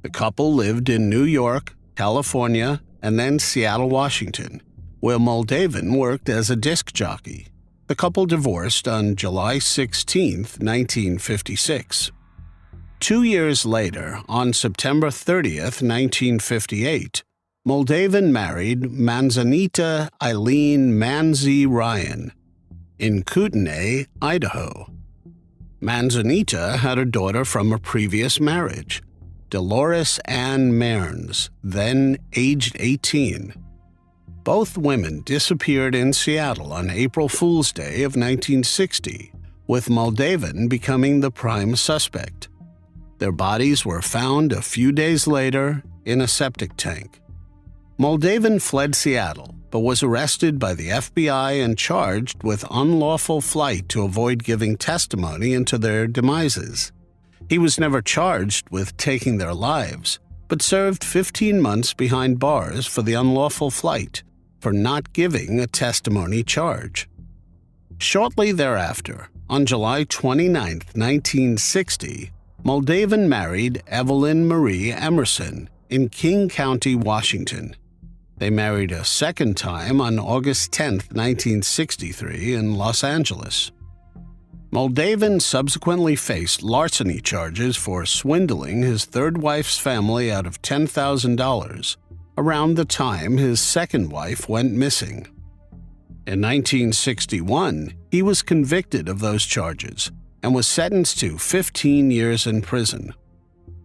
The couple lived in New York, California, and then Seattle, Washington, where Moldavan worked as a disc jockey. The couple divorced on July 16, 1956. 2 years later, on September 30, 1958, Moldavan married Manzanita Eileen Manzi Ryan in Kootenai, Idaho. Manzanita had a daughter from a previous marriage, Dolores Ann Mearns, then aged 18. Both women disappeared in Seattle on April Fool's Day of 1960, with Moldavan becoming the prime suspect. Their bodies were found a few days later in a septic tank. Moldavan fled Seattle, but was arrested by the FBI and charged with unlawful flight to avoid giving testimony into their demises. He was never charged with taking their lives, but served 15 months behind bars for the unlawful flight, for not giving a testimony charge. Shortly thereafter, on July 29, 1960, Moldavan married Evelyn Marie Emerson in King County, Washington. They married a second time on August 10, 1963, in Los Angeles. Moldavan subsequently faced larceny charges for swindling his third wife's family out of $10,000 around the time his second wife went missing. In 1961, he was convicted of those charges and was sentenced to 15 years in prison.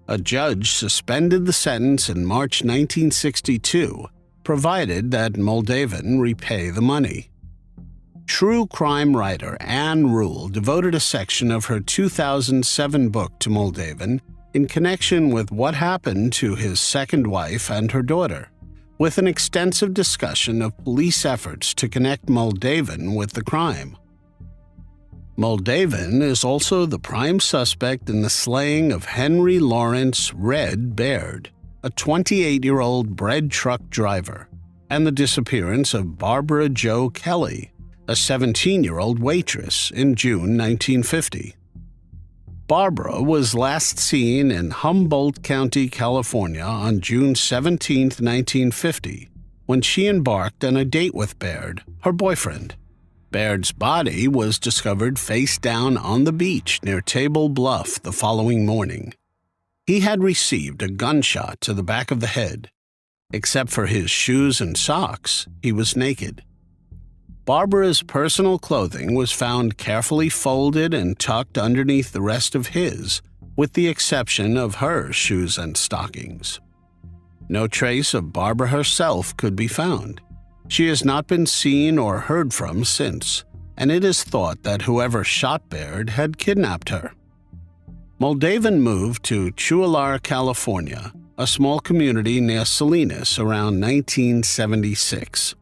A judge suspended the sentence in March 1962, provided that Moldavan repay the money. True crime writer Anne Rule devoted a section of her 2007 book to Moldavan in connection with what happened to his second wife and her daughter, with an extensive discussion of police efforts to connect Moldavan with the crime. Moldavan is also the prime suspect in the slaying of Henry Lawrence "Red" Baird, a 28-year-old bread truck driver, and the disappearance of Barbara Jo Kelly, a 17-year-old waitress, in June 1950. Barbara was last seen in Humboldt County, California on June 17, 1950, when she embarked on a date with Baird, her boyfriend. Baird's body was discovered face down on the beach near Table Bluff the following morning. He had received a gunshot to the back of the head. Except for his shoes and socks, he was naked. Barbara's personal clothing was found carefully folded and tucked underneath the rest of his, with the exception of her shoes and stockings. No trace of Barbara herself could be found. She has not been seen or heard from since, and it is thought that whoever shot Baird had kidnapped her. Moldavan moved to Chualar, California, a small community near Salinas, around 1976.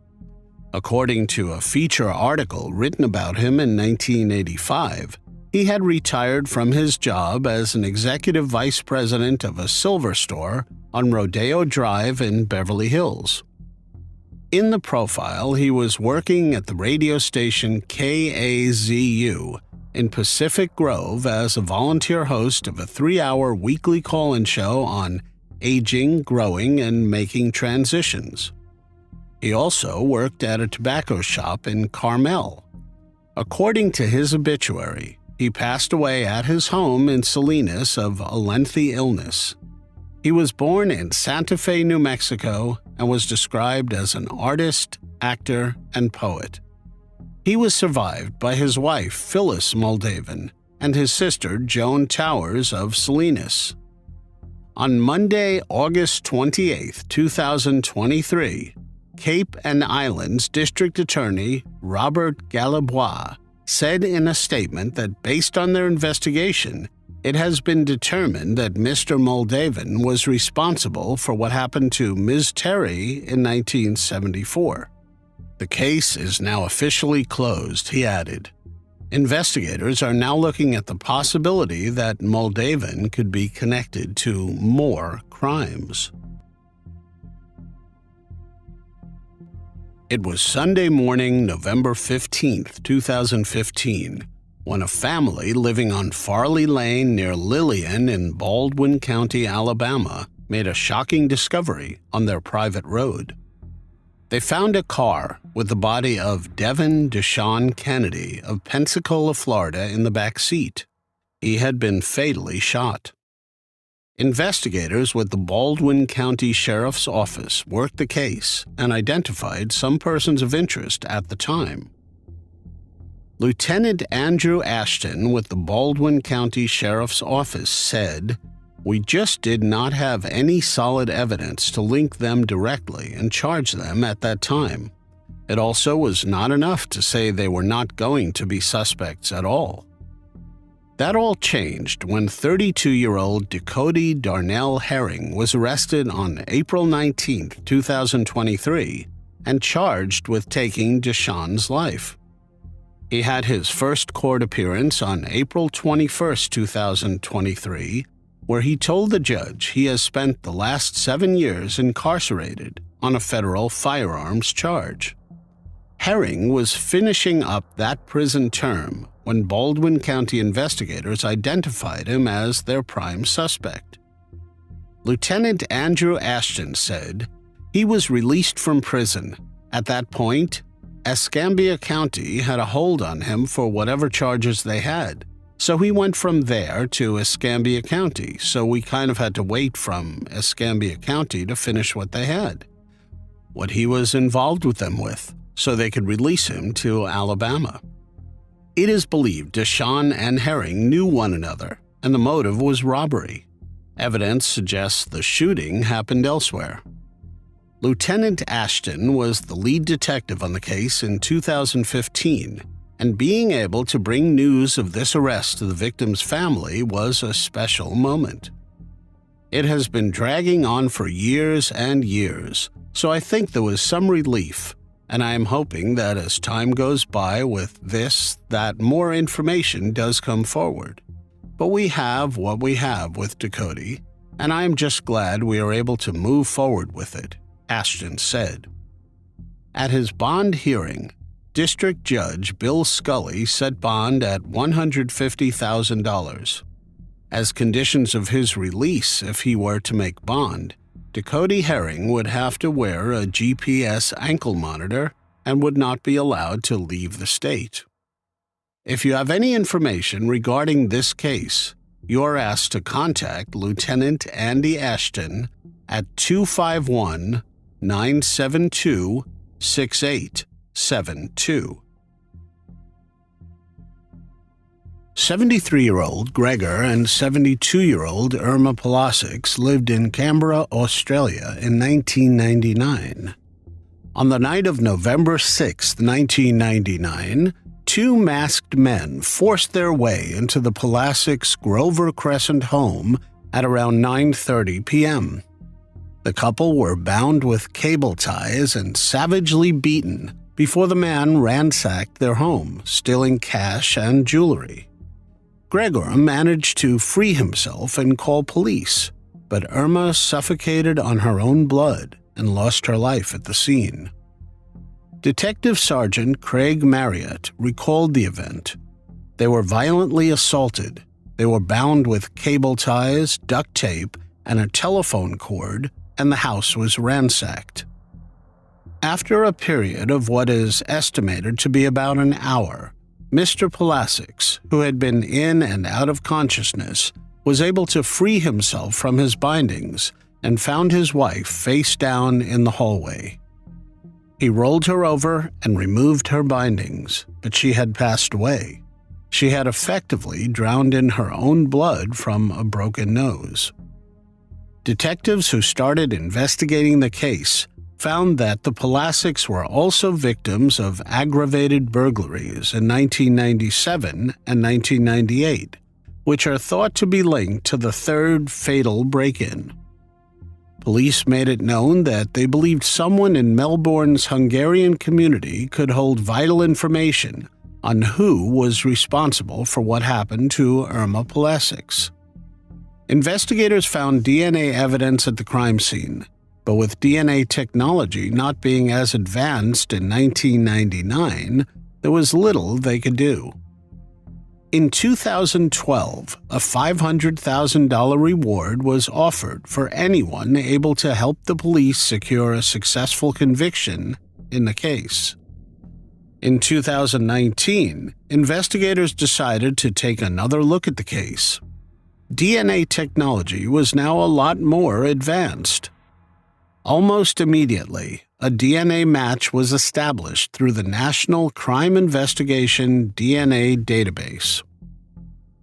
According to a feature article written about him in 1985, he had retired from his job as an executive vice president of a silver store on Rodeo Drive in Beverly Hills. In the profile, he was working at the radio station KAZU in Pacific Grove as a volunteer host of a 3-hour weekly call-in show on aging, growing, and making transitions. He also worked at a tobacco shop in Carmel. According to his obituary, he passed away at his home in Salinas of a lengthy illness. He was born in Santa Fe, New Mexico, and was described as an artist, actor, and poet. He was survived by his wife, Phyllis Moldavan, and his sister, Joan Towers of Salinas. On Monday, August 28, 2023, Cape and Islands District Attorney Robert Galibois said in a statement that based on their investigation, it has been determined that Mr. Moldavan was responsible for what happened to Ms. Terry in 1974. The case is now officially closed, he added. Investigators are now looking at the possibility that Moldavan could be connected to more crimes. It was Sunday morning, November 15, 2015, when a family living on Farley Lane near Lillian in Baldwin County, Alabama, made a shocking discovery on their private road. They found a car with the body of Devin Deshawn Kennedy of Pensacola, Florida, in the back seat. He had been fatally shot. Investigators with the Baldwin County Sheriff's Office worked the case and identified some persons of interest at the time. Lieutenant Andrew Ashton with the Baldwin County Sheriff's Office said, "We just did not have any solid evidence to link them directly and charge them at that time. It also was not enough to say they were not going to be suspects at all." That all changed when 32-year-old Dakota Darnell Herring was arrested on April 19, 2023, and charged with taking Deshawn's life. He had his first court appearance on April 21, 2023, where he told the judge he has spent the last 7 years incarcerated on a federal firearms charge. Herring was finishing up that prison term when Baldwin County investigators identified him as their prime suspect. Lieutenant Andrew Ashton said he was released from prison. At that point, Escambia County had a hold on him for whatever charges they had, so he went from there to Escambia County, so we kind of had to wait from Escambia County to finish what they had, what he was involved with them with, so they could release him to Alabama. It is believed Deshawn and Herring knew one another, and the motive was robbery. Evidence suggests the shooting happened elsewhere. Lieutenant Ashton was the lead detective on the case in 2015, and being able to bring news of this arrest to the victim's family was a special moment. It has been dragging on for years and years, so I think there was some relief. And I am hoping that as time goes by with this, that more information does come forward. But we have what we have with Dakota, and I am just glad we are able to move forward with it, Ashton said. At his bond hearing, District Judge Bill Scully set bond at $150,000. As conditions of his release, if he were to make bond, Dakota Herring would have to wear a GPS ankle monitor and would not be allowed to leave the state. If you have any information regarding this case, you are asked to contact Lieutenant Andy Ashton at 251-972-6872. 73-year-old Gregor and 72-year-old Irma Palasics lived in Canberra, Australia in 1999. On the night of November 6, 1999, two masked men forced their way into the Palasics Grover Crescent home at around 9:30 p.m. The couple were bound with cable ties and savagely beaten before the man ransacked their home, stealing cash and jewelry. Gregor managed to free himself and call police, but Irma suffocated on her own blood and lost her life at the scene. Detective Sergeant Craig Marriott recalled the event. They were violently assaulted. They were bound with cable ties, duct tape, and a telephone cord, and the house was ransacked. After a period of what is estimated to be about an hour, Mr. Palasics, who had been in and out of consciousness, was able to free himself from his bindings and found his wife face down in the hallway. He rolled her over and removed her bindings, but she had passed away. She had effectively drowned in her own blood from a broken nose. Detectives who started investigating the case found that the Palasics were also victims of aggravated burglaries in 1997 and 1998, which are thought to be linked to the third fatal break-in. Police made it known that they believed someone in Melbourne's Hungarian community could hold vital information on who was responsible for what happened to Irma Palasics. Investigators found DNA evidence at the crime scene, but with DNA technology not being as advanced in 1999, there was little they could do. In 2012, a $500,000 reward was offered for anyone able to help the police secure a successful conviction in the case. In 2019, investigators decided to take another look at the case. DNA technology was now a lot more advanced. Almost immediately, a DNA match was established through the National Crime Investigation DNA database.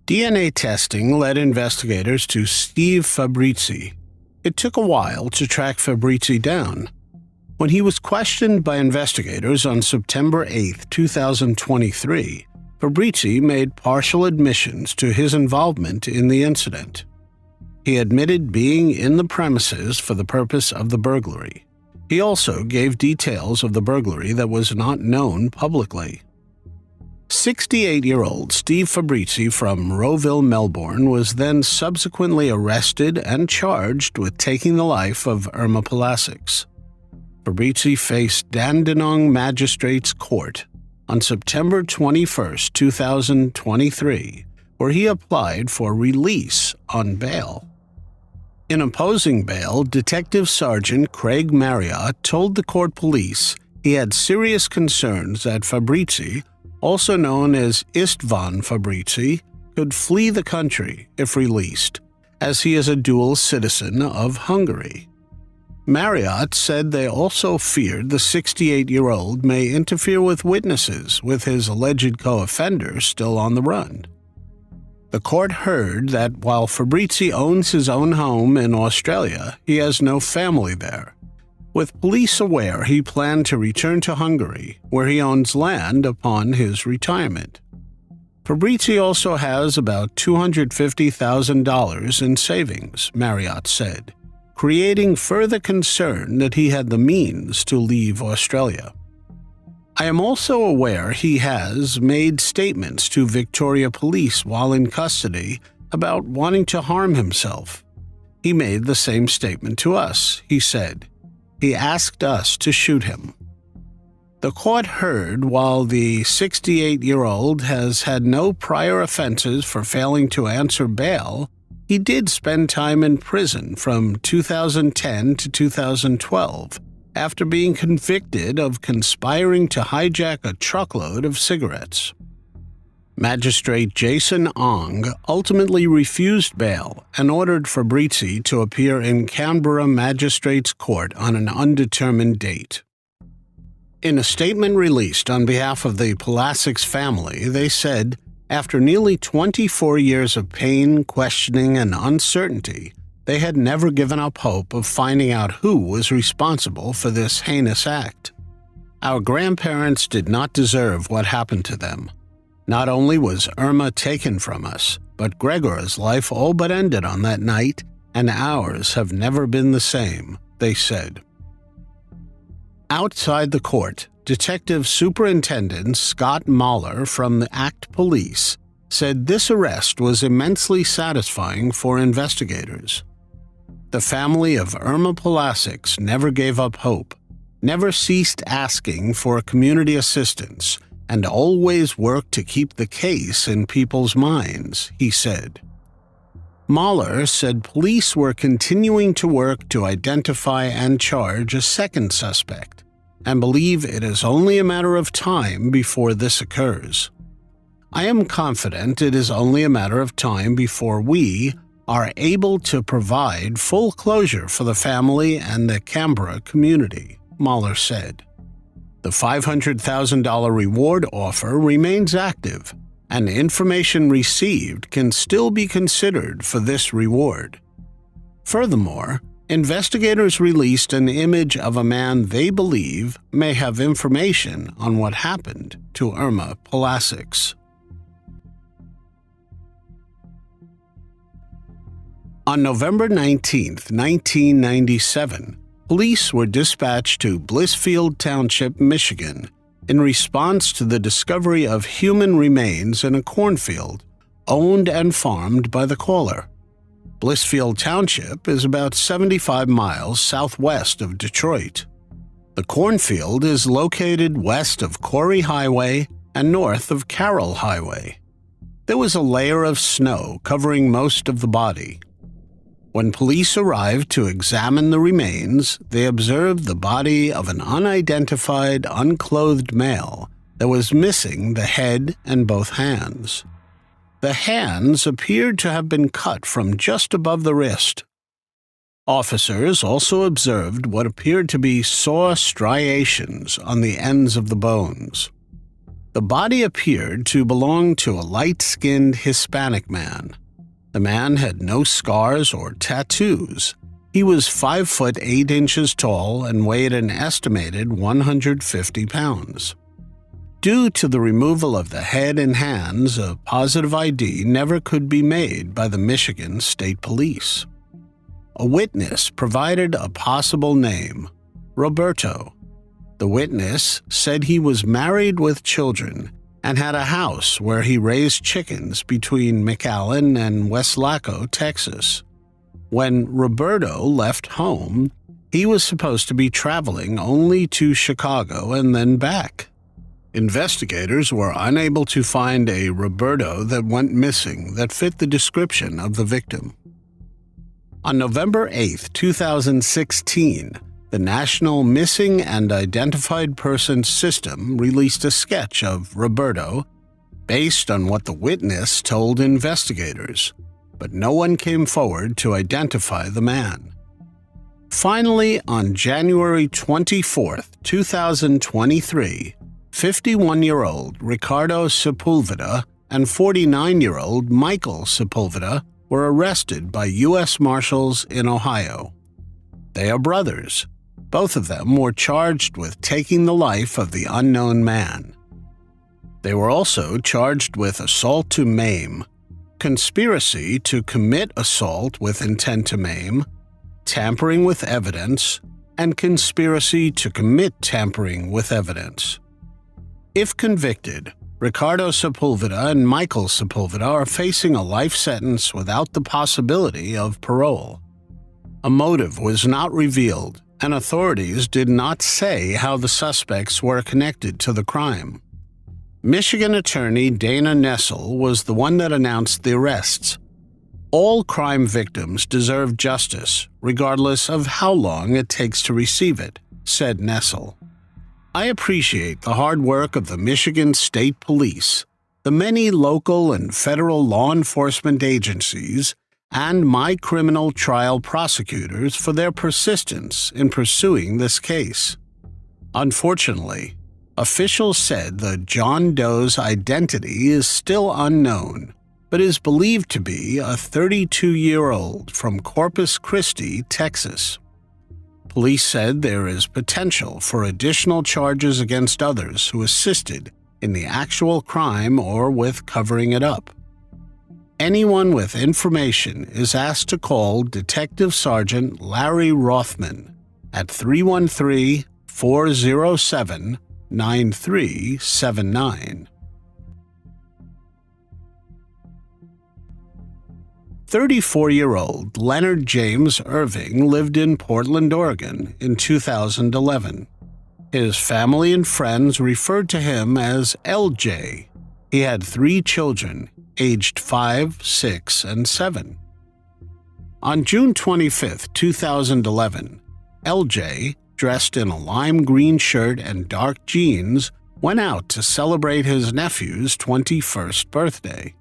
DNA testing led investigators to Steve Fabrizi. It took a while to track Fabrizi down. When he was questioned by investigators on September 8, 2023, Fabrizi made partial admissions to his involvement in the incident. He admitted being in the premises for the purpose of the burglary. He also gave details of the burglary that was not known publicly. 68-year-old Steve Fabrizi from Rowville, Melbourne, was then subsequently arrested and charged with taking the life of Irma Palasics. Fabrizi faced Dandenong Magistrates Court on September 21, 2023, where he applied for release on bail. In opposing bail, Detective Sergeant Craig Marriott told the court police he had serious concerns that Fabrizi, also known as Istvan Fabrizi, could flee the country if released, as he is a dual citizen of Hungary. Marriott said they also feared the 68-year-old may interfere with witnesses with his alleged co-offender still on the run. The court heard that while Fabrizi owns his own home in Australia, he has no family there. With police aware, he planned to return to Hungary, where he owns land upon his retirement. Fabrizi also has about $250,000 in savings, Marriott said, creating further concern that he had the means to leave Australia. I am also aware he has made statements to Victoria Police while in custody about wanting to harm himself. He made the same statement to us, he said. He asked us to shoot him. The court heard while the 68-year-old has had no prior offenses for failing to answer bail, he did spend time in prison from 2010 to 2012 after being convicted of conspiring to hijack a truckload of cigarettes. Magistrate Jason Ong ultimately refused bail and ordered Fabrizi to appear in Canberra Magistrates Court on an undetermined date. In a statement released on behalf of the Palasics family, they said, after nearly 24 years of pain, questioning, and uncertainty, they had never given up hope of finding out who was responsible for this heinous act. Our grandparents did not deserve what happened to them. Not only was Irma taken from us, but Gregor's life all but ended on that night, and ours have never been the same, they said. Outside the court, Detective Superintendent Scott Mahler from the Act Police said this arrest was immensely satisfying for investigators. The family of Irma Palasics never gave up hope, never ceased asking for community assistance, and always worked to keep the case in people's minds, he said. Mahler said police were continuing to work to identify and charge a second suspect, and believe it is only a matter of time before this occurs. I am confident it is only a matter of time before we are able to provide full closure for the family and the Canberra community, Mahler said. The $500,000 reward offer remains active, and information received can still be considered for this reward. Furthermore, investigators released an image of a man they believe may have information on what happened to Irma Palasics. On November 19, 1997, police were dispatched to Blissfield Township, Michigan, in response to the discovery of human remains in a cornfield owned and farmed by the caller. Blissfield Township is about 75 miles southwest of Detroit. The cornfield is located west of Corey Highway and north of Carroll Highway. There was a layer of snow covering most of the body. When police arrived to examine the remains, they observed the body of an unidentified, unclothed male that was missing the head and both hands. The hands appeared to have been cut from just above the wrist. Officers also observed what appeared to be sore striations on the ends of the bones. The body appeared to belong to a light-skinned Hispanic man. The man had no scars or tattoos. He was 5 foot 8 inches tall and weighed an estimated 150 pounds. Due to the removal of the head and hands, a positive ID never could be made by the Michigan State Police. A witness provided a possible name, Roberto. The witness said he was married with children and had a house where he raised chickens between McAllen and Westlaco, Texas. When Roberto left home, he was supposed to be traveling only to Chicago and then back. Investigators were unable to find a Roberto that went missing that fit the description of the victim. On November 8, 2016, the National Missing and Identified Persons System released a sketch of Roberto based on what the witness told investigators, but no one came forward to identify the man. Finally, on January 24, 2023, 51-year-old Ricardo Sepulveda and 49-year-old Michael Sepulveda were arrested by U.S. Marshals in Ohio. They are brothers. Both of them were charged with taking the life of the unknown man. They were also charged with assault to maim, conspiracy to commit assault with intent to maim, tampering with evidence, and conspiracy to commit tampering with evidence. If convicted, Ricardo Sepulveda and Michael Sepulveda are facing a life sentence without the possibility of parole. A motive was not revealed, and authorities did not say how the suspects were connected to the crime. Michigan attorney Dana Nessel was the one that announced the arrests. All crime victims deserve justice, regardless of how long it takes to receive it, said Nessel. I appreciate the hard work of the Michigan State Police, the many local and federal law enforcement agencies, and my criminal trial prosecutors for their persistence in pursuing this case. Unfortunately, officials said the John Doe's identity is still unknown, but is believed to be a 32-year-old from Corpus Christi, Texas. Police said there is potential for additional charges against others who assisted in the actual crime or with covering it up. Anyone with information is asked to call Detective Sergeant Larry Rothman at 313-407-9379. 34-year-old Leonard James Irving lived in Portland, Oregon in 2011. His family and friends referred to him as LJ. He had 3 children, aged 5, 6, and 7. On June 25, 2011, LJ, dressed in a lime green shirt and dark jeans, went out to celebrate his nephew's 21st birthday.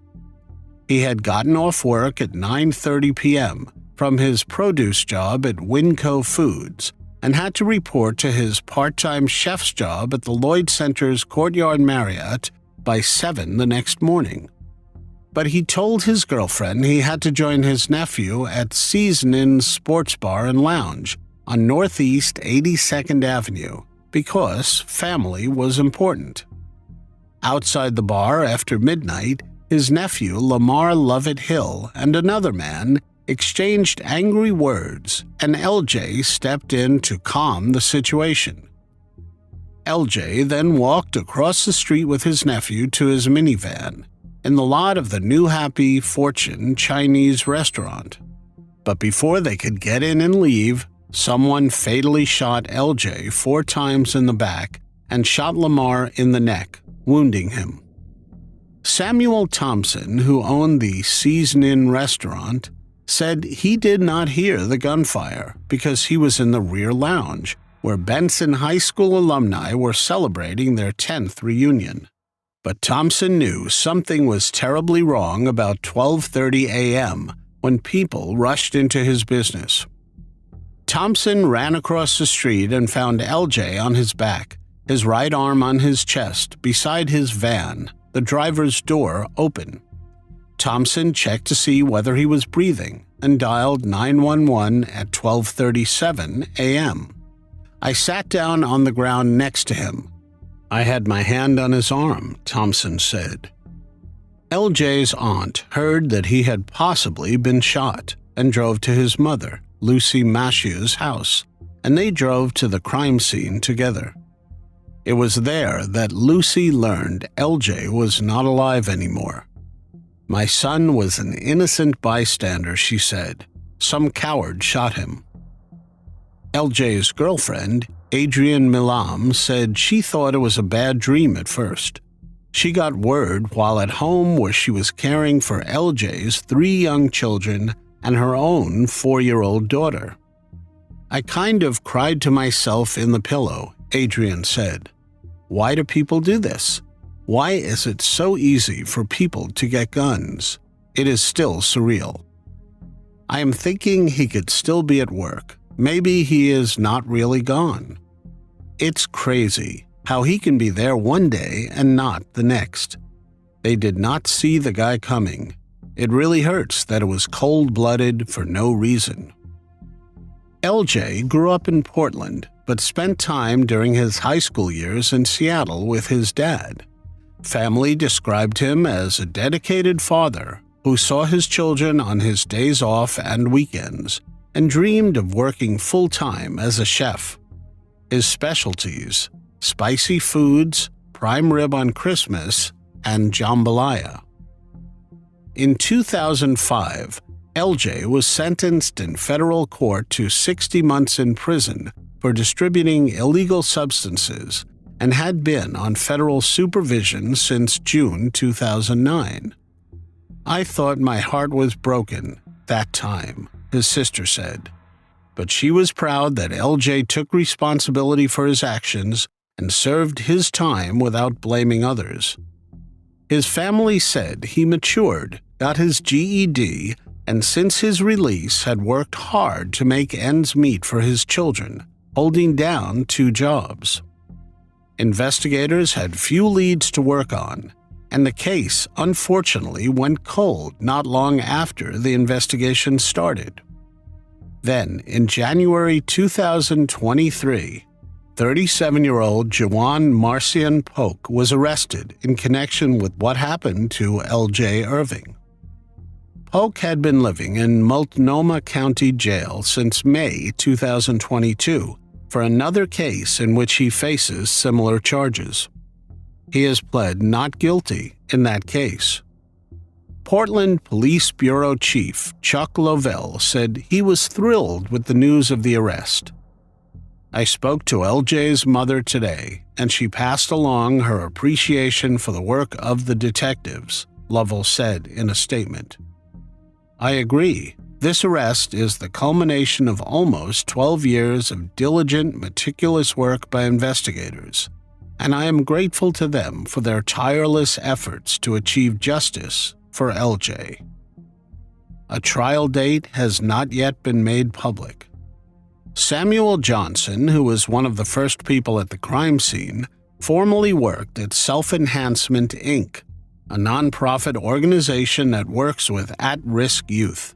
He had gotten off work at 9:30 p.m. from his produce job at Winco Foods and had to report to his part-time chef's job at the Lloyd Center's Courtyard Marriott by 7 the next morning. but he told his girlfriend he had to join his nephew at Season's Sports Bar and Lounge on Northeast 82nd Avenue because family was important. Outside the bar after midnight, his nephew Lamar Lovett Hill and another man exchanged angry words, and LJ stepped in to calm the situation. LJ then walked across the street with his nephew to his minivan in the lot of the New Happy Fortune Chinese restaurant. But before they could get in and leave, someone fatally shot LJ 4 times in the back and shot Lamar in the neck, wounding him. Samuel Thompson, who owned the Season restaurant, said he did not hear the gunfire because he was in the rear lounge, where Benson High School alumni were celebrating their 10th reunion. But Thompson knew something was terribly wrong about 12:30 a.m. when people rushed into his business. Thompson ran across the street and found LJ on his back, his right arm on his chest, beside his van, the driver's door open. Thompson checked to see whether he was breathing and dialed 911 at 12:37 a.m. I sat down on the ground next to him. I had my hand on his arm, Thompson said. LJ's aunt heard that he had possibly been shot and drove to his mother, Lucy Mashew's house, and they drove to the crime scene together. It was there that Lucy learned LJ was not alive anymore. My son was an innocent bystander, she said. Some coward shot him. LJ's girlfriend, Adrienne Milam, said she thought it was a bad dream at first. She got word while at home where she was caring for LJ's 3 young children and her own 4-year-old daughter. I kind of cried to myself in the pillow, Adrienne said. Why do people do this? Why is it so easy for people to get guns? It is still surreal. I am thinking he could still be at work. Maybe he is not really gone. It's crazy how he can be there one day and not the next. They did not see the guy coming. It really hurts that it was cold-blooded for no reason. LJ grew up in Portland, but spent time during his high school years in Seattle with his dad. Family described him as a dedicated father who saw his children on his days off and weekends and dreamed of working full-time as a chef. His specialties: spicy foods, prime rib on Christmas, and jambalaya. In 2005, LJ was sentenced in federal court to 60 months in prison for distributing illegal substances and had been on federal supervision since June 2009. I thought my heart was broken that time, his sister said. But she was proud that LJ took responsibility for his actions and served his time without blaming others. His family said he matured, got his GED, and since his release had worked hard to make ends meet for his children, holding down 2 jobs. Investigators had few leads to work on, and the case unfortunately went cold not long after the investigation started. Then, in January 2023, 37-year-old Juwan Marcian Polk was arrested in connection with what happened to LJ Irving. Polk had been living in Multnomah County Jail since May 2022 for another case in which he faces similar charges. He has pled not guilty in that case. Portland Police Bureau Chief Chuck Lovell said he was thrilled with the news of the arrest. I spoke to LJ's mother today, and she passed along her appreciation for the work of the detectives, Lovell said in a statement. I agree. This arrest is the culmination of almost 12 years of diligent, meticulous work by investigators, and I am grateful to them for their tireless efforts to achieve justice for LJ. A trial date has not yet been made public. Samuel Johnson, who was one of the first people at the crime scene, formerly worked at Self Enhancement, Inc., a nonprofit organization that works with at-risk youth.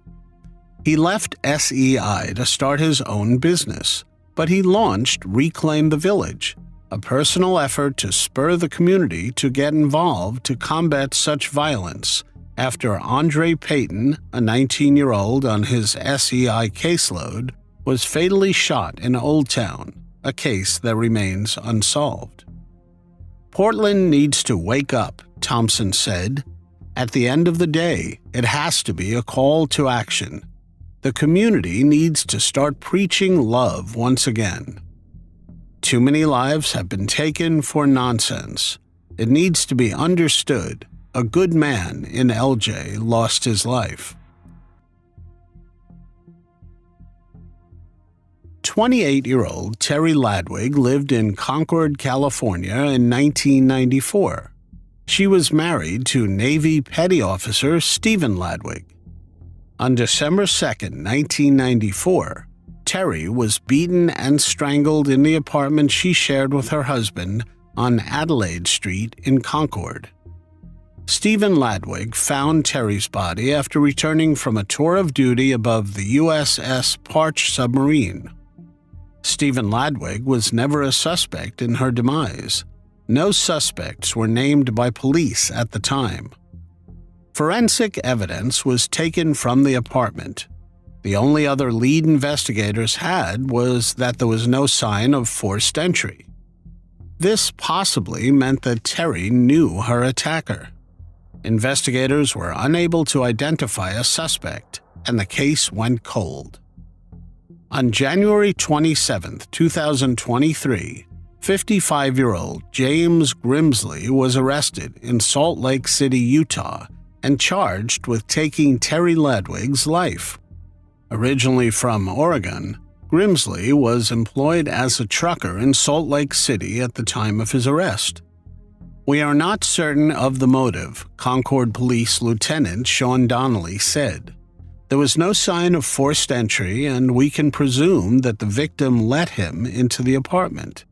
He left SEI to start his own business, but he launched Reclaim the Village, a personal effort to spur the community to get involved to combat such violence after Andre Payton, a 19-year-old on his SEI caseload, was fatally shot in Old Town, a case that remains unsolved. Portland needs to wake up, Thompson said. At the end of the day, it has to be a call to action. The community needs to start preaching love once again. Too many lives have been taken for nonsense. It needs to be understood. A good man in LJ lost his life. 28-year-old Terrie Ladwig lived in Concord, California in 1994. She was married to Navy Petty Officer Stephen Ladwig. On December 2, 1994, Terrie was beaten and strangled in the apartment she shared with her husband on Adelaide Street in Concord. Stephen Ladwig found Terrie's body after returning from a tour of duty above the USS Parch submarine. Stephen Ladwig was never a suspect in her demise. No suspects were named by police at the time. Forensic evidence was taken from the apartment. The only other lead investigators had was that there was no sign of forced entry. This possibly meant that Terrie knew her attacker. Investigators were unable to identify a suspect, and the case went cold. On January 27, 2023, 55-year-old James Grimsley was arrested in Salt Lake City, Utah, and charged with taking Terrie Ladwig's life. Originally from Oregon, Grimsley was employed as a trucker in Salt Lake City at the time of his arrest. "We are not certain of the motive," Concord Police Lieutenant Sean Donnelly said. "There was no sign of forced entry, and we can presume that the victim let him into the apartment.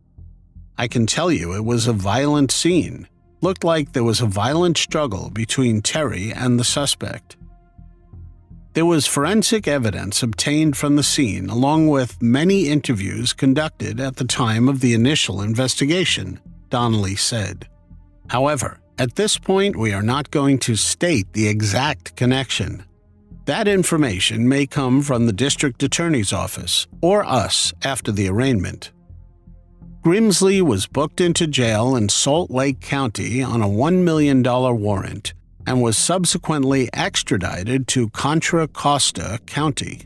I can tell you it was a violent scene. Looked like there was a violent struggle between Terrie and the suspect." There was forensic evidence obtained from the scene, along with many interviews conducted at the time of the initial investigation, Donnelly said. "However, at this point we are not going to state the exact connection. That information may come from the district attorney's office or us after the arraignment." Grimsley was booked into jail in Salt Lake County on a $1 million warrant and was subsequently extradited to Contra Costa County.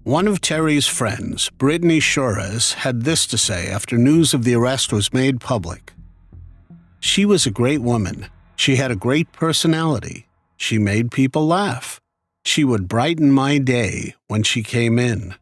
One of Terrie's friends, Brittany Shores, had this to say after news of the arrest was made public. "She was a great woman. She had a great personality. She made people laugh. She would brighten my day when she came in."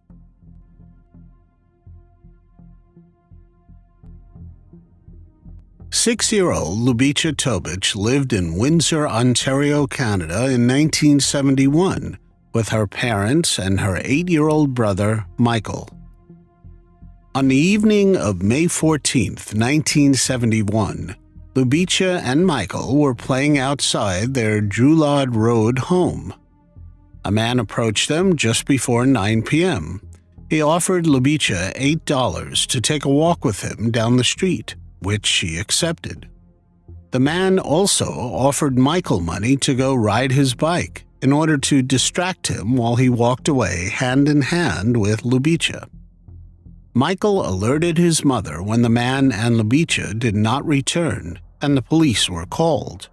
Six-year-old Ljubica Topic lived in Windsor, Ontario, Canada in 1971 with her parents and her 8-year-old brother, Michael. On the evening of May 14, 1971, Ljubica and Michael were playing outside their Drulod Road home. A man approached them just before 9 p.m. He offered Ljubica $8 to take a walk with him down the street, which she accepted. The man also offered Michael money to go ride his bike in order to distract him while he walked away hand in hand with Ljubica. Michael alerted his mother when the man and Ljubica did not return, and the police were called.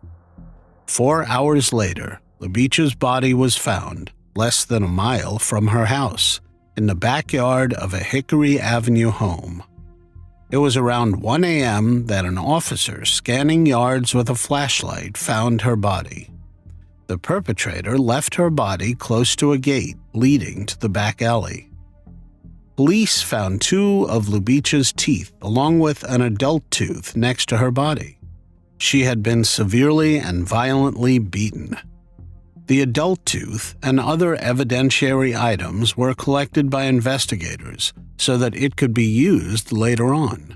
4 hours later, Ljubica's body was found, less than a mile from her house, in the backyard of a Hickory Avenue home. It was around 1 a.m. that an officer scanning yards with a flashlight found her body. The perpetrator left her body close to a gate leading to the back alley. Police found 2 of Ljubica's teeth along with an adult tooth next to her body. She had been severely and violently beaten. The adult tooth and other evidentiary items were collected by investigators so that it could be used later on.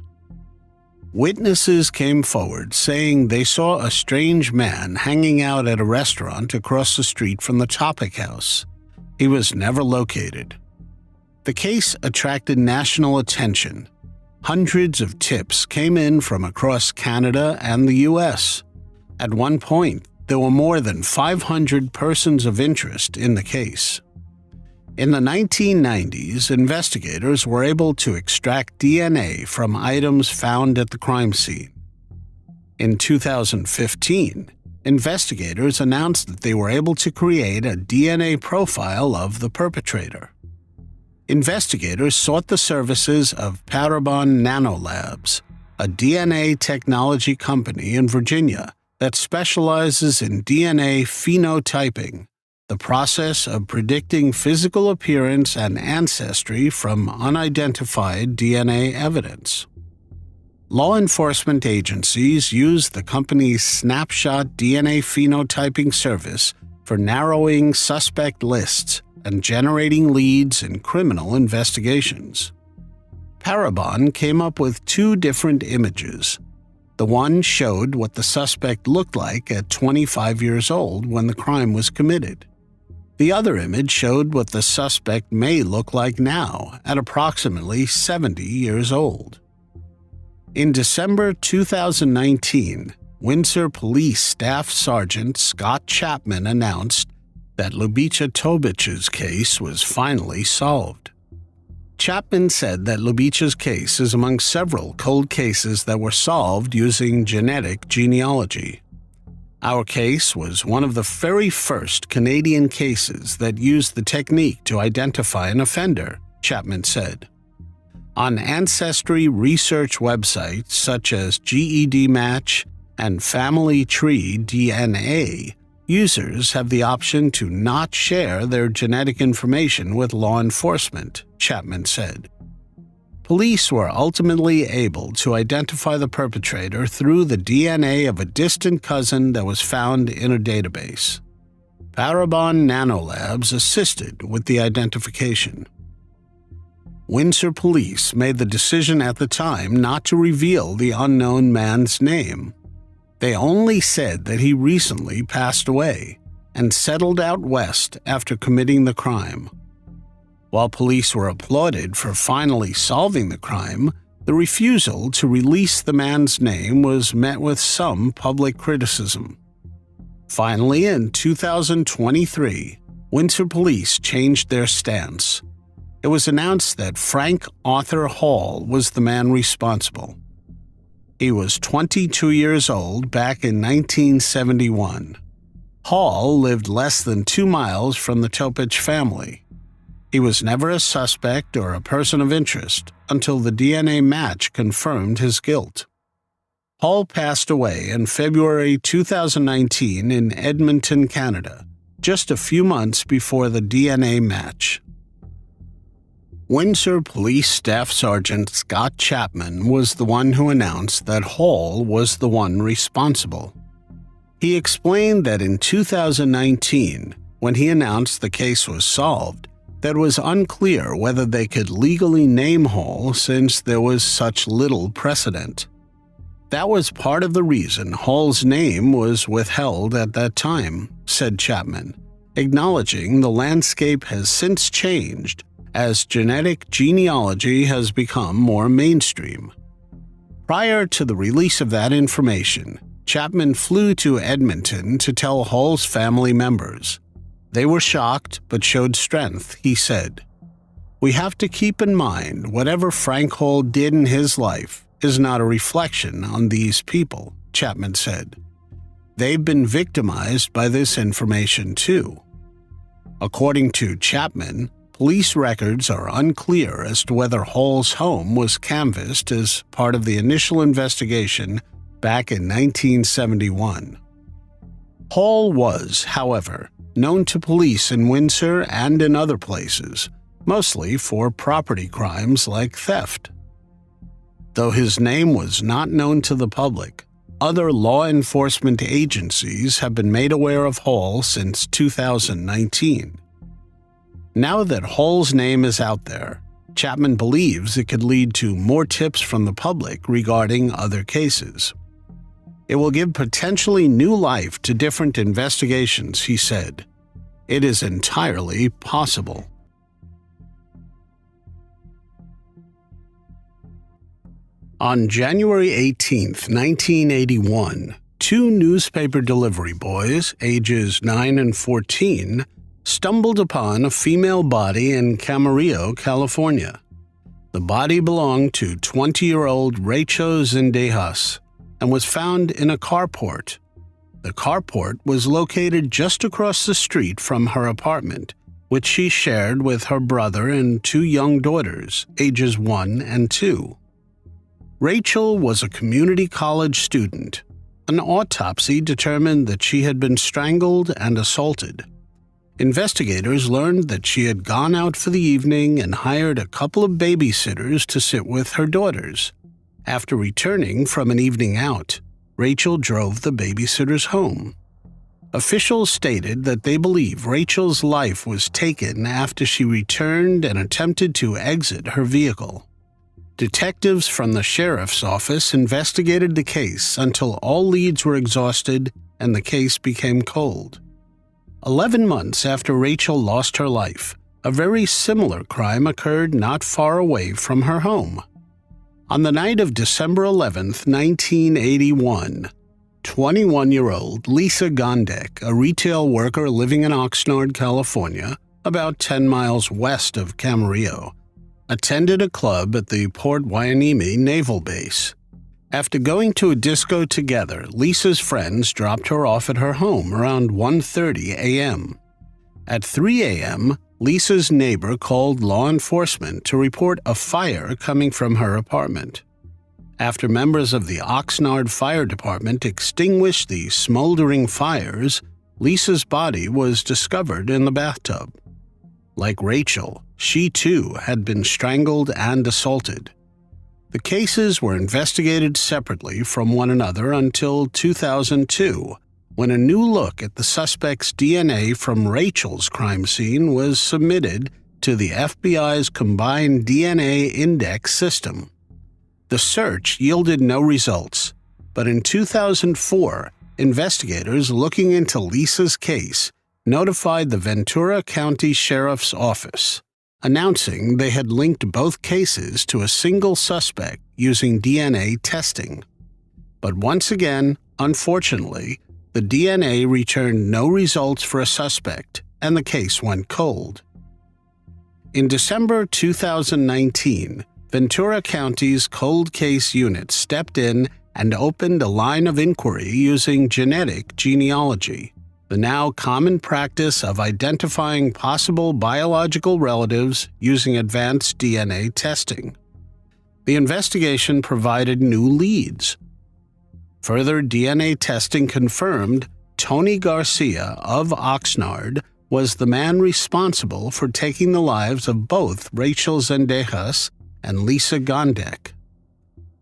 Witnesses came forward saying they saw a strange man hanging out at a restaurant across the street from the Topic house. He was never located. The case attracted national attention. Hundreds of tips came in from across Canada and the U.S. At one point, there were more than 500 persons of interest in the case. In the 1990s, investigators were able to extract DNA from items found at the crime scene. In 2015, investigators announced that they were able to create a DNA profile of the perpetrator. Investigators sought the services of Parabon Nanolabs, a DNA technology company in Virginia that specializes in DNA phenotyping, the process of predicting physical appearance and ancestry from unidentified DNA evidence. Law enforcement agencies use the company's Snapshot DNA phenotyping service for narrowing suspect lists and generating leads in criminal investigations. Parabon came up with two different images. The one showed what the suspect looked like at 25 years old when the crime was committed. The other image showed what the suspect may look like now at approximately 70 years old. In December 2019, Windsor Police Staff Sergeant Scott Chapman announced that Ljubica Topic's case was finally solved. Chapman said that Ljubica's case is among several cold cases that were solved using genetic genealogy. Our case was one of the very first Canadian cases that used the technique to identify an offender, Chapman said. On ancestry research websites such as GED Match and Family Tree DNA, users have the option to not share their genetic information with law enforcement, Chapman said. Police were ultimately able to identify the perpetrator through the DNA of a distant cousin that was found in a database. Parabon Nanolabs assisted with the identification. Windsor Police made the decision at the time not to reveal the unknown man's name. They only said that he recently passed away and settled out west after committing the crime. While police were applauded for finally solving the crime, the refusal to release the man's name was met with some public criticism. Finally, in 2023, Windsor Police changed their stance. It was announced that Frank Arthur Hall was the man responsible. He was 22 years old back in 1971. Hall lived less than 2 miles from the Topic family. He was never a suspect or a person of interest until the DNA match confirmed his guilt. Hall passed away in February 2019 in Edmonton, Canada, just a few months before the DNA match. Windsor Police Staff Sergeant Scott Chapman was the one who announced that Hall was the one responsible. He explained that in 2019, when he announced the case was solved, that it was unclear whether they could legally name Hall since there was such little precedent. That was part of the reason Hall's name was withheld at that time, said Chapman, acknowledging the landscape has since changed as genetic genealogy has become more mainstream. Prior to the release of that information, Chapman flew to Edmonton to tell Hall's family members. They were shocked but showed strength, he said. We have to keep in mind whatever Frank Hall did in his life is not a reflection on these people, Chapman said. They've been victimized by this information too. According to Chapman, police records are unclear as to whether Hall's home was canvassed as part of the initial investigation back in 1971. Hall was, however, known to police in Windsor and in other places, mostly for property crimes like theft. Though his name was not known to the public, other law enforcement agencies have been made aware of Hall since 2019. Now that Hall's name is out there, Chapman believes it could lead to more tips from the public regarding other cases. It will give potentially new life to different investigations, he said. It is entirely possible. On January 18, 1981, two newspaper delivery boys, ages 9 and 14, stumbled upon a female body in Camarillo, California. The body belonged to 20-year-old Rachel Zendejas and was found in a carport. The carport was located just across the street from her apartment, which she shared with her brother and two young daughters, ages 1 and 2. Rachel was a community college student. An autopsy determined that she had been strangled and assaulted. Investigators learned that she had gone out for the evening and hired a couple of babysitters to sit with her daughters. After returning from an evening out, Rachel drove the babysitters home. Officials stated that they believe Rachel's life was taken after she returned and attempted to exit her vehicle. Detectives from the sheriff's office investigated the case until all leads were exhausted and the case became cold. 11 months after Rachel lost her life, a very similar crime occurred not far away from her home. On the night of December 11, 1981, 21-year-old Lisa Gondek, a retail worker living in Oxnard, California, about 10 miles west of Camarillo, attended a club at the Port Hueneme Naval Base. After going to a disco together, Lisa's friends dropped her off at her home around 1:30 a.m. At 3 a.m., Lisa's neighbor called law enforcement to report a fire coming from her apartment. After members of the Oxnard Fire Department extinguished the smoldering fires, Lisa's body was discovered in the bathtub. Like Rachel, she too had been strangled and assaulted. The cases were investigated separately from one another until 2002, when a new look at the suspect's DNA from Rachel's crime scene was submitted to the FBI's Combined DNA Index system. The search yielded no results, but in 2004, investigators looking into Lisa's case notified the Ventura County Sheriff's Office, announcing they had linked both cases to a single suspect using DNA testing. But once again, unfortunately, the DNA returned no results for a suspect, and the case went cold. In December 2019, Ventura County's Cold Case Unit stepped in and opened a line of inquiry using genetic genealogy, the now common practice of identifying possible biological relatives using advanced DNA testing. The investigation provided new leads. Further DNA testing confirmed Tony Garcia of Oxnard was the man responsible for taking the lives of both Rachel Zendejas and Lisa Gondek.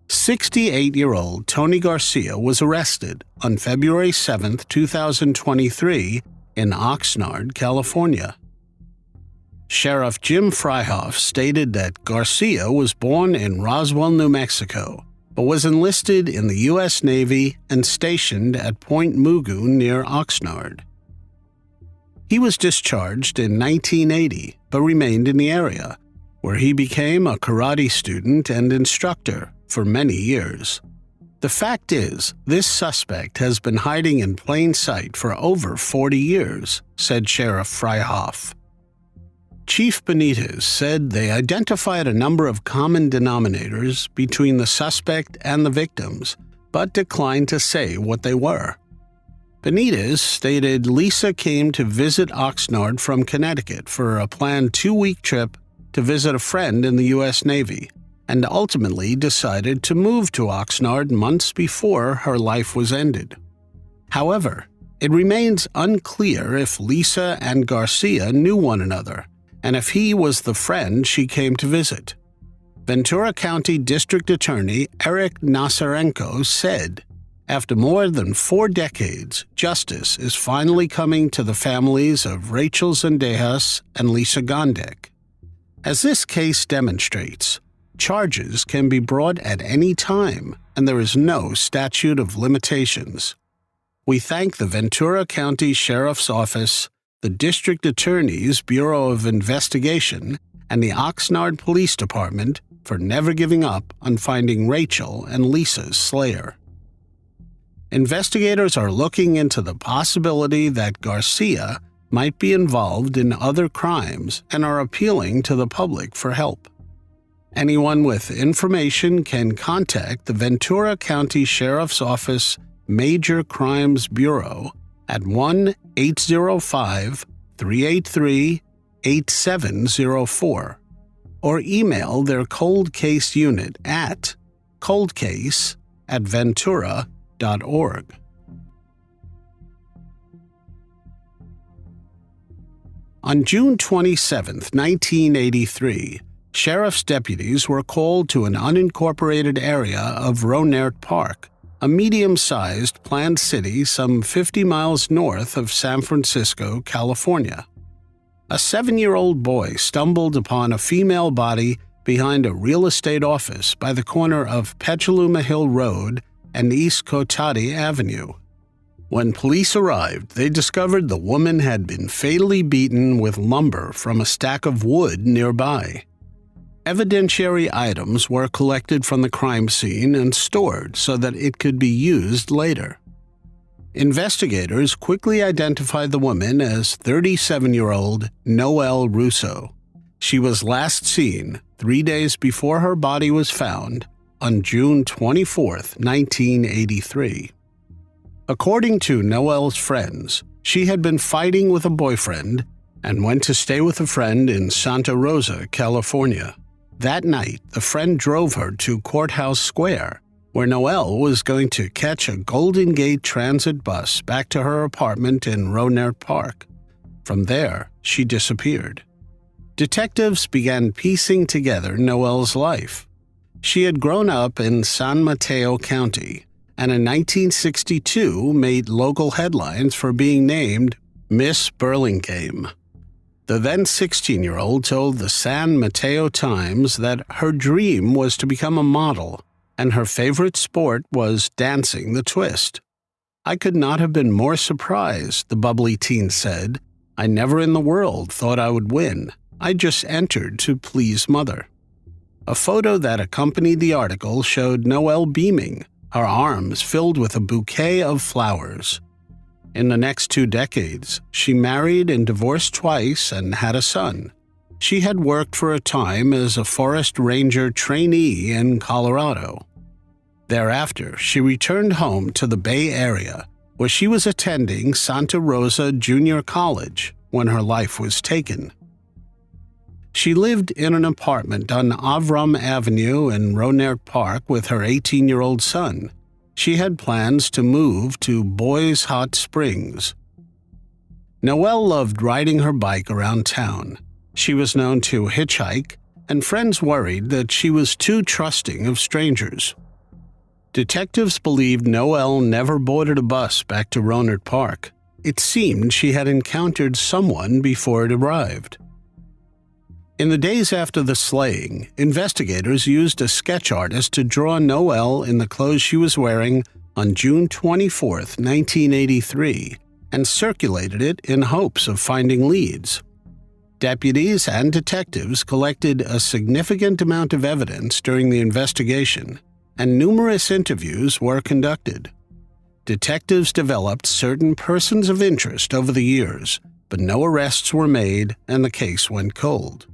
68-year-old Tony Garcia was arrested on February 7, 2023 in Oxnard, California. Sheriff Jim Freihoff stated that Garcia was born in Roswell, New Mexico, but was enlisted in the U.S. Navy and stationed at Point Mugu near Oxnard. He was discharged in 1980, but remained in the area, where he became a karate student and instructor for many years. The fact is, this suspect has been hiding in plain sight for over 40 years, said Sheriff Freihoff. Chief Benitez said they identified a number of common denominators between the suspect and the victims, but declined to say what they were. Benitez stated Lisa came to visit Oxnard from Connecticut for a planned 2-week trip to visit a friend in the U.S. Navy, and ultimately decided to move to Oxnard months before her life was ended. However, it remains unclear if Lisa and Garcia knew one another, and if he was the friend she came to visit. Ventura County District Attorney Eric Nasarenko said, "After more than 4 decades, justice is finally coming to the families of Rachel Zendejas and Lisa Gondek. As this case demonstrates, charges can be brought at any time, and there is no statute of limitations. We thank the Ventura County Sheriff's Office, the District Attorney's Bureau of Investigation, and the Oxnard Police Department for never giving up on finding Rachel and Lisa's slayer. Investigators are looking into the possibility that Garcia might be involved in other crimes and are appealing to the public for help. Anyone with information can contact the Ventura County Sheriff's Office Major Crimes Bureau at 1-805-383-8704 or email their cold case unit at coldcase@ventura.org. On June 27, 1983, sheriff's deputies were called to an unincorporated area of Rohnert Park, a medium-sized planned city some 50 miles north of San Francisco, California. A 7-year-old boy stumbled upon a female body behind a real estate office by the corner of Petaluma Hill Road and East Cotati Avenue. When police arrived, they discovered the woman had been fatally beaten with lumber from a stack of wood nearby. Evidentiary items were collected from the crime scene and stored so that it could be used later. Investigators quickly identified the woman as 37-year-old Noelle Russo. She was last seen 3 days before her body was found on June 24, 1983. According to Noelle's friends, she had been fighting with a boyfriend and went to stay with a friend in Santa Rosa, California. That night, the friend drove her to Courthouse Square, where Noelle was going to catch a Golden Gate Transit bus back to her apartment in Rohnert Park. From there, she disappeared. Detectives began piecing together Noelle's life. She had grown up in San Mateo County, and in 1962 made local headlines for being named Miss Burlingame. The then 16-year-old told the San Mateo Times that her dream was to become a model, and her favorite sport was dancing the twist. "I could not have been more surprised," the bubbly teen said. "I never in the world thought I would win. I just entered to please mother." A photo that accompanied the article showed Noelle beaming, her arms filled with a bouquet of flowers. In the next 2 decades, she married and divorced twice and had a son. She had worked for a time as a forest ranger trainee in Colorado. Thereafter, she returned home to the Bay Area, where she was attending Santa Rosa Junior College when her life was taken. She lived in an apartment on Avram Avenue in Rohnert Park with her 18-year-old son. She had plans to move to Boys Hot Springs. Noelle loved riding her bike around town. She was known to hitchhike, and friends worried that she was too trusting of strangers. Detectives believed Noelle never boarded a bus back to Rohnert Park. It seemed she had encountered someone before it arrived. In the days after the slaying, investigators used a sketch artist to draw Noelle in the clothes she was wearing on June 24, 1983, and circulated it in hopes of finding leads. Deputies and detectives collected a significant amount of evidence during the investigation, and numerous interviews were conducted. Detectives developed certain persons of interest over the years, but no arrests were made and the case went cold.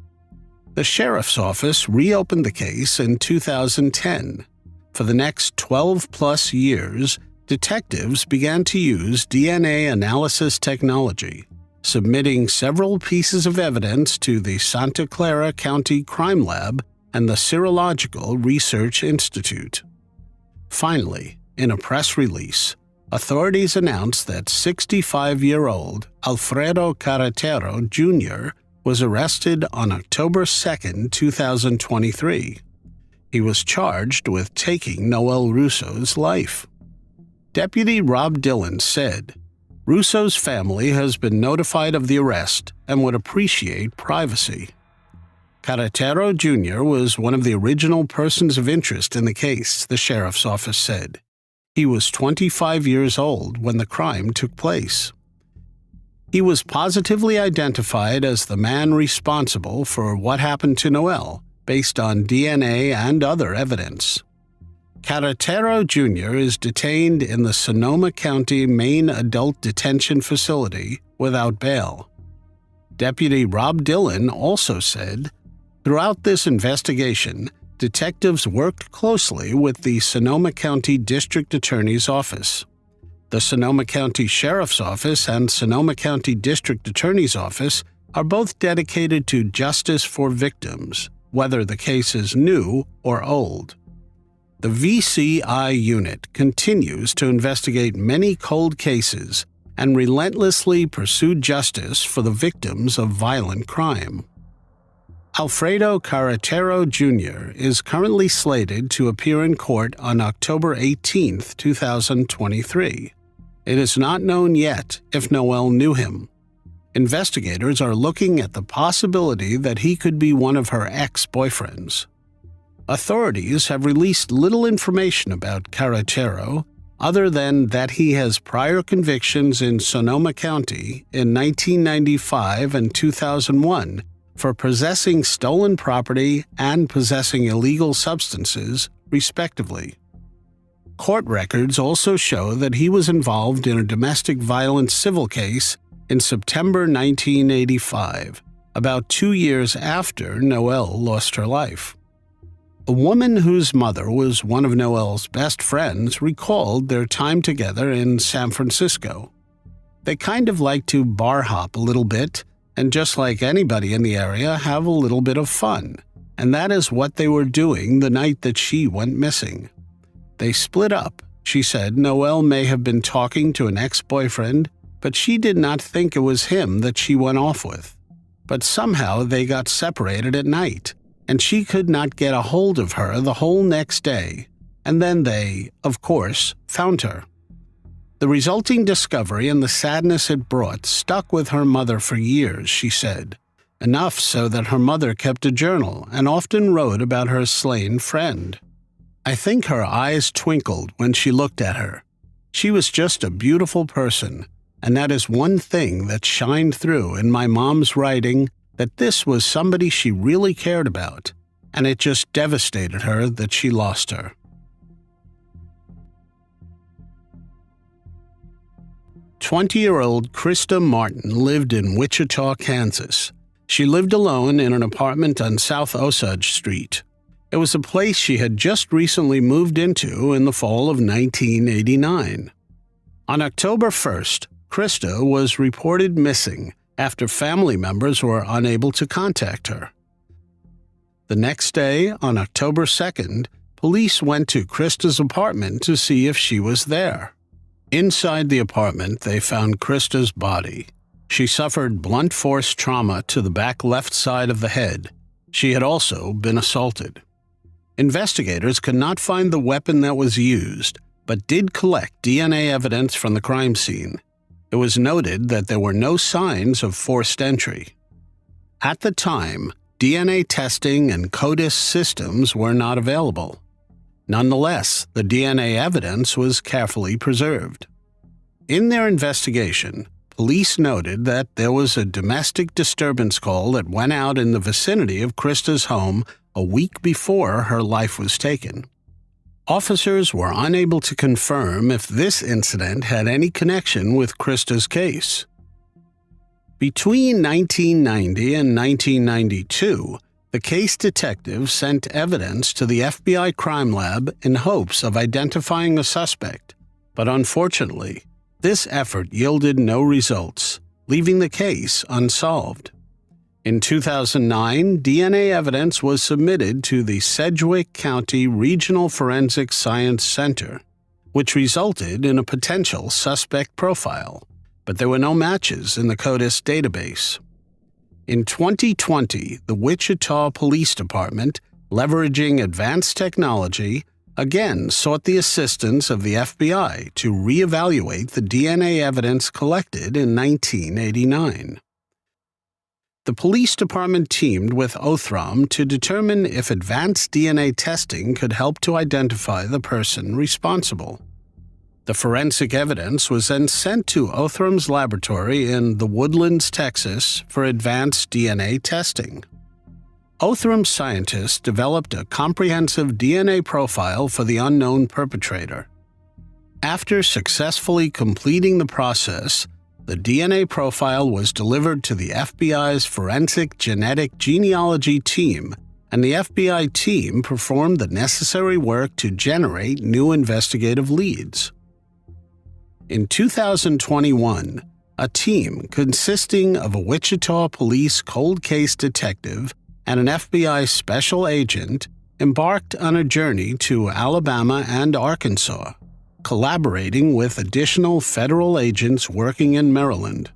The sheriff's office reopened the case in 2010. For the next 12-plus years, detectives began to use DNA analysis technology, submitting several pieces of evidence to the Santa Clara County Crime Lab and the Serological Research Institute. Finally, in a press release, authorities announced that 65-year-old Alfredo Carretero, Jr. was arrested on October 2, 2023. He was charged with taking Noelle Russo's life. Deputy Rob Dillon said, "Russo's family has been notified of the arrest and would appreciate privacy." Carretero Jr. was one of the original persons of interest in the case, the sheriff's office said. He was 25 years old when the crime took place. He was positively identified as the man responsible for what happened to Noelle, based on DNA and other evidence. Carretero Jr. is detained in the Sonoma County Main Adult Detention Facility without bail. Deputy Rob Dillon also said, "Throughout this investigation, detectives worked closely with the Sonoma County District Attorney's Office. The Sonoma County Sheriff's Office and Sonoma County District Attorney's Office are both dedicated to justice for victims, whether the case is new or old. The VCI unit continues to investigate many cold cases and relentlessly pursue justice for the victims of violent crime." Alfredo Carretero Jr. is currently slated to appear in court on October 18, 2023. It is not known yet if Noelle knew him. Investigators are looking at the possibility that he could be one of her ex-boyfriends. Authorities have released little information about Carretero, other than that he has prior convictions in Sonoma County in 1995 and 2001 for possessing stolen property and possessing illegal substances, respectively. Court records also show that he was involved in a domestic violence civil case in September 1985, about 2 years after Noelle lost her life. A woman whose mother was one of Noelle's best friends recalled their time together in San Francisco. They kind of like to bar hop a little bit, and just like anybody in the area, have a little bit of fun, and that is what they were doing the night that she went missing. They split up. She said Noelle may have been talking to an ex-boyfriend, but she did not think it was him that she went off with. But somehow they got separated at night, and she could not get a hold of her the whole next day, and then they, of course, found her. The resulting discovery and the sadness it brought stuck with her mother for years, she said, enough so that her mother kept a journal and often wrote about her slain friend. "I think her eyes twinkled when she looked at her. She was just a beautiful person, and that is one thing that shined through in my mom's writing, that this was somebody she really cared about, and it just devastated her that she lost her." 20-year-old Krista Martin lived in Wichita, Kansas. She lived alone in an apartment on South Osage Street. It was a place she had just recently moved into in the fall of 1989. On October 1st, Krista was reported missing after family members were unable to contact her. The next day, on October 2nd, police went to Krista's apartment to see if she was there. Inside the apartment, they found Krista's body. She suffered blunt force trauma to the back left side of the head. She had also been assaulted. Investigators could not find the weapon that was used, but did collect DNA evidence from the crime scene. It was noted that there were no signs of forced entry. At the time, DNA testing and CODIS systems were not available. Nonetheless, the DNA evidence was carefully preserved. In their investigation, police noted that there was a domestic disturbance call that went out in the vicinity of Krista's home a week before her life was taken. Officers were unable to confirm if this incident had any connection with Krista's case. Between 1990 and 1992, the case detective sent evidence to the FBI crime lab in hopes of identifying a suspect, but unfortunately, this effort yielded no results, leaving the case unsolved. In 2009, DNA evidence was submitted to the Sedgwick County Regional Forensic Science Center, which resulted in a potential suspect profile, but there were no matches in the CODIS database. In 2020, the Wichita Police Department, leveraging advanced technology, again sought the assistance of the FBI to reevaluate the DNA evidence collected in 1989. The police department teamed with Othram to determine if advanced DNA testing could help to identify the person responsible. The forensic evidence was then sent to Othram's laboratory in The Woodlands, Texas, for advanced DNA testing. Othram's scientists developed a comprehensive DNA profile for the unknown perpetrator. After successfully completing the process, the DNA profile was delivered to the FBI's Forensic Genetic Genealogy team, and the FBI team performed the necessary work to generate new investigative leads. In 2021, a team consisting of a Wichita police cold case detective and an FBI special agent embarked on a journey to Alabama and Arkansas, collaborating with additional federal agents working in Maryland.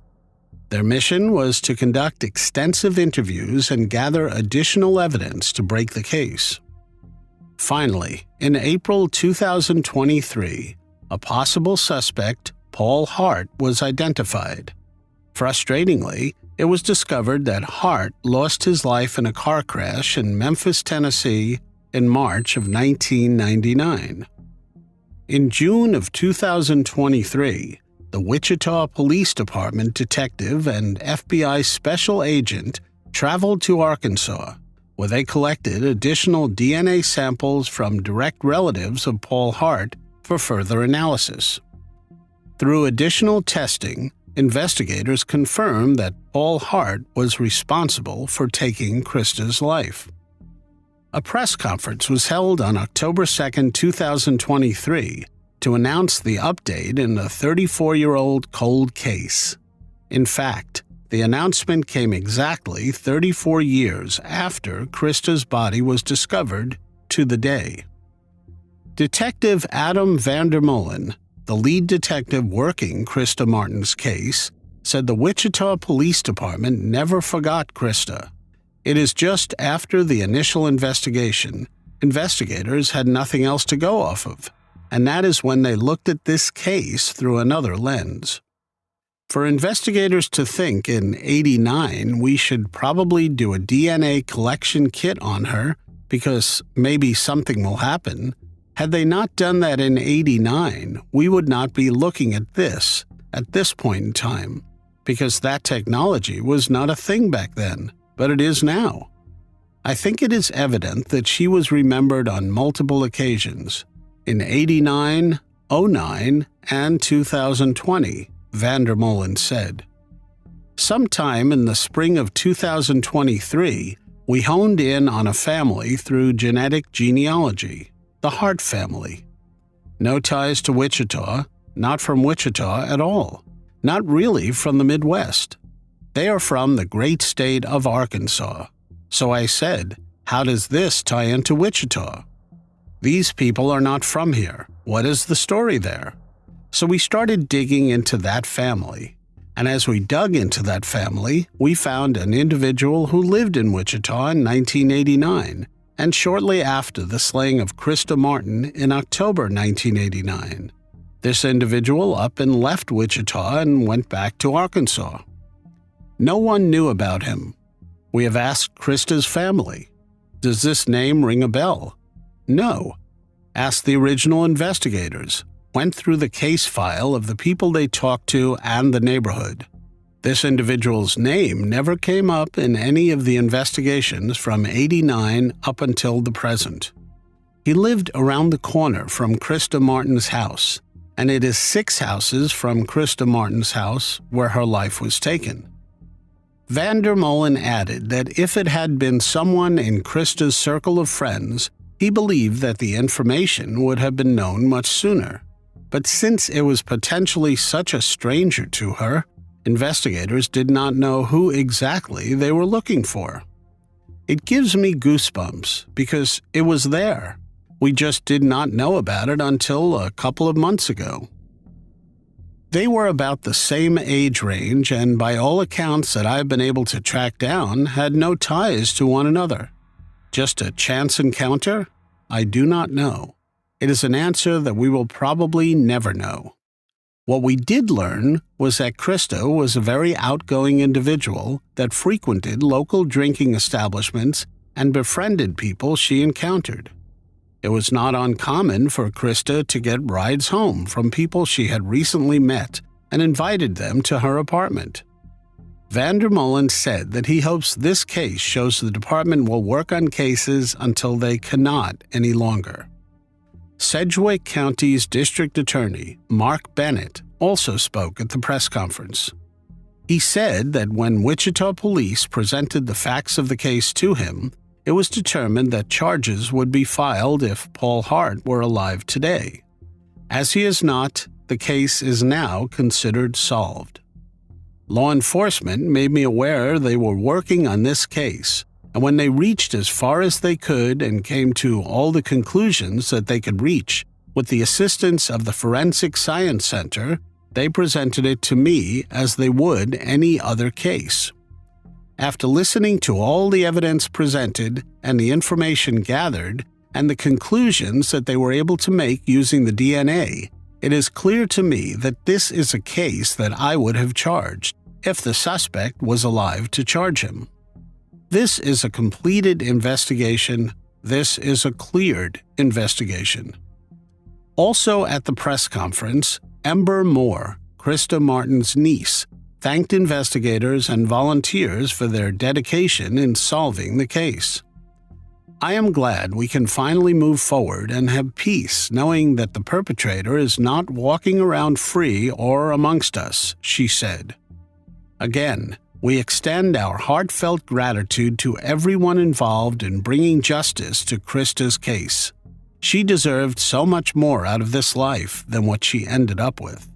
Their mission was to conduct extensive interviews and gather additional evidence to break the case. Finally, in April 2023, a possible suspect, Paul Hart, was identified. Frustratingly, it was discovered that Hart lost his life in a car crash in Memphis, Tennessee, in March of 1999. In June of 2023, the Wichita Police Department detective and FBI special agent traveled to Arkansas, where they collected additional DNA samples from direct relatives of Paul Hart for further analysis. Through additional testing, investigators confirmed that Paul Hart was responsible for taking Krista's life. A press conference was held on October 2, 2023, to announce the update in the 34-year-old cold case. In fact, the announcement came exactly 34 years after Krista's body was discovered to the day. Detective Adam Vandermolen, the lead detective working Krista Martin's case, said the Wichita Police Department never forgot Krista. It is just after the initial investigation, investigators had nothing else to go off of, and that is when they looked at this case through another lens. For investigators to think in '89 we should probably do a DNA collection kit on her because maybe something will happen, had they not done that in '89, we would not be looking at this point in time, because that technology was not a thing back then, but it is now. I think it is evident that she was remembered on multiple occasions, in '89, '09, and 2020, Vandermolen said. Sometime in the spring of 2023, we honed in on a family through genetic genealogy, the Hart family. No ties to Wichita, not from Wichita at all, not really from the Midwest. They are from the great state of Arkansas. So I said, how does this tie into Wichita? These people are not from here. What is the story there? So we started digging into that family. And as we dug into that family, we found an individual who lived in Wichita in 1989, and shortly after the slaying of Krista Martin in October 1989. This individual up and left Wichita and went back to Arkansas. No one knew about him. We have asked Krista's family. Does this name ring a bell? No. Asked the original investigators. Went through the case file of the people they talked to and the neighborhood. This individual's name never came up in any of the investigations from '89 up until the present. He lived around the corner from Krista Martin's house, and it is 6 houses from Krista Martin's house where her life was taken. Vandermolen added that if it had been someone in Krista's circle of friends, he believed that the information would have been known much sooner. But since it was potentially such a stranger to her, investigators did not know who exactly they were looking for. It gives me goosebumps because it was there. We just did not know about it until a couple of months ago. They were about the same age range and by all accounts that I've been able to track down had no ties to one another. Just a chance encounter? I do not know. It is an answer that we will probably never know. What we did learn was that Krista was a very outgoing individual that frequented local drinking establishments and befriended people she encountered. It was not uncommon for Krista to get rides home from people she had recently met and invited them to her apartment. Vandermolen said that he hopes this case shows the department will work on cases until they cannot any longer. Sedgwick County's District Attorney, Mark Bennett, also spoke at the press conference. He said that when Wichita police presented the facts of the case to him, it was determined that charges would be filed if Paul Hart were alive today. As he is not, the case is now considered solved. Law enforcement made me aware they were working on this case, and when they reached as far as they could and came to all the conclusions that they could reach, with the assistance of the Forensic Science Center, they presented it to me as they would any other case. After listening to all the evidence presented and the information gathered and the conclusions that they were able to make using the DNA, it is clear to me that this is a case that I would have charged if the suspect was alive to charge him. This is a completed investigation. This is a cleared investigation. Also at the press conference, Ember Moore, Krista Martin's niece, thanked investigators and volunteers for their dedication in solving the case. I am glad we can finally move forward and have peace knowing that the perpetrator is not walking around free or amongst us, she said. Again, we extend our heartfelt gratitude to everyone involved in bringing justice to Krista's case. She deserved so much more out of this life than what she ended up with.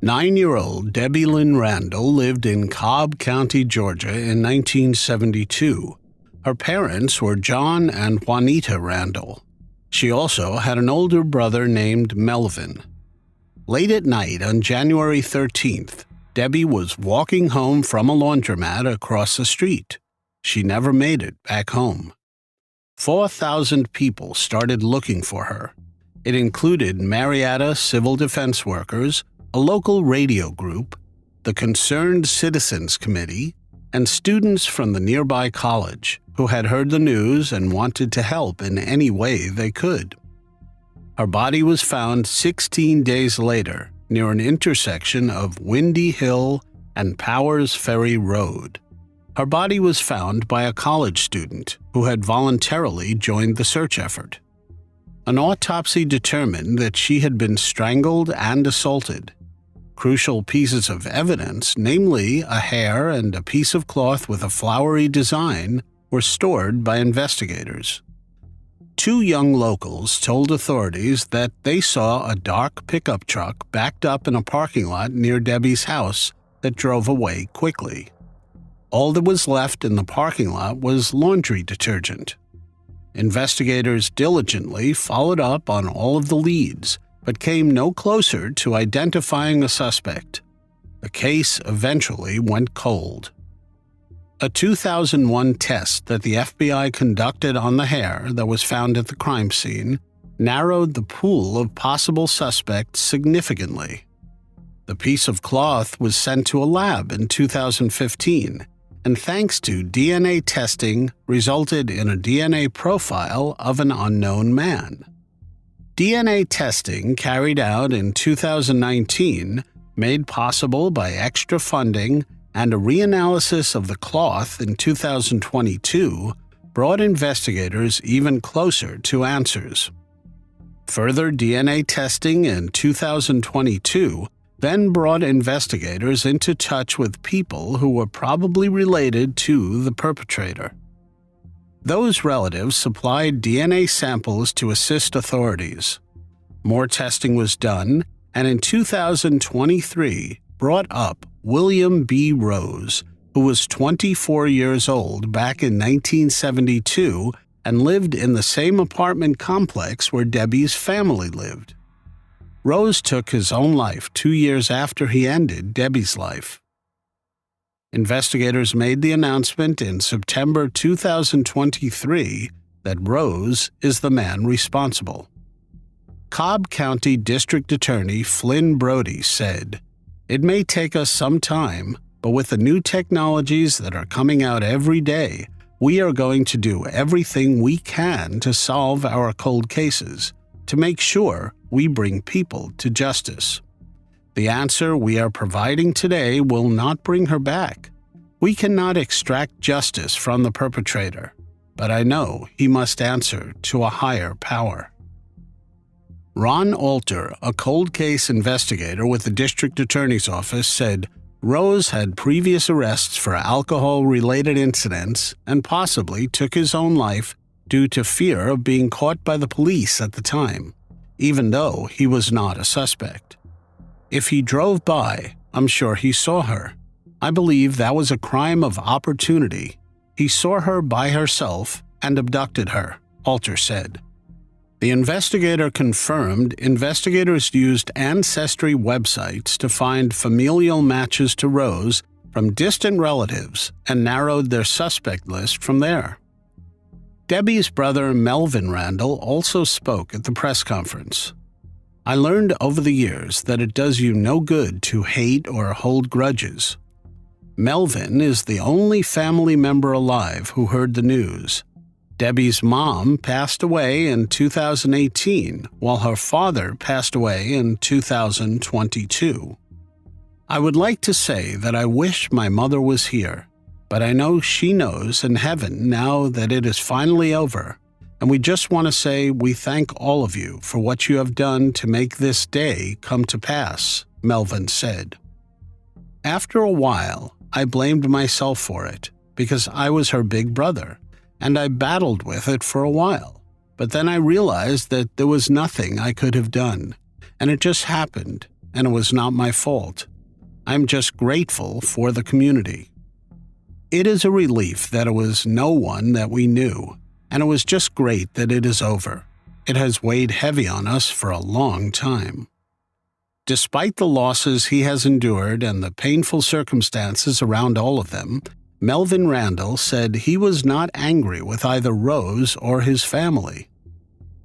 9-year-old Debbie Lynn Randall lived in Cobb County, Georgia in 1972. Her parents were John and Juanita Randall. She also had an older brother named Melvin. Late at night on January 13th, Debbie was walking home from a laundromat across the street. She never made it back home. 4,000 people started looking for her. It included Marietta civil defense workers, a local radio group, the Concerned Citizens Committee, and students from the nearby college who had heard the news and wanted to help in any way they could. Her body was found 16 days later near an intersection of Windy Hill and Powers Ferry Road. Her body was found by a college student who had voluntarily joined the search effort. An autopsy determined that she had been strangled and assaulted. Crucial pieces of evidence, namely a hair and a piece of cloth with a flowery design, were stored by investigators. 2 young locals told authorities that they saw a dark pickup truck backed up in a parking lot near Debbie's house that drove away quickly. All that was left in the parking lot was laundry detergent. Investigators diligently followed up on all of the leads, but came no closer to identifying a suspect. The case eventually went cold. A 2001 test that the FBI conducted on the hair that was found at the crime scene narrowed the pool of possible suspects significantly. The piece of cloth was sent to a lab in 2015, and thanks to DNA testing, resulted in a DNA profile of an unknown man. DNA testing carried out in 2019, made possible by extra funding and a reanalysis of the cloth in 2022, brought investigators even closer to answers. Further DNA testing in 2022 then brought investigators into touch with people who were probably related to the perpetrator. Those relatives supplied DNA samples to assist authorities. More testing was done, and in 2023 brought up William B. Rose, who was 24 years old back in 1972 and lived in the same apartment complex where Debbie's family lived. Rose took his own life 2 years after he ended Debbie's life. Investigators made the announcement in September 2023 that Rose is the man responsible. Cobb County District Attorney Flynn Brody said, "It may take us some time, but with the new technologies that are coming out every day, we are going to do everything we can to solve our cold cases, to make sure we bring people to justice. The answer we are providing today will not bring her back. We cannot extract justice from the perpetrator, but I know he must answer to a higher power." Ron Alter, a cold case investigator with the district attorney's office, said Rose had previous arrests for alcohol-related incidents and possibly took his own life due to fear of being caught by the police at the time, even though he was not a suspect. "If he drove by, I'm sure he saw her. I believe that was a crime of opportunity. He saw her by herself and abducted her," Alter said. The investigator confirmed investigators used ancestry websites to find familial matches to Rose from distant relatives and narrowed their suspect list from there. Debbie's brother Melvin Randall also spoke at the press conference. "I learned over the years that it does you no good to hate or hold grudges. Melvin is the only family member alive who heard the news. Debbie's mom passed away in 2018, while her father passed away in 2022. I would like to say that I wish my mother was here, but I know she knows in heaven now that it is finally over, and we just want to say we thank all of you for what you have done to make this day come to pass," Melvin said. "After a while, I blamed myself for it, because I was her big brother, and I battled with it for a while. But then I realized that there was nothing I could have done, and it just happened, and it was not my fault. I'm just grateful for the community. It is a relief that it was no one that we knew, and it was just great that it is over. It has weighed heavy on us for a long time." Despite the losses he has endured and the painful circumstances around all of them, Melvin Randall said he was not angry with either Rose or his family.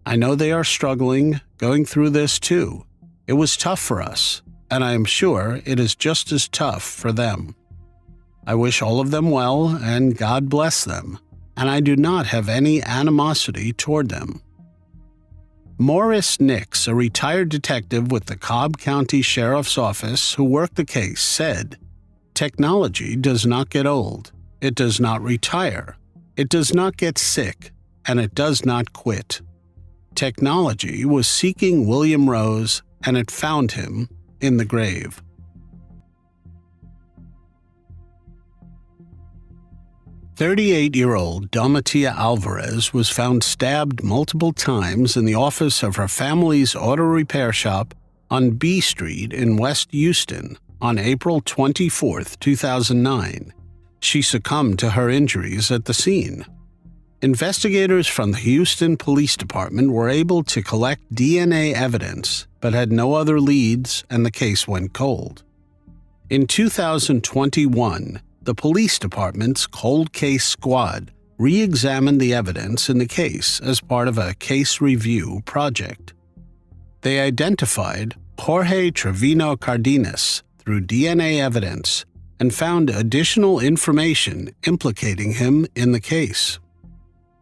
"I know they are struggling, going through this too. It was tough for us, and I am sure it is just as tough for them. I wish all of them well, and God bless them, and I do not have any animosity toward them." Morris Nix, a retired detective with the Cobb County Sheriff's Office who worked the case, said, "Technology does not get old, it does not retire, it does not get sick, and it does not quit. Technology was seeking William Rose, and it found him in the grave." "38-year-old Domatila Alvarez was found stabbed multiple times in the office of her family's auto repair shop on B Street in West Houston on April 24, 2009. She succumbed to her injuries at the scene. Investigators from the Houston Police Department were able to collect DNA evidence, but had no other leads, and the case went cold. In 2021, the police department's cold case squad re-examined the evidence in the case as part of a case review project. They identified Jorge Trevino Cardenas through DNA evidence and found additional information implicating him in the case.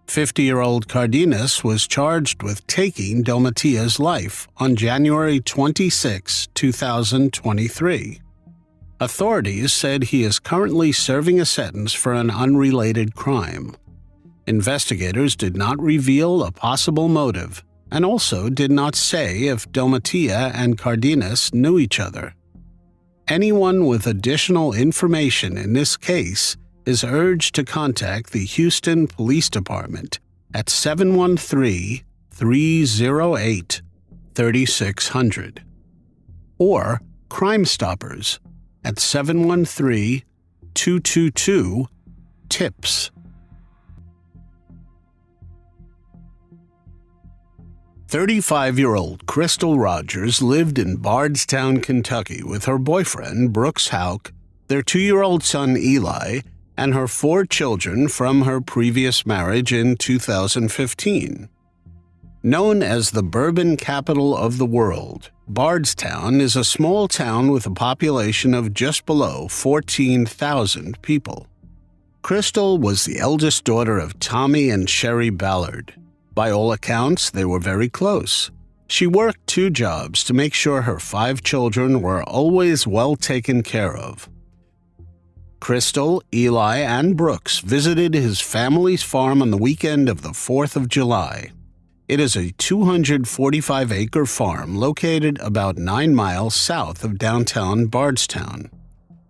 50-year-old Cardenas was charged with taking Domatila's life on January 26, 2023. Authorities said he is currently serving a sentence for an unrelated crime. Investigators did not reveal a possible motive and also did not say if Domatila and Cardenas knew each other. Anyone with additional information in this case is urged to contact the Houston Police Department at 713-308-3600 or Crime Stoppers at 713-222-TIPS. 35-year-old Crystal Rogers lived in Bardstown, Kentucky with her boyfriend, Brooks Houck, their 2-year-old son, Eli, and her 4 children from her previous marriage in 2015. Known as the bourbon capital of the world, Bardstown is a small town with a population of just below 14,000 people. Crystal was the eldest daughter of Tommy and Sherry Ballard. By all accounts, they were very close. She worked 2 jobs to make sure her 5 children were always well taken care of. Crystal, Eli, and Brooks visited his family's farm on the weekend of the 4th of July. It is a 245-acre farm located about 9 miles south of downtown Bardstown.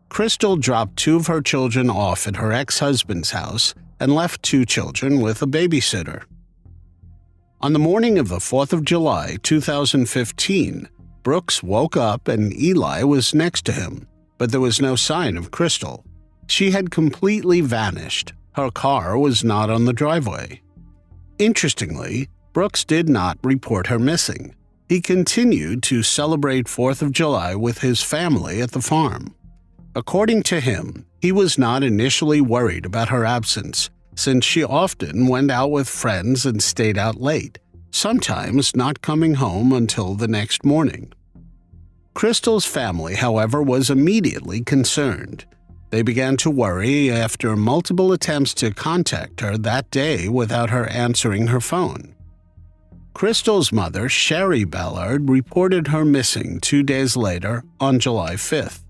Crystal dropped 2 of her children off at her ex-husband's house and left 2 children with a babysitter. On the morning of the 4th of July, 2015, Brooks woke up and Eli was next to him, but there was no sign of Crystal. She had completely vanished. Her car was not on the driveway. Interestingly, Brooks did not report her missing. He continued to celebrate 4th of July with his family at the farm. According to him, he was not initially worried about her absence, since she often went out with friends and stayed out late, sometimes not coming home until the next morning. Crystal's family, however, was immediately concerned. They began to worry after multiple attempts to contact her that day without her answering her phone. Crystal's mother, Sherry Ballard, reported her missing 2 days later, on July 5th.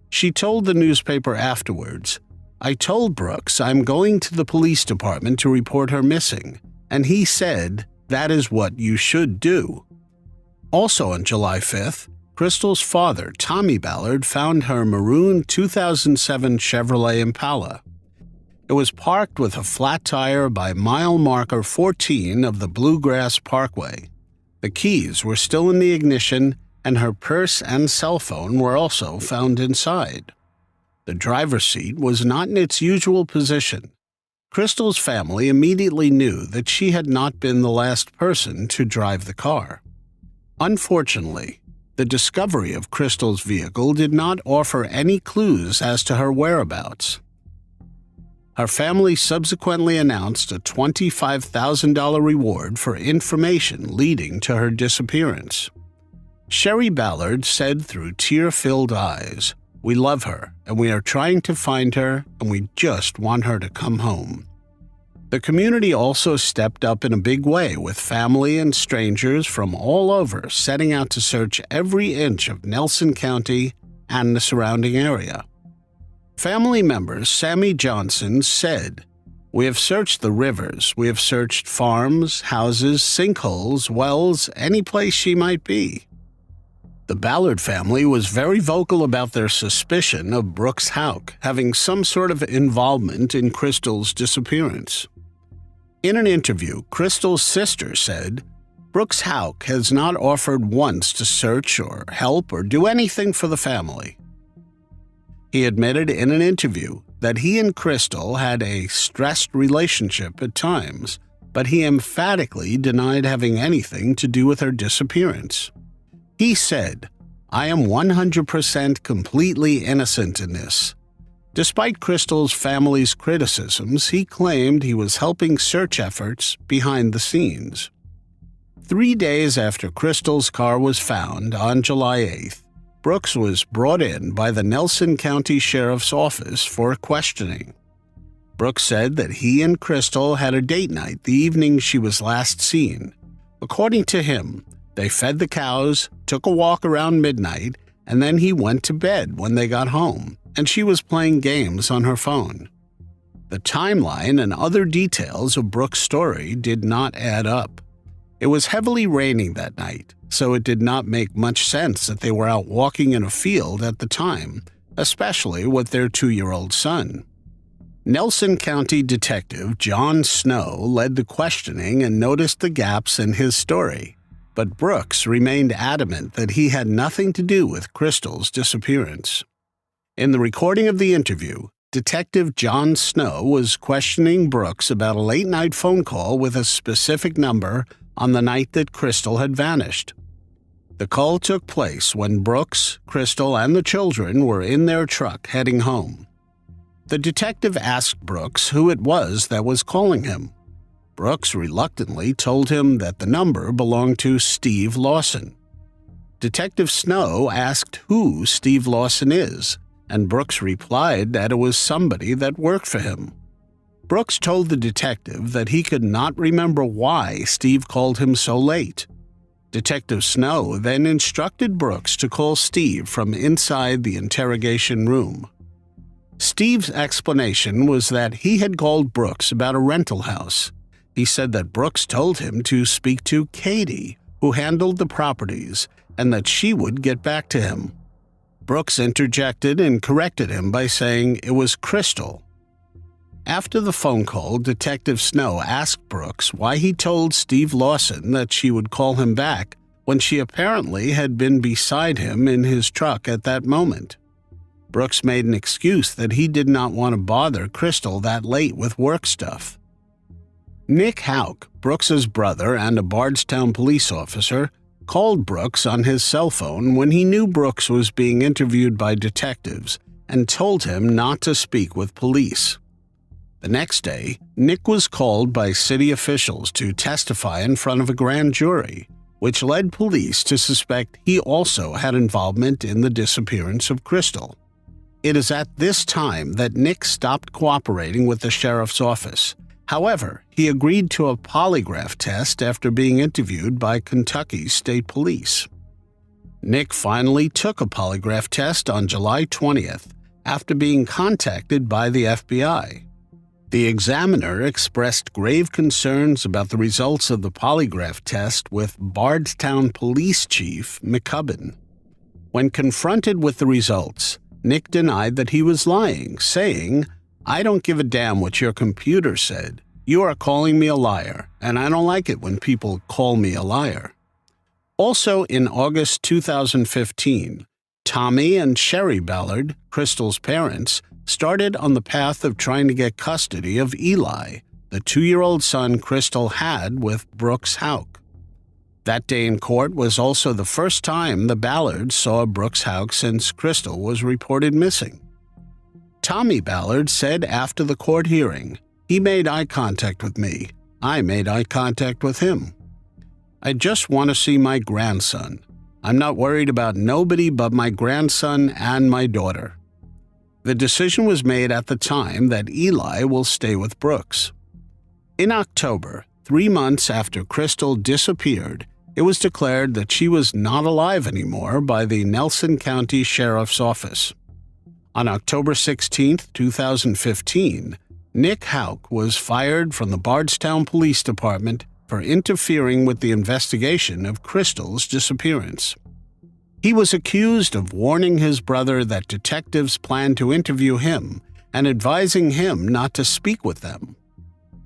She told the newspaper afterwards, "I told Brooks I'm going to the police department to report her missing, and he said, that is what you should do." Also on July 5th, Crystal's father, Tommy Ballard, found her maroon 2007 Chevrolet Impala. It was parked with a flat tire by mile marker 14 of the Bluegrass Parkway. The keys were still in the ignition, and her purse and cell phone were also found inside. The driver's seat was not in its usual position. Crystal's family immediately knew that she had not been the last person to drive the car. Unfortunately, the discovery of Crystal's vehicle did not offer any clues as to her whereabouts. Her family subsequently announced a $25,000 reward for information leading to her disappearance. Sherry Ballard said through tear-filled eyes, "We love her, and we are trying to find her, and we just want her to come home." The community also stepped up in a big way, with family and strangers from all over setting out to search every inch of Nelson County and the surrounding area. Family member Sammy Johnson said, "We have searched the rivers, we have searched farms, houses, sinkholes, wells, any place she might be." The Ballard family was very vocal about their suspicion of Brooks Houck having some sort of involvement in Crystal's disappearance. In an interview, Crystal's sister said, "Brooks Houck has not offered once to search or help or do anything for the family." He admitted in an interview that he and Crystal had a stressed relationship at times, but he emphatically denied having anything to do with her disappearance. He said, "I am 100% completely innocent in this." Despite Crystal's family's criticisms, he claimed he was helping search efforts behind the scenes. 3 days after Crystal's car was found on July 8th, Brooks was brought in by the Nelson County Sheriff's Office for questioning. Brooks said that he and Crystal had a date night the evening she was last seen. According to him, they fed the cows, took a walk around midnight, and then he went to bed when they got home, and she was playing games on her phone. The timeline and other details of Brooks' story did not add up. It was heavily raining that night, so it did not make much sense that they were out walking in a field at the time, especially with their 2-year-old son. Nelson County Detective John Snow led the questioning and noticed the gaps in his story, but Brooks remained adamant that he had nothing to do with Crystal's disappearance. In the recording of the interview, Detective John Snow was questioning Brooks about a late-night phone call with a specific number on the night that Crystal had vanished. The call took place when Brooks, Crystal, and the children were in their truck heading home. The detective asked Brooks who it was that was calling him. Brooks reluctantly told him that the number belonged to Steve Lawson. Detective Snow asked who Steve Lawson is, and Brooks replied that it was somebody that worked for him. Brooks told the detective that he could not remember why Steve called him so late. Detective Snow then instructed Brooks to call Steve from inside the interrogation room. Steve's explanation was that he had called Brooks about a rental house. He said that Brooks told him to speak to Katie, who handled the properties, and that she would get back to him. Brooks interjected and corrected him by saying it was Crystal. After the phone call, Detective Snow asked Brooks why he told Steve Lawson that she would call him back when she apparently had been beside him in his truck at that moment. Brooks made an excuse that he did not want to bother Crystal that late with work stuff. Nick Houck, Brooks's brother and a Bardstown police officer, called Brooks on his cell phone when he knew Brooks was being interviewed by detectives and told him not to speak with police. The next day, Nick was called by city officials to testify in front of a grand jury, which led police to suspect he also had involvement in the disappearance of Crystal. It is at this time that Nick stopped cooperating with the sheriff's office. However, he agreed to a polygraph test after being interviewed by Kentucky State Police. Nick finally took a polygraph test on July 20th after being contacted by the FBI. The examiner expressed grave concerns about the results of the polygraph test with Bardstown Police Chief McCubbin. When confronted with the results, Nick denied that he was lying, saying, "I don't give a damn what your computer said. You are calling me a liar, and I don't like it when people call me a liar." Also in August 2015, Tommy and Sherry Ballard, Crystal's parents, started on the path of trying to get custody of Eli, the 2-year-old son Crystal had with Brooks Houck. That day in court was also the first time the Ballards saw Brooks Houck since Crystal was reported missing. Tommy Ballard said after the court hearing, "He made eye contact with me. I made eye contact with him. I just want to see my grandson. I'm not worried about nobody but my grandson and my daughter." The decision was made at the time that Eli will stay with Brooks. In October, 3 months after Crystal disappeared, it was declared that she was not alive anymore by the Nelson County Sheriff's Office. On October 16, 2015, Nick Houck was fired from the Bardstown Police Department for interfering with the investigation of Crystal's disappearance. He was accused of warning his brother that detectives planned to interview him and advising him not to speak with them.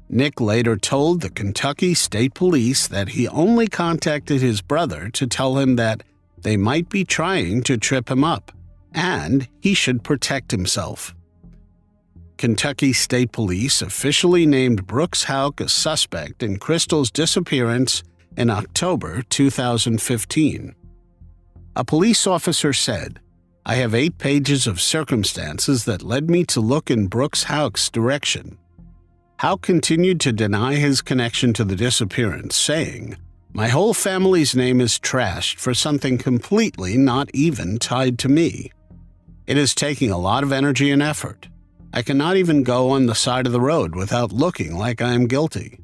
Nick later told the Kentucky State Police that he only contacted his brother to tell him that they might be trying to trip him up, and he should protect himself. Kentucky State Police officially named Brooks Houck a suspect in Crystal's disappearance in October 2015. A police officer said, "I have 8 pages of circumstances that led me to look in Brooks Houck's direction." Houck continued to deny his connection to the disappearance, saying, "My whole family's name is trashed for something completely not even tied to me. It is taking a lot of energy and effort. I cannot even go on the side of the road without looking like I am guilty.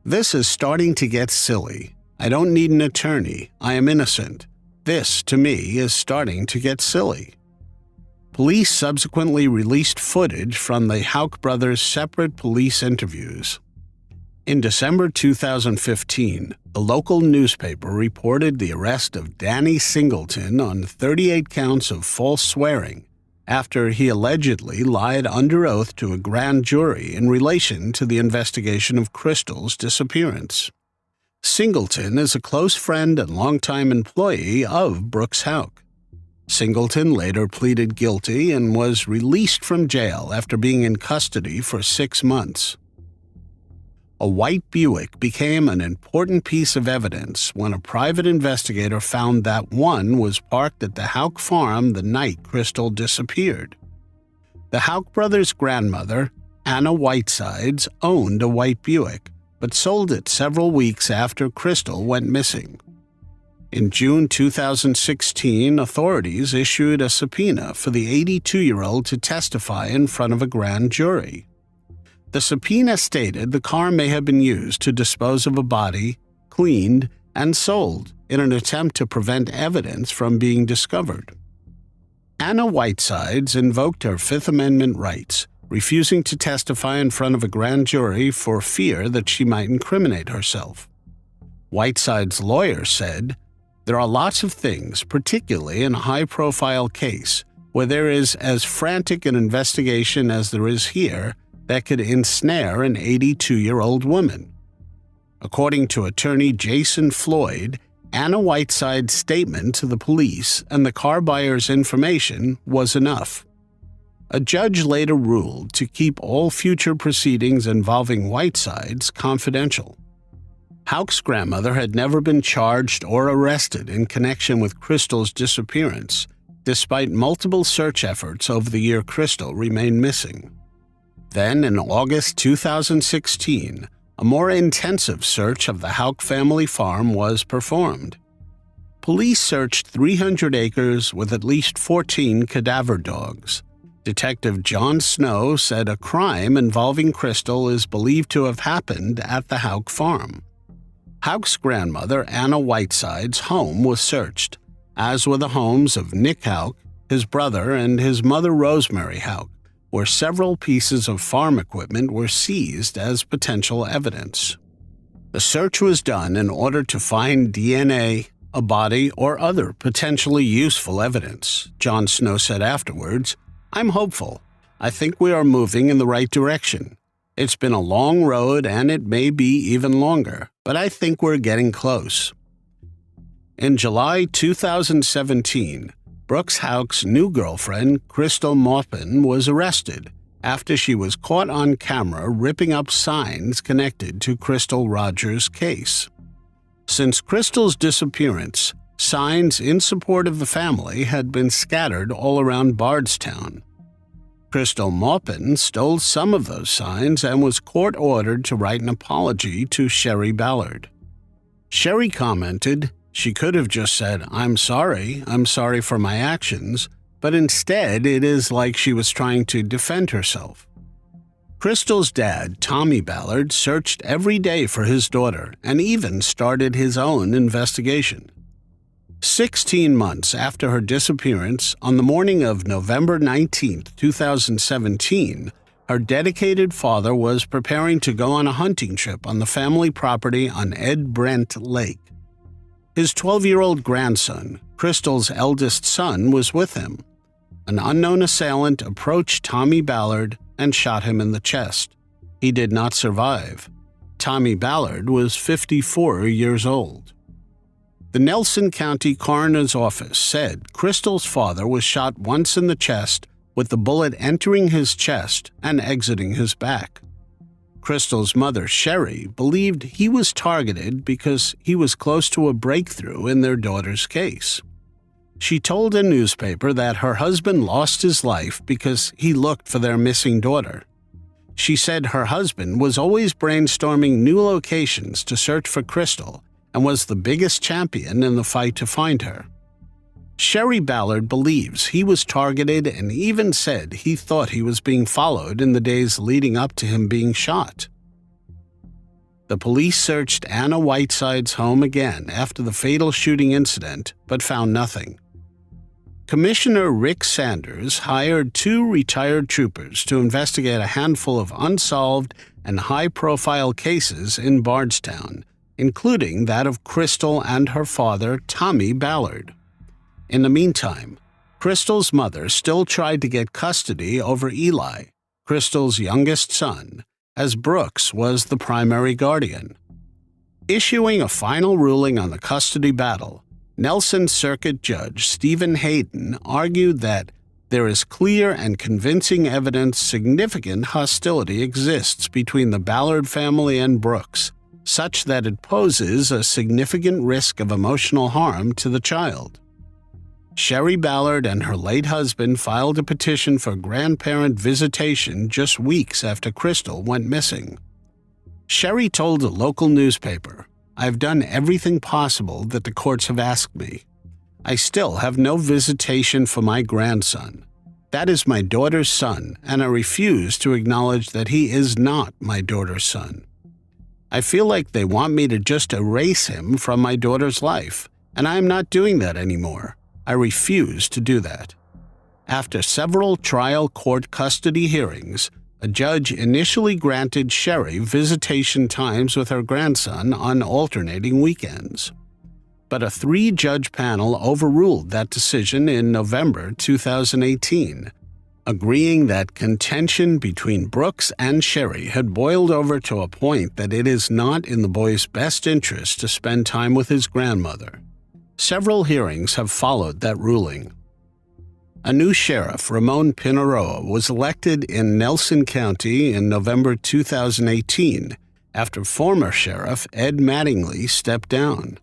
This is starting to get silly. I don't need an attorney. I am innocent. This, to me, is starting to get silly." Police subsequently released footage from the Houck brothers' separate police interviews. In December 2015, a local newspaper reported the arrest of Danny Singleton on 38 counts of false swearing after he allegedly lied under oath to a grand jury in relation to the investigation of Crystal's disappearance. Singleton is a close friend and longtime employee of Brooks Houck. Singleton later pleaded guilty and was released from jail after being in custody for 6 months. A white Buick became an important piece of evidence when a private investigator found that one was parked at the Houck farm the night Crystal disappeared. The Houck brothers' grandmother, Anna Whitesides, owned a white Buick, but sold it several weeks after Krystal went missing. In June 2016, authorities issued a subpoena for the 82-year-old to testify in front of a grand jury. The subpoena stated the car may have been used to dispose of a body, cleaned, and sold in an attempt to prevent evidence from being discovered. Anna Whitesides invoked her Fifth Amendment rights, refusing to testify in front of a grand jury for fear that she might incriminate herself. Whitesides' lawyer said, "There are lots of things, particularly in a high-profile case, where there is as frantic an investigation as there is here, that could ensnare an 82-year-old woman." According to attorney Jason Floyd, Anna Whiteside's statement to the police and the car buyer's information was enough. A judge later ruled to keep all future proceedings involving Whitesides confidential. Houck's grandmother had never been charged or arrested in connection with Krystal's disappearance, despite multiple search efforts over the year Krystal remained missing. Then, in August 2016, a more intensive search of the Houck family farm was performed. Police searched 300 acres with at least 14 cadaver dogs. Detective John Snow said a crime involving Krystal is believed to have happened at the Houck farm. Houck's grandmother, Anna Whiteside's home was searched, as were the homes of Nick Houck, his brother, and his mother Rosemary Houck, where several pieces of farm equipment were seized as potential evidence. The search was done in order to find DNA, a body, or other potentially useful evidence. John Snow said afterwards, "I'm hopeful. I think we are moving in the right direction. It's been a long road and it may be even longer, but I think we're getting close." In July 2017, Brooks Houck's new girlfriend, Krystal Maupin, was arrested after she was caught on camera ripping up signs connected to Krystal Rogers' case. Since Krystal's disappearance, signs in support of the family had been scattered all around Bardstown. Krystal Maupin stole some of those signs and was court-ordered to write an apology to Sherry Ballard. Sherry commented, "She could have just said, 'I'm sorry for my actions,' but instead it is like she was trying to defend herself." Krystal's dad, Tommy Ballard, searched every day for his daughter and even started his own investigation. 16 months after her disappearance, on the morning of November 19, 2017, her dedicated father was preparing to go on a hunting trip on the family property on Ed Brent Lake. His 12-year-old grandson, Krystal's eldest son, was with him. An unknown assailant approached Tommy Ballard and shot him in the chest. He did not survive. Tommy Ballard was 54 years old. The Nelson County Coroner's Office said Krystal's father was shot once in the chest, with the bullet entering his chest and exiting his back. Krystal's mother, Sherry, believed he was targeted because he was close to a breakthrough in their daughter's case. She told a newspaper that her husband lost his life because he looked for their missing daughter. She said her husband was always brainstorming new locations to search for Krystal and was the biggest champion in the fight to find her. Sherry Ballard believes he was targeted and even said he thought he was being followed in the days leading up to him being shot. The police searched Anna Whiteside's home again after the fatal shooting incident, but found nothing. Commissioner Rick Sanders hired 2 retired troopers to investigate a handful of unsolved and high-profile cases in Bardstown, including that of Krystal and her father, Tommy Ballard. In the meantime, Krystal's mother still tried to get custody over Eli, Krystal's youngest son, as Brooks was the primary guardian. Issuing a final ruling on the custody battle, Nelson Circuit Judge Stephen Hayden argued that there is clear and convincing evidence significant hostility exists between the Ballard family and Brooks, such that it poses a significant risk of emotional harm to the child. Sherry Ballard and her late husband filed a petition for grandparent visitation just weeks after Krystal went missing. Sherry told a local newspaper, "I've done everything possible that the courts have asked me. I still have no visitation for my grandson. That is my daughter's son, and I refuse to acknowledge that he is not my daughter's son. I feel like they want me to just erase him from my daughter's life, and I am not doing that anymore. I refuse to do that." After several trial court custody hearings, a judge initially granted Sherry visitation times with her grandson on alternating weekends. But a 3-judge panel overruled that decision in November 2018, agreeing that contention between Brooks and Sherry had boiled over to a point that it is not in the boy's best interest to spend time with his grandmother. Several hearings have followed that ruling. A new sheriff, Ramon Pineroa, was elected in Nelson County in November 2018 after former sheriff Ed Mattingly stepped down.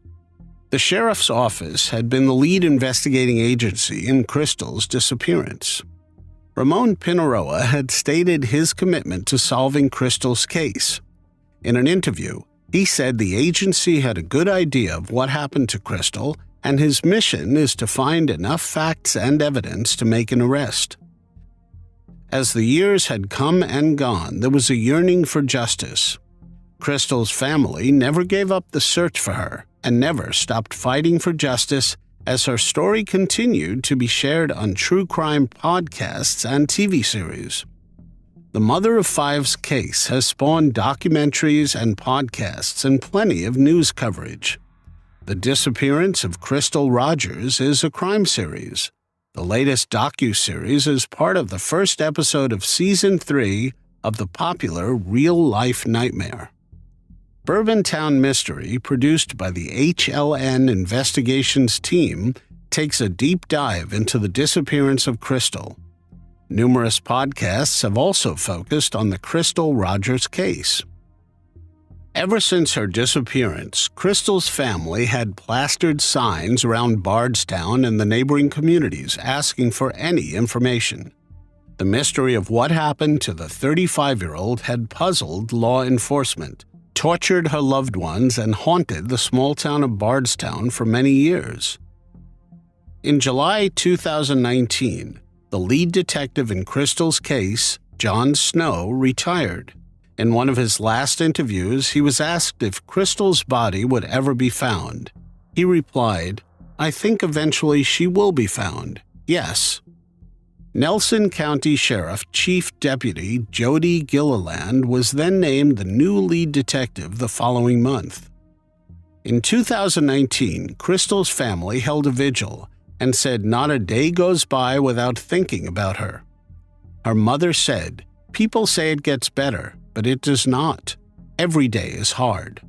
The sheriff's office had been the lead investigating agency in Crystal's disappearance. Ramon Pineroa had stated his commitment to solving Crystal's case. In an interview, he said the agency had a good idea of what happened to Crystal, and his mission is to find enough facts and evidence to make an arrest. As the years had come and gone, there was a yearning for justice. Crystal's family never gave up the search for her and never stopped fighting for justice as her story continued to be shared on true crime podcasts and TV series. The Mother of Five's case has spawned documentaries and podcasts and plenty of news coverage. The Disappearance of Crystal Rogers is a crime series. The latest docu-series is part of the first episode of Season 3 of the popular Real Life Nightmare. Bourbon Town Mystery, produced by the HLN Investigations team, takes a deep dive into the disappearance of Crystal. Numerous podcasts have also focused on the Crystal Rogers case. Ever since her disappearance, Crystal's family had plastered signs around Bardstown and the neighboring communities asking for any information. The mystery of what happened to the 35-year-old had puzzled law enforcement, tortured her loved ones, and haunted the small town of Bardstown for many years. In July 2019, the lead detective in Crystal's case, John Snow, retired. In one of his last interviews, he was asked if Crystal's body would ever be found. He replied, "I think eventually she will be found. Yes." Nelson County Sheriff Chief Deputy Jody Gilliland was then named the new lead detective the following month. In 2019, Crystal's family held a vigil and said not a day goes by without thinking about her. Her mother said, "People say it gets better, but it does not. Every day is hard."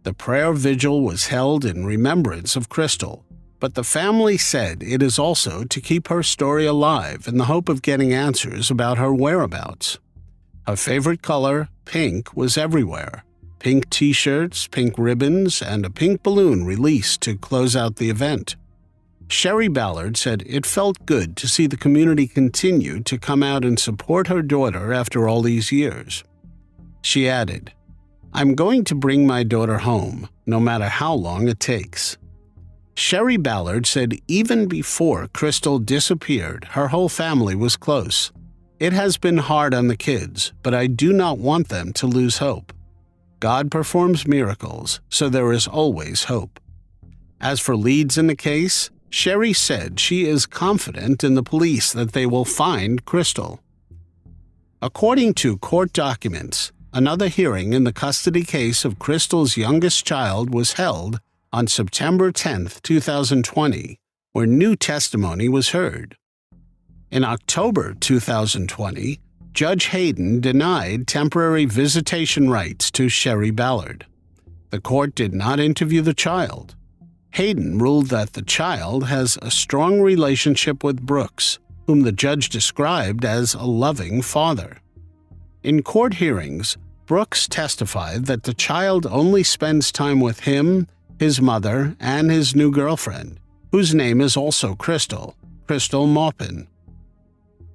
The prayer vigil was held in remembrance of Crystal, but the family said it is also to keep her story alive in the hope of getting answers about her whereabouts. Her favorite color, pink, was everywhere. Pink t-shirts, pink ribbons, and a pink balloon released to close out the event. Sherry Ballard said it felt good to see the community continue to come out and support her daughter after all these years. She added, "I'm going to bring my daughter home, no matter how long it takes." Sherry Ballard said even before Crystal disappeared, her whole family was close. "It has been hard on the kids, but I do not want them to lose hope. God performs miracles, so there is always hope." As for leads in the case, Sherry said she is confident in the police that they will find Crystal. According to court documents, another hearing in the custody case of Crystal's youngest child was held on September 10, 2020, where new testimony was heard. In October 2020, Judge Hayden denied temporary visitation rights to Sherry Ballard. The court did not interview the child. Hayden ruled that the child has a strong relationship with Brooks, whom the judge described as a loving father. In court hearings, Brooks testified that the child only spends time with him, his mother, and his new girlfriend, whose name is also Crystal Maupin.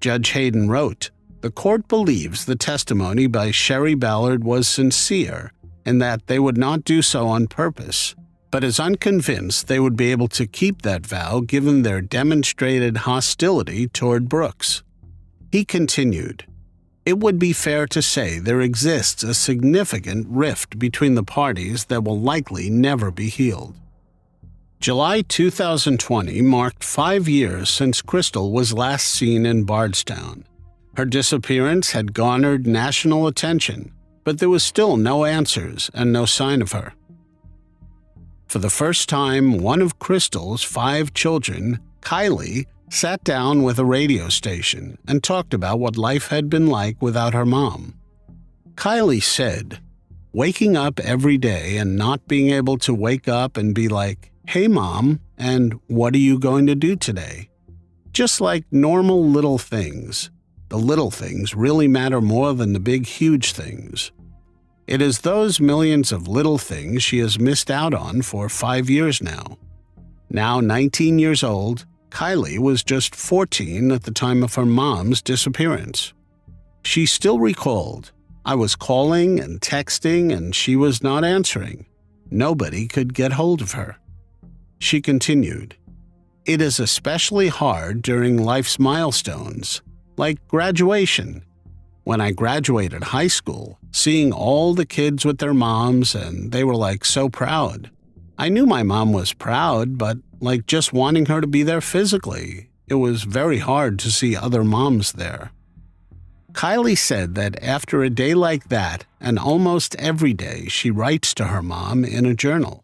Judge Hayden wrote, The court believes the testimony by Sherry Ballard was sincere and that they would not do so on purpose, but is unconvinced they would be able to keep that vow given their demonstrated hostility toward Brooks. He continued, "It would be fair to say there exists a significant rift between the parties that will likely never be healed." July 2020 marked 5 years since Crystal was last seen in Bardstown. Her disappearance had garnered national attention, but there was still no answers and no sign of her. For the first time, one of Crystal's 5 children, Kylie, sat down with a radio station and talked about what life had been like without her mom. Kylie said, "Waking up every day and not being able to wake up and be like, 'Hey Mom,' and 'What are you going to do today?' Just like normal little things. The little things really matter more than the big, huge things. It is those millions of little things she has missed out on for 5 years now." Now 19 years old, Kylie was just 14 at the time of her mom's disappearance. She still recalled, "I was calling and texting and she was not answering. Nobody could get hold of her." She continued, "It is especially hard during life's milestones, like graduation. When I graduated high school, seeing all the kids with their moms and they were like so proud. I knew my mom was proud, but like just wanting her to be there physically, it was very hard to see other moms there." Kylie said that after a day like that, and almost every day, she writes to her mom in a journal.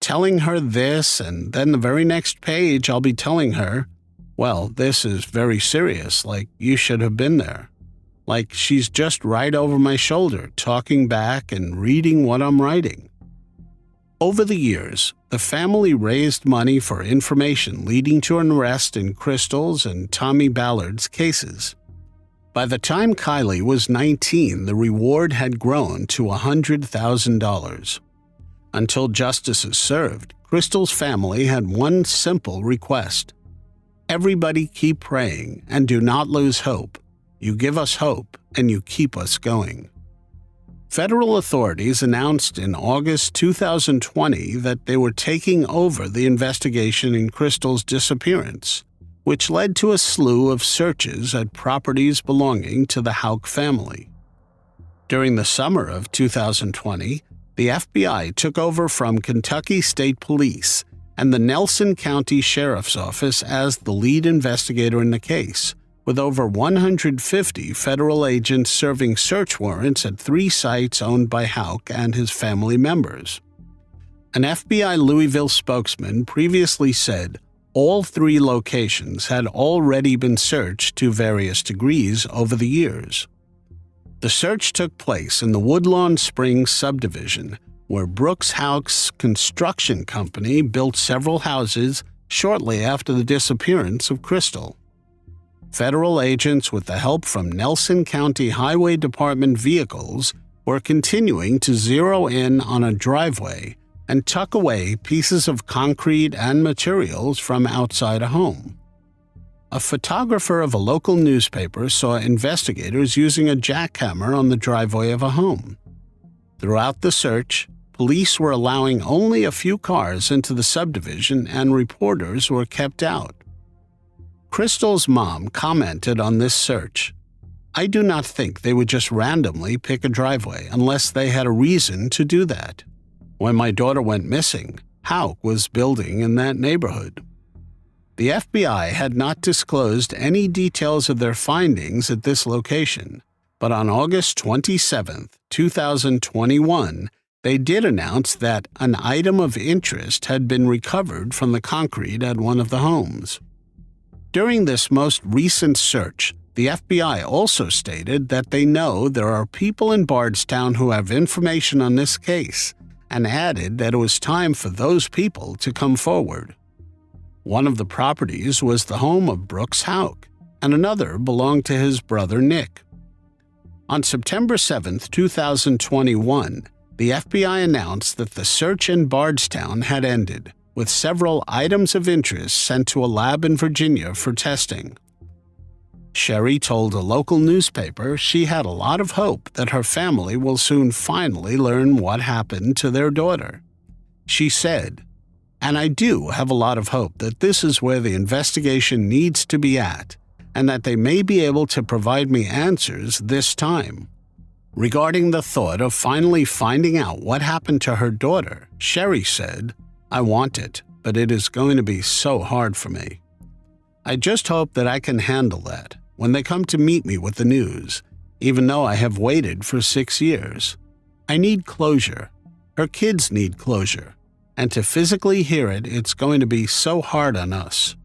Telling her this, and then the very next page I'll be telling her, "Well, this is very serious, like you should have been there." Like she's just right over my shoulder, talking back and reading what I'm writing. Over the years, the family raised money for information leading to an arrest in Crystal's and Tommy Ballard's cases. By the time Kylie was 19, the reward had grown to $100,000. Until justice is served, Crystal's family had one simple request. Everybody keep praying and do not lose hope. You give us hope and you keep us going. Federal authorities announced in August 2020 that they were taking over the investigation in Crystal's disappearance, which led to a slew of searches at properties belonging to the Houck family. During the summer of 2020, the FBI took over from Kentucky State Police and the Nelson County Sheriff's Office as the lead investigator in the case, with over 150 federal agents serving search warrants at 3 sites owned by Houck and his family members. An FBI Louisville spokesman previously said all 3 locations had already been searched to various degrees over the years. The search took place in the Woodlawn Springs subdivision, where Brooks Houck's construction company built several houses shortly after the disappearance of Crystal. Federal agents, with the help from Nelson County Highway Department vehicles, were continuing to zero in on a driveway and tuck away pieces of concrete and materials from outside a home. A photographer of a local newspaper saw investigators using a jackhammer on the driveway of a home. Throughout the search, police were allowing only a few cars into the subdivision and reporters were kept out. Crystal's mom commented on this search, "I do not think they would just randomly pick a driveway unless they had a reason to do that. When my daughter went missing, Houck was building in that neighborhood." The FBI had not disclosed any details of their findings at this location, but on August 27, 2021, they did announce that an item of interest had been recovered from the concrete at one of the homes. During this most recent search, the FBI also stated that they know there are people in Bardstown who have information on this case, and added that it was time for those people to come forward. One of the properties was the home of Brooks Houck, and another belonged to his brother Nick. On September 7, 2021, the FBI announced that the search in Bardstown had ended, with several items of interest sent to a lab in Virginia for testing. Sherry told a local newspaper she had a lot of hope that her family will soon finally learn what happened to their daughter. She said, "And I do have a lot of hope that this is where the investigation needs to be at, and that they may be able to provide me answers this time." Regarding the thought of finally finding out what happened to her daughter, Sherry said, "I want it, but it is going to be so hard for me. I just hope that I can handle that when they come to meet me with the news, even though I have waited for 6 years. I need closure. Her kids need closure. And to physically hear it, it's going to be so hard on us."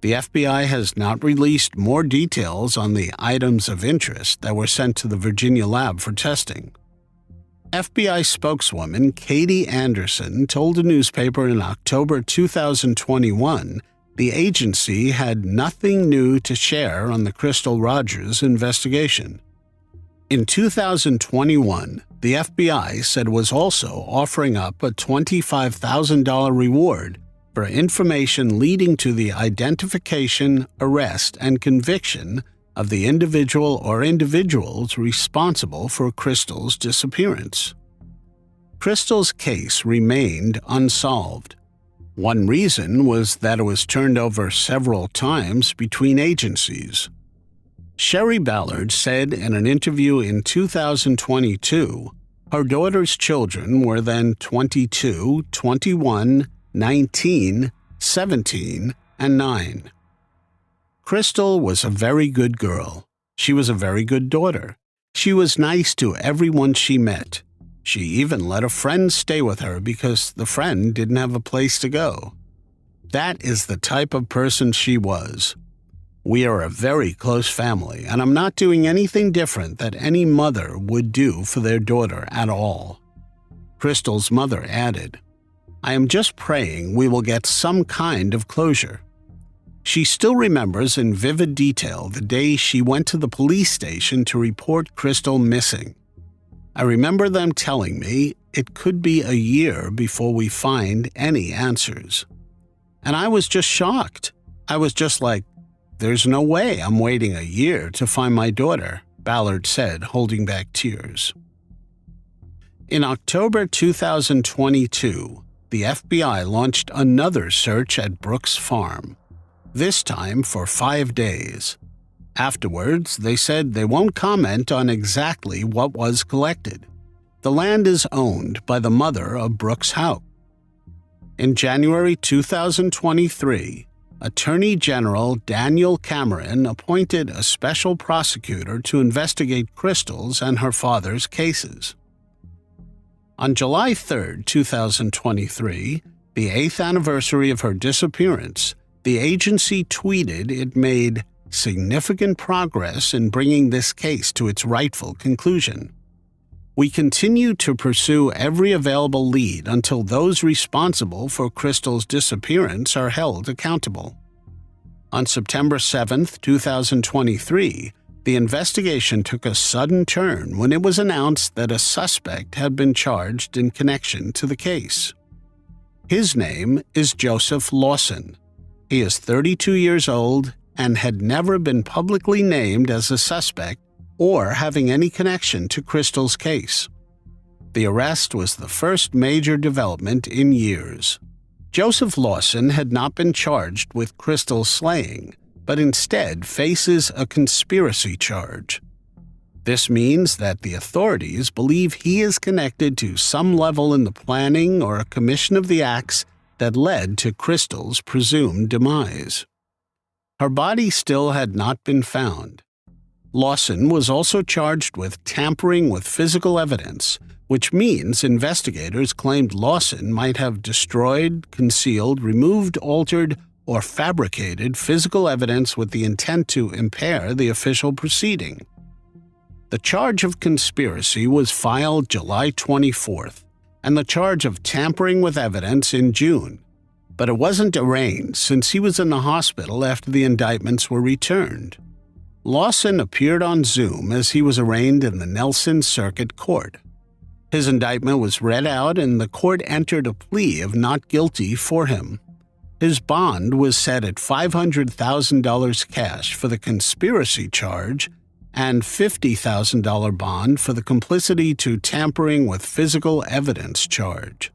The FBI has not released more details on the items of interest that were sent to the Virginia lab for testing. FBI spokeswoman Katie Anderson told a newspaper in October 2021 the agency had nothing new to share on the Crystal Rogers investigation. In 2021, the FBI said it was also offering up a $25,000 reward for information leading to the identification, arrest, and conviction of the individual or individuals responsible for Crystal's disappearance. Crystal's case remained unsolved. One reason was that it was turned over several times between agencies. Sherry Ballard said in an interview in 2022, her daughter's children were then 22, 21, 19, 17, and 9. Crystal was a very good girl. She was a very good daughter. She was nice to everyone she met. She even let a friend stay with her because the friend didn't have a place to go. That is the type of person she was. We are a very close family, and I'm not doing anything different that any mother would do for their daughter at all." Crystal's mother added, "I am just praying we will get some kind of closure." She still remembers in vivid detail the day she went to the police station to report Crystal missing. "I remember them telling me it could be a year before we find any answers. And I was just shocked. I was just like, there's no way I'm waiting a year to find my daughter," Ballard said, holding back tears. In October 2022, the FBI launched another search at Brooks Farm, this time for 5 days. Afterwards, they said they won't comment on exactly what was collected. The land is owned by the mother of Brooks Houck. In January 2023, Attorney General Daniel Cameron appointed a special prosecutor to investigate Crystal's and her father's cases. On July 3, 2023, the 8th anniversary of her disappearance, the agency tweeted it made significant progress in bringing this case to its rightful conclusion. "We continue to pursue every available lead until those responsible for Crystal's disappearance are held accountable." On September 7, 2023, the investigation took a sudden turn when it was announced that a suspect had been charged in connection to the case. His name is Joseph Lawson. He is 32 years old and had never been publicly named as a suspect or having any connection to Crystal's case. The arrest was the first major development in years. Joseph Lawson had not been charged with Crystal's slaying, but instead faces a conspiracy charge. This means that the authorities believe he is connected to some level in the planning or commission of the acts that led to Crystal's presumed demise. Her body still had not been found. Lawson was also charged with tampering with physical evidence, which means investigators claimed Lawson might have destroyed, concealed, removed, altered, or fabricated physical evidence with the intent to impair the official proceeding. The charge of conspiracy was filed July 24th, and the charge of tampering with evidence in June, but it wasn't arraigned since he was in the hospital after the indictments were returned. Lawson appeared on Zoom as he was arraigned in the Nelson Circuit Court. His indictment was read out and the court entered a plea of not guilty for him. His bond was set at $500,000 cash for the conspiracy charge and $50,000 bond for the complicity to tampering with physical evidence charge.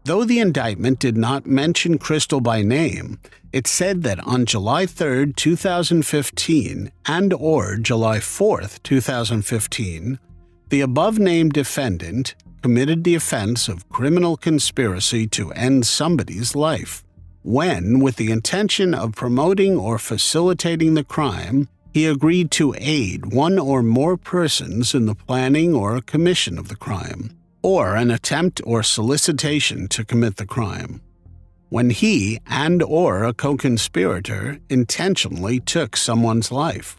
Though the indictment did not mention Crystal by name, it said that on July 3, 2015 and/or July 4, 2015, the above-named defendant committed the offense of criminal conspiracy to end somebody's life, when, with the intention of promoting or facilitating the crime, he agreed to aid one or more persons in the planning or commission of the crime, or an attempt or solicitation to commit the crime, when he and/or a co-conspirator intentionally took someone's life.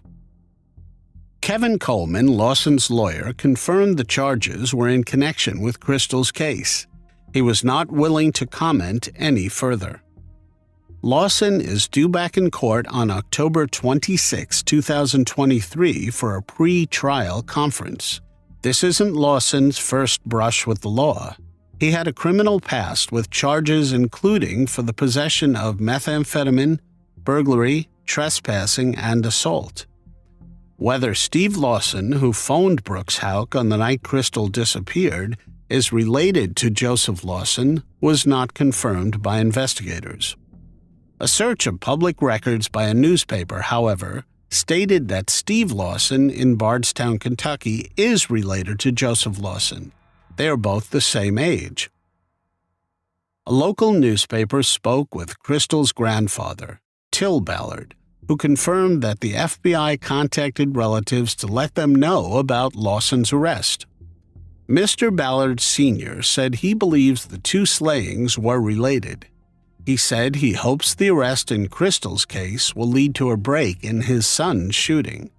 Kevin Coleman, Lawson's lawyer, confirmed the charges were in connection with Crystal's case. He was not willing to comment any further. Lawson is due back in court on October 26, 2023 for a pre-trial conference. This isn't Lawson's first brush with the law. He had a criminal past with charges including for the possession of methamphetamine, burglary, trespassing, and assault. Whether Steve Lawson, who phoned Brooks Houck on the night Crystal disappeared, is related to Joseph Lawson was not confirmed by investigators. A search of public records by a newspaper, however, stated that Steve Lawson in Bardstown, Kentucky, is related to Joseph Lawson. They are both the same age. A local newspaper spoke with Crystal's grandfather, Till Ballard, who confirmed that the FBI contacted relatives to let them know about Lawson's arrest. Mr. Ballard Sr. said he believes the two slayings were related. He said he hopes the arrest in Crystal's case will lead to a break in his son's shooting.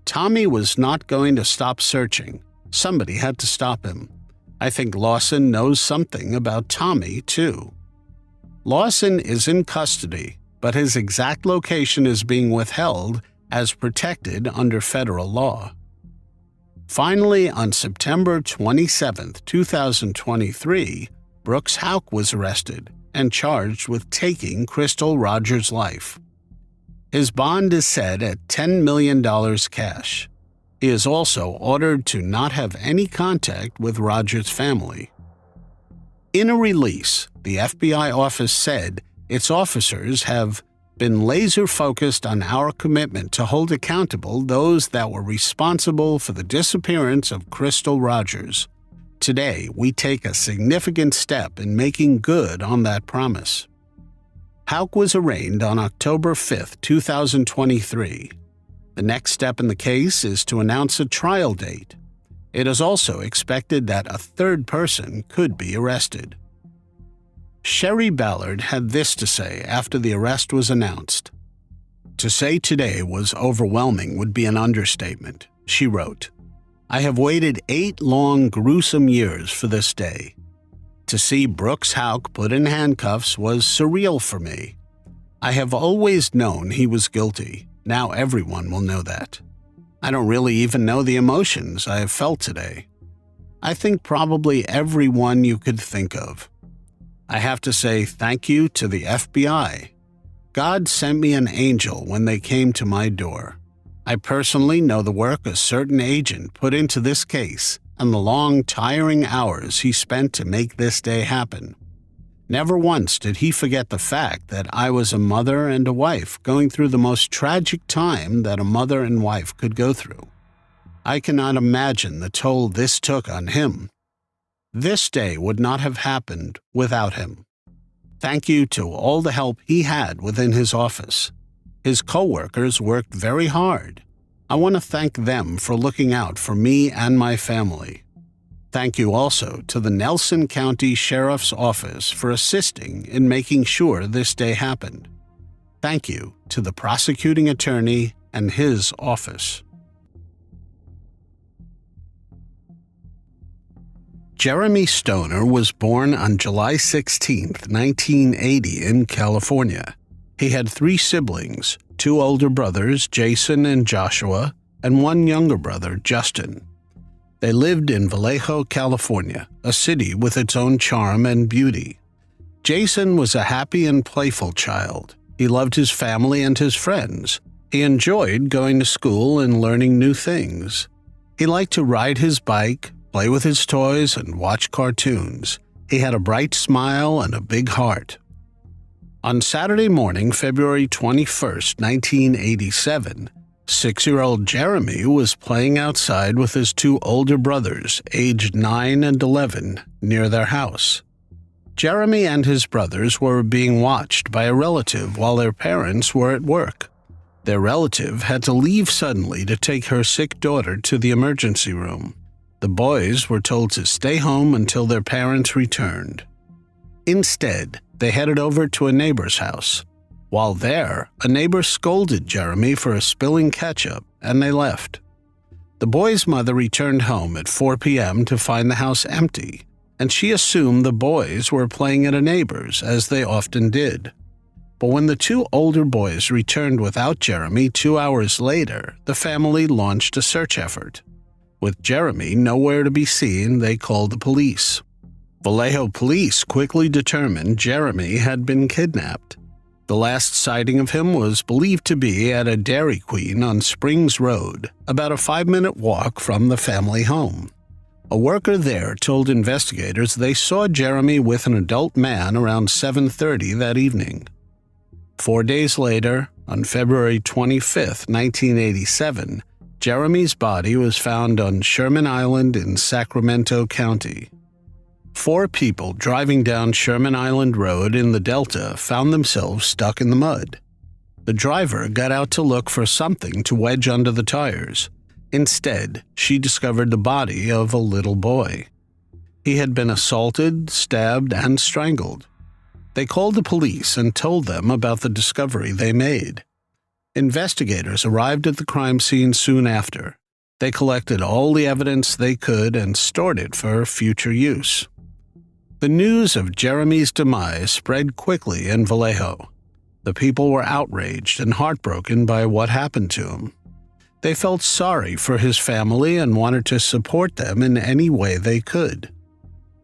Tommy was not going to stop searching. Somebody had to stop him. I think Lawson knows something about Tommy, too. Lawson is in custody, but his exact location is being withheld as protected under federal law. Finally, on September 27, 2023, Brooks Houck was arrested and charged with taking Crystal Rogers' life. His bond is set at $10 million cash. He is also ordered to not have any contact with Rogers' family. In a release, the FBI office said its officers have been laser-focused on our commitment to hold accountable those that were responsible for the disappearance of Crystal Rogers. Today, we take a significant step in making good on that promise. Houck was arraigned on October 5, 2023. The next step in the case is to announce a trial date. It is also expected that a third person could be arrested. Sherry Ballard had this to say after the arrest was announced. "To say today was overwhelming would be an understatement," she wrote. "I have waited 8 long, gruesome years for this day. To see Brooks Houck put in handcuffs was surreal for me. I have always known he was guilty. Now everyone will know that. I don't really even know the emotions I have felt today. I think probably everyone you could think of. I have to say thank you to the FBI. God sent me an angel when they came to my door. I personally know the work a certain agent put into this case and the long, tiring hours he spent to make this day happen. Never once did he forget the fact that I was a mother and a wife going through the most tragic time that a mother and wife could go through. I cannot imagine the toll this took on him. This day would not have happened without him. Thank you to all the help he had within his office. His co-workers worked very hard. I want to thank them for looking out for me and my family. Thank you also to the Nelson County Sheriff's Office for assisting in making sure this day happened. Thank you to the prosecuting attorney and his office." Jeremy Stoner was born on July 16, 1980 in California. He had 3 siblings, 2 older brothers, Jason and Joshua, and 1 younger brother, Justin. They lived in Vallejo, California, a city with its own charm and beauty. Jason was a happy and playful child. He loved his family and his friends. He enjoyed going to school and learning new things. He liked to ride his bike, play with his toys, and watch cartoons. He had a bright smile and a big heart. On Saturday morning, February 21st, 1987, 6-year-old Jeremy was playing outside with his two older brothers, aged 9 and 11, near their house. Jeremy and his brothers were being watched by a relative while their parents were at work. Their relative had to leave suddenly to take her sick daughter to the emergency room. The boys were told to stay home until their parents returned. Instead, they headed over to a neighbor's house. While there, a neighbor scolded Jeremy for spilling ketchup, and they left. The boy's mother returned home at 4 p.m. to find the house empty, and she assumed the boys were playing at a neighbor's, as they often did. But when the two older boys returned without Jeremy 2 hours later, the family launched a search effort. With Jeremy nowhere to be seen, they called the police. Vallejo police quickly determined Jeremy had been kidnapped. The last sighting of him was believed to be at a Dairy Queen on Springs Road, about a 5-minute walk from the family home. A worker there told investigators they saw Jeremy with an adult man around 7:30 that evening. 4 days later, on February 25, 1987, Jeremy's body was found on Sherman Island in Sacramento County. 4 people driving down Sherman Island Road in the Delta found themselves stuck in the mud. The driver got out to look for something to wedge under the tires. Instead, she discovered the body of a little boy. He had been assaulted, stabbed, and strangled. They called the police and told them about the discovery they made. Investigators arrived at the crime scene soon after. They collected all the evidence they could and stored it for future use. The news of Jeremy's demise spread quickly in Vallejo. The people were outraged and heartbroken by what happened to him. They felt sorry for his family and wanted to support them in any way they could.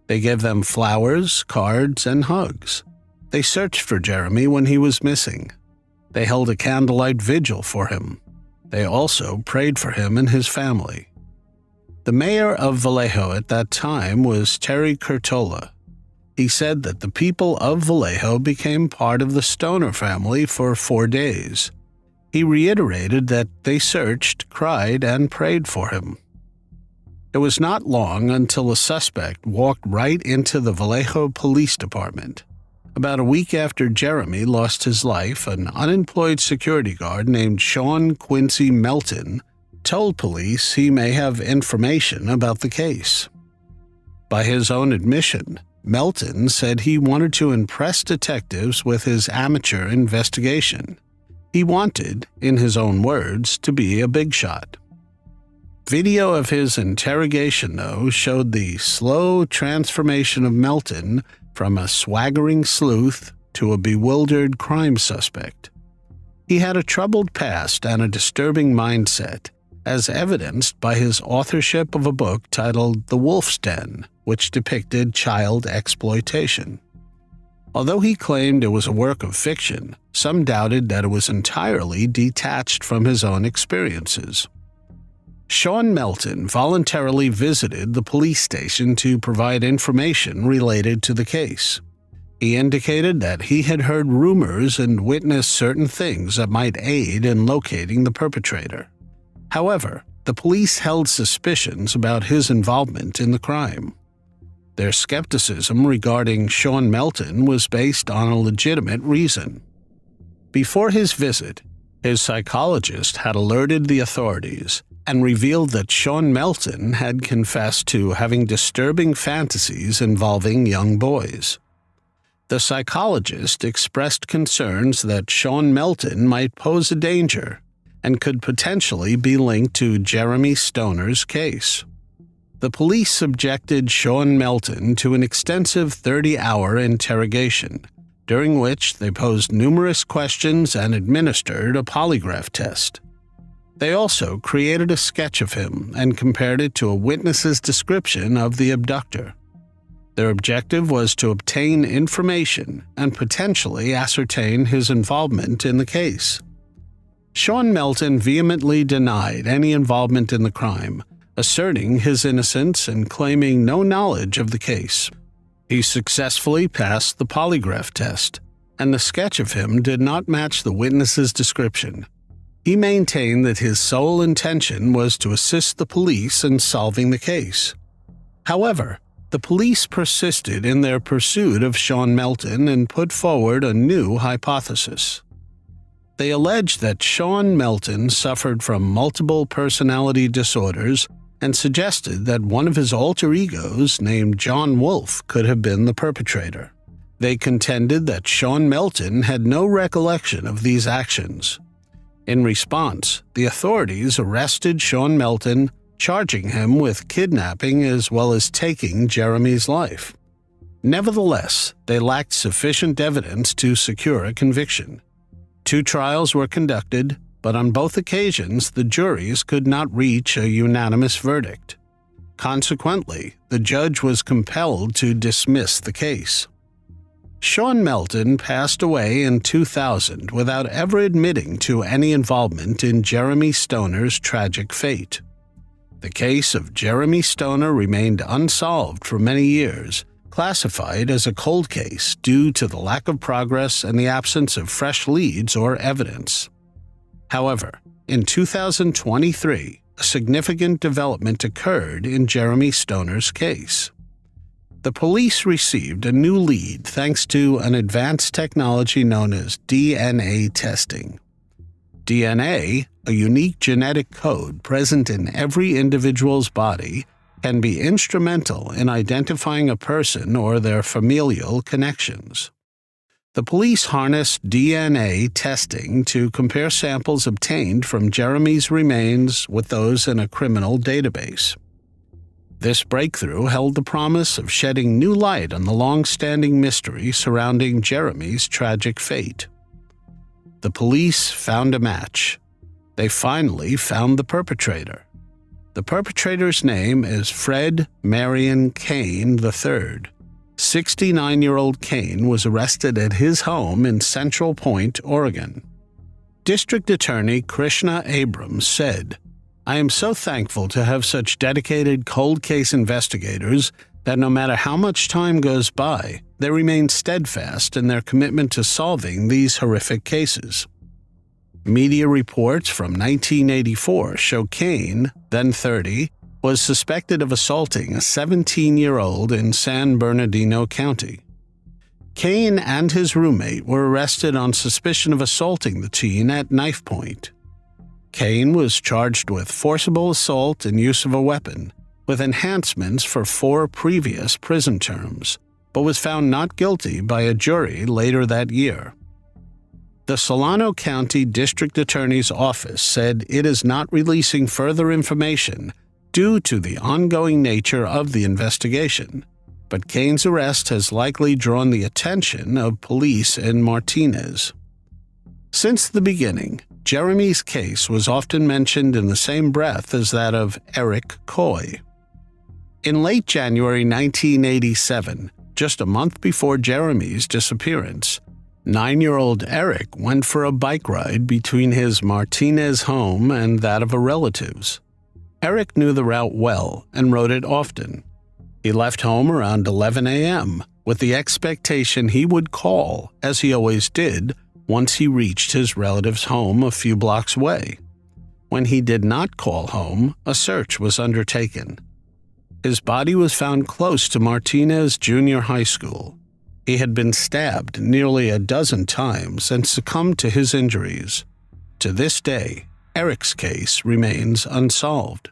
They gave them flowers, cards, and hugs. They searched for Jeremy when he was missing. They held a candlelight vigil for him. They also prayed for him and his family. The mayor of Vallejo at that time was Terry Curtola. He said that the people of Vallejo became part of the Stoner family for 4 days. He reiterated that they searched, cried, and prayed for him. It was not long until a suspect walked right into the Vallejo Police Department. About a week after Jeremy lost his life, an unemployed security guard named Sean Quincy Melton told police he may have information about the case. By his own admission, Melton said he wanted to impress detectives with his amateur investigation. He wanted, in his own words, to be a big shot. Video of his interrogation, though, showed the slow transformation of Melton from a swaggering sleuth to a bewildered crime suspect. He had a troubled past and a disturbing mindset, as evidenced by his authorship of a book titled The Wolf's Den, which depicted child exploitation. Although he claimed it was a work of fiction, some doubted that it was entirely detached from his own experiences. Sean Melton voluntarily visited the police station to provide information related to the case. He indicated that he had heard rumors and witnessed certain things that might aid in locating the perpetrator. However, the police held suspicions about his involvement in the crime. Their skepticism regarding Sean Melton was based on a legitimate reason. Before his visit, his psychologist had alerted the authorities and revealed that Sean Melton had confessed to having disturbing fantasies involving young boys. The psychologist expressed concerns that Sean Melton might pose a danger and could potentially be linked to Jeremy Stoner's case. The police subjected Sean Melton to an extensive 30-hour interrogation, during which they posed numerous questions and administered a polygraph test. They also created a sketch of him and compared it to a witness's description of the abductor. Their objective was to obtain information and potentially ascertain his involvement in the case. Sean Melton vehemently denied any involvement in the crime, asserting his innocence and claiming no knowledge of the case. He successfully passed the polygraph test, and the sketch of him did not match the witness's description. He maintained that his sole intention was to assist the police in solving the case. However, the police persisted in their pursuit of Sean Melton and put forward a new hypothesis. They alleged that Sean Melton suffered from multiple personality disorders and suggested that one of his alter egos, named John Wolfe, could have been the perpetrator. They contended that Sean Melton had no recollection of these actions. In response, the authorities arrested Sean Melton, charging him with kidnapping as well as taking Jeremy's life. Nevertheless, they lacked sufficient evidence to secure a conviction. 2 trials were conducted, but on both occasions the juries could not reach a unanimous verdict. Consequently, the judge was compelled to dismiss the case. Sean Melton passed away in 2000 without ever admitting to any involvement in Jeremy Stoner's tragic fate. The case of Jeremy Stoner remained unsolved for many years, classified as a cold case due to the lack of progress and the absence of fresh leads or evidence. However, in 2023, a significant development occurred in Jeremy Stoner's case. The police received a new lead thanks to an advanced technology known as DNA testing. DNA, a unique genetic code present in every individual's body, can be instrumental in identifying a person or their familial connections. The police harnessed DNA testing to compare samples obtained from Jeremy's remains with those in a criminal database. This breakthrough held the promise of shedding new light on the long-standing mystery surrounding Jeremy's tragic fate. The police found a match. They finally found the perpetrator. The perpetrator's name is Fred Marion Kane III. 69-year-old Kane was arrested at his home in Central Point, Oregon. District Attorney Krishna Abrams said, "I am so thankful to have such dedicated cold case investigators that no matter how much time goes by, they remain steadfast in their commitment to solving these horrific cases." Media reports from 1984 show Kane, then 30, was suspected of assaulting a 17-year-old in San Bernardino County. Kane and his roommate were arrested on suspicion of assaulting the teen at knife point. Kane was charged with forcible assault and use of a weapon, with enhancements for 4 previous prison terms, but was found not guilty by a jury later that year. The Solano County District Attorney's Office said it is not releasing further information due to the ongoing nature of the investigation, but Kane's arrest has likely drawn the attention of police in Martinez. Since the beginning, Jeremy's case was often mentioned in the same breath as that of Eric Coy. In late January 1987, just a month before Jeremy's disappearance, 9-year-old Eric went for a bike ride between his Martinez home and that of a relative's. Eric knew the route well and rode it often. He left home around 11 a.m. with the expectation he would call, as he always did, once he reached his relative's home a few blocks away. When he did not call home, a search was undertaken. His body was found close to Martinez Junior High School. He had been stabbed nearly a dozen times and succumbed to his injuries. To this day, Eric's case remains unsolved.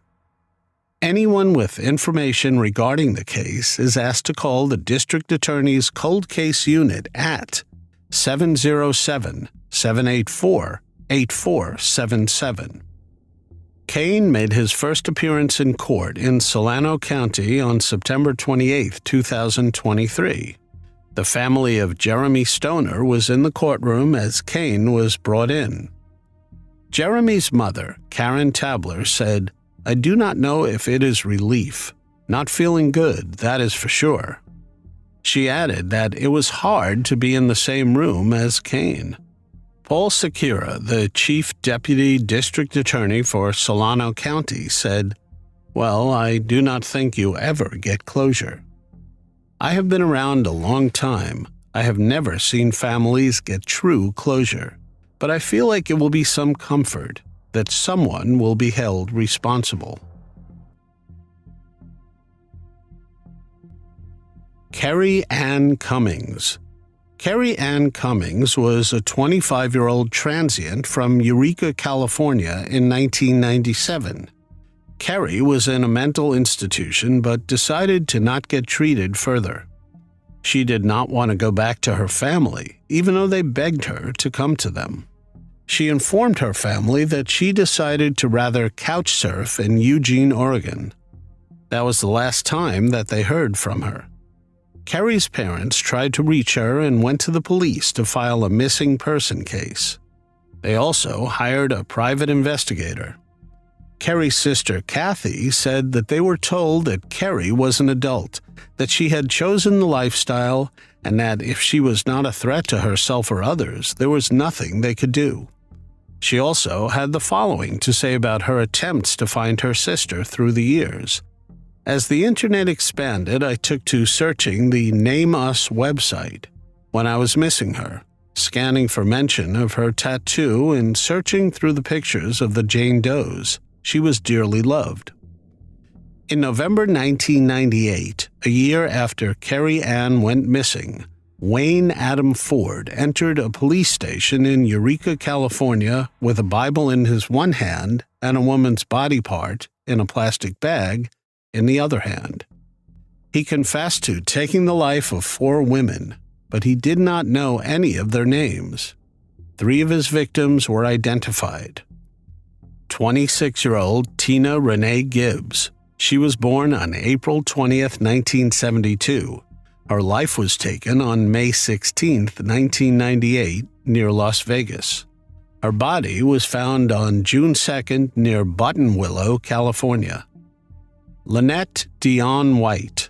Anyone with information regarding the case is asked to call the District Attorney's Cold Case Unit at 707-784-8477. Kane made his first appearance in court in Solano County on September 28, 2023. The family of Jeremy Stoner was in the courtroom as Kane was brought in. Jeremy's mother, Karen Tabler, said, "I do not know if it is relief. Not feeling good, that is for sure. She added that it was hard to be in the same room as Kane. Paul Secura, the Chief Deputy District Attorney for Solano County, said, "Well, I do not think you ever get closure. I have been around a long time. I have never seen families get true closure, but I feel like it will be some comfort that someone will be held responsible." Kerry Ann Cummings. Kerry Ann Cummings was a 25-year-old transient from Eureka, California in 1997. Kerry was in a mental institution but decided to not get treated further. She did not want to go back to her family, even though they begged her to come to them. She informed her family that she decided to rather couch surf in Eugene, Oregon. That was the last time that they heard from her. Kerry's parents tried to reach her and went to the police to file a missing person case. They also hired a private investigator. Kerry's sister Cathy said that they were told that Kerry was an adult, that she had chosen the lifestyle, and that if she was not a threat to herself or others, there was nothing they could do. She also had the following to say about her attempts to find her sister through the years. As the internet expanded, I took to searching the Name Us website when I was missing her, scanning for mention of her tattoo and searching through the pictures of the Jane Does. She was dearly loved. In November 1998, a year after Kerry Ann went missing, Wayne Adam Ford entered a police station in Eureka, California, with a Bible in his one hand and a woman's body part in a plastic bag in the other hand. He confessed to taking the life of 4 women, but he did not know any of their names. 3 of his victims were identified. 26-year-old Tina Renee Gibbs. She was born on April 20th, 1972. Her life was taken on May 16th, 1998, near Las Vegas. Her body was found on June 2nd near Buttonwillow, California. Lynette Dion White,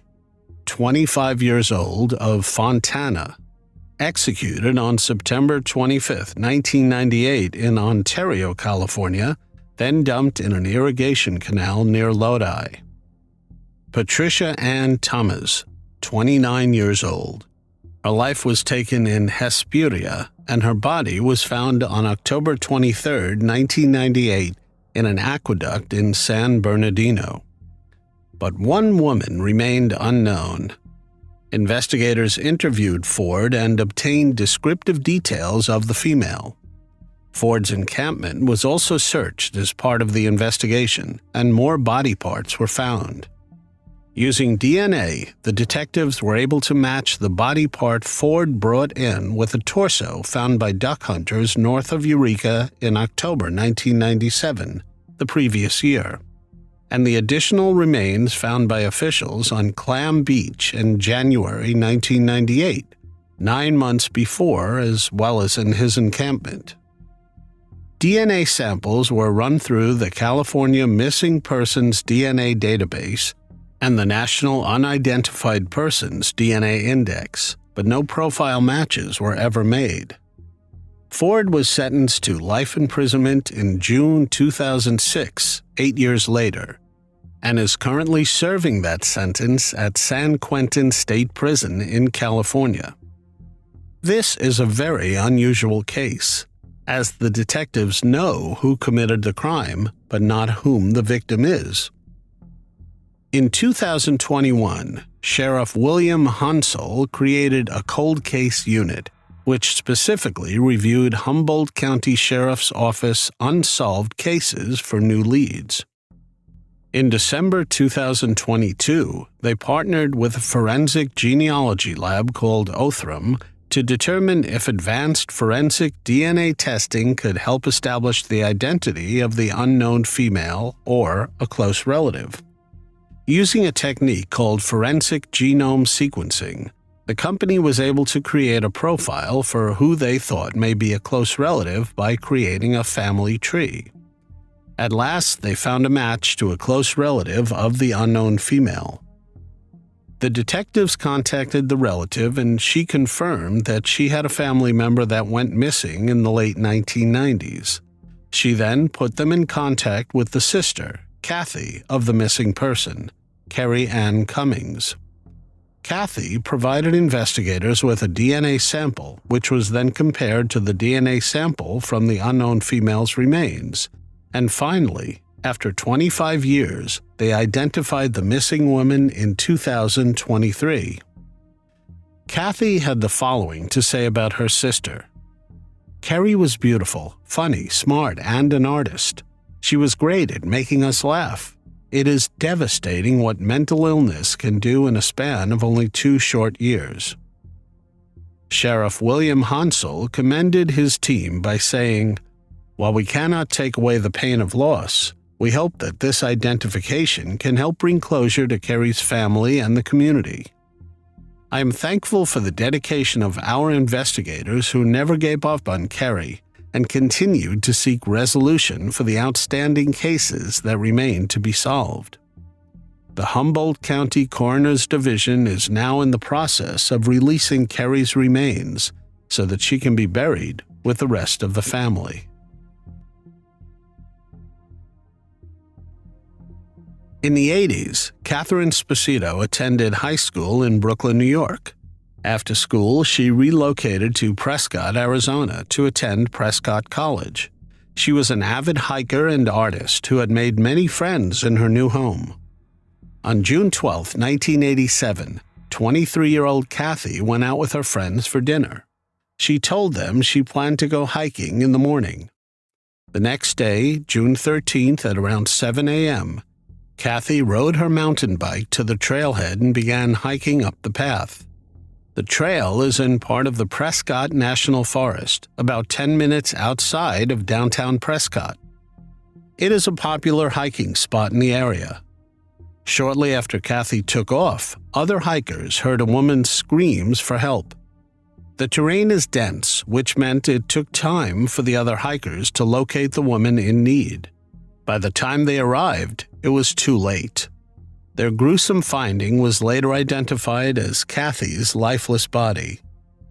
25 years old, of Fontana, executed on September 25, 1998 in Ontario, California, then dumped in an irrigation canal near Lodi. Patricia Ann Thomas, 29 years old. Her life was taken in Hesperia, and her body was found on October 23, 1998 in an aqueduct in San Bernardino. But one woman remained unknown. Investigators interviewed Ford and obtained descriptive details of the female. Ford's encampment was also searched as part of the investigation, and more body parts were found. Using DNA, the detectives were able to match the body part Ford brought in with a torso found by duck hunters north of Eureka in October 1997, the previous year, and the additional remains found by officials on Clam Beach in January 1998, 9 months before, as well as in his encampment. DNA samples were run through the California Missing Persons DNA Database and the National Unidentified Persons DNA Index, but no profile matches were ever made. Ford was sentenced to life imprisonment in June 2006, 8 years later, and is currently serving that sentence at San Quentin State Prison in California. This is a very unusual case, as the detectives know who committed the crime, but not whom the victim is. In 2021, Sheriff William Hansel created a cold case unit, which specifically reviewed Humboldt County Sheriff's Office unsolved cases for new leads. In December 2022, they partnered with a forensic genealogy lab called Othram to determine if advanced forensic DNA testing could help establish the identity of the unknown female or a close relative. Using a technique called forensic genome sequencing, the company was able to create a profile for who they thought may be a close relative by creating a family tree. At last, they found a match to a close relative of the unknown female. The detectives contacted the relative, and she confirmed that she had a family member that went missing in the late 1990s. She then put them in contact with the sister, Cathy, of the missing person, Kerry Ann Cummings. Cathy provided investigators with a DNA sample, which was then compared to the DNA sample from the unknown female's remains, and finally, after 25 years, they identified the missing woman in 2023. Cathy had the following to say about her sister. Kerry was beautiful, funny, smart, and an artist. She was great at making us laugh. It is devastating what mental illness can do in a span of only 2 short years. Sheriff William Hansel commended his team by saying, "While we cannot take away the pain of loss, we hope that this identification can help bring closure to Kerry's family and the community. I am thankful for the dedication of our investigators who never gave up on Kerry and continued to seek resolution for the outstanding cases that remain to be solved. The Humboldt County Coroner's Division is now in the process of releasing Kerry's remains so that she can be buried with the rest of the family." In the 80s, Catherine Sposito attended high school in Brooklyn, New York. After school, she relocated to Prescott, Arizona to attend Prescott College. She was an avid hiker and artist who had made many friends in her new home. On June 12, 1987, 23-year-old Cathy went out with her friends for dinner. She told them she planned to go hiking in the morning. The next day, June 13th at around 7 a.m., Cathy rode her mountain bike to the trailhead and began hiking up the path. The trail is in part of the Prescott National Forest, about 10 minutes outside of downtown Prescott. It is a popular hiking spot in the area. Shortly after Cathy took off, other hikers heard a woman's screams for help. The terrain is dense, which meant it took time for the other hikers to locate the woman in need. By the time they arrived, it was too late. Their gruesome finding was later identified as Cathy's lifeless body.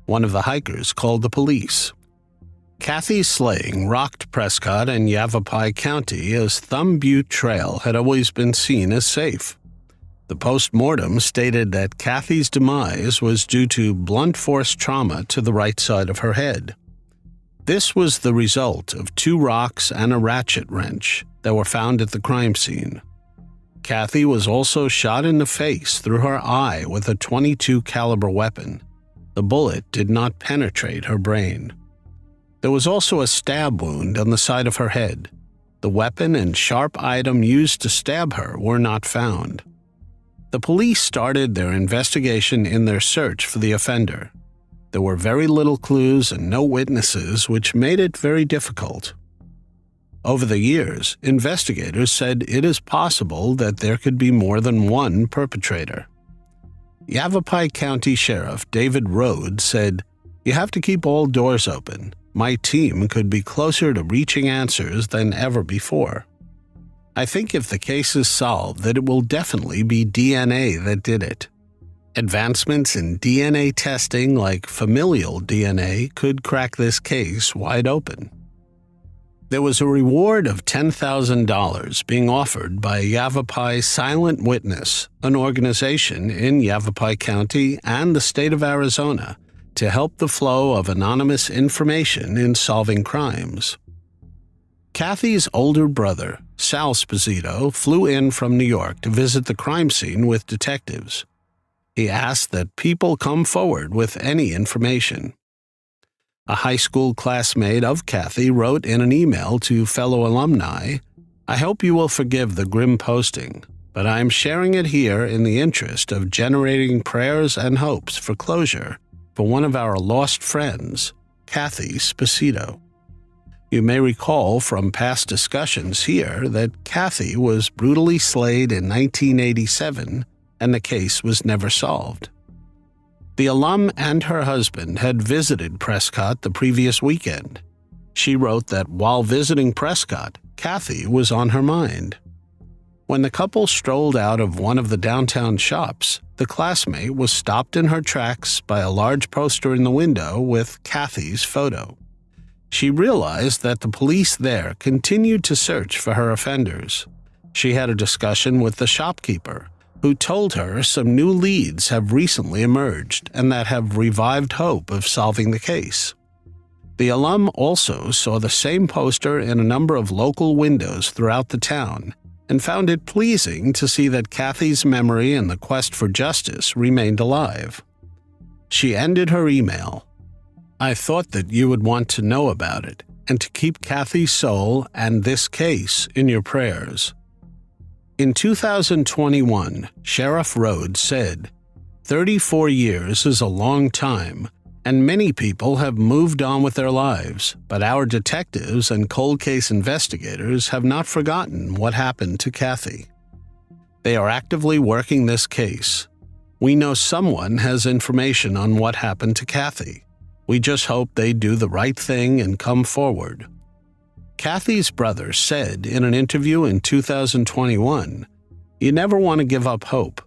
One of the hikers called the police. Cathy's slaying rocked Prescott and Yavapai County as Thumb Butte Trail had always been seen as safe. The post-mortem stated that Cathy's demise was due to blunt force trauma to the right side of her head. This was the result of 2 rocks and a ratchet wrench that were found at the crime scene. Cathy was also shot in the face through her eye with a .22 caliber weapon. The bullet did not penetrate her brain. There was also a stab wound on the side of her head. The weapon and sharp item used to stab her were not found. The police started their investigation in their search for the offender. There were very little clues and no witnesses, which made it very difficult. Over the years, investigators said it is possible that there could be more than one perpetrator. Yavapai County Sheriff David Rhodes said, "You have to keep all doors open. My team could be closer to reaching answers than ever before. I think if the case is solved that it will definitely be DNA that did it. Advancements in DNA testing like familial DNA could crack this case wide open." There was a reward of $10,000 being offered by Yavapai Silent Witness, an organization in Yavapai County and the state of Arizona, to help the flow of anonymous information in solving crimes. Cathy's older brother, Sal Sposito, flew in from New York to visit the crime scene with detectives. He asked that people come forward with any information. A high school classmate of Cathy wrote in an email to fellow alumni, "I hope you will forgive the grim posting, but I am sharing it here in the interest of generating prayers and hopes for closure for one of our lost friends, Cathy Sposito. You may recall from past discussions here that Cathy was brutally slayed in 1987 and the case was never solved." The alum and her husband had visited Prescott the previous weekend. She wrote that while visiting Prescott, Cathy was on her mind. When the couple strolled out of one of the downtown shops, the classmate was stopped in her tracks by a large poster in the window with Cathy's photo. She realized that the police there continued to search for her offenders. She had a discussion with the shopkeeper, who told her some new leads have recently emerged and that have revived hope of solving the case. The alum also saw the same poster in a number of local windows throughout the town and found it pleasing to see that Cathy's memory and the quest for justice remained alive. She ended her email, "I thought that you would want to know about it and to keep Cathy's soul and this case in your prayers." In 2021, Sheriff Rhodes said, 34 years is a long time, and many people have moved on with their lives, but our detectives and cold case investigators have not forgotten what happened to Cathy. They are actively working this case. We know someone has information on what happened to Cathy. We just hope they do the right thing and come forward. Cathy's brother said in an interview in 2021, "You never want to give up hope."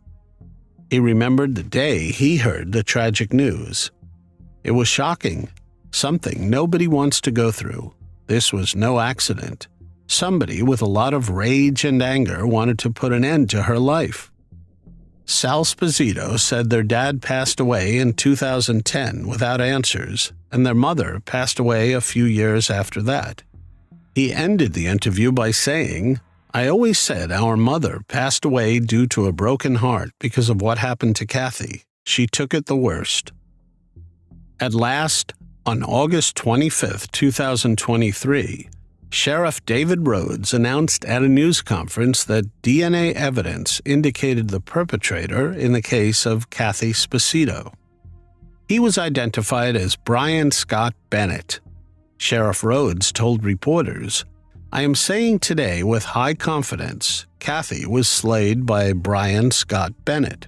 He remembered the day he heard the tragic news. "It was shocking, something nobody wants to go through. This was no accident. Somebody with a lot of rage and anger wanted to put an end to her life." Sal Sposito said their dad passed away in 2010 without answers, and their mother passed away a few years after that. He ended the interview by saying, "I always said our mother passed away due to a broken heart because of what happened to Cathy. She took it the worst." At last, on August 25, 2023, Sheriff David Rhodes announced at a news conference that DNA evidence indicated the perpetrator in the case of Cathy Sposito. He was identified as Brian Scott Bennett. Sheriff Rhodes told reporters, "I am saying today with high confidence, Cathy was slayed by Brian Scott Bennett.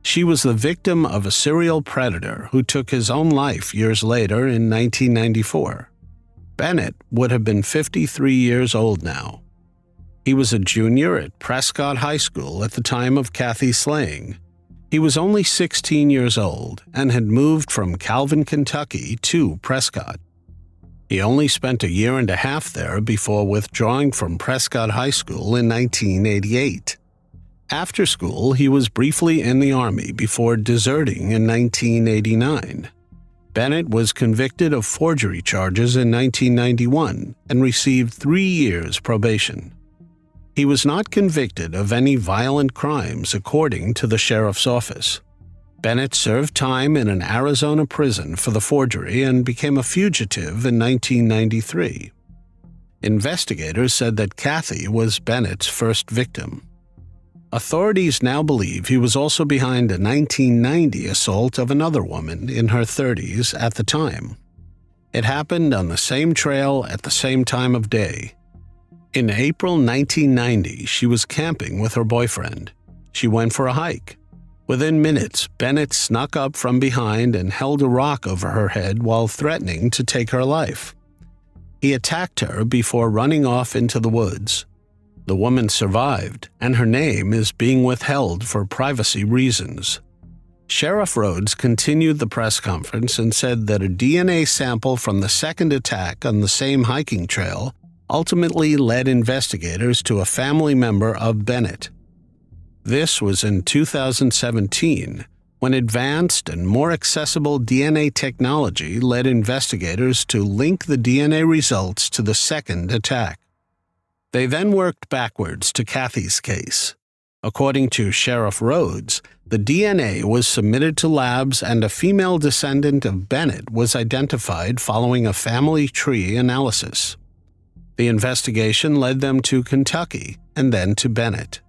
She was the victim of a serial predator who took his own life years later in 1994. Bennett would have been 53 years old now. He was a junior at Prescott High School at the time of Cathy's slaying. He was only 16 years old and had moved from Calvin, Kentucky to Prescott. He only spent a year and a half there before withdrawing from Prescott High School in 1988. After school, he was briefly in the Army before deserting in 1989. Bennett was convicted of forgery charges in 1991 and received 3 years probation. He was not convicted of any violent crimes according to the sheriff's office. Bennett served time in an Arizona prison for the forgery and became a fugitive in 1993. Investigators said that Cathy was Bennett's first victim. Authorities now believe he was also behind a 1990 assault of another woman in her 30s at the time. It happened on the same trail at the same time of day. In April 1990, she was camping with her boyfriend. She went for a hike. Within minutes, Bennett snuck up from behind and held a rock over her head while threatening to take her life. He attacked her before running off into the woods. The woman survived, and her name is being withheld for privacy reasons. Sheriff Rhodes continued the press conference and said that a DNA sample from the second attack on the same hiking trail ultimately led investigators to a family member of Bennett. This was in 2017, when advanced and more accessible DNA technology led investigators to link the DNA results to the second attack. They then worked backwards to Cathy's case. According to Sheriff Rhodes, the DNA was submitted to labs and a female descendant of Bennett was identified following a family tree analysis. The investigation led them to Kentucky and then to Bennett.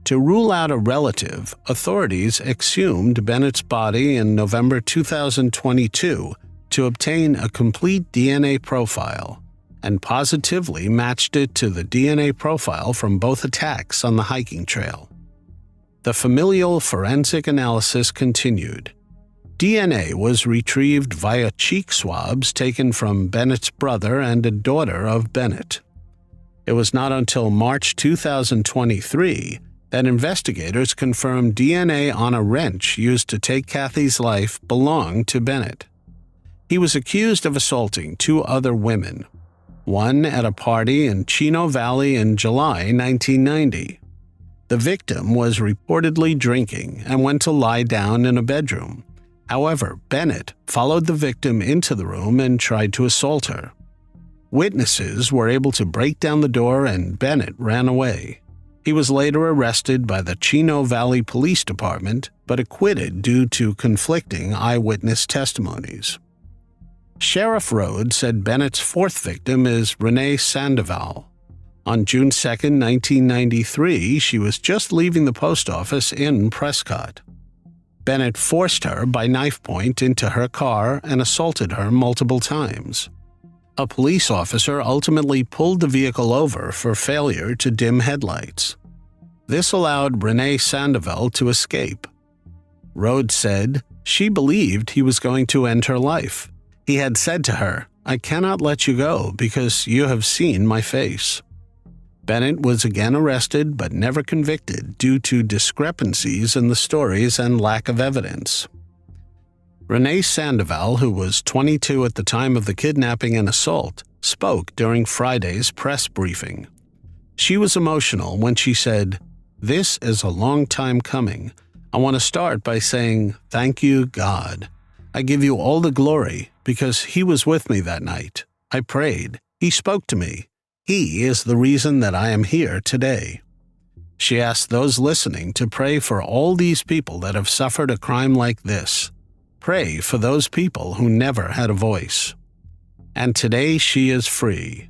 To rule out a relative, authorities exhumed Bennett's body in November 2022 to obtain a complete DNA profile and positively matched it to the DNA profile from both attacks on the hiking trail. The familial forensic analysis continued. DNA was retrieved via cheek swabs taken from Bennett's brother and a daughter of Bennett. It was not until March 2023 that investigators confirmed DNA on a wrench used to take Cathy's life belonged to Bennett. He was accused of assaulting 2 other women, one at a party in Chino Valley in July 1990. The victim was reportedly drinking and went to lie down in a bedroom. However, Bennett followed the victim into the room and tried to assault her. Witnesses were able to break down the door and Bennett ran away. He was later arrested by the Chino Valley Police Department, but acquitted due to conflicting eyewitness testimonies. Sheriff Rhodes said Bennett's 4th victim is Renee Sandoval. On June 2, 1993, she was just leaving the post office in Prescott. Bennett forced her by knife point into her car and assaulted her multiple times. A police officer ultimately pulled the vehicle over for failure to dim headlights. This allowed Renee Sandoval to escape. Rhodes said she believed he was going to end her life. He had said to her, "I cannot let you go because you have seen my face." Bennett was again arrested but never convicted due to discrepancies in the stories and lack of evidence. Renee Sandoval, who was 22 at the time of the kidnapping and assault, spoke during Friday's press briefing. She was emotional when she said, "This is a long time coming. I want to start by saying, thank you, God. I give you all the glory because He was with me that night. I prayed. He spoke to me. He is the reason that I am here today." She asked those listening to pray for all these people that have suffered a crime like this. Pray for those people who never had a voice. And today she is free.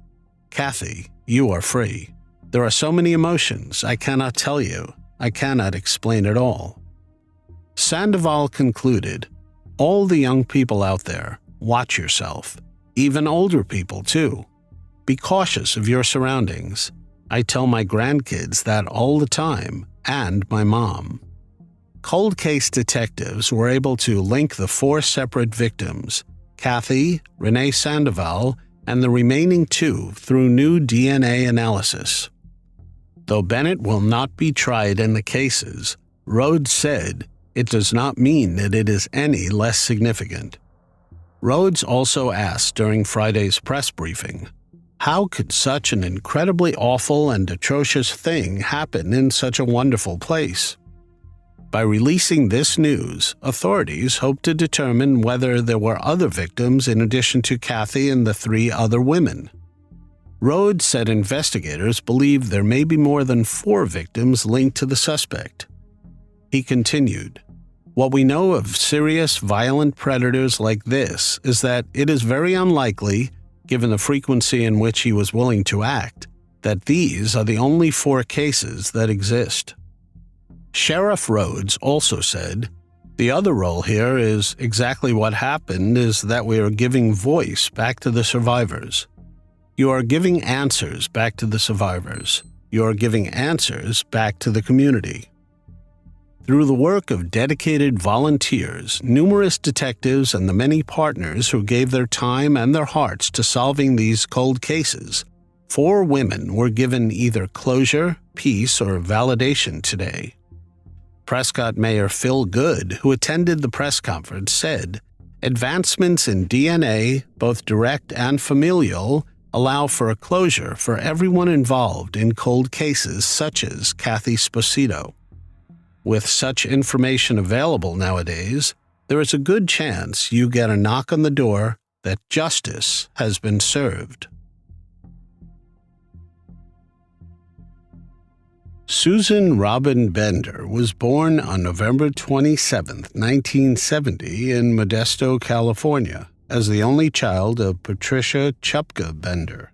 Cathy, you are free. There are so many emotions I cannot tell you. I cannot explain it all. Sandoval concluded, "All the young people out there, watch yourself. Even older people, too. Be cautious of your surroundings. I tell my grandkids that all the time, and my mom." Cold case detectives were able to link the 4 separate victims, Cathy, Renee Sandoval, and the remaining 2 through new DNA analysis. Though Bennett will not be tried in the cases, Rhodes said, it does not mean that it is any less significant. Rhodes also asked during Friday's press briefing, how could such an incredibly awful and atrocious thing happen in such a wonderful place? By releasing this news, authorities hope to determine whether there were other victims in addition to Cathy and the 3 other women. Rhodes said investigators believe there may be more than 4 victims linked to the suspect. He continued, "What we know of serious violent predators like this is that it is very unlikely, given the frequency in which he was willing to act, that these are the only 4 cases that exist." Sheriff Rhodes also said, "The other role here is exactly what happened is that we are giving voice back to the survivors. You are giving answers back to the survivors. You are giving answers back to the community." Through the work of dedicated volunteers, numerous detectives, and the many partners who gave their time and their hearts to solving these cold cases, 4 women were given either closure, peace, or validation today. Prescott Mayor Phil Good, who attended the press conference, said, "Advancements in DNA, both direct and familial, allow for a closure for everyone involved in cold cases such as Cathy Sposito. With such information available nowadays, there is a good chance you get a knock on the door that justice has been served." Susan Robin Bender was born on November 27, 1970 in Modesto, California, as the only child of Patricia Joseph Bender.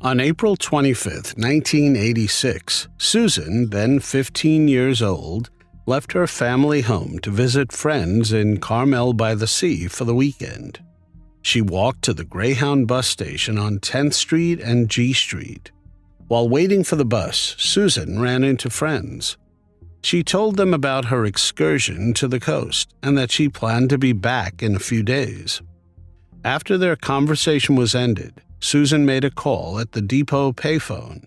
On April 25, 1986, Susan, then 15 years old, left her family home to visit friends in Carmel by the Sea for the weekend. She walked to the Greyhound bus station on 10th Street and G Street. While waiting for the bus, Susan ran into friends. She told them about her excursion to the coast and that she planned to be back in a few days. After their conversation was ended, Susan made a call at the depot payphone.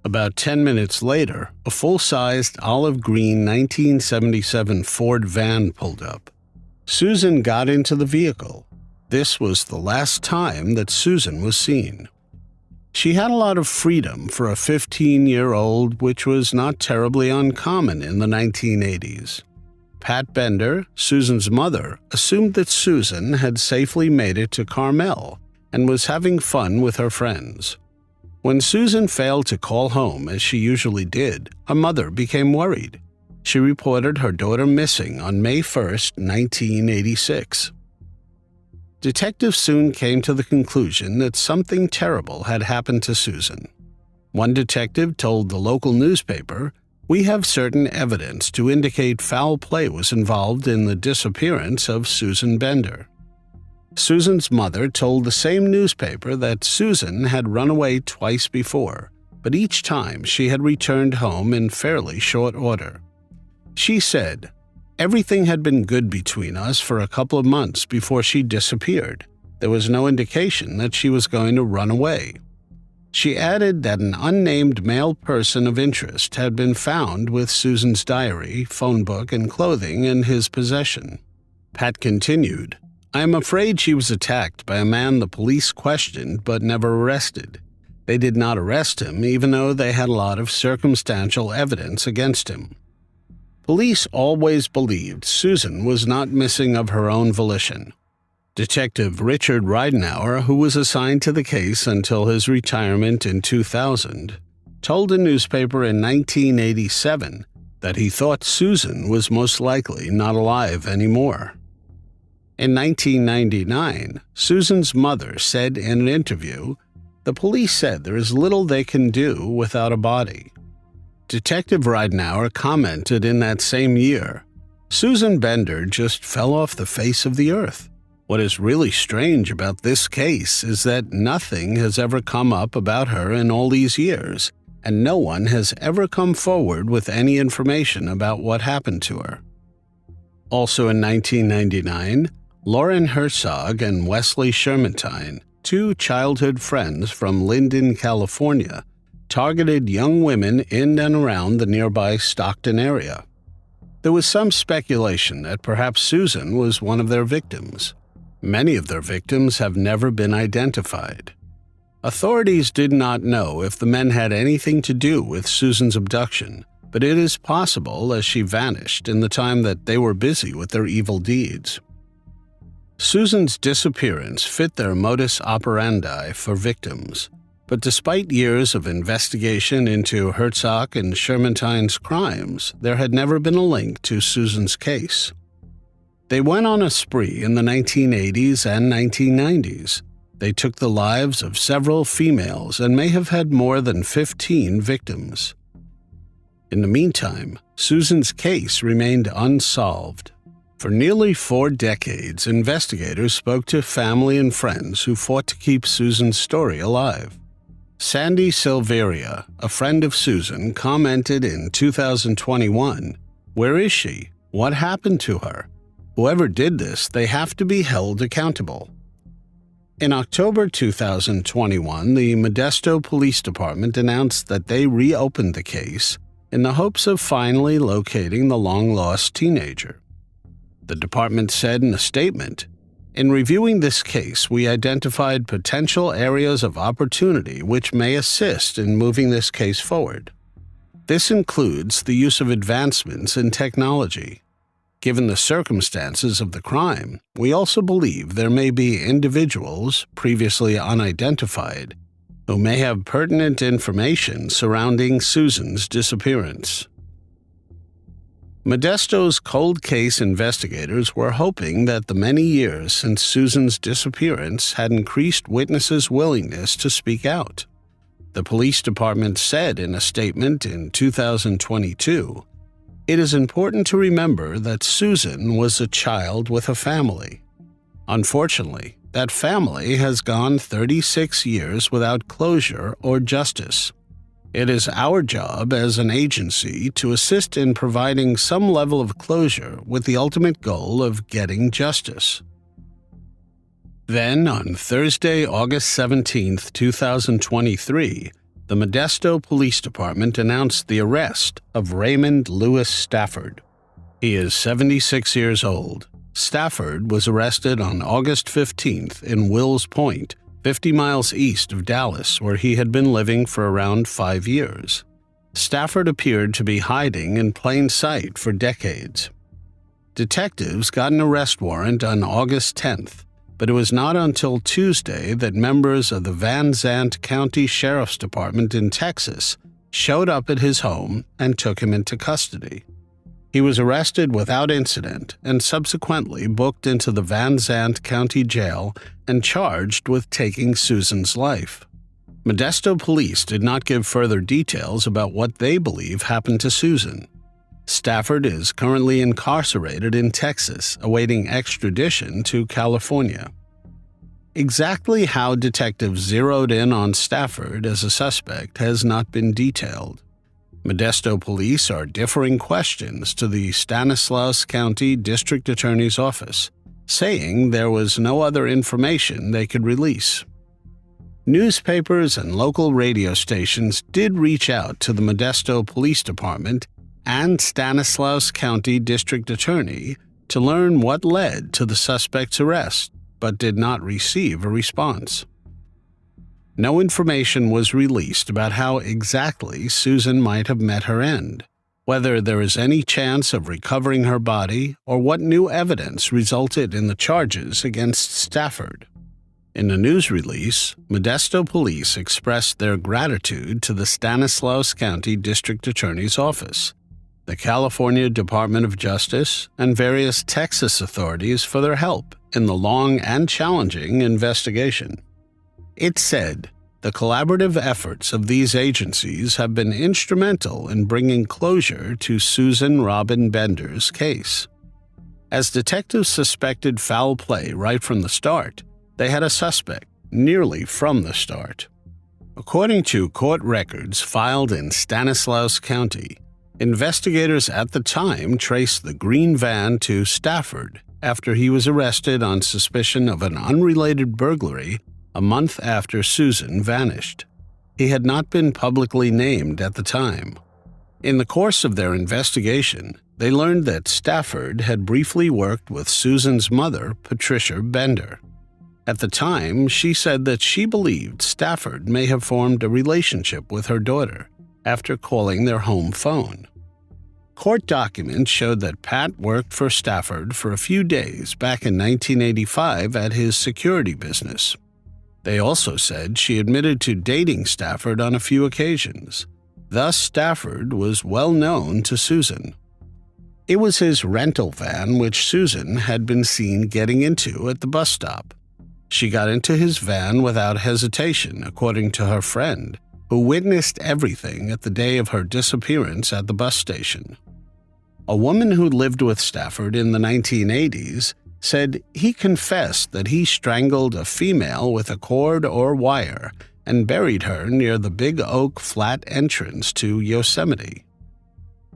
About 10 minutes later, a full-sized olive green 1977 Ford van pulled up. Susan got into the vehicle. This was the last time that Susan was seen. She had a lot of freedom for a 15-year-old, which was not terribly uncommon in the 1980s. Pat Bender, Susan's mother, assumed that Susan had safely made it to Carmel and was having fun with her friends. When Susan failed to call home, as she usually did, her mother became worried. She reported her daughter missing on May 1, 1986. Detectives soon came to the conclusion that something terrible had happened to Susan. One detective told the local newspaper, "We have certain evidence to indicate foul play was involved in the disappearance of Susan Bender." Susan's mother told the same newspaper that Susan had run away twice before, but each time she had returned home in fairly short order. She said, "Everything had been good between us for a couple of months before she disappeared. There was no indication that she was going to run away." She added that an unnamed male person of interest had been found with Susan's diary, phone book, and clothing in his possession. Pat continued, "I am afraid she was attacked by a man the police questioned but never arrested. They did not arrest him even though they had a lot of circumstantial evidence against him." Police always believed Susan was not missing of her own volition. Detective Richard Ridenour, who was assigned to the case until his retirement in 2000, told a newspaper in 1987 that he thought Susan was most likely not alive anymore. In 1999, Susan's mother said in an interview, "The police said there is little they can do without a body." Detective Ridenour commented in that same year, "Susan Bender just fell off the face of the earth. What is really strange about this case is that nothing has ever come up about her in all these years, and no one has ever come forward with any information about what happened to her." Also in 1999, Lauren Herzog and Wesley Shermantine, two childhood friends from Linden, California, targeted young women in and around the nearby Stockton area. There was some speculation that perhaps Susan was one of their victims. Many of their victims have never been identified. Authorities did not know if the men had anything to do with Susan's abduction, but it is possible as she vanished in the time that they were busy with their evil deeds. Susan's disappearance fit their modus operandi for victims, but despite years of investigation into Herzog and Shermantine's crimes, there had never been a link to Susan's case. They went on a spree in the 1980s and 1990s. They took the lives of several females and may have had more than 15 victims. In the meantime, Susan's case remained unsolved. For nearly 4 decades, investigators spoke to family and friends who fought to keep Susan's story alive. Sandy Silveria, a friend of Susan, commented in 2021, "Where is she? What happened to her? Whoever did this, they have to be held accountable." In October 2021, the Modesto Police Department announced that they reopened the case in the hopes of finally locating the long-lost teenager. The department said in a statement, "In reviewing this case, we identified potential areas of opportunity which may assist in moving this case forward. This includes the use of advancements in technology. Given the circumstances of the crime, we also believe there may be individuals, previously unidentified, who may have pertinent information surrounding Susan's disappearance." Modesto's cold case investigators were hoping that the many years since Susan's disappearance had increased witnesses' willingness to speak out. The police department said in a statement in 2022, "It is important to remember that Susan was a child with a family. Unfortunately, that family has gone 36 years without closure or justice. It is our job as an agency to assist in providing some level of closure with the ultimate goal of getting justice." Then, on Thursday, August 17, 2023, the Modesto Police Department announced the arrest of Raymond Lewis Stafford. He is 76 years old. Stafford was arrested on August 15th in Wills Point, 50 miles east of Dallas, where he had been living for around 5 years. Stafford appeared to be hiding in plain sight for decades. Detectives got an arrest warrant on August 10th, but it was not until Tuesday that members of the Van Zandt County Sheriff's Department in Texas showed up at his home and took him into custody. He was arrested without incident and subsequently booked into the Van Zandt County Jail and charged with taking Susan's life. Modesto police did not give further details about what they believe happened to Susan. Stafford is currently incarcerated in Texas, awaiting extradition to California. Exactly how detectives zeroed in on Stafford as a suspect has not been detailed. Modesto police are differing questions to the Stanislaus County District Attorney's Office, saying there was no other information they could release. Newspapers and local radio stations did reach out to the Modesto Police Department and Stanislaus County District Attorney to learn what led to the suspect's arrest, but did not receive a response. No information was released about how exactly Susan might have met her end, whether there is any chance of recovering her body, or what new evidence resulted in the charges against Stafford. In a news release, Modesto police expressed their gratitude to the Stanislaus County District Attorney's Office, the California Department of Justice, and various Texas authorities for their help in the long and challenging investigation. It said, "The collaborative efforts of these agencies have been instrumental in bringing closure to Susan Robin Bender's case. As detectives suspected foul play right from the start, they had a suspect nearly from the start." According to court records filed in Stanislaus County, investigators at the time traced the green van to Stafford after he was arrested on suspicion of an unrelated burglary a month after Susan vanished. He had not been publicly named at the time. In the course of their investigation, they learned that Stafford had briefly worked with Susan's mother, Patricia Bender. At the time, she said that she believed Stafford may have formed a relationship with her daughter after calling their home phone. Court documents showed that Pat worked for Stafford for a few days back in 1985 at his security business. They also said she admitted to dating Stafford on a few occasions. Thus, Stafford was well known to Susan. It was his rental van which Susan had been seen getting into at the bus stop. She got into his van without hesitation, according to her friend, who witnessed everything at the day of her disappearance at the bus station. A woman who lived with Stafford in the 1980s said he confessed that he strangled a female with a cord or wire and buried her near the Big Oak Flat entrance to Yosemite.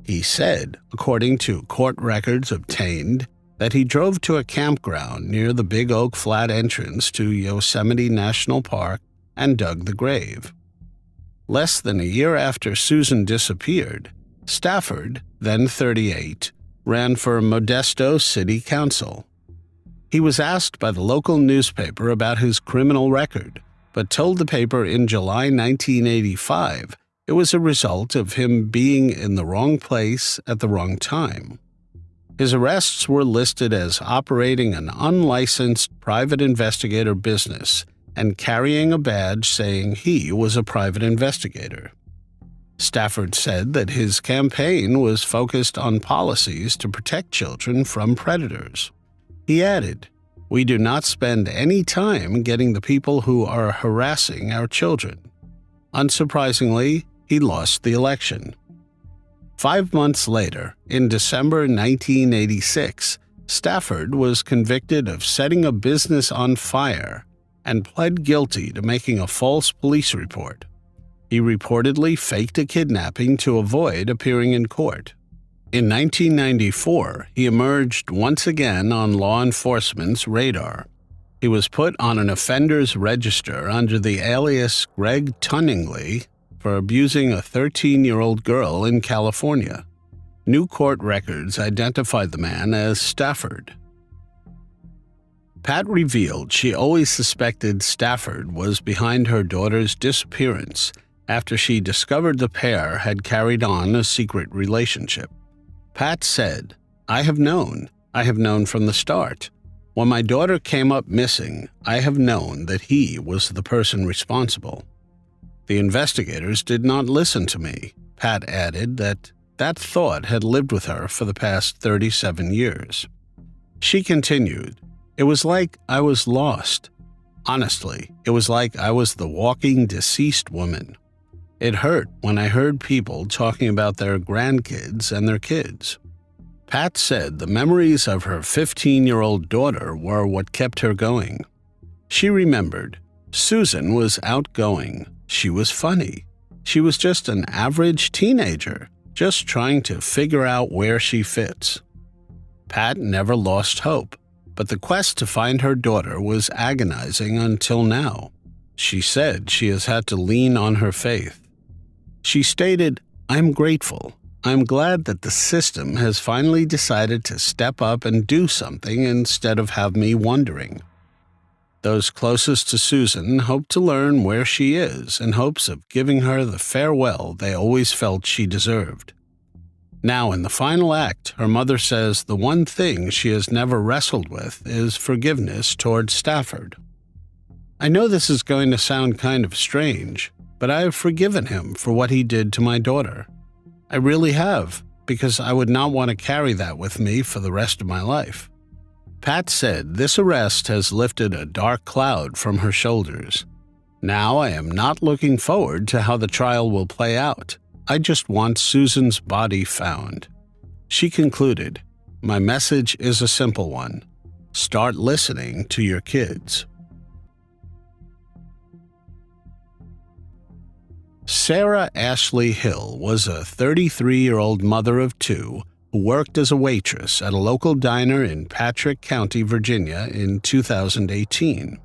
He said, according to court records obtained, that he drove to a campground near the Big Oak Flat entrance to Yosemite National Park and dug the grave. Less than a year after Susan disappeared, Stafford, then 38, ran for Modesto City Council. He was asked by the local newspaper about his criminal record, but told the paper in July 1985 it was a result of him being in the wrong place at the wrong time. His arrests were listed as operating an unlicensed private investigator business and carrying a badge saying he was a private investigator. Stafford said that his campaign was focused on policies to protect children from predators. He added, "We do not spend any time getting the people who are harassing our children." Unsurprisingly, he lost the election. 5 months later, in December 1986, Stafford was convicted of setting a business on fire and pled guilty to making a false police report. He reportedly faked a kidnapping to avoid appearing in court. In 1994, he emerged once again on law enforcement's radar. He was put on an offender's register under the alias Greg Tunningley for abusing a 13-year-old girl in California. New court records identified the man as Stafford. Pat revealed she always suspected Stafford was behind her daughter's disappearance after she discovered the pair had carried on a secret relationship. Pat said, I have known from the start. When my daughter came up missing, I have known that he was the person responsible. The investigators did not listen to me. Pat added that thought had lived with her for the past 37 years. She continued, It was like I was lost. Honestly, it was like I was the walking deceased woman. It hurt when I heard people talking about their grandkids and their kids. Pat said the memories of her 15-year-old daughter were what kept her going. She remembered, Susan was outgoing. She was funny. She was just an average teenager, just trying to figure out where she fits. Pat never lost hope, but the quest to find her daughter was agonizing until now. She said she has had to lean on her faith. She stated, I'm grateful. I'm glad that the system has finally decided to step up and do something instead of have me wondering. Those closest to Susan hope to learn where she is in hopes of giving her the farewell they always felt she deserved. Now, in the final act, her mother says the one thing she has never wrestled with is forgiveness toward Stafford. I know this is going to sound kind of strange, but I have forgiven him for what he did to my daughter. I really have, because I would not want to carry that with me for the rest of my life. Pat said this arrest has lifted a dark cloud from her shoulders. Now I am not looking forward to how the trial will play out. I just want Susan's body found. She concluded, My message is a simple one. Start listening to your kids. Sarah Ashley Hill was a 33-year-old mother of two who worked as a waitress at a local diner in Patrick County, Virginia in 2018.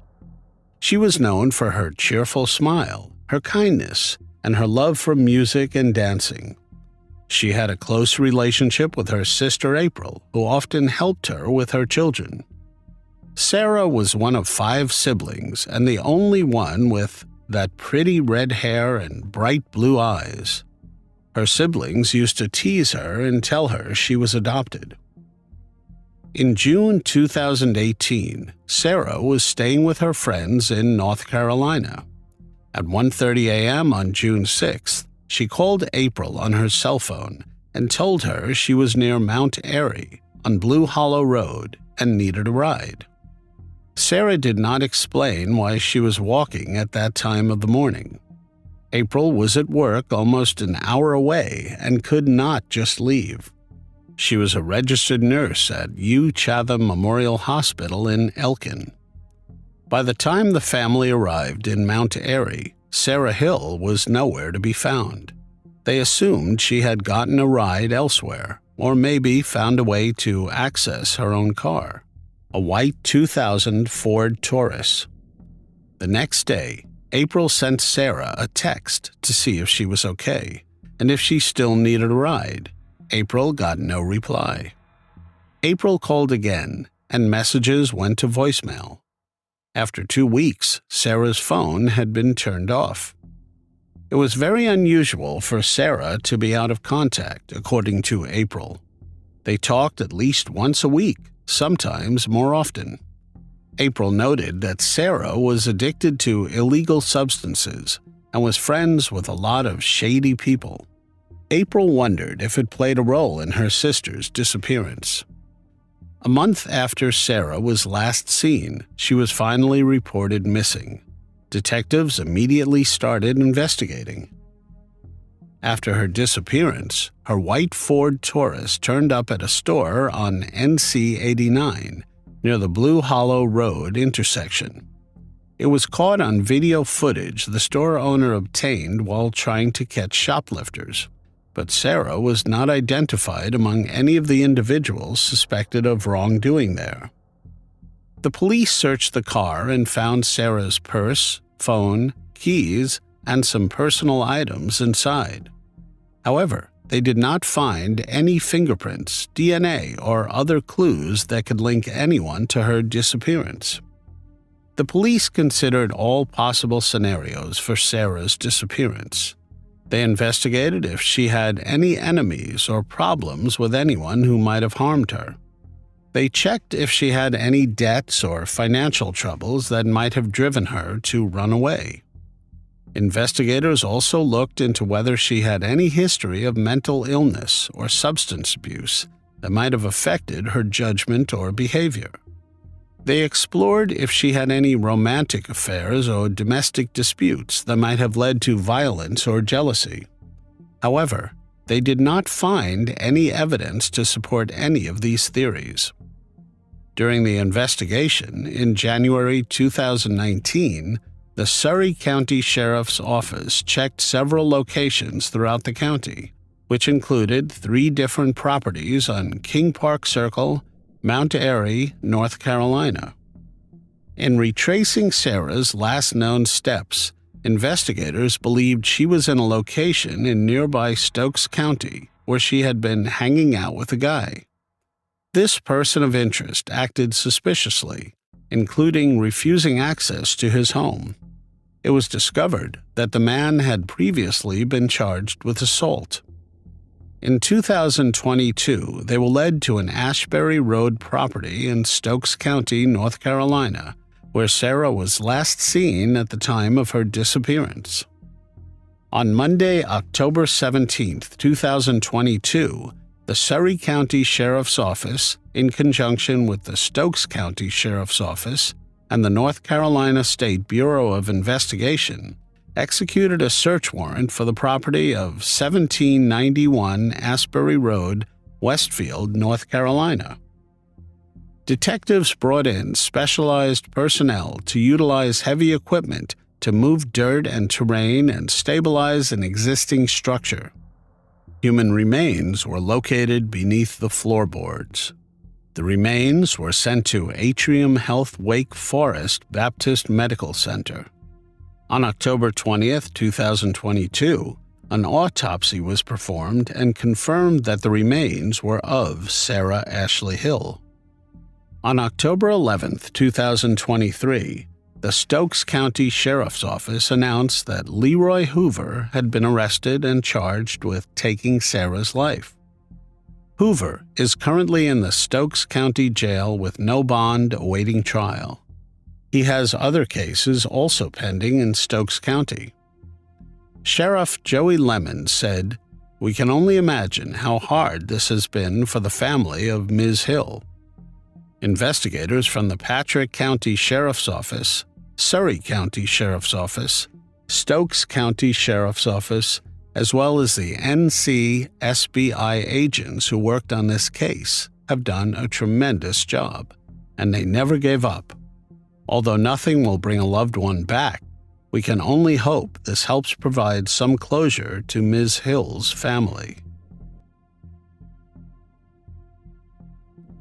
She was known for her cheerful smile, her kindness, and her love for music and dancing. She had a close relationship with her sister April, who often helped her with her children. Sarah was one of 5 siblings and the only one with that pretty red hair and bright blue eyes. Her siblings used to tease her and tell her she was adopted. In June 2018, Sarah was staying with her friends in North Carolina. At 1:30 a.m. on June 6th, she called April on her cell phone and told her she was near Mount Airy on Blue Hollow Road and needed a ride. Sarah did not explain why she was walking at that time of the morning. April was at work almost an hour away and could not just leave. She was a registered nurse at U Chatham Memorial Hospital in Elkin. By the time the family arrived in Mount Airy, Sarah Hill was nowhere to be found. They assumed she had gotten a ride elsewhere, or maybe found a way to access her own car, a white 2000 Ford Taurus. The next day, April sent Sarah a text to see if she was okay, and if she still needed a ride. April got no reply. April called again, and messages went to voicemail. After 2 weeks, Sarah's phone had been turned off. It was very unusual for Sarah to be out of contact, according to April. They talked at least once a week, sometimes more often. April noted that Sarah was addicted to illegal substances and was friends with a lot of shady people. April wondered if it played a role in her sister's disappearance. A month after Sarah was last seen, she was finally reported missing. Detectives immediately started investigating. After her disappearance, her white Ford Taurus turned up at a store on NC 89 near the Blue Hollow Road intersection. It was caught on video footage the store owner obtained while trying to catch shoplifters, but Sarah was not identified among any of the individuals suspected of wrongdoing there. The police searched the car and found Sarah's purse, phone, keys, and some personal items inside. However, they did not find any fingerprints, DNA, or other clues that could link anyone to her disappearance. The police considered all possible scenarios for Sarah's disappearance. They investigated if she had any enemies or problems with anyone who might have harmed her. They checked if she had any debts or financial troubles that might have driven her to run away. Investigators also looked into whether she had any history of mental illness or substance abuse that might have affected her judgment or behavior. They explored if she had any romantic affairs or domestic disputes that might have led to violence or jealousy. However, they did not find any evidence to support any of these theories. During the investigation, in January 2019, the Surry County Sheriff's Office checked several locations throughout the county, which included 3 different properties on King Park Circle, Mount Airy, North Carolina. In retracing Sarah's last known steps, investigators believed she was in a location in nearby Stokes County where she had been hanging out with a guy. This person of interest acted suspiciously, including refusing access to his home. It was discovered that the man had previously been charged with assault. In 2022, they were led to an Ashbury Road property in Stokes County, North Carolina, where Sarah was last seen at the time of her disappearance. On Monday, October 17, 2022, the Surry County Sheriff's Office, in conjunction with the Stokes County Sheriff's Office and the North Carolina State Bureau of Investigation, executed a search warrant for the property of 1791 Asbury Road, Westfield, North Carolina. Detectives brought in specialized personnel to utilize heavy equipment to move dirt and terrain and stabilize an existing structure. Human remains were located beneath the floorboards. The remains were sent to Atrium Health Wake Forest Baptist Medical Center. On October 20, 2022, an autopsy was performed and confirmed that the remains were of Sarah Ashley Hill. On October 11, 2023, the Stokes County Sheriff's Office announced that Leroy Hoover had been arrested and charged with taking Sarah's life. Hoover is currently in the Stokes County Jail with no bond awaiting trial. He has other cases also pending in Stokes County. Sheriff Joey Lemon said, "We can only imagine how hard this has been for the family of Ms. Hill." Investigators from the Patrick County Sheriff's Office, Surry County Sheriff's Office, Stokes County Sheriff's Office, as well as the NCSBI agents who worked on this case, have done a tremendous job, and they never gave up. Although nothing will bring a loved one back, we can only hope this helps provide some closure to Ms. Hill's family.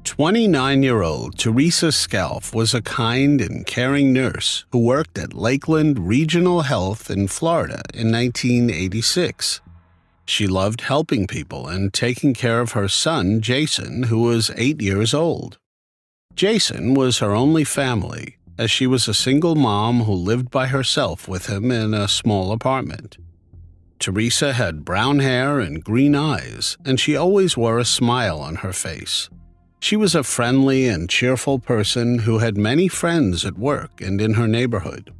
29-year-old Teresa Scalf was a kind and caring nurse who worked at Lakeland Regional Health in Florida in 1986. She loved helping people and taking care of her son, Jason, who was 8 years old. Jason was her only family, as she was a single mom who lived by herself with him in a small apartment. Teresa had brown hair and green eyes, and she always wore a smile on her face. She was a friendly and cheerful person who had many friends at work and in her neighborhood.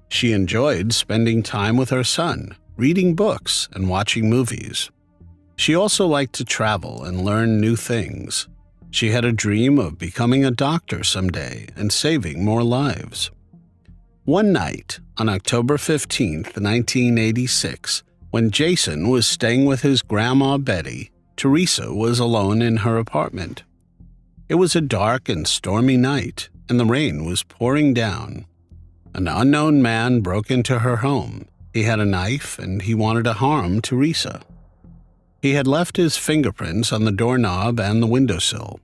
She enjoyed spending time with her son, reading books, and watching movies. She also liked to travel and learn new things. She had a dream of becoming a doctor someday and saving more lives. One night, on October 15, 1986, when Jason was staying with his grandma Betty, Teresa was alone in her apartment. It was a dark and stormy night, and the rain was pouring down. An unknown man broke into her home. He had a knife, and he wanted to harm Teresa. He had left his fingerprints on the doorknob and the windowsill.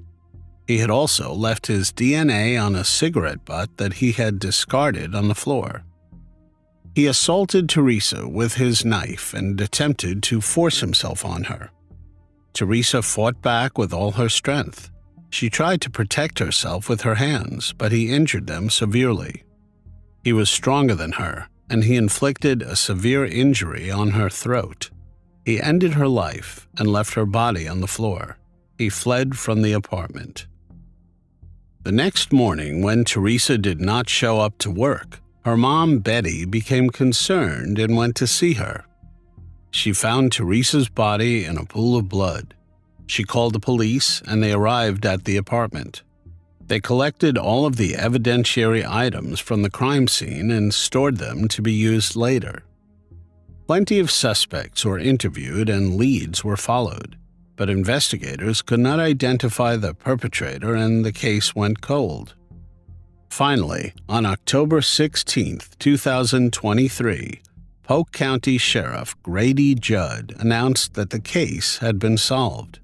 He had also left his DNA on a cigarette butt that he had discarded on the floor. He assaulted Teresa with his knife and attempted to force himself on her. Teresa fought back with all her strength. She tried to protect herself with her hands, but he injured them severely. He was stronger than her, and he inflicted a severe injury on her throat. He ended her life and left her body on the floor. He fled from the apartment. The next morning, when Teresa did not show up to work, her mom, Betty, became concerned and went to see her. She found Teresa's body in a pool of blood. She called the police, and they arrived at the apartment. They collected all of the evidentiary items from the crime scene and stored them to be used later. Plenty of suspects were interviewed and leads were followed, but investigators could not identify the perpetrator and the case went cold. Finally, on October 16, 2023, Polk County Sheriff Grady Judd announced that the case had been solved.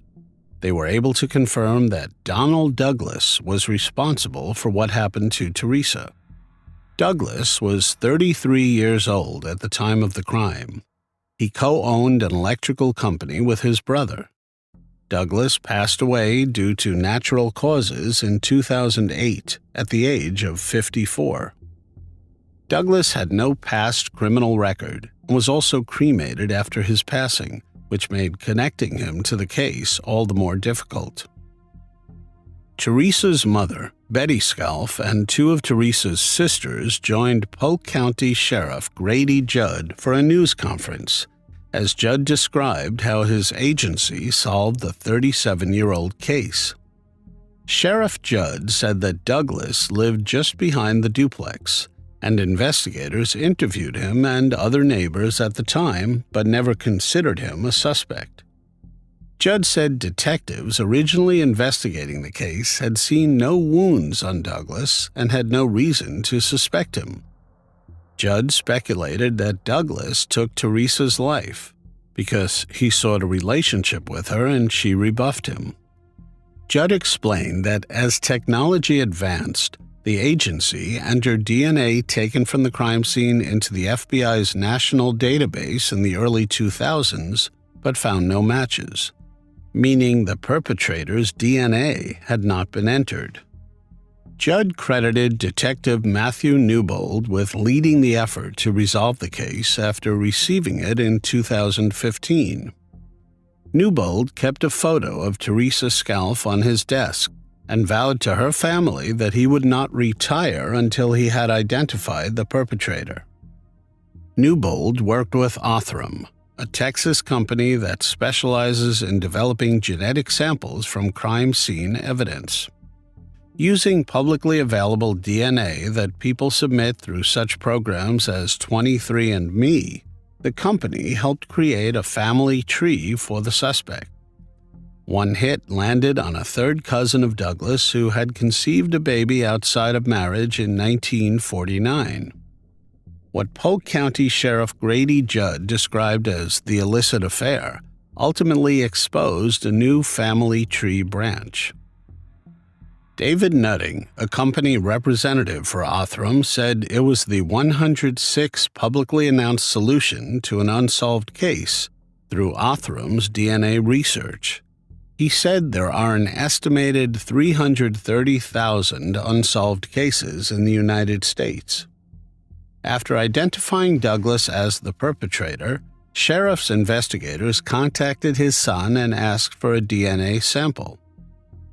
They were able to confirm that Donald Douglas was responsible for what happened to Teresa. Douglas was 33 years old at the time of the crime. He co-owned an electrical company with his brother. Douglas passed away due to natural causes in 2008 at the age of 54. Douglas had no past criminal record and was also cremated after his passing, which made connecting him to the case all the more difficult. Teresa's mother, Betty Scalf, and two of Teresa's sisters joined Polk County Sheriff Grady Judd for a news conference, as Judd described how his agency solved the 37-year-old case. Sheriff Judd said that Douglas lived just behind the duplex, and investigators interviewed him and other neighbors at the time but never considered him a suspect. Judd said detectives originally investigating the case had seen no wounds on Douglas and had no reason to suspect him. Judd speculated that Douglas took Teresa's life because he sought a relationship with her and she rebuffed him. Judd explained that as technology advanced, the agency entered DNA taken from the crime scene into the FBI's national database in the early 2000s, but found no matches, meaning the perpetrator's DNA had not been entered. Judd credited Detective Matthew Newbold with leading the effort to resolve the case after receiving it in 2015. Newbold kept a photo of Teresa Scalf on his desk and vowed to her family that he would not retire until he had identified the perpetrator. Newbold worked with Othram, a Texas company that specializes in developing genetic samples from crime scene evidence. Using publicly available DNA that people submit through such programs as 23andMe, the company helped create a family tree for the suspect. One hit landed on a third cousin of Douglas who had conceived a baby outside of marriage in 1949. What Polk County Sheriff Grady Judd described as the illicit affair ultimately exposed a new family tree branch. David Nutting, a company representative for Othram, said it was the 106th publicly announced solution to an unsolved case through Othram's DNA research. He said there are an estimated 330,000 unsolved cases in the United States. After identifying Douglas as the perpetrator, sheriff's investigators contacted his son and asked for a DNA sample.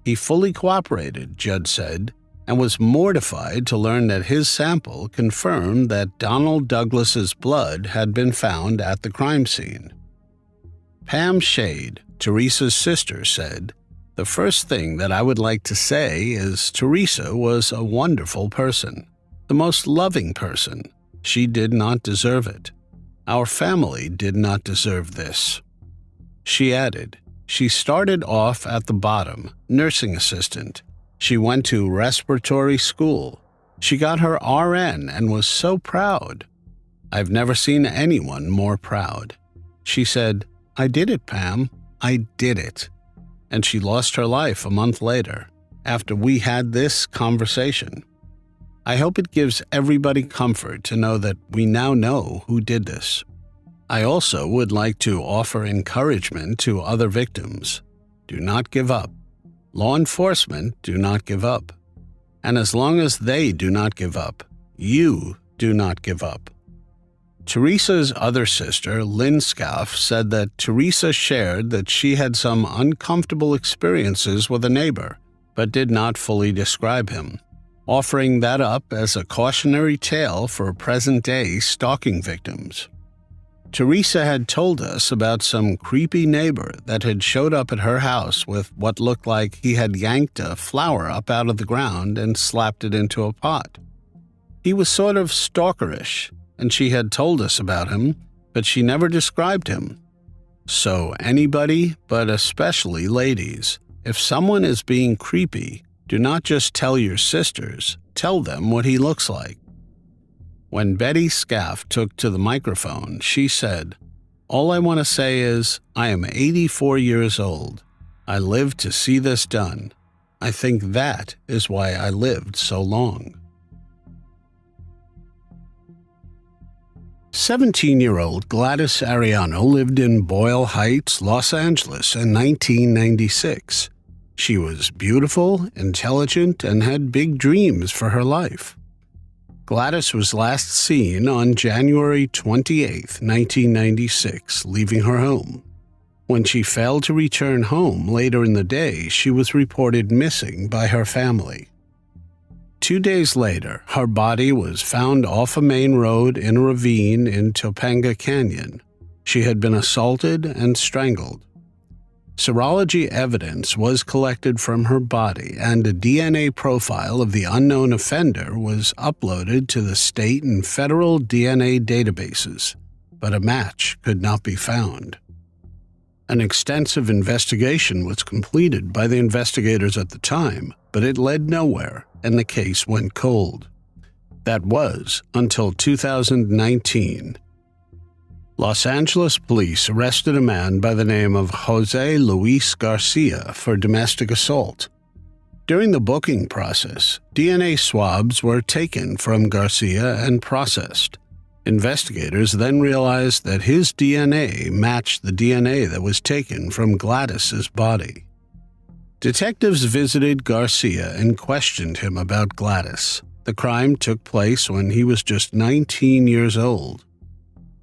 He fully cooperated, Judd said, and was mortified to learn that his sample confirmed that Donald Douglas's blood had been found at the crime scene. Pam Shade, Teresa's sister, said, "The first thing that I would like to say is Teresa was a wonderful person, the most loving person. She did not deserve it. Our family did not deserve this." She added, "She started off at the bottom, nursing assistant. She went to respiratory school. She got her RN and was so proud. I've never seen anyone more proud." She said, "I did it, Pam. I did it." And she lost her life a month later. after we had this conversation. I hope it gives everybody comfort to know that we now know who did this. I also would like to offer encouragement to other victims. Do not give up. Law enforcement do not give up. And as long as they do not give up, you do not give up. Teresa's other sister, Lynn Scalf, said that Teresa shared that she had some uncomfortable experiences with a neighbor, but did not fully describe him, offering that up as a cautionary tale for present-day stalking victims. Teresa had told us about some creepy neighbor that had showed up at her house with what looked like he had yanked a flower up out of the ground and slapped it into a pot. He was sort of stalkerish, and she had told us about him, but she never described him. So anybody, but especially ladies, if someone is being creepy, do not just tell your sisters, tell them what he looks like. When Betty Scalf took to the microphone, she said, "All I want to say is, I am 84 years old. I lived to see this done. I think that is why I lived so long." 17-year-old Gladys Arellano lived in Boyle Heights, Los Angeles in 1996. She was beautiful, intelligent, and had big dreams for her life. Gladys was last seen on January 28, 1996, leaving her home. When she failed to return home later in the day, she was reported missing by her family. 2 days later, her body was found off a main road in a ravine in Topanga Canyon. She had been assaulted and strangled. Serology evidence was collected from her body, and a DNA profile of the unknown offender was uploaded to the state and federal DNA databases, but a match could not be found. An extensive investigation was completed by the investigators at the time, but it led nowhere, and the case went cold. That was until 2019. Los Angeles police arrested a man by the name of Jose Luis Garcia for domestic assault. During the booking process, DNA swabs were taken from Garcia and processed. Investigators then realized that his DNA matched the DNA that was taken from Gladys's body. Detectives visited Garcia and questioned him about Gladys. The crime took place when he was just 19 years old.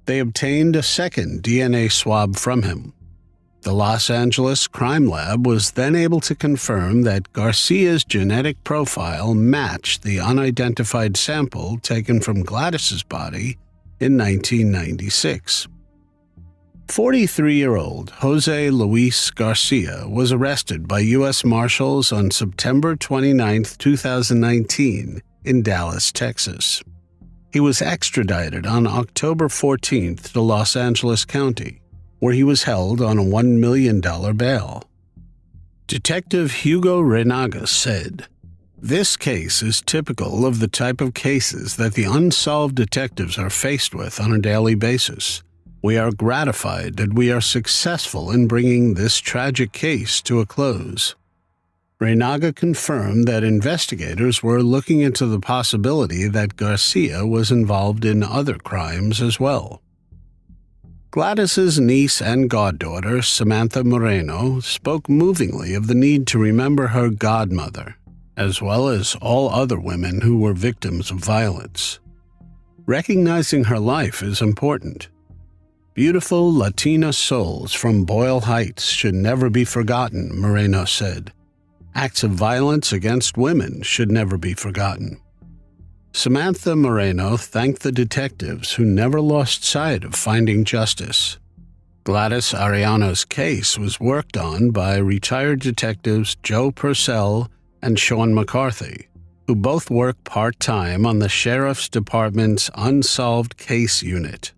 They obtained a second DNA swab from him. The Los Angeles Crime Lab was then able to confirm that Garcia's genetic profile matched the unidentified sample taken from Gladys's body in 1996. 43-year-old Jose Luis Garcia was arrested by U.S. Marshals on September 29, 2019, in Dallas, Texas. He was extradited on October 14th to Los Angeles County, where he was held on a $1 million bail. Detective Hugo Renaga said, "This case is typical of the type of cases that the unsolved detectives are faced with on a daily basis. We are gratified that we are successful in bringing this tragic case to a close." Renaga confirmed that investigators were looking into the possibility that Garcia was involved in other crimes as well. Gladys's niece and goddaughter, Samantha Moreno, spoke movingly of the need to remember her godmother, as well as all other women who were victims of violence. Recognizing her life is important. Beautiful Latina souls from Boyle Heights should never be forgotten, Moreno said. Acts of violence against women should never be forgotten. Samantha Moreno thanked the detectives who never lost sight of finding justice. Gladys Arellano's case was worked on by retired detectives Joe Purcell and Sean McCarthy, who both work part-time on the Sheriff's Department's Unsolved Case Unit.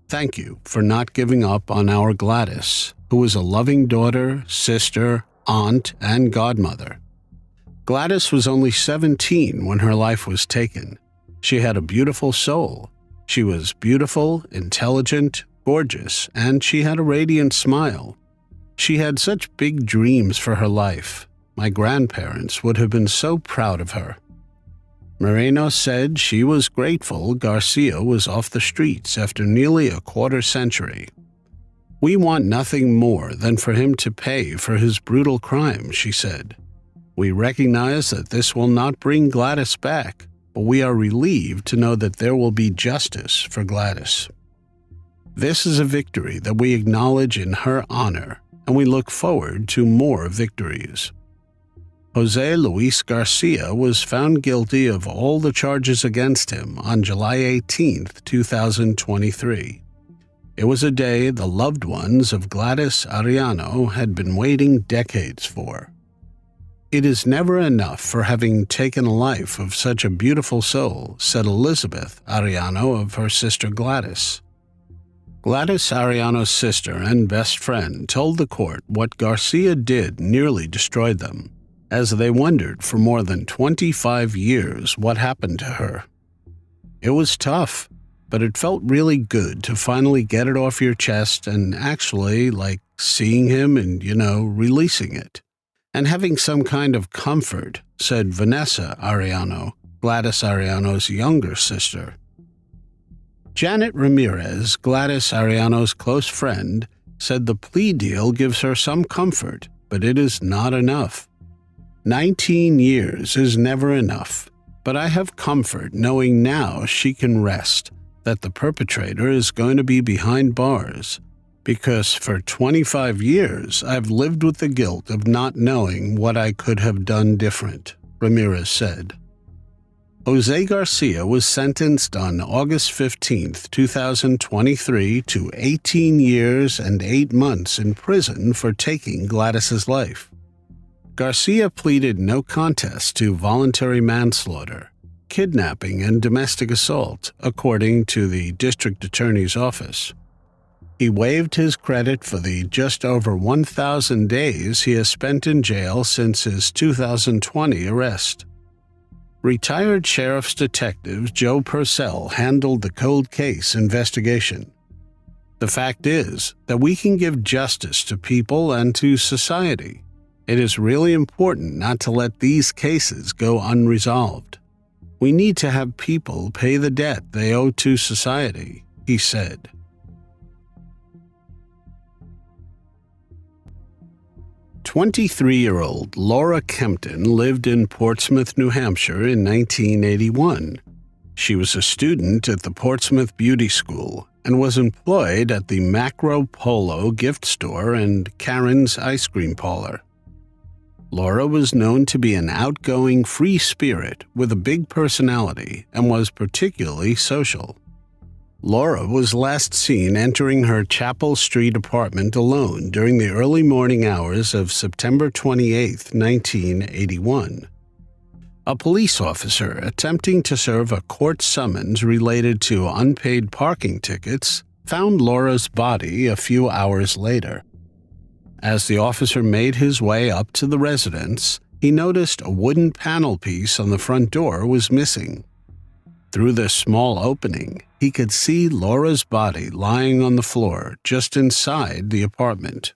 Thank you for not giving up on our Gladys, who was a loving daughter, sister, aunt, and godmother. Gladys was only 17 when her life was taken. She had a beautiful soul. She was beautiful, intelligent, gorgeous, and she had a radiant smile. She had such big dreams for her life. My grandparents would have been so proud of her." Moreno said she was grateful Garcia was off the streets after nearly a quarter century. "We want nothing more than for him to pay for his brutal crime," she said. "We recognize that this will not bring Gladys back, but we are relieved to know that there will be justice for Gladys. This is a victory that we acknowledge in her honor, and we look forward to more victories." Jose Luis Garcia was found guilty of all the charges against him on July 18, 2023. It was a day the loved ones of Gladys Arellano had been waiting decades for. "It is never enough for having taken a life of such a beautiful soul," said Elizabeth Arellano of her sister Gladys. Gladys Arellano's sister and best friend told the court what Garcia did nearly destroyed them, as they wondered for more than 25 years what happened to her. "It was tough, but it felt really good to finally get it off your chest and actually, like, seeing him and, releasing it. And having some kind of comfort," said Vanessa Arellano, Gladys Arellano's younger sister. Janet Ramirez, Gladys Arellano's close friend, said the plea deal gives her some comfort, but it is not enough. 19 years is never enough, but I have comfort knowing now she can rest, that the perpetrator is going to be behind bars, because for 25 years I've lived with the guilt of not knowing what I could have done different, Ramirez said. Jose Garcia was sentenced on August 15, 2023 to 18 years and 8 months in prison for taking Gladys's life. Garcia pleaded no contest to voluntary manslaughter, kidnapping, and domestic assault, according to the district attorney's office. He waived his credit for the just over 1,000 days he has spent in jail since his 2020 arrest. Retired Sheriff's Detective Joe Purcell handled the cold case investigation. The fact is that we can give justice to people and to society. It is really important not to let these cases go unresolved. We need to have people pay the debt they owe to society, he said. "23-year-old Laura Kempton lived in Portsmouth, New Hampshire in 1981. She was a student at the Portsmouth Beauty School and was employed at the Macro Polo gift store and Karen's ice cream parlor. Laura was known to be an outgoing, free spirit with a big personality and was particularly social. Laura was last seen entering her Chapel Street apartment alone during the early morning hours of September 28, 1981. A police officer attempting to serve a court summons related to unpaid parking tickets found Laura's body a few hours later. As the officer made his way up to the residence, he noticed a wooden panel piece on the front door was missing. Through the small opening, he could see Laura's body lying on the floor just inside the apartment.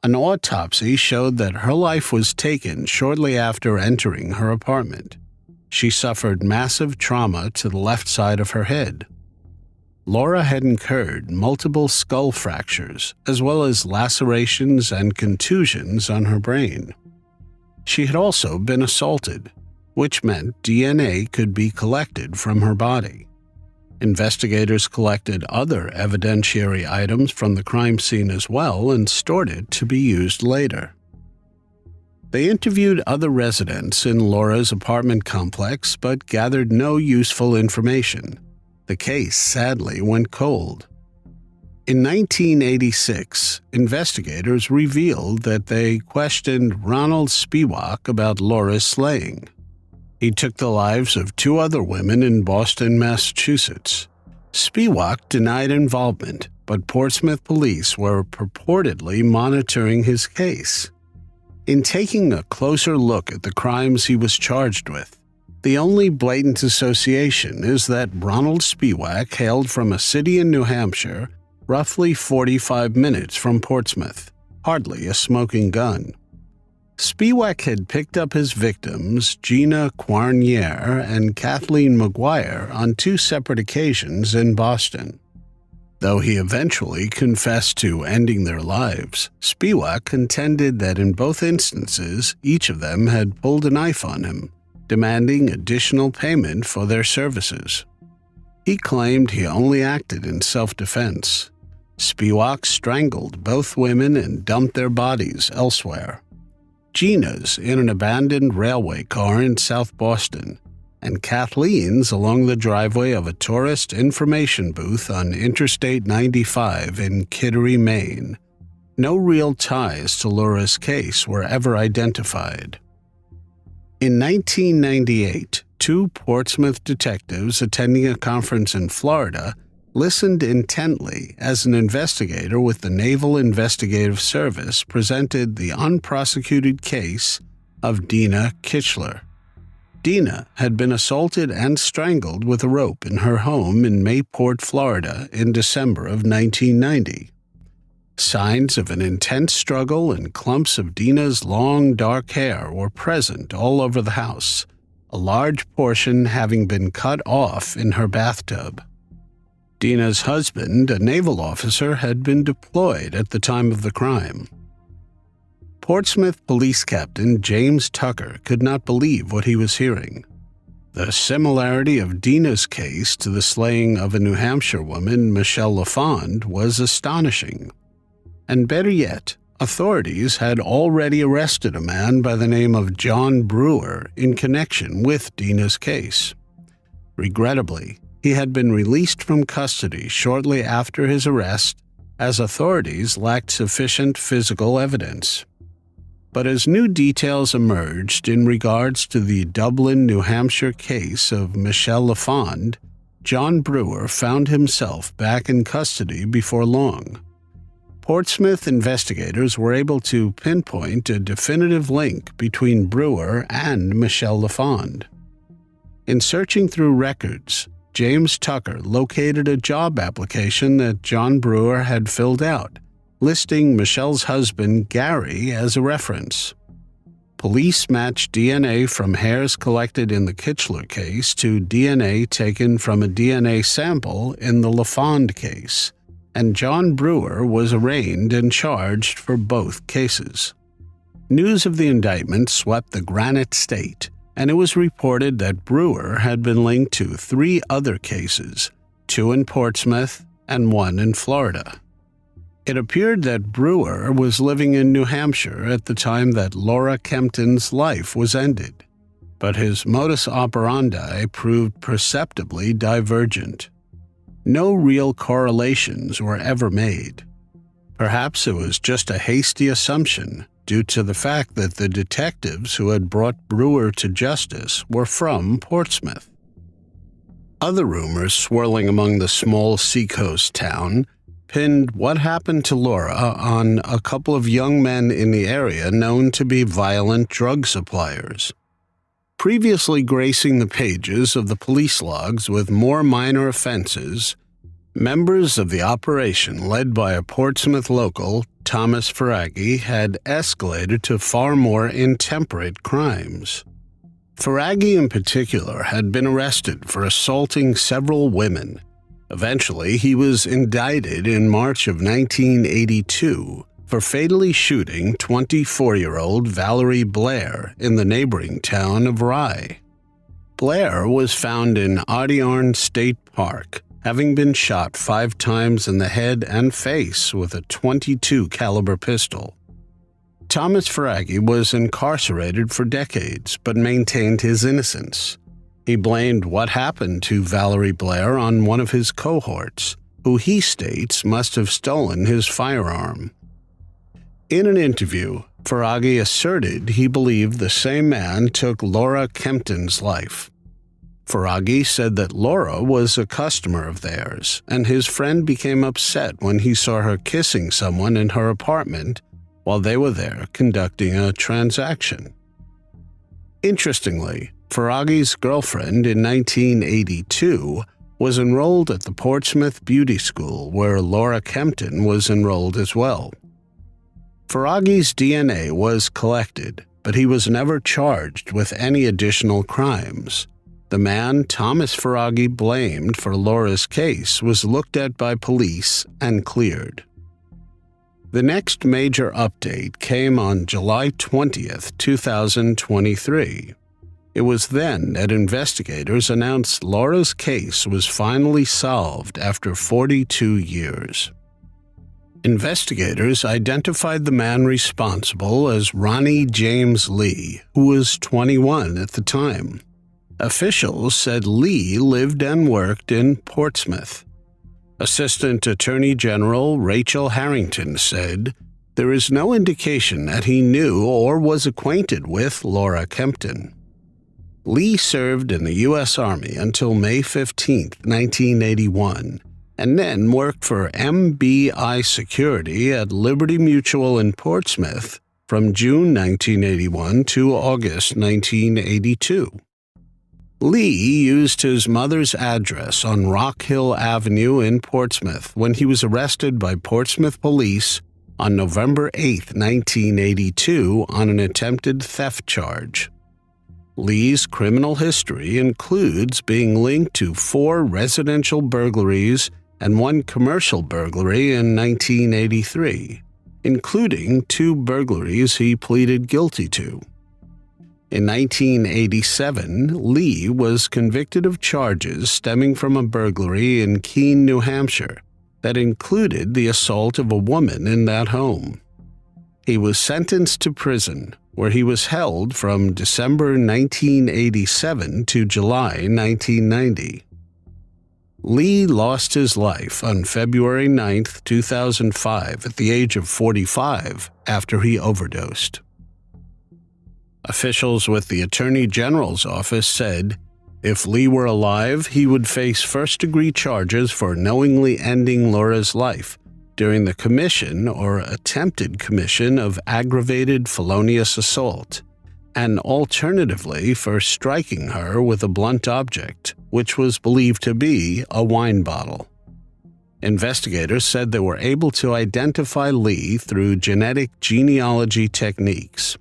An autopsy showed that her life was taken shortly after entering her apartment. She suffered massive trauma to the left side of her head. Laura had incurred multiple skull fractures, as well as lacerations and contusions on her brain. She had also been assaulted, which meant DNA could be collected from her body. Investigators collected other evidentiary items from the crime scene as well and stored it to be used later. They interviewed other residents in Laura's apartment complex but gathered no useful information. The case sadly went cold. In 1986, investigators revealed that they questioned Ronald Spiewak about Laura's slaying. He took the lives of 2 other women in Boston, Massachusetts. Spiewak denied involvement, but Portsmouth police were purportedly monitoring his case. In taking a closer look at the crimes he was charged with, the only blatant association is that Ronald Spiewak hailed from a city in New Hampshire, roughly 45 minutes from Portsmouth, hardly a smoking gun. Spiewak had picked up his victims, Gina Quarnier and Kathleen McGuire, on 2 separate occasions in Boston. Though he eventually confessed to ending their lives, Spiewak contended that in both instances each of them had pulled a knife on him, demanding additional payment for their services. He claimed he only acted in self-defense. Spiewak strangled both women and dumped their bodies elsewhere. Gina's in an abandoned railway car in South Boston, and Kathleen's along the driveway of a tourist information booth on Interstate 95 in Kittery, Maine. No real ties to Laura's case were ever identified. In 1998, 2 Portsmouth detectives attending a conference in Florida listened intently as an investigator with the Naval Investigative Service presented the unprosecuted case of Dina Kitchler. Dina had been assaulted and strangled with a rope in her home in Mayport, Florida in December of 1990. Signs of an intense struggle and clumps of Dina's long, dark hair were present all over the house, a large portion having been cut off in her bathtub. Dina's husband, a naval officer, had been deployed at the time of the crime. Portsmouth Police Captain James Tucker could not believe what he was hearing. The similarity of Dina's case to the slaying of a New Hampshire woman, Michelle LaFond, was astonishing. And better yet, authorities had already arrested a man by the name of John Brewer in connection with Dina's case. Regrettably, he had been released from custody shortly after his arrest, as authorities lacked sufficient physical evidence. But as new details emerged in regards to the Dublin, New Hampshire case of Michelle LaFond, John Brewer found himself back in custody before long. Portsmouth investigators were able to pinpoint a definitive link between Brewer and Michelle LaFond. In searching through records, James Tucker located a job application that John Brewer had filled out, listing Michelle's husband, Gary, as a reference. Police matched DNA from hairs collected in the Kitchler case to DNA taken from a DNA sample in the LaFond case, and John Brewer was arraigned and charged for both cases. News of the indictment swept the Granite State, and it was reported that Brewer had been linked to 3 other cases, 2 in Portsmouth and 1 in Florida. It appeared that Brewer was living in New Hampshire at the time that Laura Kempton's life was ended, but his modus operandi proved perceptibly divergent. No real correlations were ever made. Perhaps it was just a hasty assumption due to the fact that the detectives who had brought Brewer to justice were from Portsmouth. Other rumors swirling among the small seacoast town pinned what happened to Laura on a couple of young men in the area known to be violent drug suppliers. Previously gracing the pages of the police logs with more minor offenses, members of the operation led by a Portsmouth local, Thomas Ferraggi, had escalated to far more intemperate crimes. Ferraggi in particular had been arrested for assaulting several women. Eventually, he was indicted in March of 1982 for fatally shooting 24-year-old Valerie Blair in the neighboring town of Rye. Blair was found in Audiarn State Park, having been shot 5 times in the head and face with a .22 caliber pistol. Thomas Ferraggi was incarcerated for decades but maintained his innocence. He blamed what happened to Valerie Blair on one of his cohorts, who he states must have stolen his firearm. In an interview, Ferraggi asserted he believed the same man took Laura Kempton's life. Ferraggi said that Laura was a customer of theirs, and his friend became upset when he saw her kissing someone in her apartment while they were there conducting a transaction. Interestingly, Ferraggi's girlfriend in 1982 was enrolled at the Portsmouth Beauty School, where Laura Kempton was enrolled as well. Ferraghi's DNA was collected, but he was never charged with any additional crimes. The man Thomas Ferraghi blamed for Laura's case was looked at by police and cleared. The next major update came on July 20th, 2023. It was then that investigators announced Laura's case was finally solved after 42 years. Investigators identified the man responsible as Ronnie James Lee, who was 21 at the time. Officials said Lee lived and worked in Portsmouth. Assistant Attorney General Rachel Harrington said, "There is no indication that he knew or was acquainted with Laura Kempton." Lee served in the U.S. Army until May 15, 1981, and then worked for MBI Security at Liberty Mutual in Portsmouth from June 1981 to August 1982. Lee used his mother's address on Rock Hill Avenue in Portsmouth when he was arrested by Portsmouth police on November 8, 1982, on an attempted theft charge. Lee's criminal history includes being linked to 4 residential burglaries and 1 commercial burglary in 1983, including 2 burglaries he pleaded guilty to. In 1987, Lee was convicted of charges stemming from a burglary in Keene, New Hampshire, that included the assault of a woman in that home. He was sentenced to prison, where he was held from December 1987 to July 1990. Lee lost his life on February 9, 2005, at the age of 45, after he overdosed. Officials with the Attorney General's office said, if Lee were alive, he would face first-degree charges for knowingly ending Laura's life during the commission or attempted commission of aggravated felonious assault, and alternatively for striking her with a blunt object, which was believed to be a wine bottle. Investigators said they were able to identify Lee through genetic genealogy techniques.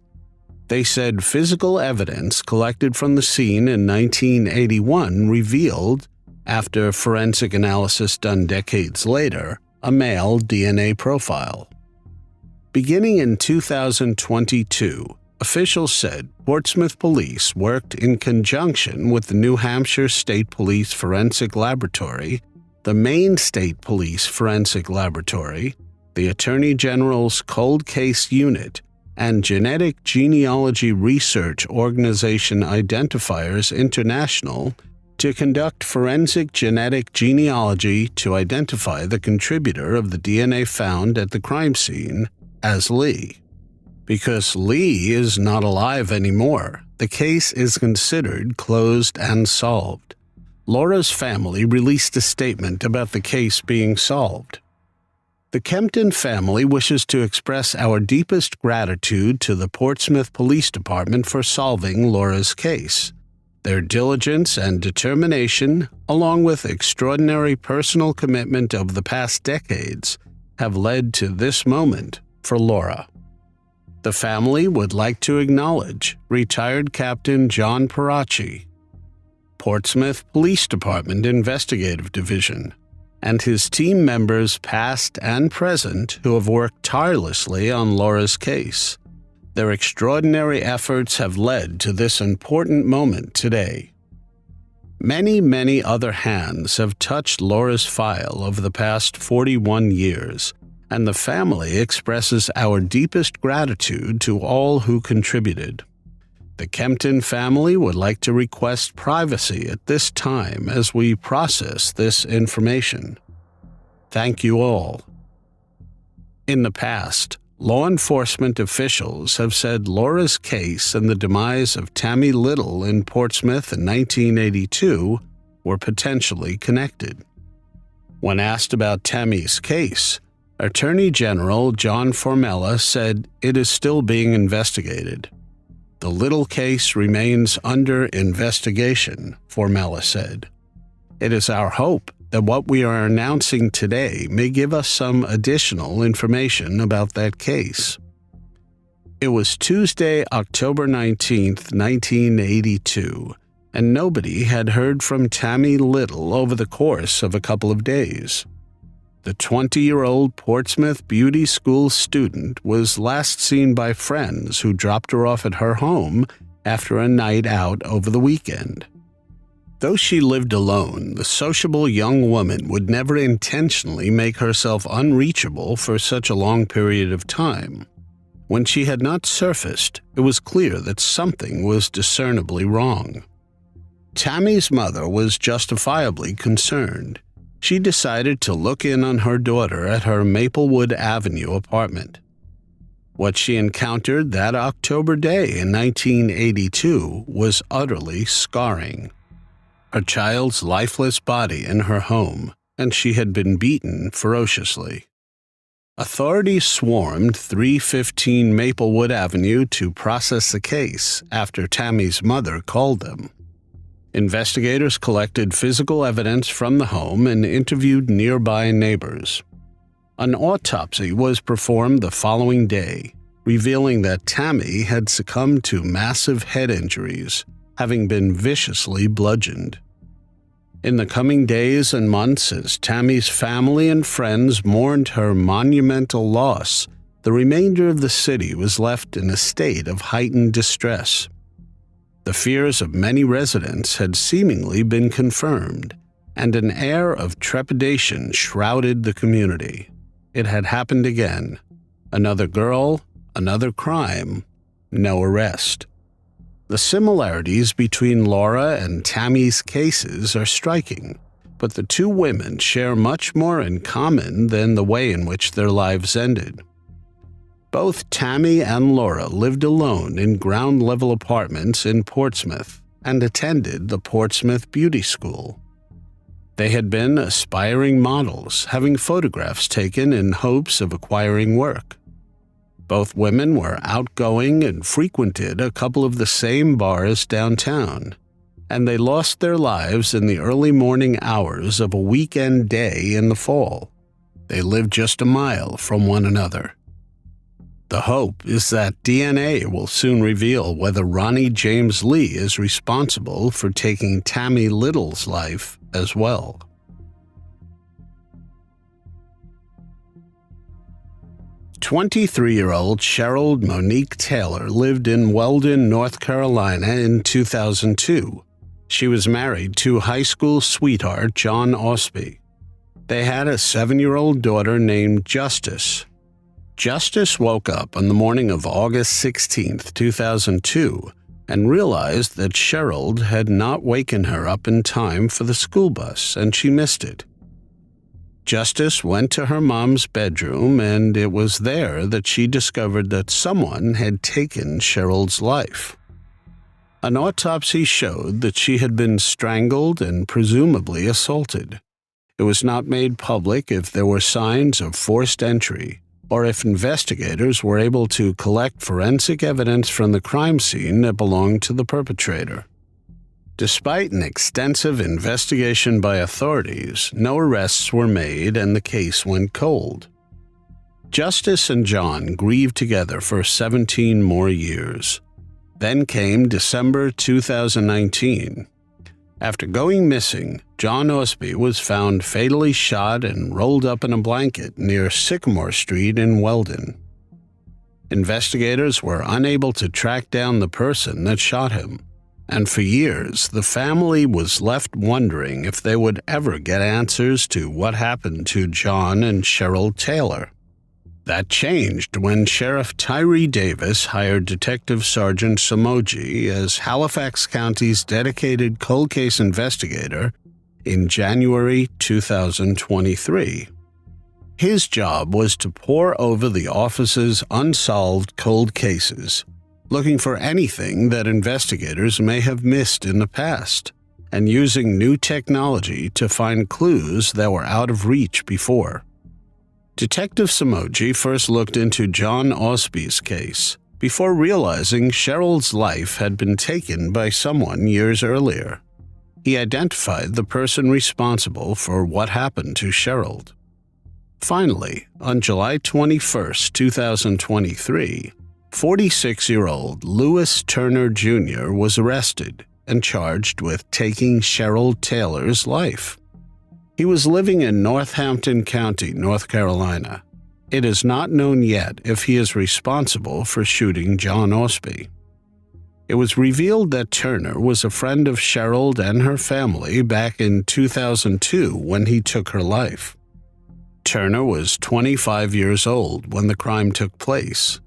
They said physical evidence collected from the scene in 1981 revealed, after forensic analysis done decades later, a male DNA profile. Beginning in 2022, officials said Portsmouth Police worked in conjunction with the New Hampshire State Police Forensic Laboratory, the Maine State Police Forensic Laboratory, the Attorney General's Cold Case Unit, and Genetic Genealogy Research Organization Identifiers International to conduct forensic genetic genealogy to identify the contributor of the DNA found at the crime scene as Lee. Because Lee is not alive anymore, the case is considered closed and solved. Laura's family released a statement about the case being solved. The Kempton family wishes to express our deepest gratitude to the Portsmouth Police Department for solving Laura's case. Their diligence and determination, along with extraordinary personal commitment of the past decades, have led to this moment for Laura. The family would like to acknowledge retired Captain John Parachi, Portsmouth Police Department Investigative Division, and his team members past and present who have worked tirelessly on Laura's case. Their extraordinary efforts have led to this important moment today. Many, many other hands have touched Laura's file over the past 41 years, and the family expresses our deepest gratitude to all who contributed. The Kempton family would like to request privacy at this time as we process this information. Thank you all. In the past, law enforcement officials have said Laura's case and the demise of Tammy Little in Portsmouth in 1982 were potentially connected. When asked about Tammy's case, Attorney General John Formella said it is still being investigated. The Little case remains under investigation, Formella said. It is our hope that what we are announcing today may give us some additional information about that case. It was Tuesday, October 19, 1982, and nobody had heard from Tammy Little over the course of a couple of days. The 20-year-old Portsmouth Beauty School student was last seen by friends who dropped her off at her home after a night out over the weekend. Though she lived alone, the sociable young woman would never intentionally make herself unreachable for such a long period of time. When she had not surfaced, it was clear that something was discernibly wrong. Tammy's mother was justifiably concerned. She decided to look in on her daughter at her Maplewood Avenue apartment. What she encountered that October day in 1982 was utterly scarring. Her child's lifeless body in her home, and she had been beaten ferociously. Authorities swarmed 315 Maplewood Avenue to process the case after Tammy's mother called them. Investigators collected physical evidence from the home and interviewed nearby neighbors. An autopsy was performed the following day, revealing that Tammy had succumbed to massive head injuries, having been viciously bludgeoned. In the coming days and months, as Tammy's family and friends mourned her monumental loss, the remainder of the city was left in a state of heightened distress. The fears of many residents had seemingly been confirmed, and an air of trepidation shrouded the community. It had happened again. Another girl, another crime, no arrest. The similarities between Laura and Tammy's cases are striking, but the two women share much more in common than the way in which their lives ended. Both Tammy and Laura lived alone in ground-level apartments in Portsmouth and attended the Portsmouth Beauty School. They had been aspiring models, having photographs taken in hopes of acquiring work. Both women were outgoing and frequented a couple of the same bars downtown, and they lost their lives in the early morning hours of a weekend day in the fall. They lived just a mile from one another. The hope is that DNA will soon reveal whether Ronnie James Lee is responsible for taking Tammy Little's life as well. 23-year-old Sherald Monique Taylor lived in Weldon, North Carolina in 2002. She was married to high school sweetheart John Osby. They had a 7-year-old daughter named Justice. Justice woke up on the morning of August 16, 2002, and realized that Sherald had not waken her up in time for the school bus, and she missed it. Justice went to her mom's bedroom, and it was there that she discovered that someone had taken Sherald's life. An autopsy showed that she had been strangled and presumably assaulted. It was not made public if there were signs of forced entry, or if investigators were able to collect forensic evidence from the crime scene that belonged to the perpetrator. Despite an extensive investigation by authorities, no arrests were made and the case went cold. Justice and John grieved together for 17 more years. Then came December 2019. After going missing, John Osby was found fatally shot and rolled up in a blanket near Sycamore Street in Weldon. Investigators were unable to track down the person that shot him, and for years the family was left wondering if they would ever get answers to what happened to John and Sherald Taylor. That changed when Sheriff Tyree Davis hired Detective Sergeant Somoji as Halifax County's dedicated cold case investigator in January 2023. His job was to pore over the office's unsolved cold cases, looking for anything that investigators may have missed in the past, and using new technology to find clues that were out of reach before. Detective Somoji first looked into John Osby's case, before realizing Sherald's life had been taken by someone years earlier. He identified the person responsible for what happened to Sherald. Finally, on July 21, 2023, 46-year-old Lewis Turner Jr. was arrested and charged with taking Sherald Taylor's life. He was living in Northampton County, North Carolina. It is not known yet if he is responsible for shooting John Osby. It was revealed that Turner was a friend of Sherald and her family back in 2002 when he took her life. Turner was 25 years old when the crime took place.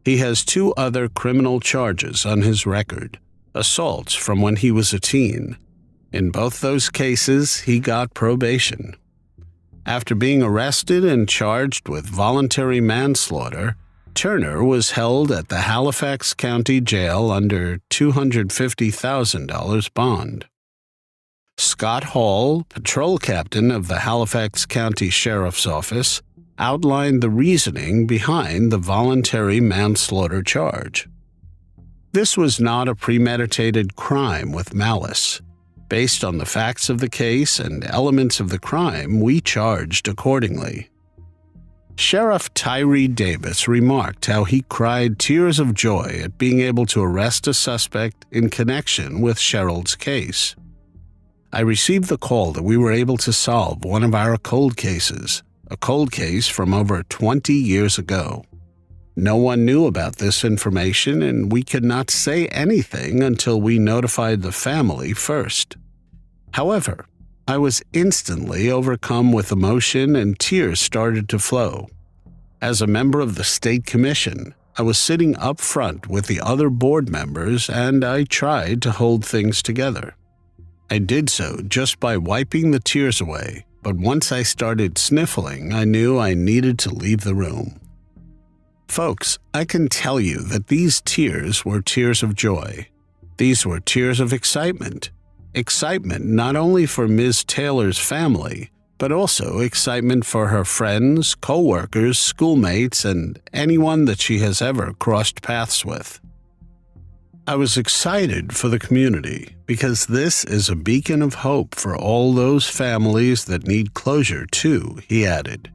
He has 2 other criminal charges on his record, assaults from when he was a teen. In both those cases, he got probation. After being arrested and charged with voluntary manslaughter, Turner was held at the Halifax County Jail under $250,000 bond. Scott Hall, patrol captain of the Halifax County Sheriff's Office, outlined the reasoning behind the voluntary manslaughter charge. This was not a premeditated crime with malice. Based on the facts of the case and elements of the crime, we charged accordingly. Sheriff Tyree Davis remarked how he cried tears of joy at being able to arrest a suspect in connection with Sherald's case. I received the call that we were able to solve one of our cold cases, a cold case from over 20 years ago. No one knew about this information, and we could not say anything until we notified the family first. However, I was instantly overcome with emotion and tears started to flow. As a member of the State Commission, I was sitting up front with the other board members and I tried to hold things together. I did so just by wiping the tears away, but once I started sniffling, I knew I needed to leave the room. Folks, I can tell you that these tears were tears of joy. These were tears of excitement. Excitement not only for Ms. Taylor's family, but also excitement for her friends, co-workers, schoolmates, and anyone that she has ever crossed paths with. I was excited for the community because this is a beacon of hope for all those families that need closure too, he added.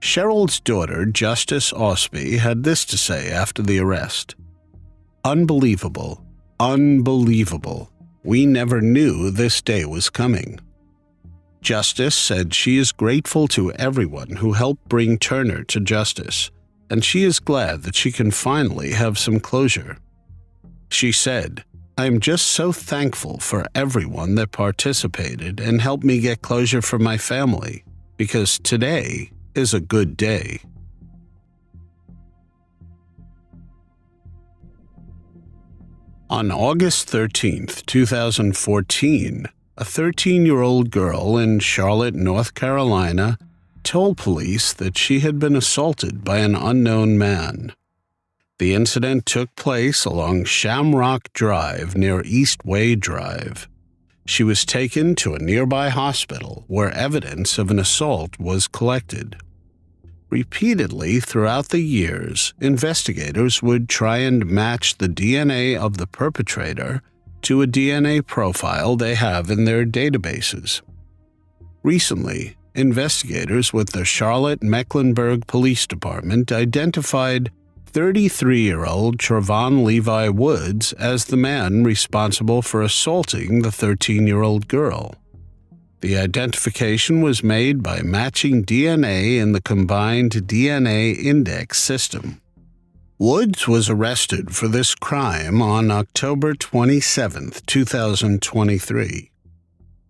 Sherald's daughter, Justice Osby, had this to say after the arrest. Unbelievable, unbelievable. We never knew this day was coming. Justice said she is grateful to everyone who helped bring Turner to justice, and she is glad that she can finally have some closure. She said, "I am just so thankful for everyone that participated and helped me get closure for my family, because today is a good day." On August 13, 2014, a 13-year-old girl in Charlotte, North Carolina, told police that she had been assaulted by an unknown man. The incident took place along Shamrock Drive near Eastway Drive. She was taken to a nearby hospital where evidence of an assault was collected. Repeatedly throughout the years, investigators would try and match the DNA of the perpetrator to a DNA profile they have in their databases. Recently, investigators with the Charlotte-Mecklenburg Police Department identified 33-year-old Trevon Levi Woods as the man responsible for assaulting the 13-year-old girl. The identification was made by matching DNA in the combined DNA index system. Woods was arrested for this crime on October 27, 2023.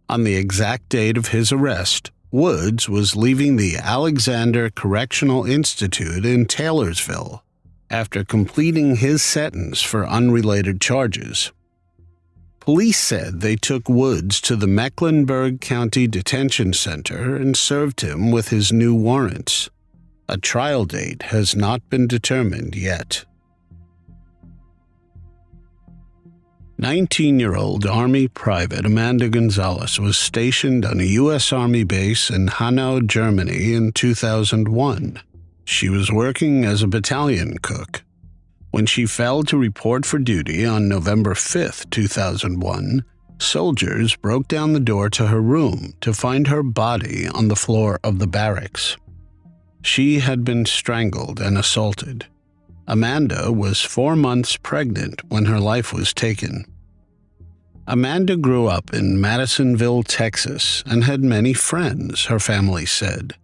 On the exact date of his arrest, Woods was leaving the Alexander Correctional Institute in Taylorsville after completing his sentence for unrelated charges. Police said they took Woods to the Mecklenburg County Detention Center and served him with his new warrants. A trial date has not been determined yet. 19-year-old Army Private Amanda Gonzalez was stationed on a U.S. Army base in Hanau, Germany in 2001. She was working as a battalion cook. When she failed to report for duty on November 5, 2001, soldiers broke down the door to her room to find her body on the floor of the barracks. She had been strangled and assaulted. Amanda was 4 months pregnant when her life was taken. Amanda grew up in Madisonville, Texas, and had many friends, her family said.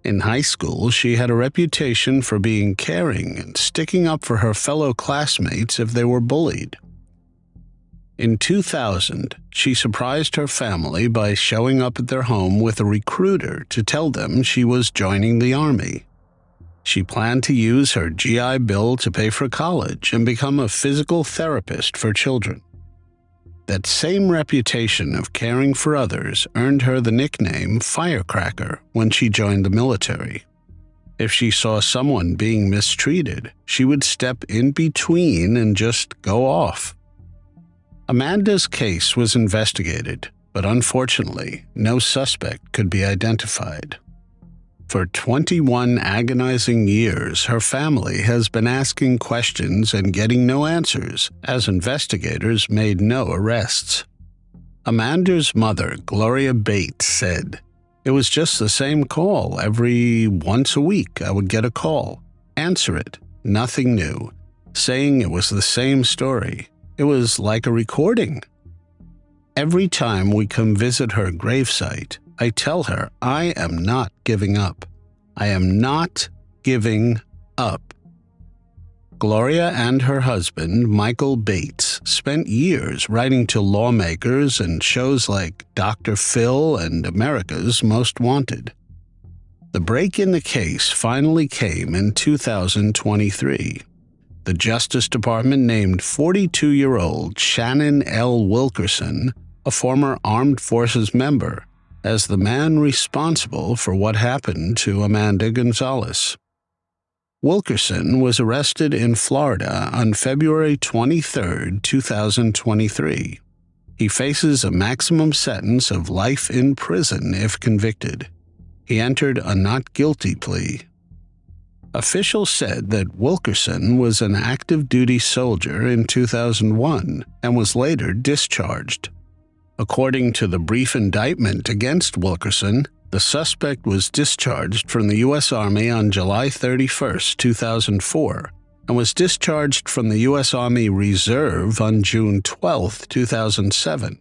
In high school, she had a reputation for being caring and sticking up for her fellow classmates if they were bullied. In 2000, she surprised her family by showing up at their home with a recruiter to tell them she was joining the Army. She planned to use her GI Bill to pay for college and become a physical therapist for children. That same reputation of caring for others earned her the nickname Firecracker when she joined the military. If she saw someone being mistreated, she would step in between and just go off. Amanda's case was investigated, but unfortunately, no suspect could be identified. For 21 agonizing years, her family has been asking questions and getting no answers, as investigators made no arrests. Amanda's mother, Gloria Bates, said, "It was just the same call. Every once a week I would get a call, answer it, nothing new, saying it was the same story. It was like a recording. Every time we come visit her gravesite, I tell her I am not giving up. I am not giving up." Gloria and her husband, Michael Bates, spent years writing to lawmakers and shows like Dr. Phil and America's Most Wanted. The break in the case finally came in 2023. The Justice Department named 42-year-old Shannon L. Wilkerson, a former Armed Forces member, as the man responsible for what happened to Amanda Gonzalez. Wilkerson was arrested in Florida on February 23, 2023. He faces a maximum sentence of life in prison if convicted. He entered a not guilty plea. Officials said that Wilkerson was an active-duty soldier in 2001 and was later discharged. According to the brief indictment against Wilkerson, the suspect was discharged from the U.S. Army on July 31, 2004, and was discharged from the U.S. Army Reserve on June 12, 2007.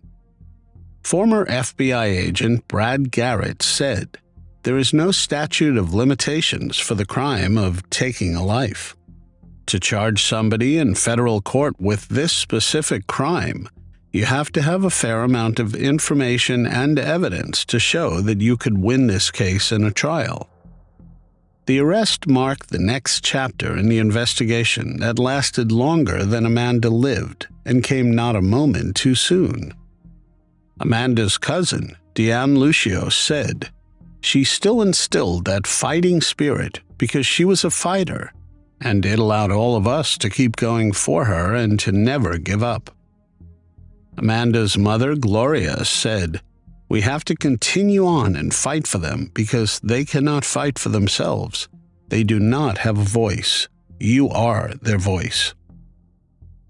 Former FBI agent Brad Garrett said, "There is no statute of limitations for the crime of taking a life. To charge somebody in federal court with this specific crime, you have to have a fair amount of information and evidence to show that you could win this case in a trial." The arrest marked the next chapter in the investigation that lasted longer than Amanda lived and came not a moment too soon. Amanda's cousin, Deanne Lucio, said, "She still instilled that fighting spirit because she was a fighter, and it allowed all of us to keep going for her and to never give up." Amanda's mother, Gloria, said, "We have to continue on and fight for them because they cannot fight for themselves. They do not have a voice. You are their voice."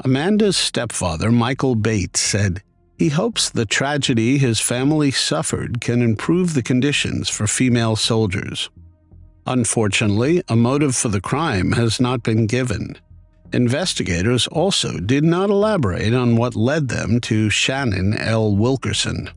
Amanda's stepfather, Michael Bates, said he hopes the tragedy his family suffered can improve the conditions for female soldiers. Unfortunately, a motive for the crime has not been given. Investigators also did not elaborate on what led them to Shannon L. Wilkerson.